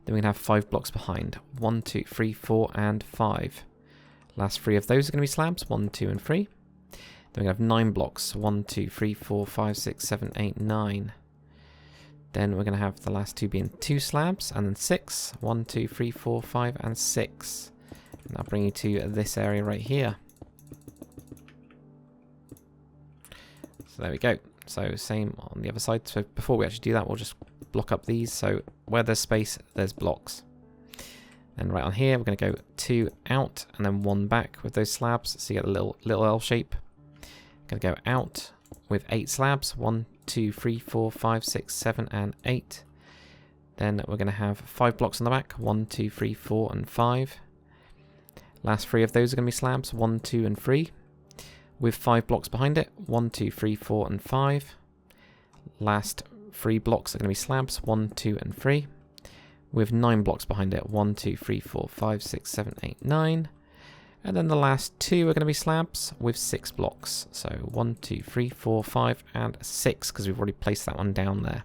Then we can have 5 blocks behind. 1, 2, 3, 4, and 5. Last 3 of those are going to be slabs. 1, 2, and 3. Then we have 9 blocks. 1, 2, 3, 4, 5, 6, 7, 8, 9. Then we're going to have the last 2 being 2 slabs, and then 6. 1, 2, 3, 4, 5, and 6. And that'll bring you to this area right here. So there we go. So same on the other side. So before we actually do that, we'll just block up these. So where there's space, there's blocks. And right on here, we're going to go 2 out and then 1 back with those slabs. So you get a little L shape. Going to go out with 8 slabs. 1, 2, 3, 4, 5, 6, 7, and 8. Then we're going to have 5 blocks on the back. 1, 2, 3, 4, and 5. Last 3 of those are going to be slabs. 1, 2, and 3. With 5 blocks behind it. 1, 2, 3, 4, and 5. Last 3 blocks are going to be slabs. 1, 2, and 3. With 9 blocks behind it. 1, 2, 3, 4, 5, 6, 7, 8, 9. And then the last 2 are going to be slabs with 6 blocks. So 1, 2, 3, 4, 5, and 6, because we've already placed that one down there.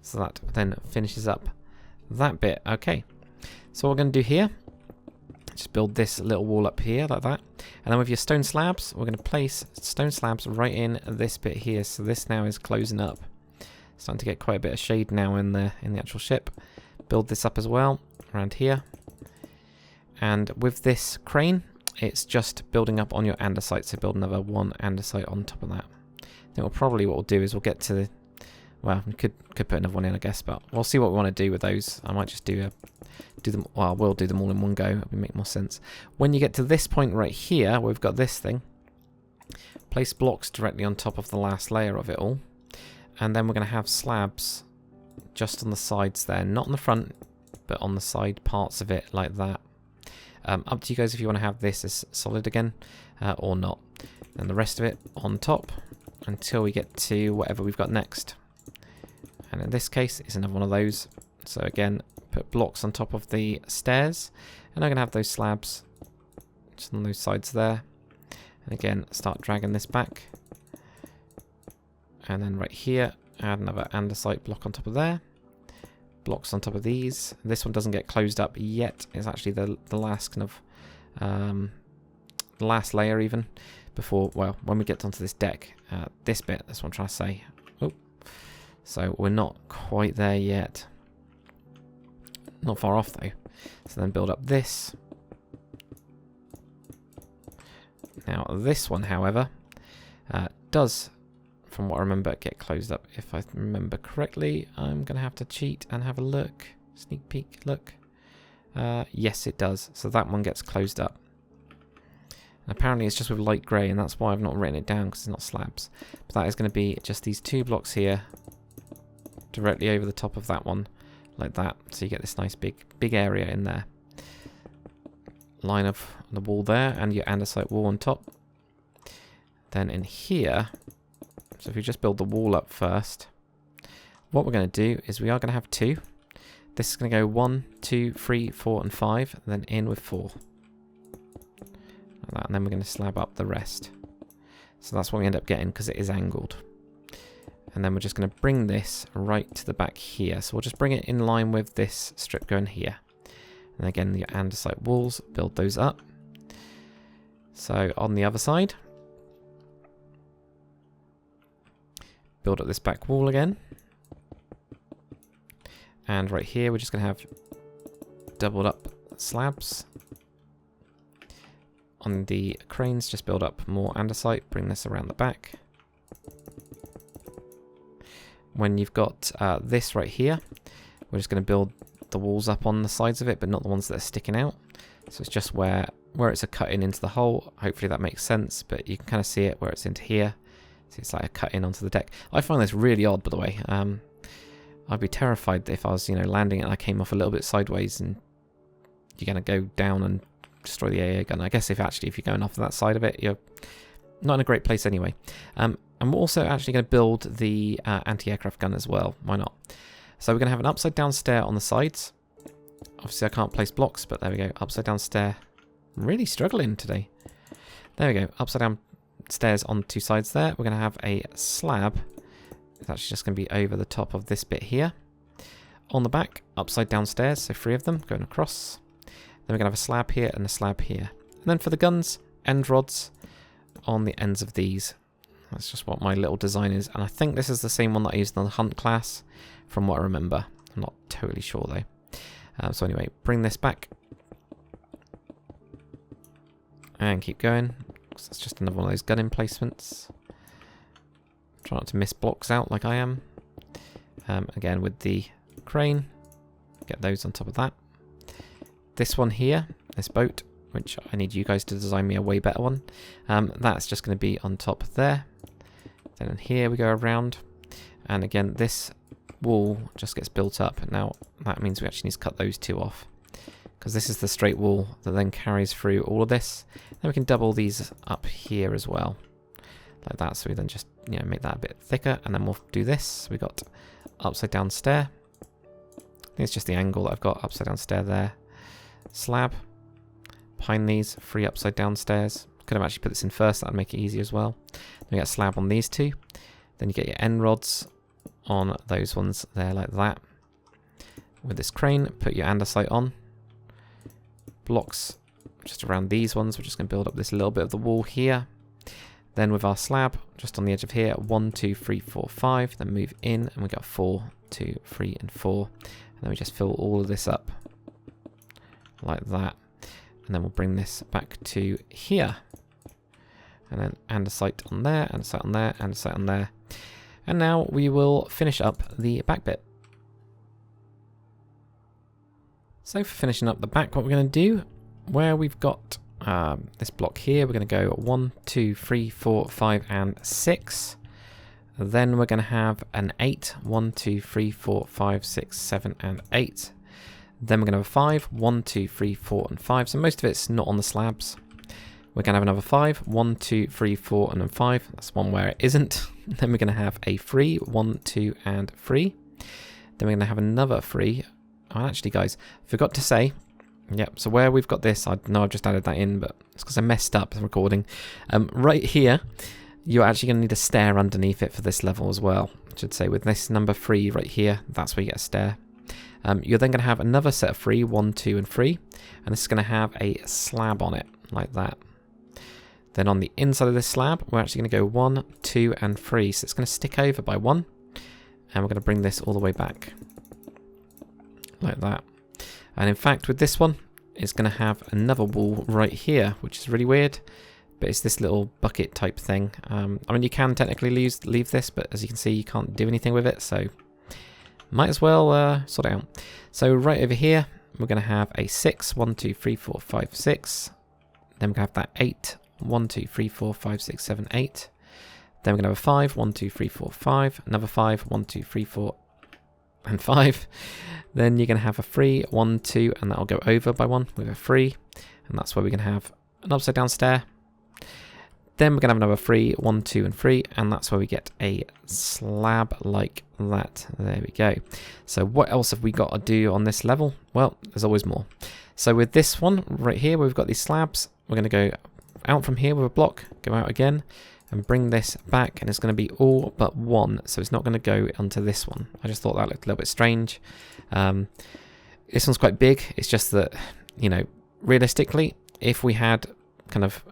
So that then finishes up that bit. Okay, so what we're going to do here, just build this little wall up here like that. And then with your stone slabs, we're going to place stone slabs right in this bit here. So this now is closing up. Starting to get quite a bit of shade now in the actual ship. Build this up as well around here. And with this crane, it's just building up on your andesite, so build another 1 andesite on top of that. Then what we'll do is we'll get to the, well, we could put another one in, I guess, but we'll see what we want to do with those. I might just do them, well, we'll do them all in one go. It'll make more sense. When you get to this point right here, where we've got this thing, place blocks directly on top of the last layer of it all, and then we're going to have slabs just on the sides there, not on the front, but on the side parts of it like that. Up to you guys if you want to have this as solid again or not. And the rest of it on top until we get to whatever we've got next. And in this case, it's another one of those. So again, put blocks on top of the stairs. And I'm going to have those slabs just on those sides there. And again, start dragging this back. And then right here, add another andesite block on top of there. Blocks on top of these. This one doesn't get closed up yet. It's actually the last kind of last layer even before, well, when we get onto this deck, this bit, that's what I'm trying to say. Oh, so we're not quite there yet. Not far off though. So then build up this. Now this one, however, does, from what I remember, get closed up. If I remember correctly, I'm going to have to cheat and have a look. Sneak peek, look. Yes, it does. So that one gets closed up. And apparently it's just with light grey, and that's why I've not written it down, because it's not slabs. But that is going to be just these 2 blocks here, directly over the top of that one, like that. So you get this nice big area in there. Line of the wall there, and your andesite wall on top. Then in here, so if you just build the wall up first, what we're going to do is we are going to have 2. This is going to go 1, 2, 3, 4, and 5, and then in with 4. Like that, and then we're going to slab up the rest. So that's what we end up getting, because it is angled. And then we're just going to bring this right to the back here. So we'll just bring it in line with this strip going here. And again, the andesite walls, build those up. So on the other side, build up this back wall again. And right here, we're just going to have doubled up slabs. On the cranes, just build up more andesite, bring this around the back. When you've got this right here, we're just going to build the walls up on the sides of it, but not the ones that are sticking out. So it's just where it's a cut in into the hole. Hopefully that makes sense, but you can kind of see it where it's into here. So it's like a cut in onto the deck. I find this really odd, by the way. I'd be terrified if I was, landing it and I came off a little bit sideways and you're going to go down and destroy the AA gun. I guess if you're going off that side of it, you're not in a great place anyway. And we're also actually going to build the anti-aircraft gun as well. Why not? So we're going to have an upside down stair on the sides. Obviously I can't place blocks, but there we go. Upside down stair. I'm really struggling today. There we go. Upside down stairs on 2 sides there. We're going to have a slab. It's actually just going to be over the top of this bit here. On the back, upside down stairs, so 3 of them going across. Then we're going to have a slab here and a slab here. And then for the guns, end rods on the ends of these. That's just what my little design is. And I think this is the same one that I used in the Hunt class, from what I remember. I'm not totally sure though. So anyway, bring this back. And keep going. So that's just another one of those gun emplacements. Try not to miss blocks out like I am. Again with the crane. Get those on top of that. This one here, this boat, which I need you guys to design me a way better one. That's just going to be on top there. Then in here we go around. And again, this wall just gets built up. Now that means we actually need to cut those 2 off, because this is the straight wall that then carries through all of this. Then we can double these up here as well, like that. So we then just make that a bit thicker, and then we'll do this. We got upside down stair. I think it's just the angle that I've got. Upside down stair there. Slab. Behind these, 3 upside down stairs. Could have actually put this in first. That'd make it easy as well. Then we get a slab on these 2. Then you get your end rods on those ones there, like that. With this crane, put your andesite on. Blocks just around these ones. We're just going to build up this little bit of the wall here. Then with our slab, just on the edge of here, 1, 2, 3, 4, 5. Then move in, and we got 4, 2, 3, and 4. And then we just fill all of this up like that. And then we'll bring this back to here. And then andesite on there, andesite on there, andesite on there. And now we will finish up the back bit. So for finishing up the back, what we're going to do, where we've got this block here, we're going to go 1, 2, 3, 4, 5, and 6. Then we're going to have an 8. 1, 2, 3, 4, 5, 6, 7, and 8. Then we're going to have a 5. 1, 2, 3, 4, and 5. So most of it's not on the slabs. We're going to have another 5. 1, 2, 3, 4, and then 5. That's one where it isn't. Then we're going to have a 3. 1, 2, and 3. Then we're going to have another 3. Oh, actually, guys, forgot to say. Yep, so where we've got this, I know I've just added that in, but it's because I messed up the recording. Right here, you're actually going to need a stair underneath it for this level as well. I should say with this number 3 right here, that's where you get a stair. You're then going to have another set of 3, 1, 2, and 3. And this is going to have a slab on it, like that. Then on the inside of this slab, we're actually going to go 1, 2, and 3. So it's going to stick over by 1. And we're going to bring this all the way back. Like that. And in fact, with this one, it's going to have another wall right here, which is really weird. But it's this little bucket type thing. I mean, you can technically leave this, but as you can see, you can't do anything with it. So might as well sort it out. So right over here, we're going to have a 6, 1, 2, 3, 4, 5, 6. Then we're going to have that 8, 1, 2, 3, 4, 5, 6, 7, 8. Then we're going to have a 5, 1, 2, 3, 4, 5. Another 5, 1, 2, 3, 4, and 5. Then you're going to have a 3, 1, 2, and that'll go over by 1 with a 3. And that's where we're going to have an upside down stair. Then we're going to have another 3, 1, 2, and 3, and that's where we get a slab like that. There we go. So what else have we got to do on this level? Well, there's always more. So with this one right here, where we've got these slabs, we're going to go out from here with a block, go out again, and bring this back, and it's going to be all but 1, so it's not going to go onto this one. I just thought that looked a little bit strange. This one's quite big. It's just that, you know, realistically, if we had kind of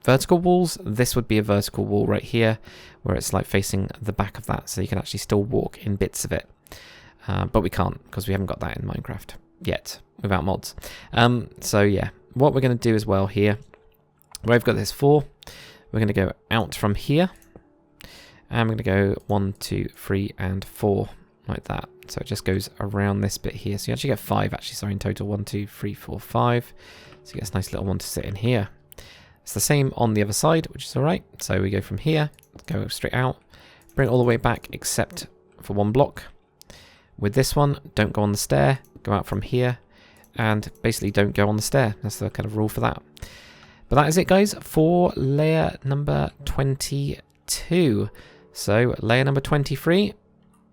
vertical walls, this would be a vertical wall right here, where it's like facing the back of that, so you can actually still walk in bits of it. But we can't, because we haven't got that in Minecraft yet, without mods. So yeah, what we're going to do as well here, where I've got this 4, we're going to go out from here, and we're going to go 1, 2, 3, and 4, like that. So it just goes around this bit here. So you actually get 5, actually, sorry, in total. 1, 2, 3, 4, 5. So you get a nice little one to sit in here. It's the same on the other side, which is alright. So we go from here, go straight out, bring it all the way back, except for 1 block. With this one, don't go on the stair, go out from here, and basically don't go on the stair. That's the kind of rule for that. But that is it, guys, for layer number 22. So layer number 23,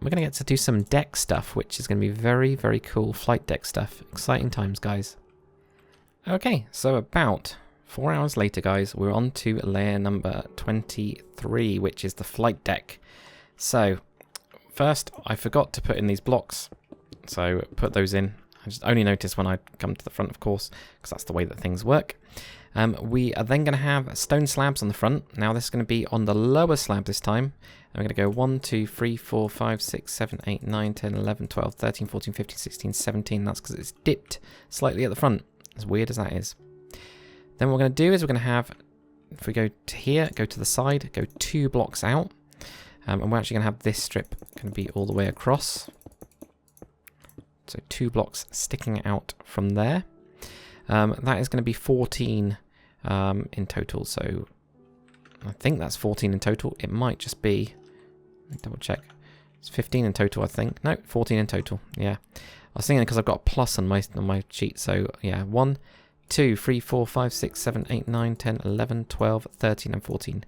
we're going to get to do some deck stuff, which is going to be very, very cool. Flight deck stuff. Exciting times, guys. Okay, so about 4 hours later, guys, we're on to layer number 23, which is the flight deck. So first, I forgot to put in these blocks, so put those in. I just only noticed when I come to the front, of course, because that's the way that things work. We are then going to have stone slabs on the front. Now this is going to be on the lower slab this time. And we're going to go 1, 2, 3, 4, 5, 6, 7, 8, 9, 10, 11, 12, 13, 14, 15, 16, 17. That's because it's dipped slightly at the front, as weird as that is. Then what we're going to do is we're going to have, if we go to here, go to the side, go 2 blocks out. And we're actually going to have this strip going to be all the way across. So 2 blocks sticking out from there. That is going to be 14 in total. So I think that's 14 in total. It might just be, let me double check. It's 15 in total, I think. No, 14 in total. Yeah. I was thinking because I've got a plus on my sheet. So yeah, 1, 2, 3, 4, 5, 6, 7, 8, 9, 10, 11, 12, 13, and 14.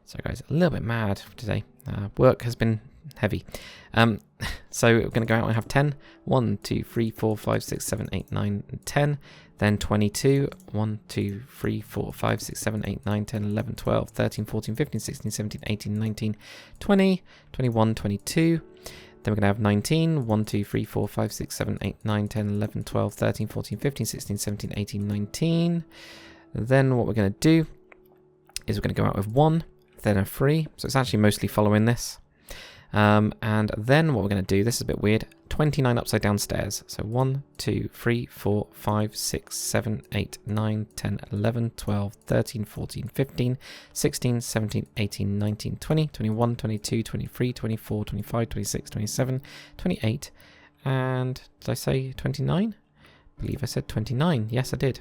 So guys, a little bit mad today. Work has been heavy. So we're going to go out and have 10. 1, 2, 3, 4, 5, 6, 7, 8, 9, and 10. Then 22. 1, 2, 3, 4, 5, 6, 7, 8, 9, 10, 11, 12, 13, 14, 15, 16, 17, 18, 19, 20, 21, 22. Then we're going to have 19. 1, 2, 3, 4, 5, 6, 7, 8, 9, 10, 11, 12, 13, 14, 15, 16, 17, 18, 19. Then what we're going to do is we're going to go out with 1, then a 3. So it's actually mostly following this. And then what we're going to do, this is a bit weird, 29 upside down stairs. So 1, 2, 3, 4, 5, 6, 7, 8, 9, 10, 11, 12, 13, 14, 15, 16, 17, 18, 19, 20, 21, 22, 23, 24, 25, 26, 27, 28, and did I say 29? I believe I said 29. Yes, I did.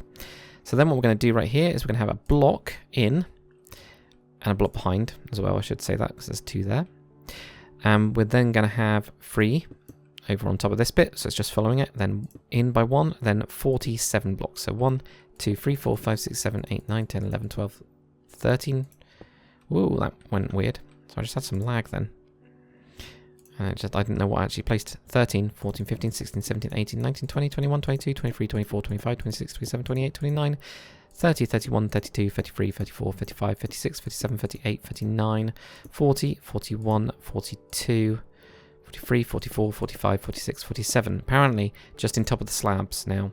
So then what we're going to do right here is we're going to have a block in and a block behind as well. I should say that because there's 2 there. We're then going to have 3 over on top of this bit, so it's just following it. Then in by 1, then 47 blocks. So 1, 2, 3, 4, 5, 6, 7, 8, 9, 10, 11, 12, 13. Whoa, that went weird. So I just had some lag then. And I didn't know what I actually placed. 13, 14, 15, 16, 17, 18, 19, 20, 21, 22, 23, 24, 25, 26, 27, 28, 29, 30, 31, 32, 33, 34, 35, 36, 37, 38, 39, 40, 41, 42, 43, 44, 45, 46, 47. Apparently, just in top of the slabs now.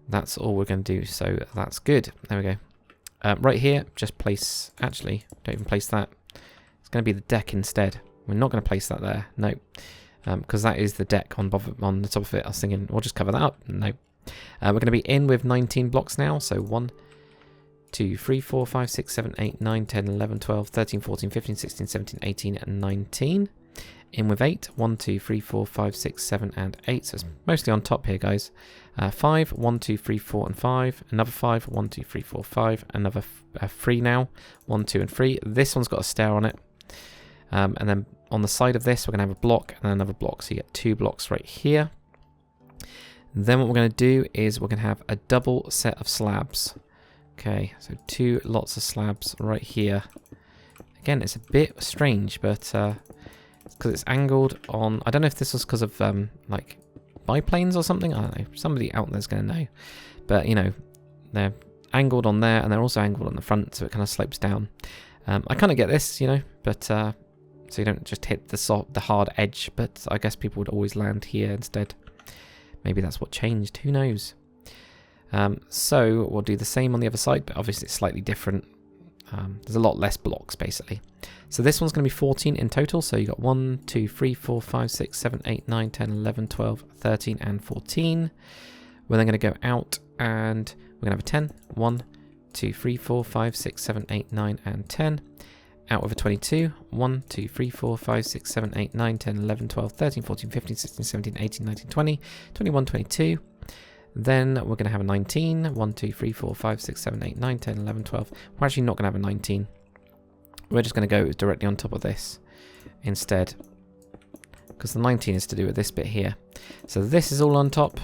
That's all we're going to do, so that's good. There we go. Right here, just place... Actually, don't even place that. It's going to be the deck instead. We're not going to place that there. No. because that is the deck on the top of it. I was thinking we'll just cover that up. No. We're going to be in with 19 blocks now. So 1, 2, 3, 4, 5, 6, 7, 8, 9, 10, 11, 12, 13, 14, 15, 16, 17, 18, and 19. In with 8. 1, 2, 3, 4, 5, 6, 7, and 8. So it's mostly on top here, guys. 5, 1, 2, 3, 4, and 5. Another 5, 1, 2, 3, 4, 5. Another 3 now. 1, 2, and 3. This one's got a stair on it. And then on the side of this, we're going to have a block and another block. So you get 2 blocks right here. Then what we're going to do is we're going to have a double set of slabs. Okay, so 2 lots of slabs right here. Again, it's a bit strange, but because it's angled on... I don't know if this was because of like biplanes or something. I don't know. Somebody out there's going to know. But, you know, they're angled on there and they're also angled on the front, so it kind of slopes down. I kind of get this, you know, but... so you don't just hit the hard edge, but I guess people would always land here instead. Maybe that's what changed, who knows. So we'll do the same on the other side, but obviously it's slightly different. There's a lot less blocks, basically. So this one's going to be 14 in total, so you got 1, 2, 3, 4, 5, 6, 7, 8, 9, 10, 11, 12, 13, and 14. We're then going to go out, and we're going to have a 10. 1, 2, 3, 4, 5, 6, 7, 8, 9, and 10. Out with a 22. 1, 2, 3, 4, 5, 6, 7, 8, 9, 10, 11, 12, 13, 14, 15, 16, 17, 18, 19, 20, 21, 22. Then we're going to have a 19. 1, 2, 3, 4, 5, 6, 7, 8, 9, 10, 11, 12. We're actually not going to have a 19. We're just going to go directly on top of this instead, because the 19 is to do with this bit here. So this is all on top.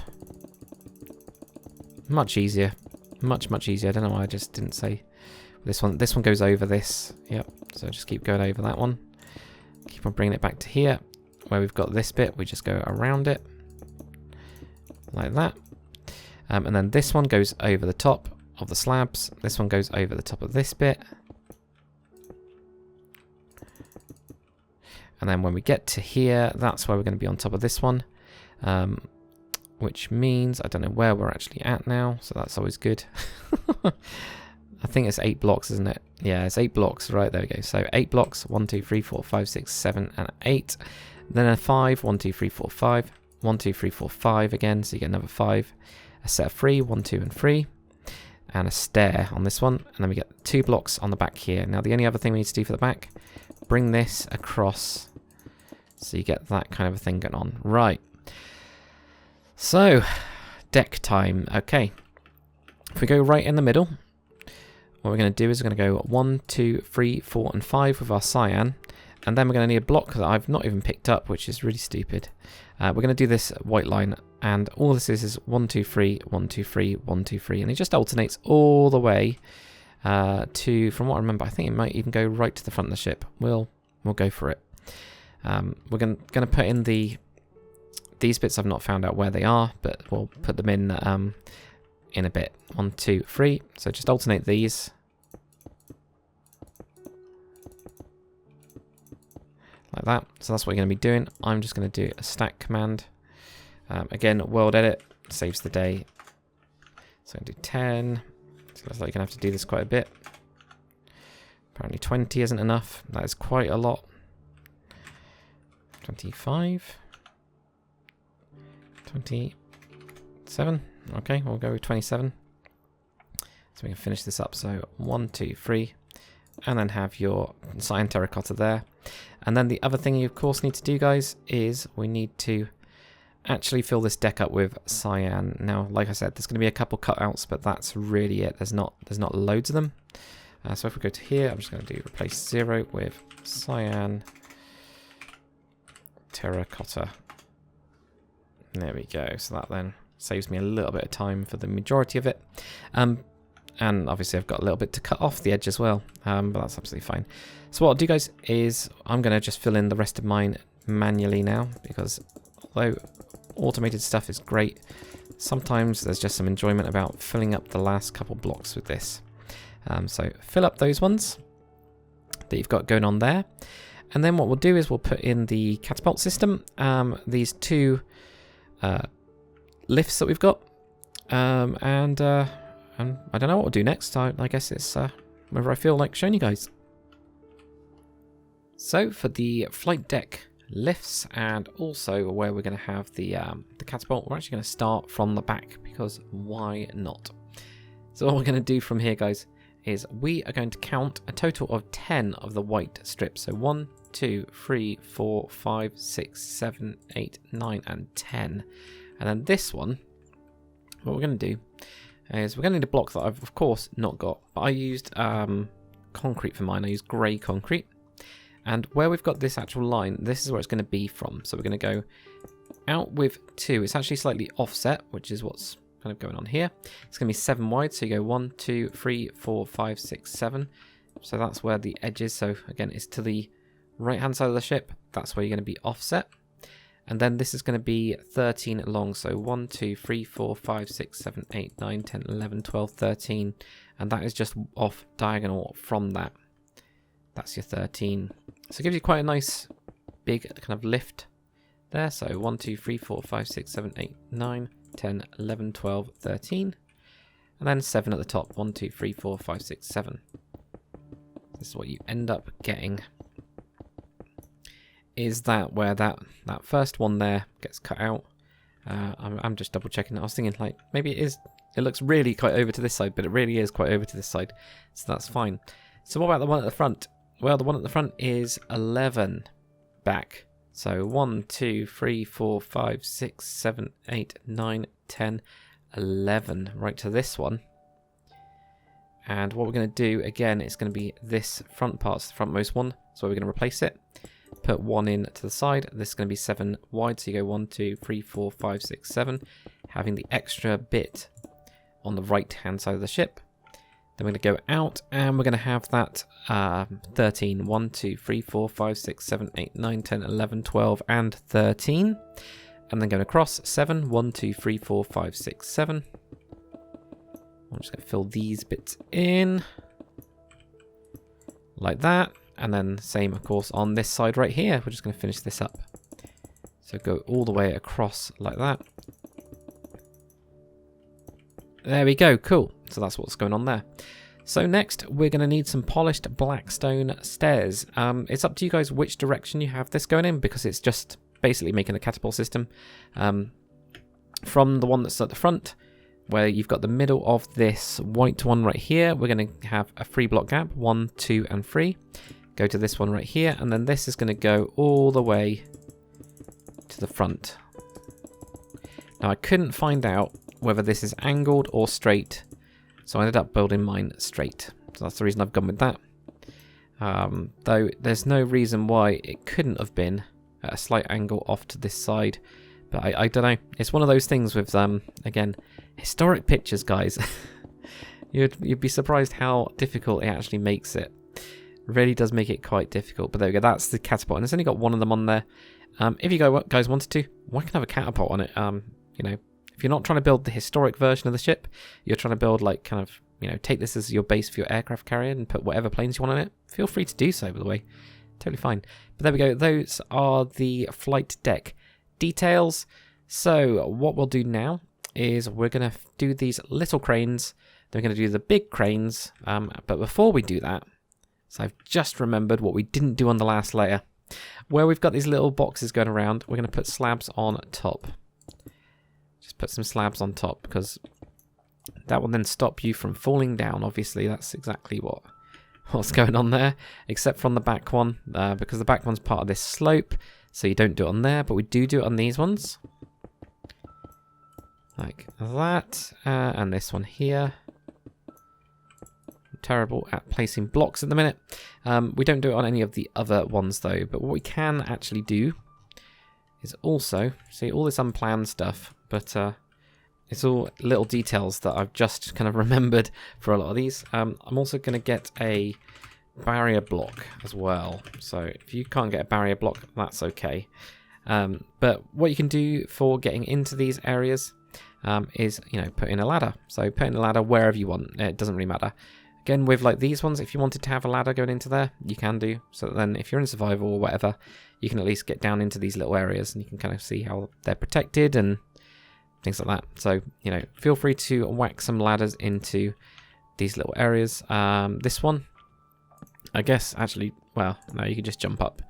Much easier. Much easier. I don't know why I just didn't say this one. This one goes over this. Yep. So just keep going over that one. Keep on bringing it back to here, where we've got this bit. We just go around it like that. And then this one goes over the top of the slabs. This one goes over the top of this bit. And then when we get to here, that's where we're going to be on top of this one. Which means, I don't know where we're actually at now, so that's always good. I think it's 8 blocks, isn't it? Yeah, it's 8 blocks. Right, there we go. So 8 blocks. 1, 2, 3, 4, 5, 6, 7, and 8. Then a 5. 1, 2, 3, 4, 5. 1, 2, 3, 4, 5 again. So you get another 5. A set of 3. 1, 2, and 3. And a stair on this one. And then we get 2 blocks on the back here. Now, the only other thing we need to do for the back, bring this across. So you get that kind of a thing going on. Right. So, deck time. Okay. If we go right in the middle, what we're going to do is we're going to go 1, 2, 3, 4, and 5 with our cyan. And then we're going to need a block that I've not even picked up, which is really stupid. We're going to do this white line. And all this is 1, 2, 3, 1, 2, 3, 1, 2, 3. And it just alternates all the way to, from what I remember, I think it might even go right to the front of the ship. We'll go for it. We're going to put in these bits. I've not found out where they are, but we'll put them in a bit. 1, 2, 3. So just alternate these. Like that. So that's what you're going to be doing. I'm just going to do a stack command. Again, world edit saves the day. So I'm going to do 10. So looks like you're going to have to do this quite a bit. Apparently 20 isn't enough. That is quite a lot. 25. 27. Okay, we'll go with 27. So we can finish this up. So 1, 2, 3. And then have your cyan terracotta there. And then the other thing you of course need to do, guys, is we need to actually fill this deck up with cyan. Now, like I said, there's going to be a couple cutouts, but that's really it. There's not loads of them. So if we go to here, I'm just going to do replace 0 with cyan terracotta. There we go. So that then saves me a little bit of time for the majority of it. And obviously I've got a little bit to cut off the edge as well, but that's absolutely fine. So what I'll do, guys, is I'm going to just fill in the rest of mine manually now, because although automated stuff is great, sometimes there's just some enjoyment about filling up the last couple blocks with this. So fill up those ones that you've got going on there. And then what we'll do is we'll put in the catapult system, these 2 lifts that we've got, and I don't know what we'll do next. I guess it's whether I feel like showing you guys. So for the flight deck lifts, and also where we're going to have the catapult. We're actually going to start from the back, because why not? So what we're going to do from here, guys, is we are going to count a total of 10 of the white strips. So 1, 2, 3, 4, 5, 6, 7, 8, 9, and 10. And then this one, what we're going to do is we're going to need a block that I've of course not got, but I used concrete for mine. I used grey concrete, and where we've got this actual line, this is where it's going to be from. So we're going to go out with 2. It's actually slightly offset, which is what's kind of going on here. It's going to be 7 wide, so you go 1, 2, 3, 4, 5, 6, 7. So that's where the edge is. So again, it's to the right hand side of the ship. That's where you're going to be offset. And then this is going to be 13 long. So 1, 2, 3, 4, 5, 6, 7, 8, 9, 10, 11, 12, 13. And that is just off diagonal from that. That's your 13. So it gives you quite a nice big kind of lift there. So 1, 2, 3, 4, 5, 6, 7, 8, 9, 10, 11, 12, 13. And then 7 at the top. 1, 2, 3, 4, 5, 6, 7. This is what you end up getting. Is that where that first one there gets cut out? I'm just double checking. I was thinking like maybe it looks really quite over to this side, but it really is quite over to this side, so that's fine. So what about the one at the front? Well, the one at the front is 11 back. So 1, 2, 3, 4, 5, 6, 7, 8, 9, 10, 11 right to this one. And what we're going to do again, it's going to be this front part, the frontmost one. So we're going to replace it. Put 1 in to the side. This is going to be 7 wide, so you go 1, 2, 3, 4, 5, 6, 7, having the extra bit on the right hand side of the ship. Then we're going to go out, and we're going to have that 13. 1, 2, 3, 4, 5, 6, 7, 8, 9, 10, 11, 12, and 13. And then going across 7. 1, 2, 3, 4, 5, 6, 7. I'm just going to fill these bits in like that. And then same, of course, on this side right here. We're just going to finish this up. So go all the way across like that. There we go. Cool. So that's what's going on there. So next, we're going to need some polished black stone stairs. It's up to you guys which direction you have this going in, because it's just basically making a catapult system. From the one that's at the front, where you've got the middle of this white one right here, we're going to have a 3 block gap, 1, 2, and 3. Go to this one right here, and then this is going to go all the way to the front. Now I couldn't find out whether this is angled or straight, so I ended up building mine straight. So that's the reason I've gone with that. Though there's no reason why it couldn't have been at a slight angle off to this side. But I don't know. It's one of those things with, again, historic pictures, guys. You'd be surprised how difficult it actually makes it. Really does make it quite difficult. But there we go. That's the catapult, and it's only got one of them on there. If you guys wanted to, why can't have a catapult on it? You know, if you're not trying to build the historic version of the ship, you're trying to build like kind of, you know, take this as your base for your aircraft carrier and put whatever planes you want on it. Feel free to do so, by the way. Totally fine. But there we go. Those are the flight deck details. So what we'll do now is we're going to do these little cranes. Then we're going to do the big cranes. But before we do that, so I've just remembered what we didn't do on the last layer. Where we've got these little boxes going around, we're going to put slabs on top. Just put some slabs on top, because that will then stop you from falling down. Obviously, that's exactly what's going on there, except from the back one, because the back one's part of this slope, so you don't do it on there, but we do it on these ones. Like that, and this one here. Terrible at placing blocks at the minute. We don't do it on any of the other ones though, but what we can actually do is also, see all this unplanned stuff, but it's all little details that I've just kind of remembered for a lot of these. I'm also going to get a barrier block as well, so if you can't get a barrier block, that's okay. But what you can do for getting into these areas is, you know, put in a ladder. So put in a ladder wherever you want, it doesn't really matter. Again, with like these ones, if you wanted to have a ladder going into there, you can do. So that then if you're in survival or whatever, you can at least get down into these little areas and you can kind of see how they're protected and things like that. So, you know, feel free to whack some ladders into these little areas. This one, I guess, actually, well, no, you can just jump up.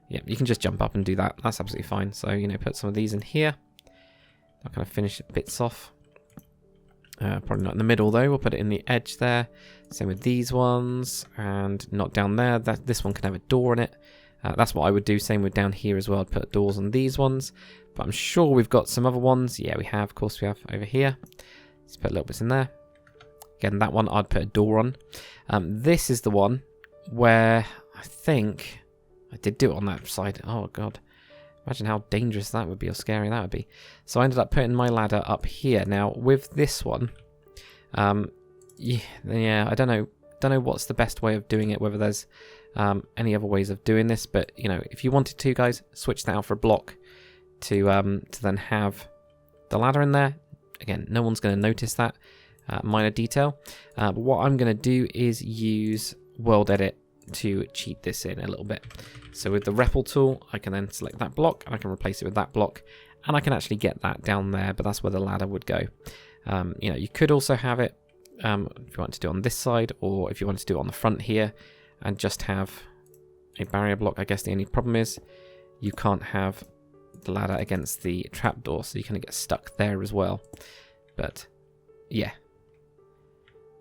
Yeah, you can just jump up and do that. That's absolutely fine. So, you know, put some of these in here. I'll kind of finish bits off. Probably not in the middle though. We'll put it in the edge there. Same with these ones, and not down there. This one can have a door in it. That's what I would do. Same with down here as well. I'd put doors on these ones. But I'm sure we've got some other ones. Yeah, we have. Of course, we have over here. Let's put a little bit in there. Again, that one I'd put a door on. This is the one where I think I did do it on that side. Oh god. Imagine how dangerous that would be, or scary that would be. So I ended up putting my ladder up here. Now with this one, yeah, I don't know what's the best way of doing it. Whether there's any other ways of doing this, but you know, if you wanted to, guys, switch that out for a block to then have the ladder in there. Again, no one's going to notice that minor detail. But what I'm going to do is use World Edit to cheat this in a little bit. So with the REPL tool, I can then select that block and I can replace it with that block, and I can actually get that down there, but that's where the ladder would go. You know, you could also have it if you want to do it on this side, or if you want to do it on the front here and just have a barrier block. I guess the only problem is you can't have the ladder against the trapdoor, so you kind of get stuck there as well. But yeah,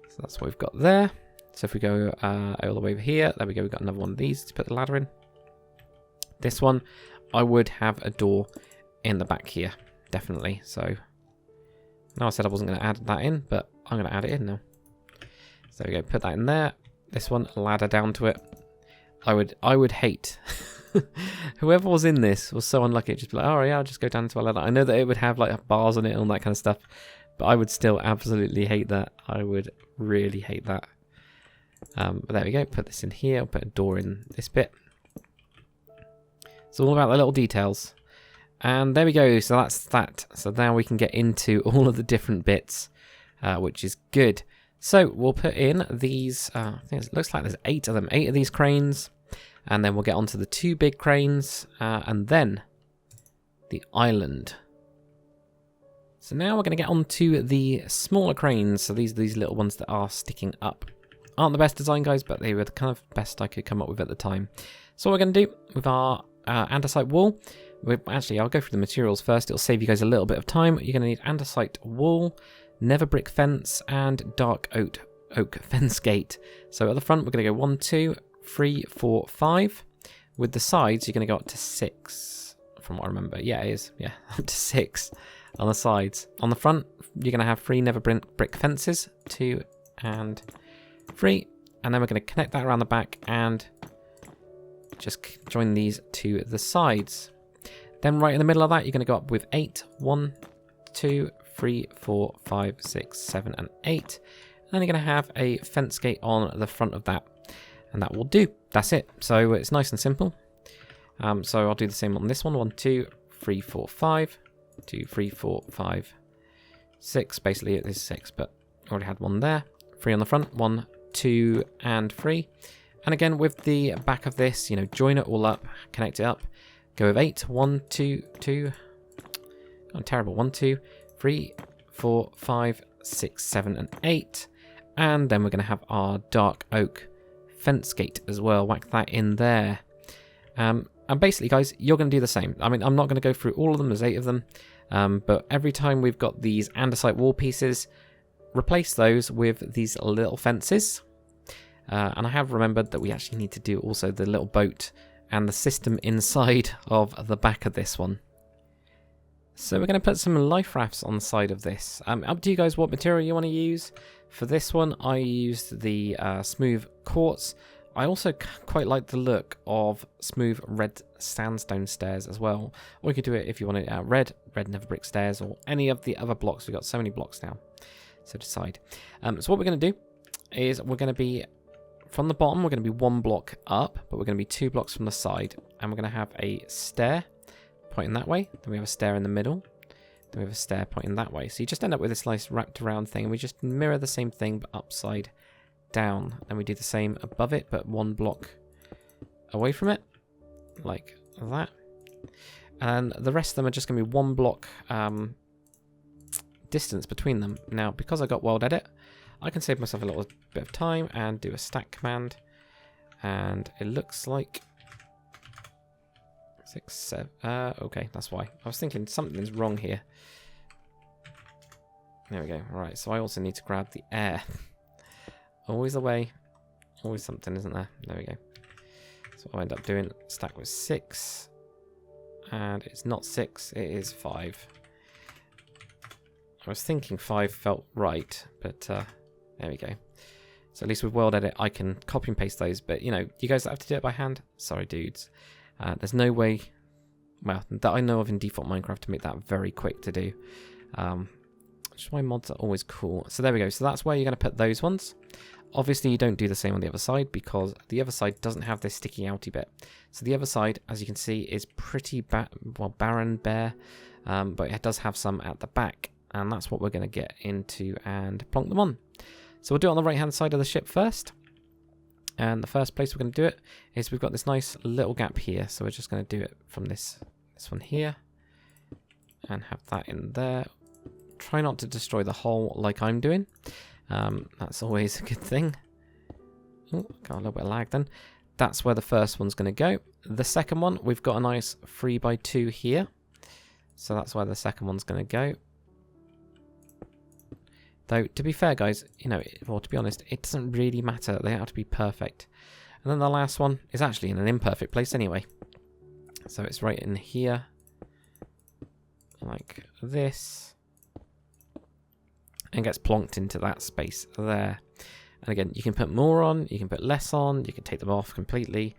so that's what we've got there. So if we go all the way over here, there we go, we've got another one of these to put the ladder in. This one, I would have a door in the back here, definitely. So now I said I wasn't going to add that in, but I'm going to add it in now. So there we go, put that in there. This one, ladder down to it. I would hate whoever was in this was so unlucky. Just be like, oh yeah, I'll just go down to a ladder. I know that it would have like bars on it and all that kind of stuff, but I would still absolutely hate that. I would really hate that. But there we go, put this in here, I'll put a door in this bit. It's all about the little details. And there we go, so that's that. So now we can get into all of the different bits, which is good. So we'll put in these, I think it looks like there's 8 of them, 8 of these cranes. And then we'll get onto the 2 big cranes, and then the island. So now we're going to get onto the smaller cranes. So these little ones that are sticking up. Aren't the best design, guys, but they were the kind of best I could come up with at the time. So what we're going to do with our andesite wool, actually I'll go through the materials first. It'll save you guys a little bit of time. You're going to need andesite wool, never brick fence, and dark oak fence gate. So at the front we're going to go 1, 2, 3, 4, 5. With the sides you're going to go up to 6, from what I remember. Yeah, it is. Yeah, up to 6 on the sides. On the front you're going to have 3 never brick fences, 2 and 3, and then we're going to connect that around the back and just join these to the sides. Then right in the middle of that you're going to go up with 8, 1, 2, 3, 4, 5, 6, 7 and 8, and then you're going to have a fence gate on the front of that, and that will do. That's it. So it's nice and simple. So I'll do the same on this one. 1, 2, 3, 4, 5, 2, 3, 4, 5, 6. Basically it is 6, but I already had one there. 3 on the front, 1, 2 and 3. And again with the back of this, you know, join it all up, connect it up, go with 8, 1, 2, 2. I'm terrible. 1, 2, 3, 4, 5, 6, 7 and 8. And then we're going to have our dark oak fence gate as well. Whack that in there. And basically, guys, you're going to do the same. I mean, I'm not going to go through all of them. There's 8 of them. But every time we've got these andesite wall pieces, replace those with these little fences. And I have remembered that we actually need to do also the little boat and the system inside of the back of this one. So we're going to put some life rafts on the side of this. Up to you guys what material you want to use. For this one, I used the smooth quartz. I also quite like the look of smooth red sandstone stairs as well. Or you could do it if you want it red never brick stairs, or any of the other blocks. We've got so many blocks now. So decide. So what we're going to do is we're going to be, from the bottom, we're going to be 1 block up, but we're going to be 2 blocks from the side. And we're going to have a stair pointing that way. Then we have a stair in the middle. Then we have a stair pointing that way. So you just end up with this nice wrapped around thing. And we just mirror the same thing, but upside down. And we do the same above it, but 1 block away from it. Like that. And the rest of them are just going to be 1 block distance between them. Now, because I got World Edit, I can save myself a little bit of time and do a stack command. And it looks like 6, 7. Okay, that's why. I was thinking something's wrong here. There we go. Right, so I also need to grab the air. Always a way. Always something, isn't there? There we go. So I'll end up doing stack with 6. And it's not 6, it is 5. I was thinking 5 felt right, but there we go. So at least with World Edit, I can copy and paste those. But, you know, you guys that have to do it by hand, sorry, dudes. There's no way, well, that I know of in default Minecraft to make that very quick to do. Which is why mods are always cool. So there we go. So that's where you're going to put those ones. Obviously, you don't do the same on the other side because the other side doesn't have this sticky outy bit. So the other side, as you can see, is pretty barren, bare. But it does have some at the back. And that's what we're going to get into and plonk them on. So we'll do it on the right-hand side of the ship first. And the first place we're going to do it is we've got this nice little gap here. So we're just going to do it from this one here. And have that in there. Try not to destroy the hull like I'm doing. That's always a good thing. Ooh, got a little bit of lag then. That's where the first one's going to go. The second one, we've got a nice 3x2 here. So that's where the second one's going to go. Though, to be fair, guys, you know, well, to be honest, it doesn't really matter. They have to be perfect. And then the last one is actually in an imperfect place anyway. So it's right in here. Like this. And gets plonked into that space there. And again, you can put more on, you can put less on, you can take them off completely.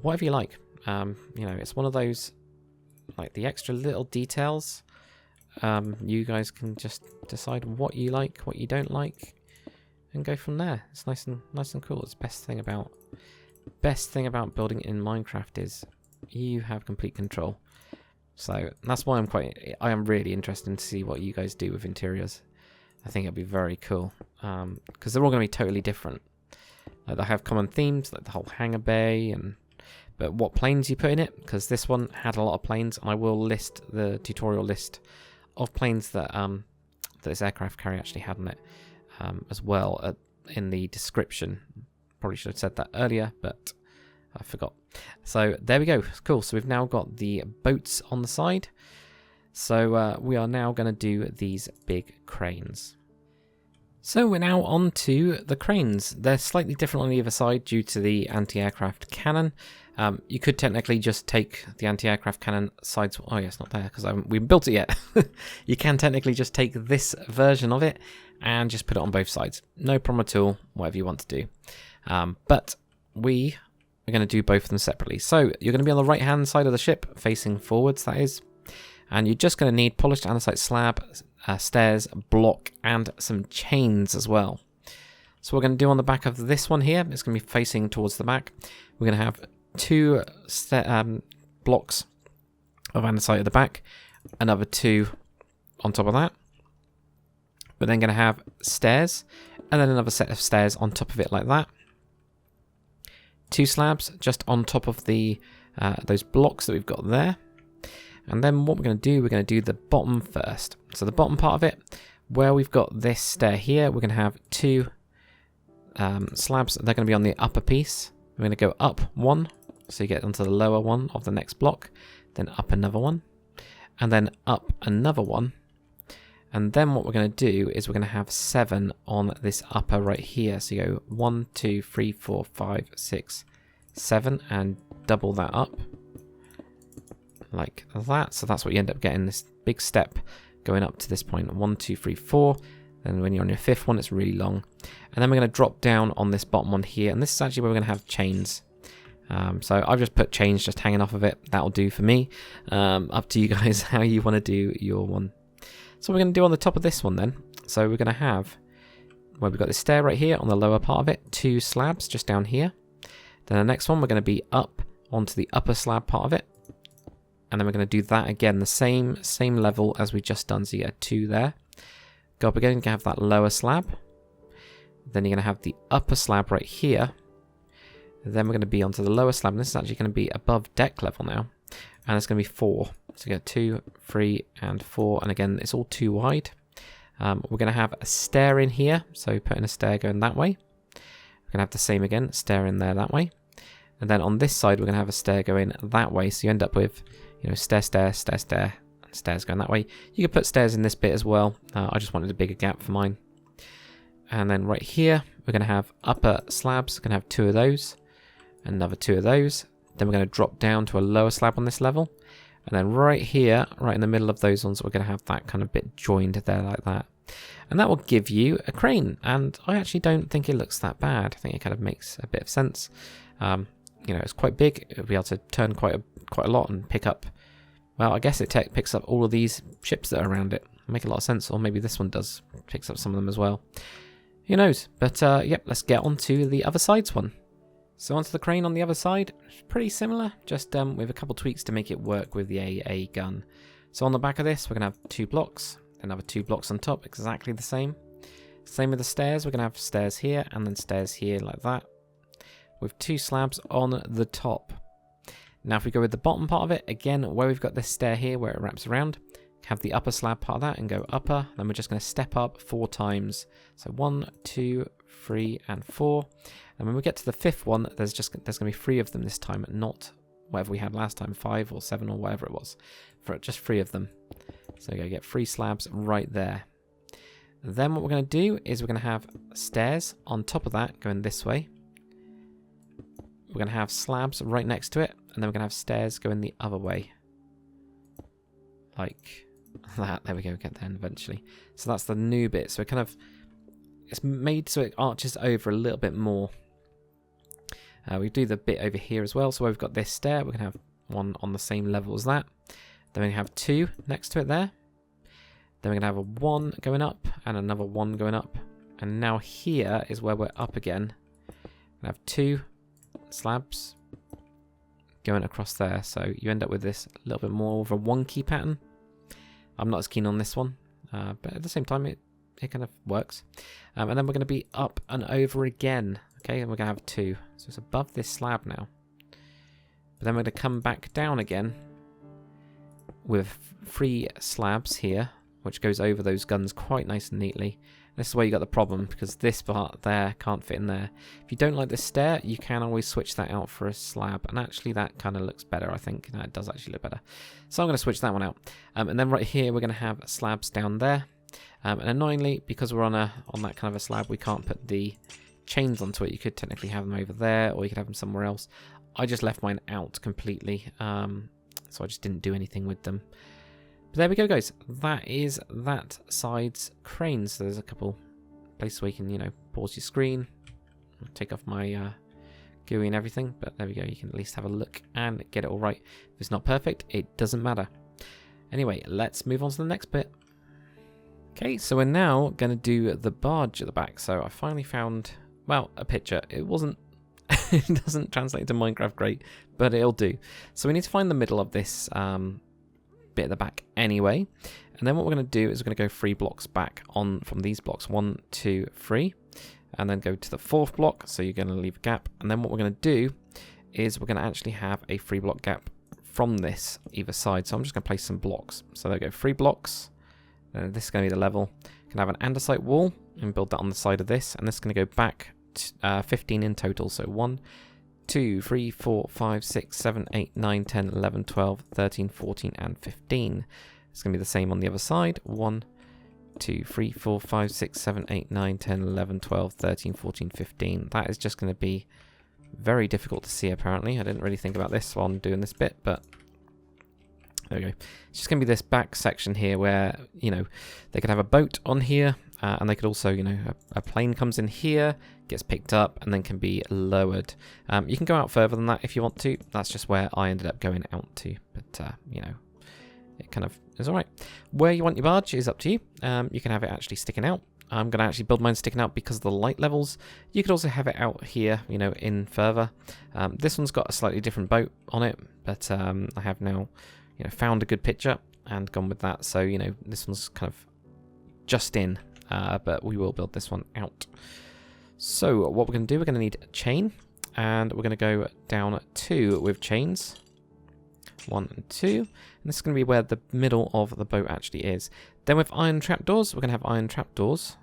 Whatever you like. You know, it's one of those, like the extra little details. You guys can just decide what you like, what you don't like, and go from there. It's nice and cool. It's the best thing about building in Minecraft is you have complete control. So that's why I am really interested to see what you guys do with interiors. I think it'll be very cool because they're all going to be totally different. They have common themes like the whole hangar bay but what planes you put in it, because this one had a lot of planes, and I will list the tutorial list of planes that this aircraft carrier actually had on it as well in the description. Probably should have said that earlier, but I forgot. So there we go. Cool. So we've now got the boats on the side. So we are now going to do these big cranes. So we're now on to the cranes. They're slightly different on the other side due to the anti-aircraft cannon. You could technically just take the anti-aircraft cannon sides. Oh yeah, it's not there because we haven't built it yet. You can technically just take this version of it and just put it on both sides. No problem at all, whatever you want to do. But we are going to do both of them separately. So you're going to be on the right-hand side of the ship, facing forwards, that is. And you're just going to need polished andesite slab, stairs, block, and some chains as well. So what we're going to do on the back of this one here, it's going to be facing towards the back. We're going to have 2 blocks of andesite at the back, another 2 on top of that. We're then going to have stairs, and then another set of stairs on top of it like that. 2 slabs just on top of the those blocks that we've got there. And then what we're going to do the bottom first. So the bottom part of it, where we've got this stair here, we're going to have 2 slabs. They're going to be on the upper piece. We're going to go up 1, so you get onto the lower one of the next block, then up another one, and then up another one. And then what we're going to do is we're going to have 7 on this upper right here. So you go 1, 2, 3, 4, 5, 6, 7, and double that up. Like that. So that's what you end up getting, this big step going up to this point. 1, 2, 3, 4. Then when you're on your 5th one, it's really long. And then we're going to drop down on this bottom one here. And this is actually where we're going to have chains. So I've just put chains just hanging off of it. That'll do for me. Up to you guys how you want to do your one. So we're going to do on the top of this one then. So we're going to have, well, we've got this stair right here on the lower part of it. 2 slabs just down here. Then the next one, we're going to be up onto the upper slab part of it. And then we're going to do that again, the same level as we just done. So you get 2 there. Go up again, you can have that lower slab. Then you're going to have the upper slab right here. Then we're going to be onto the lower slab. And this is actually going to be above deck level now. And it's going to be 4. So you get 2, 3, and 4. And again, it's all too wide. We're going to have a stair in here. So put in a stair going that way. We're going to have the same again, stair in there that way. And then on this side, we're going to have a stair going that way. So you end up with, you know, stair, stair, stair, stair, and stairs going that way. You could put stairs in this bit as well. I just wanted a bigger gap for mine. And then right here, we're going to have upper slabs. We're going to have 2 of those. Another 2 of those. Then we're going to drop down to a lower slab on this level. And then right here, right in the middle of those ones, we're going to have that kind of bit joined there like that. And that will give you a crane. And I actually don't think it looks that bad. I think it kind of makes a bit of sense. You know, it's quite big. It'll be able to turn quite a lot and pick up. Well, I guess it picks up all of these ships that are around it. Make a lot of sense. Or maybe this one does. Picks up some of them as well. Who knows? But yep, let's get on to the other side's one. So onto the crane on the other side. It's pretty similar. Just with a couple tweaks to make it work with the AA gun. So on the back of this, we're going to have 2 blocks. Another 2 blocks on top. Exactly the same. Same with the stairs. We're going to have stairs here and then stairs here like that. With 2 slabs on the top. Now if we go with the bottom part of it, again, where we've got this stair here where it wraps around, have the upper slab part of that and go upper. Then we're just going to step up 4 times. So 1, 2, 3, and 4. And when we get to the 5th one, there's going to be 3 of them this time, not whatever we had last time, 5 or 7 or whatever it was. For just 3 of them. So we're going to get 3 slabs right there. Then what we're going to do is we're going to have stairs on top of that going this way. We're going to have slabs right next to it, and then we're going to have stairs going the other way. Like that. There we go, get there eventually. So that's the new bit. So it kind of, it's made so it arches over a little bit more. We do the bit over here as well. So where we've got this stair, we're going to have one on the same level as that. Then we have 2 next to it there. Then we're going to have a 1 going up and another 1 going up. And now here is where we're up again. We have 2 slabs going across there. So you end up with this a little bit more of a wonky pattern. I'm not as keen on this one. But at the same time, it kind of works. And then we're going to be up and over again. Okay, and we're going to have 2. So it's above this slab now. But then we're going to come back down again with 3 slabs here, which goes over those guns quite nice and neatly. This is where you got the problem, because this part there can't fit in there. If you don't like this stair, you can always switch that out for a slab, and actually that kind of looks better, I think. No, it does actually look better. So I'm going to switch that one out. And then right here, we're going to have slabs down there. And annoyingly, because we're on that kind of a slab, we can't put the chains onto it. You could technically have them over there, or you could have them somewhere else. I just left mine out completely, so I just didn't do anything with them. But there we go, guys. That is that side's crane. So there's a couple places where you can, you know, pause your screen, take off my GUI and everything. But there we go. You can at least have a look and get it all right. If it's not perfect, it doesn't matter. Anyway, let's move on to the next bit. Okay, so we're now going to do the barge at the back. So I finally found, well, a picture. It wasn't, it doesn't translate to Minecraft great, but it'll do. So we need to find the middle of this bit at the back anyway. And then what we're going to do is we're going to go 3 blocks back on from these blocks. 1, 2, 3. And then go to the 4th block. So you're going to leave a gap. And then what we're going to do is we're going to actually have a 3 block gap from this either side. So I'm just going to place some blocks. So there we go, 3 blocks. This is going to be the level. Can have an andesite wall and build that on the side of this. And this is going to go back 15 in total. So 1, 2, 3, 4, 5, 6, 7, 8, 9, 10, 11, 12, 13, 14, and 15. It's going to be the same on the other side. 1, 2, 3, 4, 5, 6, 7, 8, 9, 10, 11, 12, 13, 14, 15. That is just going to be very difficult to see, apparently. I didn't really think about this while I'm doing this bit, but there we go. It's just going to be this back section here where, you know, they could have a boat on here, and they could also, you know, a plane comes in here, gets picked up, and then can be lowered. You can go out further than that if you want to. That's just where I ended up going out to, but, you know, it kind of is alright. Where you want your barge is up to you. You can have it actually sticking out. I'm going to actually build mine sticking out because of the light levels. You could also have it out here, you know, in further. This one's got a slightly different boat on it, but I have now, you know, found a good picture and gone with that. So, you know, this one's kind of just in, but we will build this one out. So what we're going to do, we're going to need a chain, and we're going to go down 2 with chains. 1 and 2. And this is going to be where the middle of the boat actually is. Then with iron trapdoors, we're going to have iron trapdoors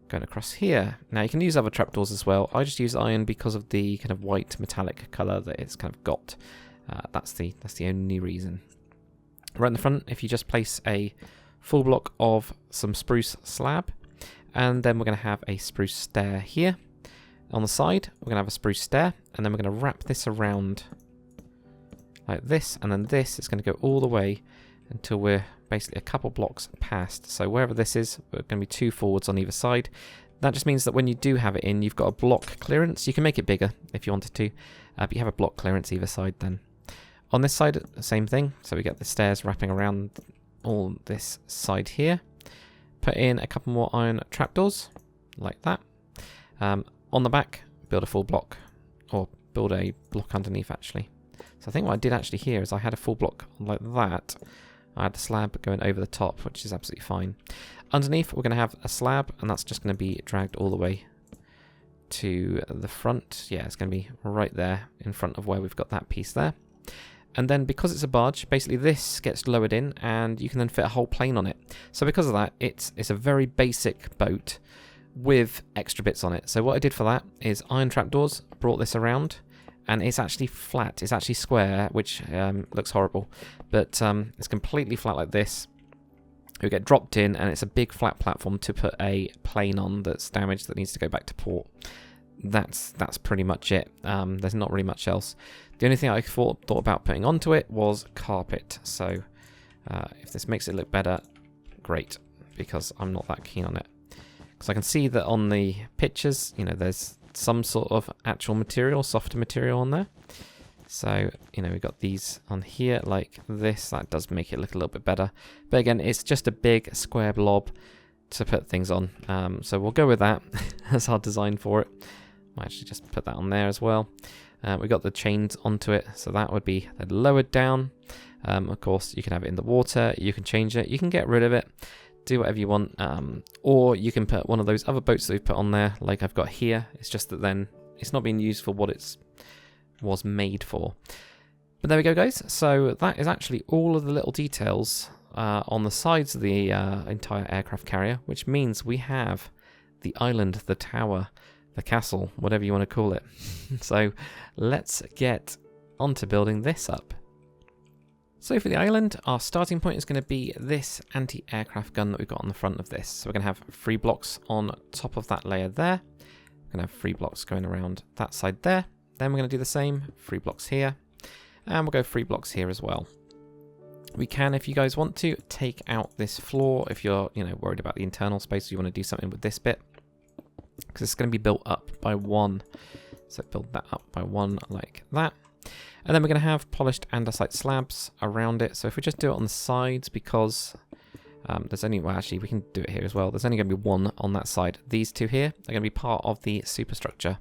going across here. Now you can use other trapdoors as well. I just use iron because of the kind of white metallic colour that it's kind of got. That's the only reason. Right in the front, if you just place a full block of some spruce slab, and then we're going to have a spruce stair here. On the side, we're going to have a spruce stair, and then we're going to wrap this around like this, and then this is going to go all the way until we're basically a couple blocks past. So wherever this is, we're going to be 2 forwards on either side. That just means that when you do have it in, you've got a block clearance. You can make it bigger if you wanted to, but you have a block clearance either side then. On this side, the same thing. So we get the stairs wrapping around all this side here. Put in a couple more iron trapdoors, like that. On the back, build a full block, or build a block underneath actually. So I think what I did actually here is I had a full block like that. I had the slab going over the top, which is absolutely fine. Underneath, we're going to have a slab, and that's just going to be dragged all the way to the front. Yeah, it's going to be right there in front of where we've got that piece there. And then because it's a barge, basically this gets lowered in, and you can then fit a whole plane on it. So because of that, it's a very basic boat with extra bits on it. So what I did for that is iron trapdoors, brought this around, and it's actually flat. It's actually square, which looks horrible, but it's completely flat like this. We get dropped in, and it's a big flat platform to put a plane on that's damaged that needs to go back to port. That's pretty much it. There's not really much else. The only thing I thought about putting onto it was carpet. So if this makes it look better, great, because I'm not that keen on it. Because I can see that on the pictures, you know, there's some sort of actual material, softer material on there. So, you know, we've got these on here like this. That does make it look a little bit better. But again, it's just a big square blob to put things on. So we'll go with that as our design for it. Might actually just put that on there as well. We've got the chains onto it, so that would be lowered down. Of course, you can have it in the water. You can change it. You can get rid of it. Do whatever you want. Or you can put one of those other boats that we've put on there, like I've got here. It's just that then it's not being used for what it was made for. But there we go, guys. So that is actually all of the little details on the sides of the entire aircraft carrier, which means we have the island, the tower, the castle, whatever you want to call it. So let's get onto building this up. So for the island, our starting point is going to be this anti-aircraft gun that we've got on the front of this. So we're going to have 3 blocks on top of that layer there. We're going to have 3 blocks going around that side there. Then we're going to do the same, 3 blocks here. And we'll go 3 blocks here as well. We can, if you guys want to, take out this floor if you're, you know, worried about the internal space. You want to do something with this bit, because it's going to be built up by 1. So build that up by 1 like that. And then we're going to have polished andesite slabs around it. So if we just do it on the sides, because there's only, well, actually we can do it here as well. There's only going to be 1 on that side. These 2 here are going to be part of the superstructure.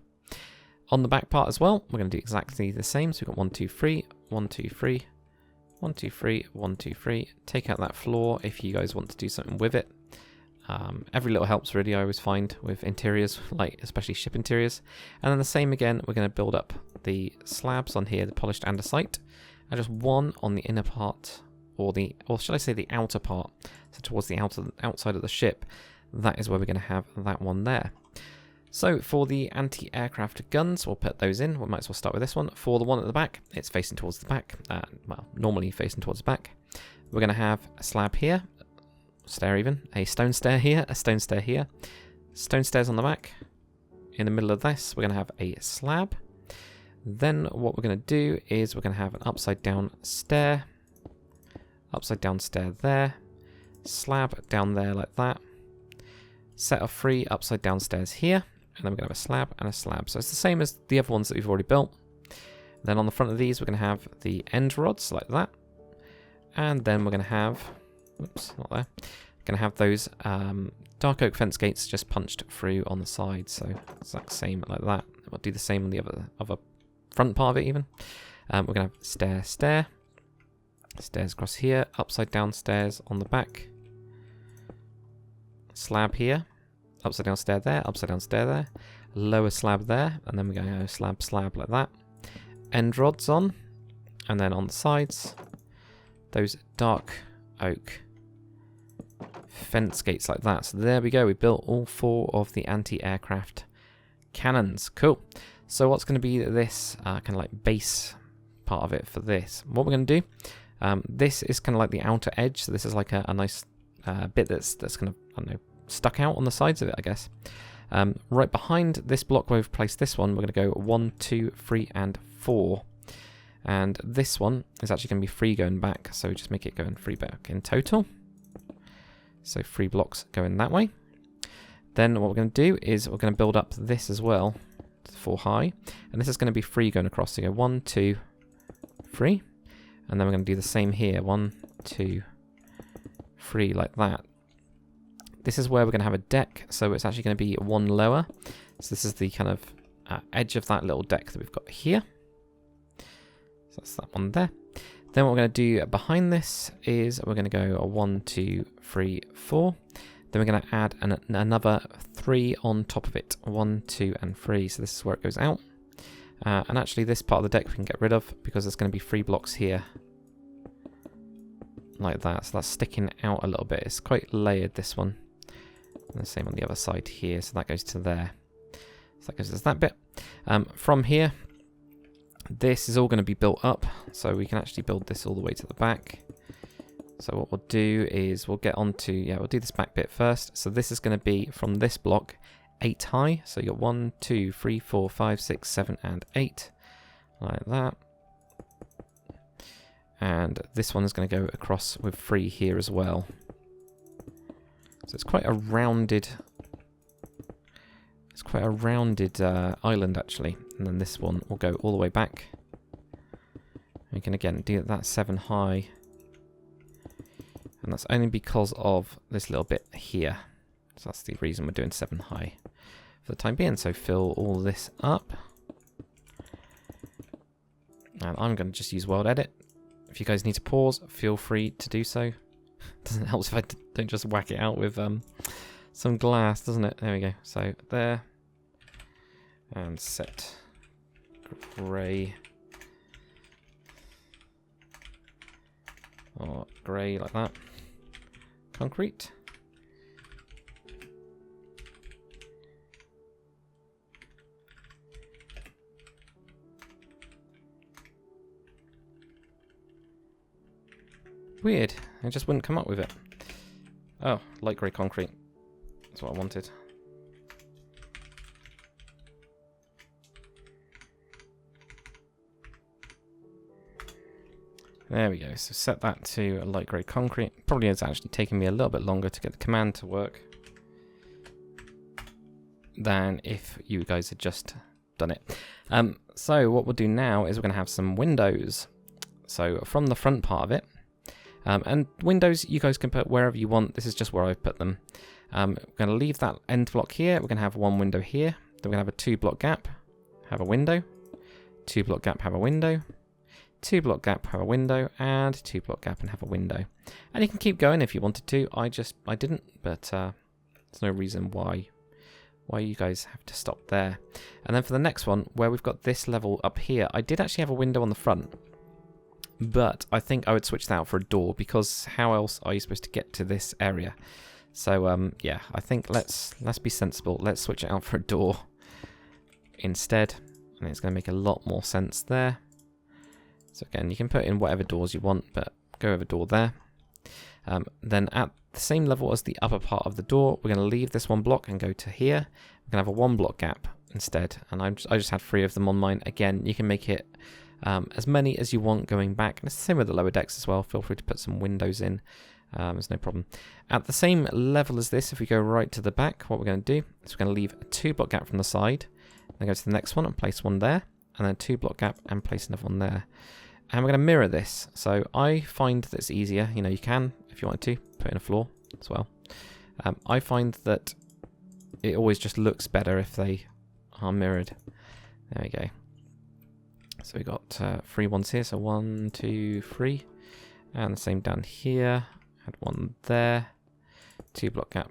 On the back part as well, we're going to do exactly the same. So we've got 1, 2, 3, 1, 2, 3, 1, 2, 3, 1, 2, 3. Take out that floor if you guys want to do something with it. Every little helps really, I always find, with interiors, like especially ship interiors. And then the same again, we're going to build up the slabs on here, the polished andesite, and just 1 on the inner part, or should I say the outer part, so towards the outside of the ship. That is where we're going to have that one there. So for the anti-aircraft guns, we'll put those in. We might as well start with this one. For the one at the back, it's facing towards the back, well, normally facing towards the back. We're going to have a slab here, stair even, a stone stair here, a stone stair here, stone stairs on the back. In the middle of this, we're going to have a slab. Then what we're going to do is we're going to have an upside down stair there, slab down there like that, set of 3 upside down stairs here, and then we're going to have a slab and a slab. So it's the same as the other ones that we've already built. Then on the front of these, we're going to have the end rods like that, and then we're going to have, oops, not there, going to have those dark oak fence gates just punched through on the side. So exact same like that. We'll do the same on the other front part of it even. We're going to have stairs across here, upside down stairs on the back, slab here, upside down stair there, upside down stair there, lower slab there, and then we're going to go slab like that. End rods on, and then on the sides, those dark oak fence gates like that. So there we go. We built all 4 of the anti-aircraft cannons. Cool. So what's going to be this kind of like base part of it for this? What we're going to do, this is kind of like the outer edge. So this is like a nice bit that's kind of, I don't know, stuck out on the sides of it, I guess. Right behind this block where we've placed this one, we're going to go 1, 2, 3, and 4. And this one is actually going to be 3 going back, so just make it going 3 back in total. So 3 blocks going that way. Then what we're going to do is we're going to build up this as well to 4 high. And this is going to be 3 going across. So you go 1, 2, 3. And then we're going to do the same here. 1, 2, 3 like that. This is where we're going to have a deck. So it's actually going to be 1 lower. So this is the kind of edge of that little deck that we've got here. So that's that one there. Then what we're going to do behind this is we're going to go a 1, 2, 3, 4. Then we're going to add another 3 on top of it. 1, 2, and 3. So this is where it goes out. And actually this part of the deck we can get rid of because there's going to be 3 blocks here. Like that. So that's sticking out a little bit. It's quite layered, this one. And the same on the other side here. So that goes to there. So that goes to that bit. From here, this is all going to be built up. So we can actually build this all the way to the back. So what we'll do is we'll get onto, we'll do this back bit first. So this is going to be from this block 8 high. So you got 1, 2, 3, 4, 5, 6, 7, and 8. Like that. And this one is going to go across with 3 here as well. So it's quite a rounded island actually. And then this one will go all the way back. We can again do that 7 high. And that's only because of this little bit here. So that's the reason we're doing 7 high for the time being. So fill all this up. And I'm going to just use World Edit. If you guys need to pause, feel free to do so. Doesn't help if I don't just whack it out with some glass, doesn't it? There we go. So there. And set grey. Or grey like that. Concrete. Weird. I just wouldn't come up with it. Oh, light grey concrete. That's what I wanted. There we go. So set that to a light grey concrete. Probably is actually taking me a little bit longer to get the command to work than if you guys had just done it. So what we'll do now is we're going to have some windows. So from the front part of it, and windows you guys can put wherever you want. This is just where I've put them. We're going to leave that end block here. We're going to have 1 window here. Then we're going to have a 2 block gap, have a window, 2 block gap, have a window, 2 block gap, have a window, and 2 block gap and have a window. And you can keep going if you wanted to. I didn't, but there's no reason why you guys have to stop there. And then for the next one, where we've got this level up here, I did actually have a window on the front. But I think I would switch that out for a door, because how else are you supposed to get to this area? So yeah, I think let's be sensible. Let's switch it out for a door instead, and it's going to make a lot more sense there. So again, you can put in whatever doors you want, but go over door there. Then at the same level as the upper part of the door, we're going to leave this 1 block and go to here. We're going to have a 1 block gap instead, and I just had 3 of them on mine. Again, you can make it as many as you want going back, and it's the same with the lower decks as well. Feel free to put some windows in. There's no problem. At the same level as this, if we go right to the back, what we're going to do is we're going to leave a 2 block gap from the side, then go to the next one and place 1 there, and then a 2 block gap and place another 1 there. And we're going to mirror this. So I find that it's easier. You know, you can, if you want to, put in a floor as well. I find that it always just looks better if they are mirrored. There we go. So we got 3 ones here. So 1, 2, 3. And the same down here. Add 1 there. 2 block gap.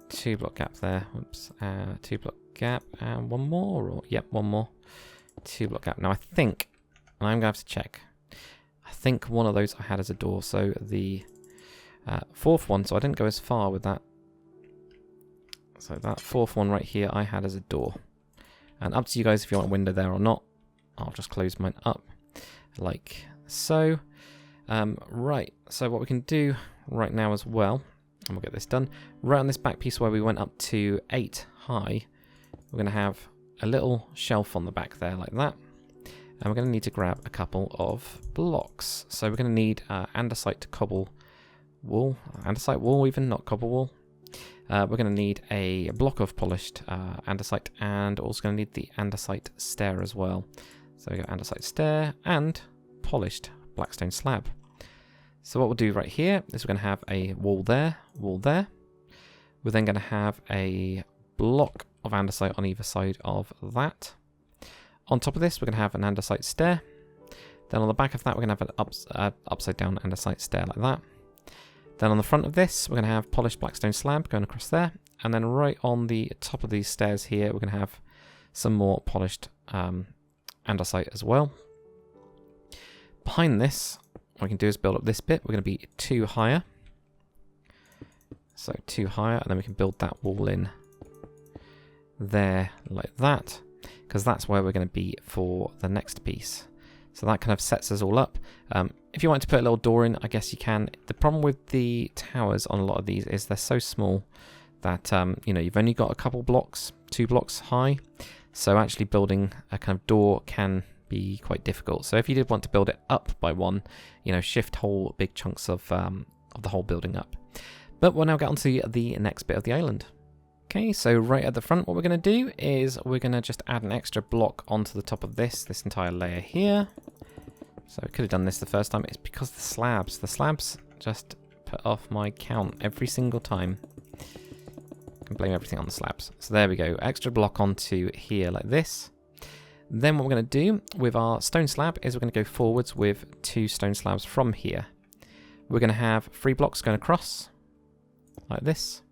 2 block gap there. Whoops. 2 block gap. And 1 more. Or, yep, 1 more. 2 block gap. Now I think, and I'm going to have to check, I think one of those I had as a door. So the fourth one, so I didn't go as far with that. So that fourth one right here I had as a door. And up to you guys if you want a window there or not. I'll just close mine up like so. Right, so what we can do right now as well, and we'll get this done, right on this back piece where we went up to 8 high, we're going to have a little shelf on the back there like that. And we're going to need to grab a couple of blocks. So we're going to need andesite to cobble wool, andesite wool even, not cobble wool. We're going to need a block of polished andesite, and also going to need the andesite stair as well. So we got andesite stair and polished blackstone slab. So what we'll do right here is we're going to have a wall there, wall there. We're then going to have a block of andesite on either side of that. On top of this, we're going to have an andesite stair. Then on the back of that, we're going to have an upside down andesite stair like that. Then on the front of this, we're going to have polished blackstone slab going across there. And then right on the top of these stairs here, we're going to have some more polished andesite as well. Behind this, what we can do is build up this bit. We're going to be 2 higher. So 2 higher, and then we can build that wall in there like that, because that's where we're going to be for the next piece. So that kind of sets us all up. If you want to put a little door in, I guess you can. The problem with the towers on a lot of these is they're so small that you know, you've only got a couple blocks, 2 blocks high. So actually building a kind of door can be quite difficult. So if you did want to build it up by 1, you know, shift whole big chunks of the whole building up. But we'll now get on to the next bit of the island. Okay, so right at the front, what we're going to do is we're going to just add an extra block onto the top of this entire layer here. So I could have done this the first time. It's because the slabs just put off my count every single time. I can blame everything on the slabs. So there we go, extra block onto here like this. Then what we're going to do with our stone slab is we're going to go forwards with 2 stone slabs from here. We're going to have 3 blocks going across like this.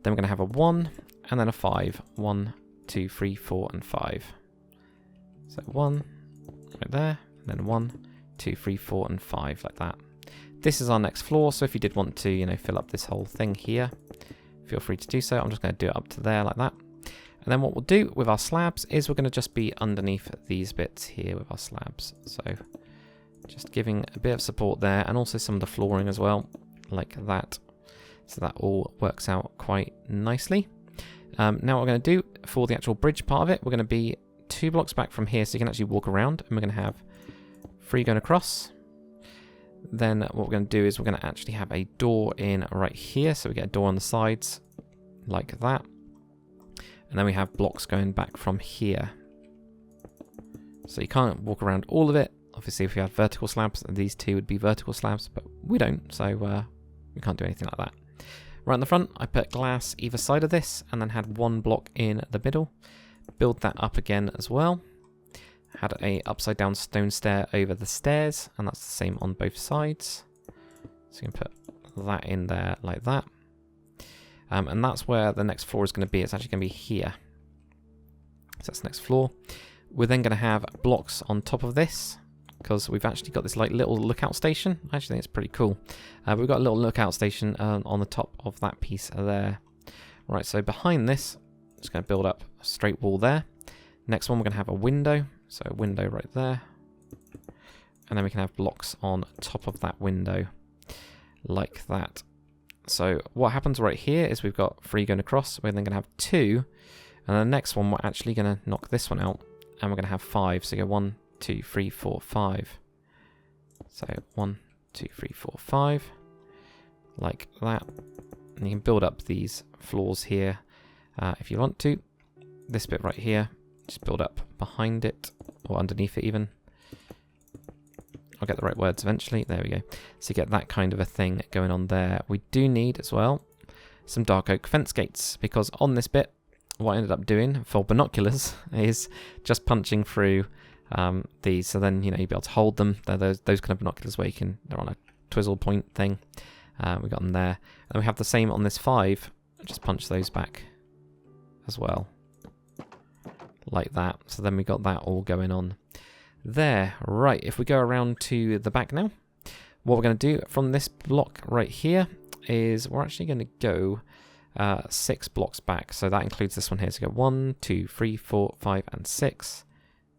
Then we're going to have a 1 and then a 5. 1, 2, 3, 4, and 5. So 1 right there, and then 1, 2, 3, 4, and 5 like that. This is our next floor, so if you did want to, you know, fill up this whole thing here, feel free to do so. I'm just going to do it up to there like that. And then what we'll do with our slabs is we're going to just be underneath these bits here with our slabs. So just giving a bit of support there, and also some of the flooring as well, like that. So that all works out quite nicely. Now what we're going to do for the actual bridge part of it, we're going to be 2 blocks back from here so you can actually walk around, and we're going to have 3 going across. Then what we're going to do is we're going to actually have a door in right here, so we get a door on the sides like that. And then we have blocks going back from here. So you can't walk around all of it. Obviously if you had vertical slabs, these 2 would be vertical slabs, but we don't, so we can't do anything like that. Right in the front, I put glass either side of this, and then had 1 block in the middle. Build that up again as well. Had a upside down stone stair over the stairs, and that's the same on both sides. So you can put that in there like that. And that's where the next floor is going to be. It's actually going to be here. So that's the next floor. We're then going to have blocks on top of this, because we've actually got this like little lookout station. I actually think it's pretty cool. We've got a little lookout station on the top of that piece there. Right, so behind this, I'm just going to build up a straight wall there. Next one, we're going to have a window. So a window right there. And then we can have blocks on top of that window like that. So what happens right here is we've got 3 going across. We're then going to have 2. And the next one, we're actually going to knock this one out. And we're going to have 5. So you go 1, 2, 3, 4, 5. So 1, 2, 3, 4, 5. Like that. And you can build up these floors here if you want to. This bit right here, just build up behind it, or underneath it even. I'll get the right words eventually. There we go. So you get that kind of a thing going on there. We do need as well some dark oak fence gates, because on this bit, what I ended up doing for binoculars is just punching through these. So then, you know, you'll be able to hold them. They're those kind of binoculars where you can, they're on a twizzle point thing. We got them there. And we have the same on this 5. Just punch those back as well. Like that. So then we got that all going on there. Right, if we go around to the back now, what we're going to do from this block right here is we're actually going to go 6 blocks back. So that includes this one here. So go 1, 2, 3, 4, 5, and 6.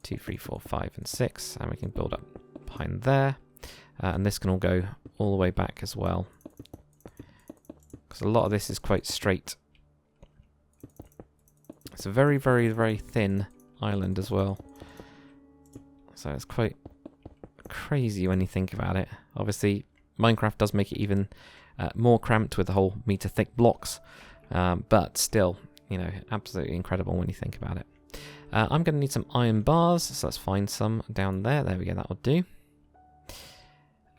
2, 3, 4, 5, and 6. And we can build up behind there. And this can all go all the way back as well. Because a lot of this is quite straight. It's a very, very, very thin island as well. So it's quite crazy when you think about it. Obviously, Minecraft does make it even more cramped with the whole meter thick blocks. But still, you know, absolutely incredible when you think about it. I'm going to need some iron bars, so let's find some down there. There we go, that will do.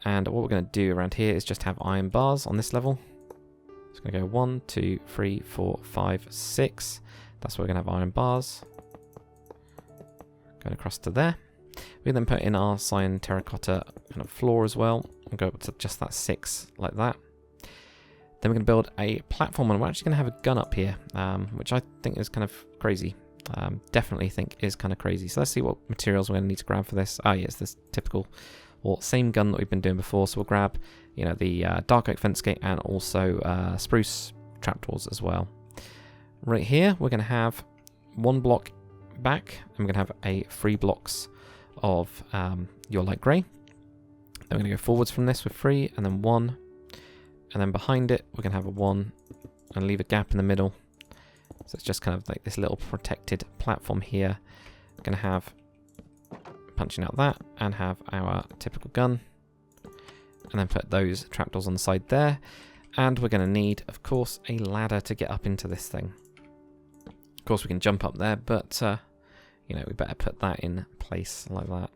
And what we're going to do around here is just have iron bars on this level. It's going to go 1, 2, 3, 4, 5, 6. That's where we're going to have iron bars. Going across to there. We then put in our cyan terracotta kind of floor as well. And go up to just that 6, like that. Then we're going to build a platform, and we're actually going to have a gun up here, which I think is kind of crazy. Definitely think is kind of crazy. So let's see what materials we're going to need to grab for this. Ah, yes, this typical, or same gun that we've been doing before. So we'll grab, you know, the dark oak fence gate and also spruce trapdoors as well. Right here, we're going to have 1 block back, and we're going to have 3 blocks of your light grey. Then we're going to go forwards from this with 3, and then 1, and then behind it we're going to have a 1 and leave a gap in the middle. So it's just kind of like this little protected platform here. We're going to have punching out that and have our typical gun, and then put those trapdoors on the side there. And we're going to need, of course, a ladder to get up into this thing. Of course, we can jump up there, but you know, we better put that in place like that.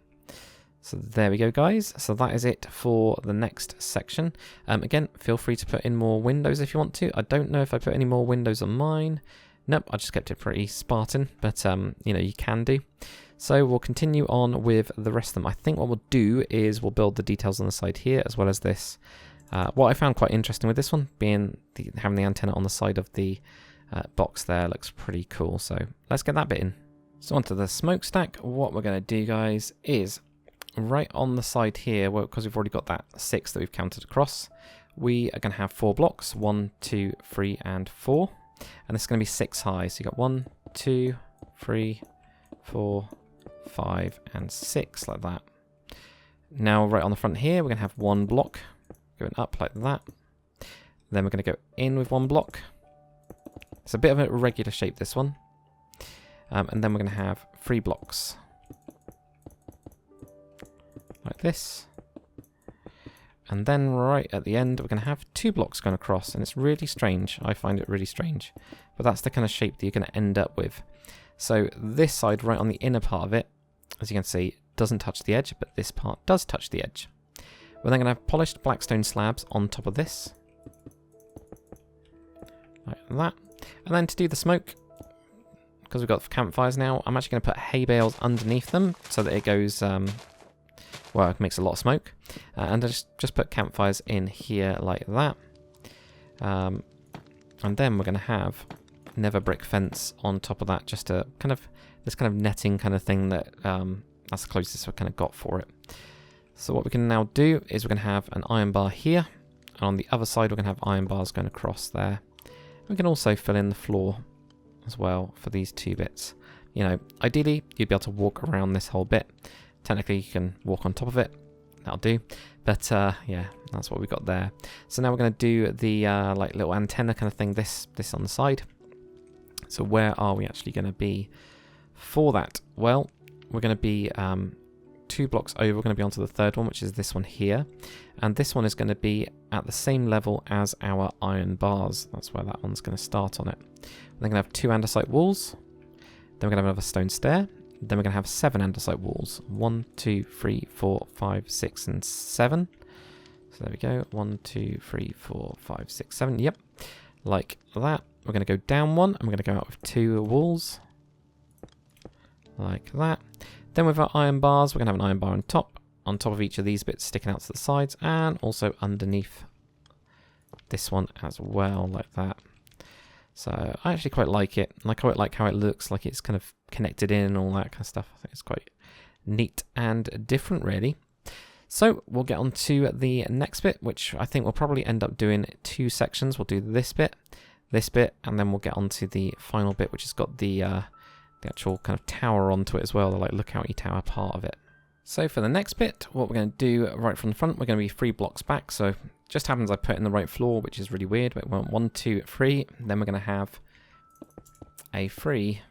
So there we go, guys. So that is it for the next section. Again, feel free to put in more windows if you want to. I don't know if I put any more windows on mine. Nope, I just kept it pretty Spartan, but you know, you can do. So we'll continue on with the rest of them. I think what we'll do is we'll build the details on the side here as well as this. What I found quite interesting with this one, being having the antenna on the side of the box there, looks pretty cool. So let's get that bit in. So onto the smokestack. What we're going to do, guys, is right on the side here, because we've already got that 6 that we've counted across, we are going to have 4 blocks, 1, 2, 3, and 4. And this is going to be 6 high. So you've got 1, 2, 3, 4, 5, and 6, like that. Now, right on the front here, we're going to have 1 block going up like that. Then we're going to go in with 1 block. It's a bit of a irregular shape, this one. And then we're going to have 3 blocks. Like this. And then right at the end, we're going to have 2 blocks going across. And it's really strange. I find it really strange. But that's the kind of shape that you're going to end up with. So this side, right on the inner part of it, as you can see, doesn't touch the edge, but this part does touch the edge. We're then going to have polished blackstone slabs on top of this. Like that. And then to do the smoke, because we've got campfires now, I'm actually going to put hay bales underneath them so that it goes, well, it makes a lot of smoke. And I just put campfires in here like that. And then we're going to have nether brick fence on top of that, just to kind of, this kind of netting kind of thing that, that's the closest I've kind of got for it. So what we can now do is we're going to have an iron bar here. And on the other side, we're going to have iron bars going across there. We can also fill in the floor as well for these 2 bits. You know, ideally, you'd be able to walk around this whole bit. Technically, you can walk on top of it. That'll do. But yeah, that's what we got there. So now we're going to do the like little antenna kind of thing, this on the side. So where are we actually going to be for that? Well, we're going to be 2 blocks over. We're going to be onto the 3rd one, which is this one here. And this one is going to be at the same level as our iron bars. That's where that one's going to start on it. We're going to have 2 andesite walls. Then we're going to have another stone stair. Then we're going to have 7 andesite walls. 1, 2, 3, 4, 5, 6, and 7. So there we go. 1, 2, 3, 4, 5, 6, 7. Yep. Like that. We're going to go down 1, and we're going to go out with 2 walls. Like that. Then with our iron bars, we're going to have an iron bar on top of each of these bits sticking out to the sides, and also underneath this one as well, like that. So I actually quite like it. I quite like how it looks, like it's kind of connected in and all that kind of stuff. I think it's quite neat and different, really. So we'll get on to the next bit, which I think we'll probably end up doing 2 sections. We'll do this bit, and then we'll get on to the final bit, which has got the actual kind of tower onto it as well, the like lookouty tower part of it. So for the next bit, what we're going to do right from the front, we're going to be 3 blocks back. So just happens I put in the right floor, which is really weird, but we want 1, 2, 3. Then we're going to have a 3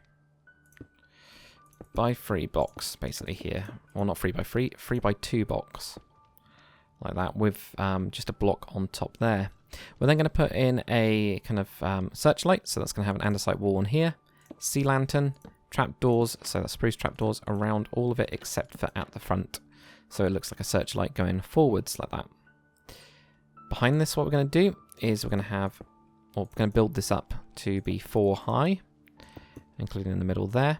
by 3 box basically here. Well, not 3 by 3, 3 by 2 box. Like that, with just a block on top there. We're then going to put in a kind of searchlight, so that's going to have an andesite wall on here. Sea lantern, trapdoors, so that's spruce trapdoors around all of it except for at the front. So it looks like a searchlight going forwards like that. Behind this, what we're going to do is we're going to build this up to be 4 high, including in the middle there.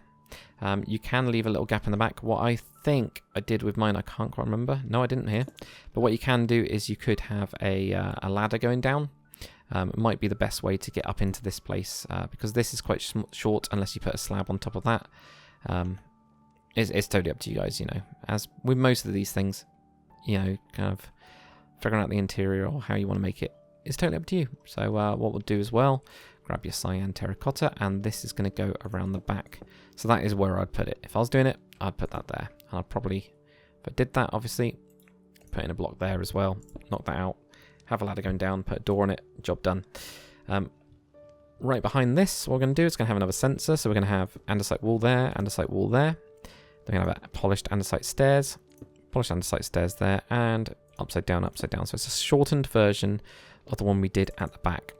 You can leave a little gap in the back. What I think I did with mine, I can't quite remember. No, I didn't here. But what you can do is you could have a ladder going down. It might be the best way to get up into this place because this is quite short unless you put a slab on top of that. It's totally up to you guys, you know. As with most of these things, you know, kind of figuring out the interior or how you want to make it is totally up to you. So what we'll do as well, grab your cyan terracotta, and this is going to go around the back. So that is where I'd put it. If I was doing it, I'd put that there. And I'd probably, if I did that, obviously, put in a block there as well. Knock that out. Have a ladder going down, put a door on it, job done. Right behind this, what we're going to do is going to have another sensor. So we're going to have andesite wall there, andesite wall there. Then we're going to have polished andesite stairs there, and upside down, upside down. So it's a shortened version of the one we did at the back.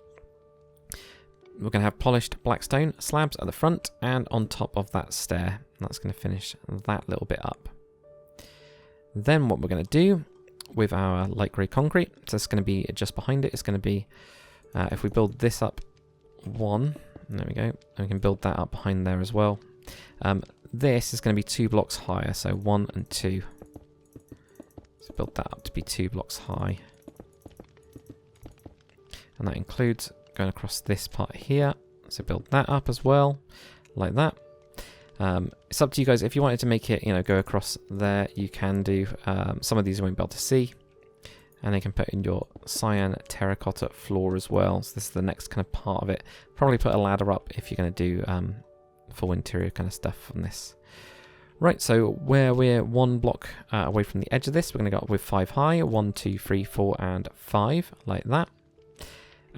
We're going to have polished blackstone slabs at the front and on top of that stair. And that's going to finish that little bit up. Then what we're going to do with our light grey concrete, so it's going to be just behind it, it's going to be, if we build this up 1, there we go, and we can build that up behind there as well. This is going to be 2 blocks higher, so 1 and 2. So build that up to be 2 blocks high. And that includes going across this part here, so build that up as well, like that. It's up to you guys. If you wanted to make it, you know, go across there, you can do. Some of these you won't be able to see, and you can put in your cyan terracotta floor as well. So this is the next kind of part of it. Probably put a ladder up if you're going to do full interior kind of stuff on this. Right, so where we're 1 block away from the edge of this, we're going to go up with 5 high, 1, 2, 3, 4, and 5, like that.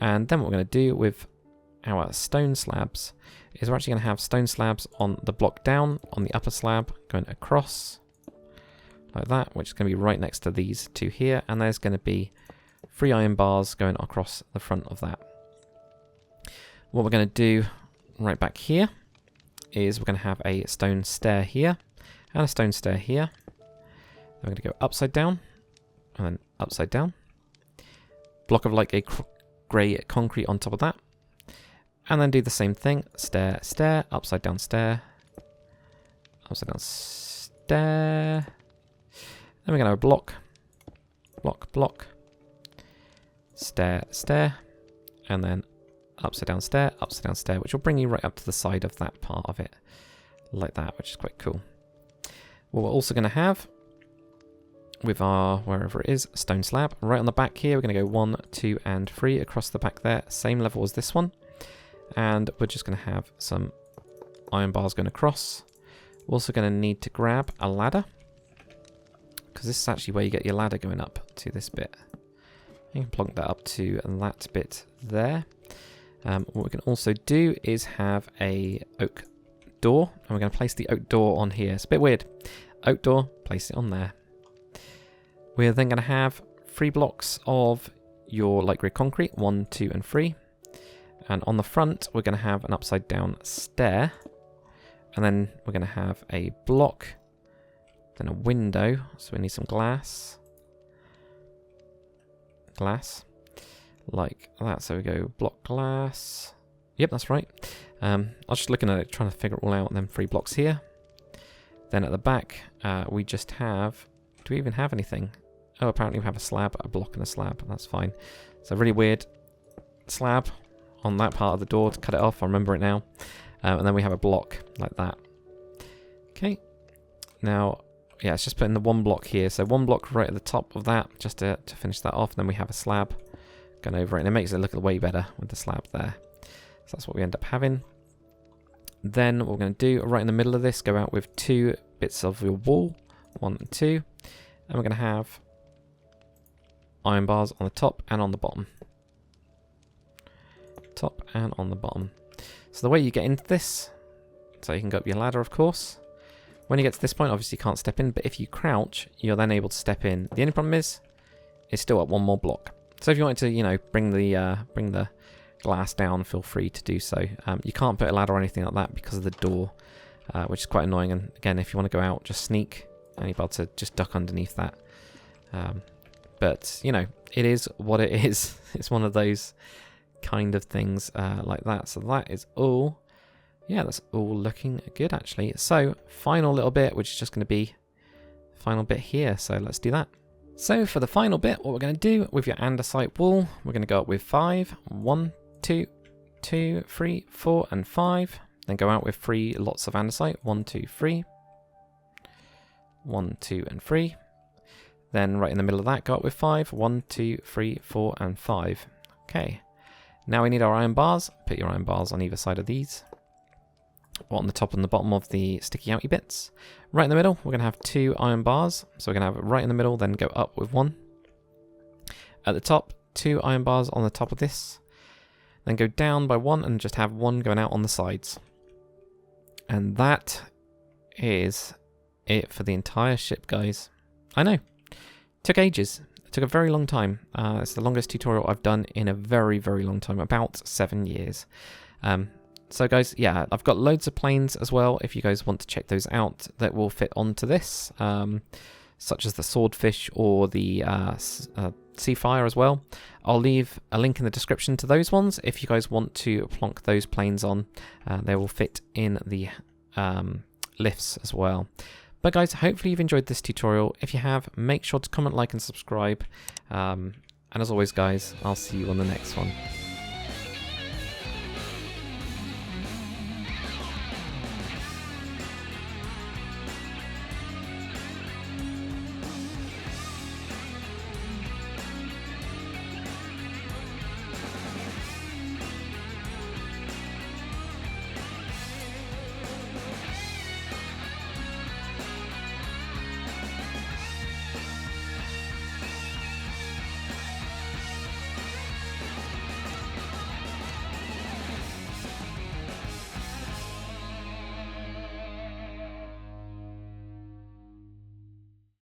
And then what we're going to do with our stone slabs is we're actually going to have stone slabs on the block down, on the upper slab, going across, like that, which is going to be right next to these 2 here, and there's going to be 3 iron bars going across the front of that. What we're going to do right back here is we're going to have a stone stair here, and a stone stair here. We're going to go upside down, and then upside down. Block of like a grey concrete on top of that. And then do the same thing. Stair, stair, upside down stair. Upside down stair. Then we're going to have a block. Block, block. Stair, stair. And then upside down stair, which will bring you right up to the side of that part of it. Like that, which is quite cool. What we're also going to have with our, wherever it is, stone slab. Right on the back here, we're going to go 1, 2, and 3 across the back there. Same level as this one. And we're just going to have some iron bars going across. We're also going to need to grab a ladder, because this is actually where you get your ladder going up to this bit. You can plonk that up to that bit there. What we can also do is have a oak door, and we're going to place the oak door on here. It's a bit weird. Oak door, place it on there. We're then going to have 3 blocks of your light grey concrete, 1, 2, and 3. And on the front, we're going to have an upside down stair. And then we're going to have a block, then a window. So we need some glass. Glass. Like that. So we go block glass. Yep, that's right. I was just looking at it, trying to figure it all out. And then 3 blocks here. Then at the back, we just have... Do we even have anything? Oh, apparently we have a slab, a block and a slab. That's fine. So really weird slab on that part of the door to cut it off. I remember it now. And then we have a block like that. Okay. Now, yeah, let's just put in the one block here. So one block right at the top of that, just to finish that off. And then we have a slab going over it, and it makes it look way better with the slab there. So that's what we end up having. Then what we're going to do, right in the middle of this, go out with 2 bits of your wall, 1 and 2. And we're going to have iron bars on the top and on the bottom. Top and on the bottom. So the way you get into this, so you can go up your ladder, of course. When you get to this point, obviously you can't step in, but if you crouch, you're then able to step in. The only problem is, it's still at 1 more block. So if you wanted to, you know, bring the glass down, feel free to do so. You can't put a ladder or anything like that because of the door, which is quite annoying. And again, if you want to go out, just sneak, and you're able to just duck underneath that. But, you know, it is what it is. It's one of those kind of things like that. So that is all. Yeah, that's all looking good, actually. So, final little bit, which is just going to be final bit here. So let's do that. So for the final bit, what we're going to do with your andesite wall, we're going to go up with 5. 1, 2, 2, 3, 4, and 5. Then go out with 3 lots of andesite. 1, 2, 3. 1, 2, and 3. Then right in the middle of that, go up with 5. 1, 2, 3, 4, and 5. Okay. Now we need our iron bars. Put your iron bars on either side of these. Or on the top and the bottom of the sticky outy bits. Right in the middle, we're going to have 2 iron bars. So we're going to have it right in the middle, then go up with 1. At the top, 2 iron bars on the top of this. Then go down by 1 and just have 1 going out on the sides. And that is it for the entire ship, guys. I know. Took ages. It took a very long time. It's the longest tutorial I've done in a very, very long time. About 7 years. So guys, yeah, I've got loads of planes as well, if you guys want to check those out, that will fit onto this, such as the Swordfish or the Seafire as well. I'll leave a link in the description to those ones if you guys want to plonk those planes on. They will fit in the lifts as well. But guys, hopefully you've enjoyed this tutorial. If you have, make sure to comment, like, and subscribe. And as always, guys, I'll see you on the next one.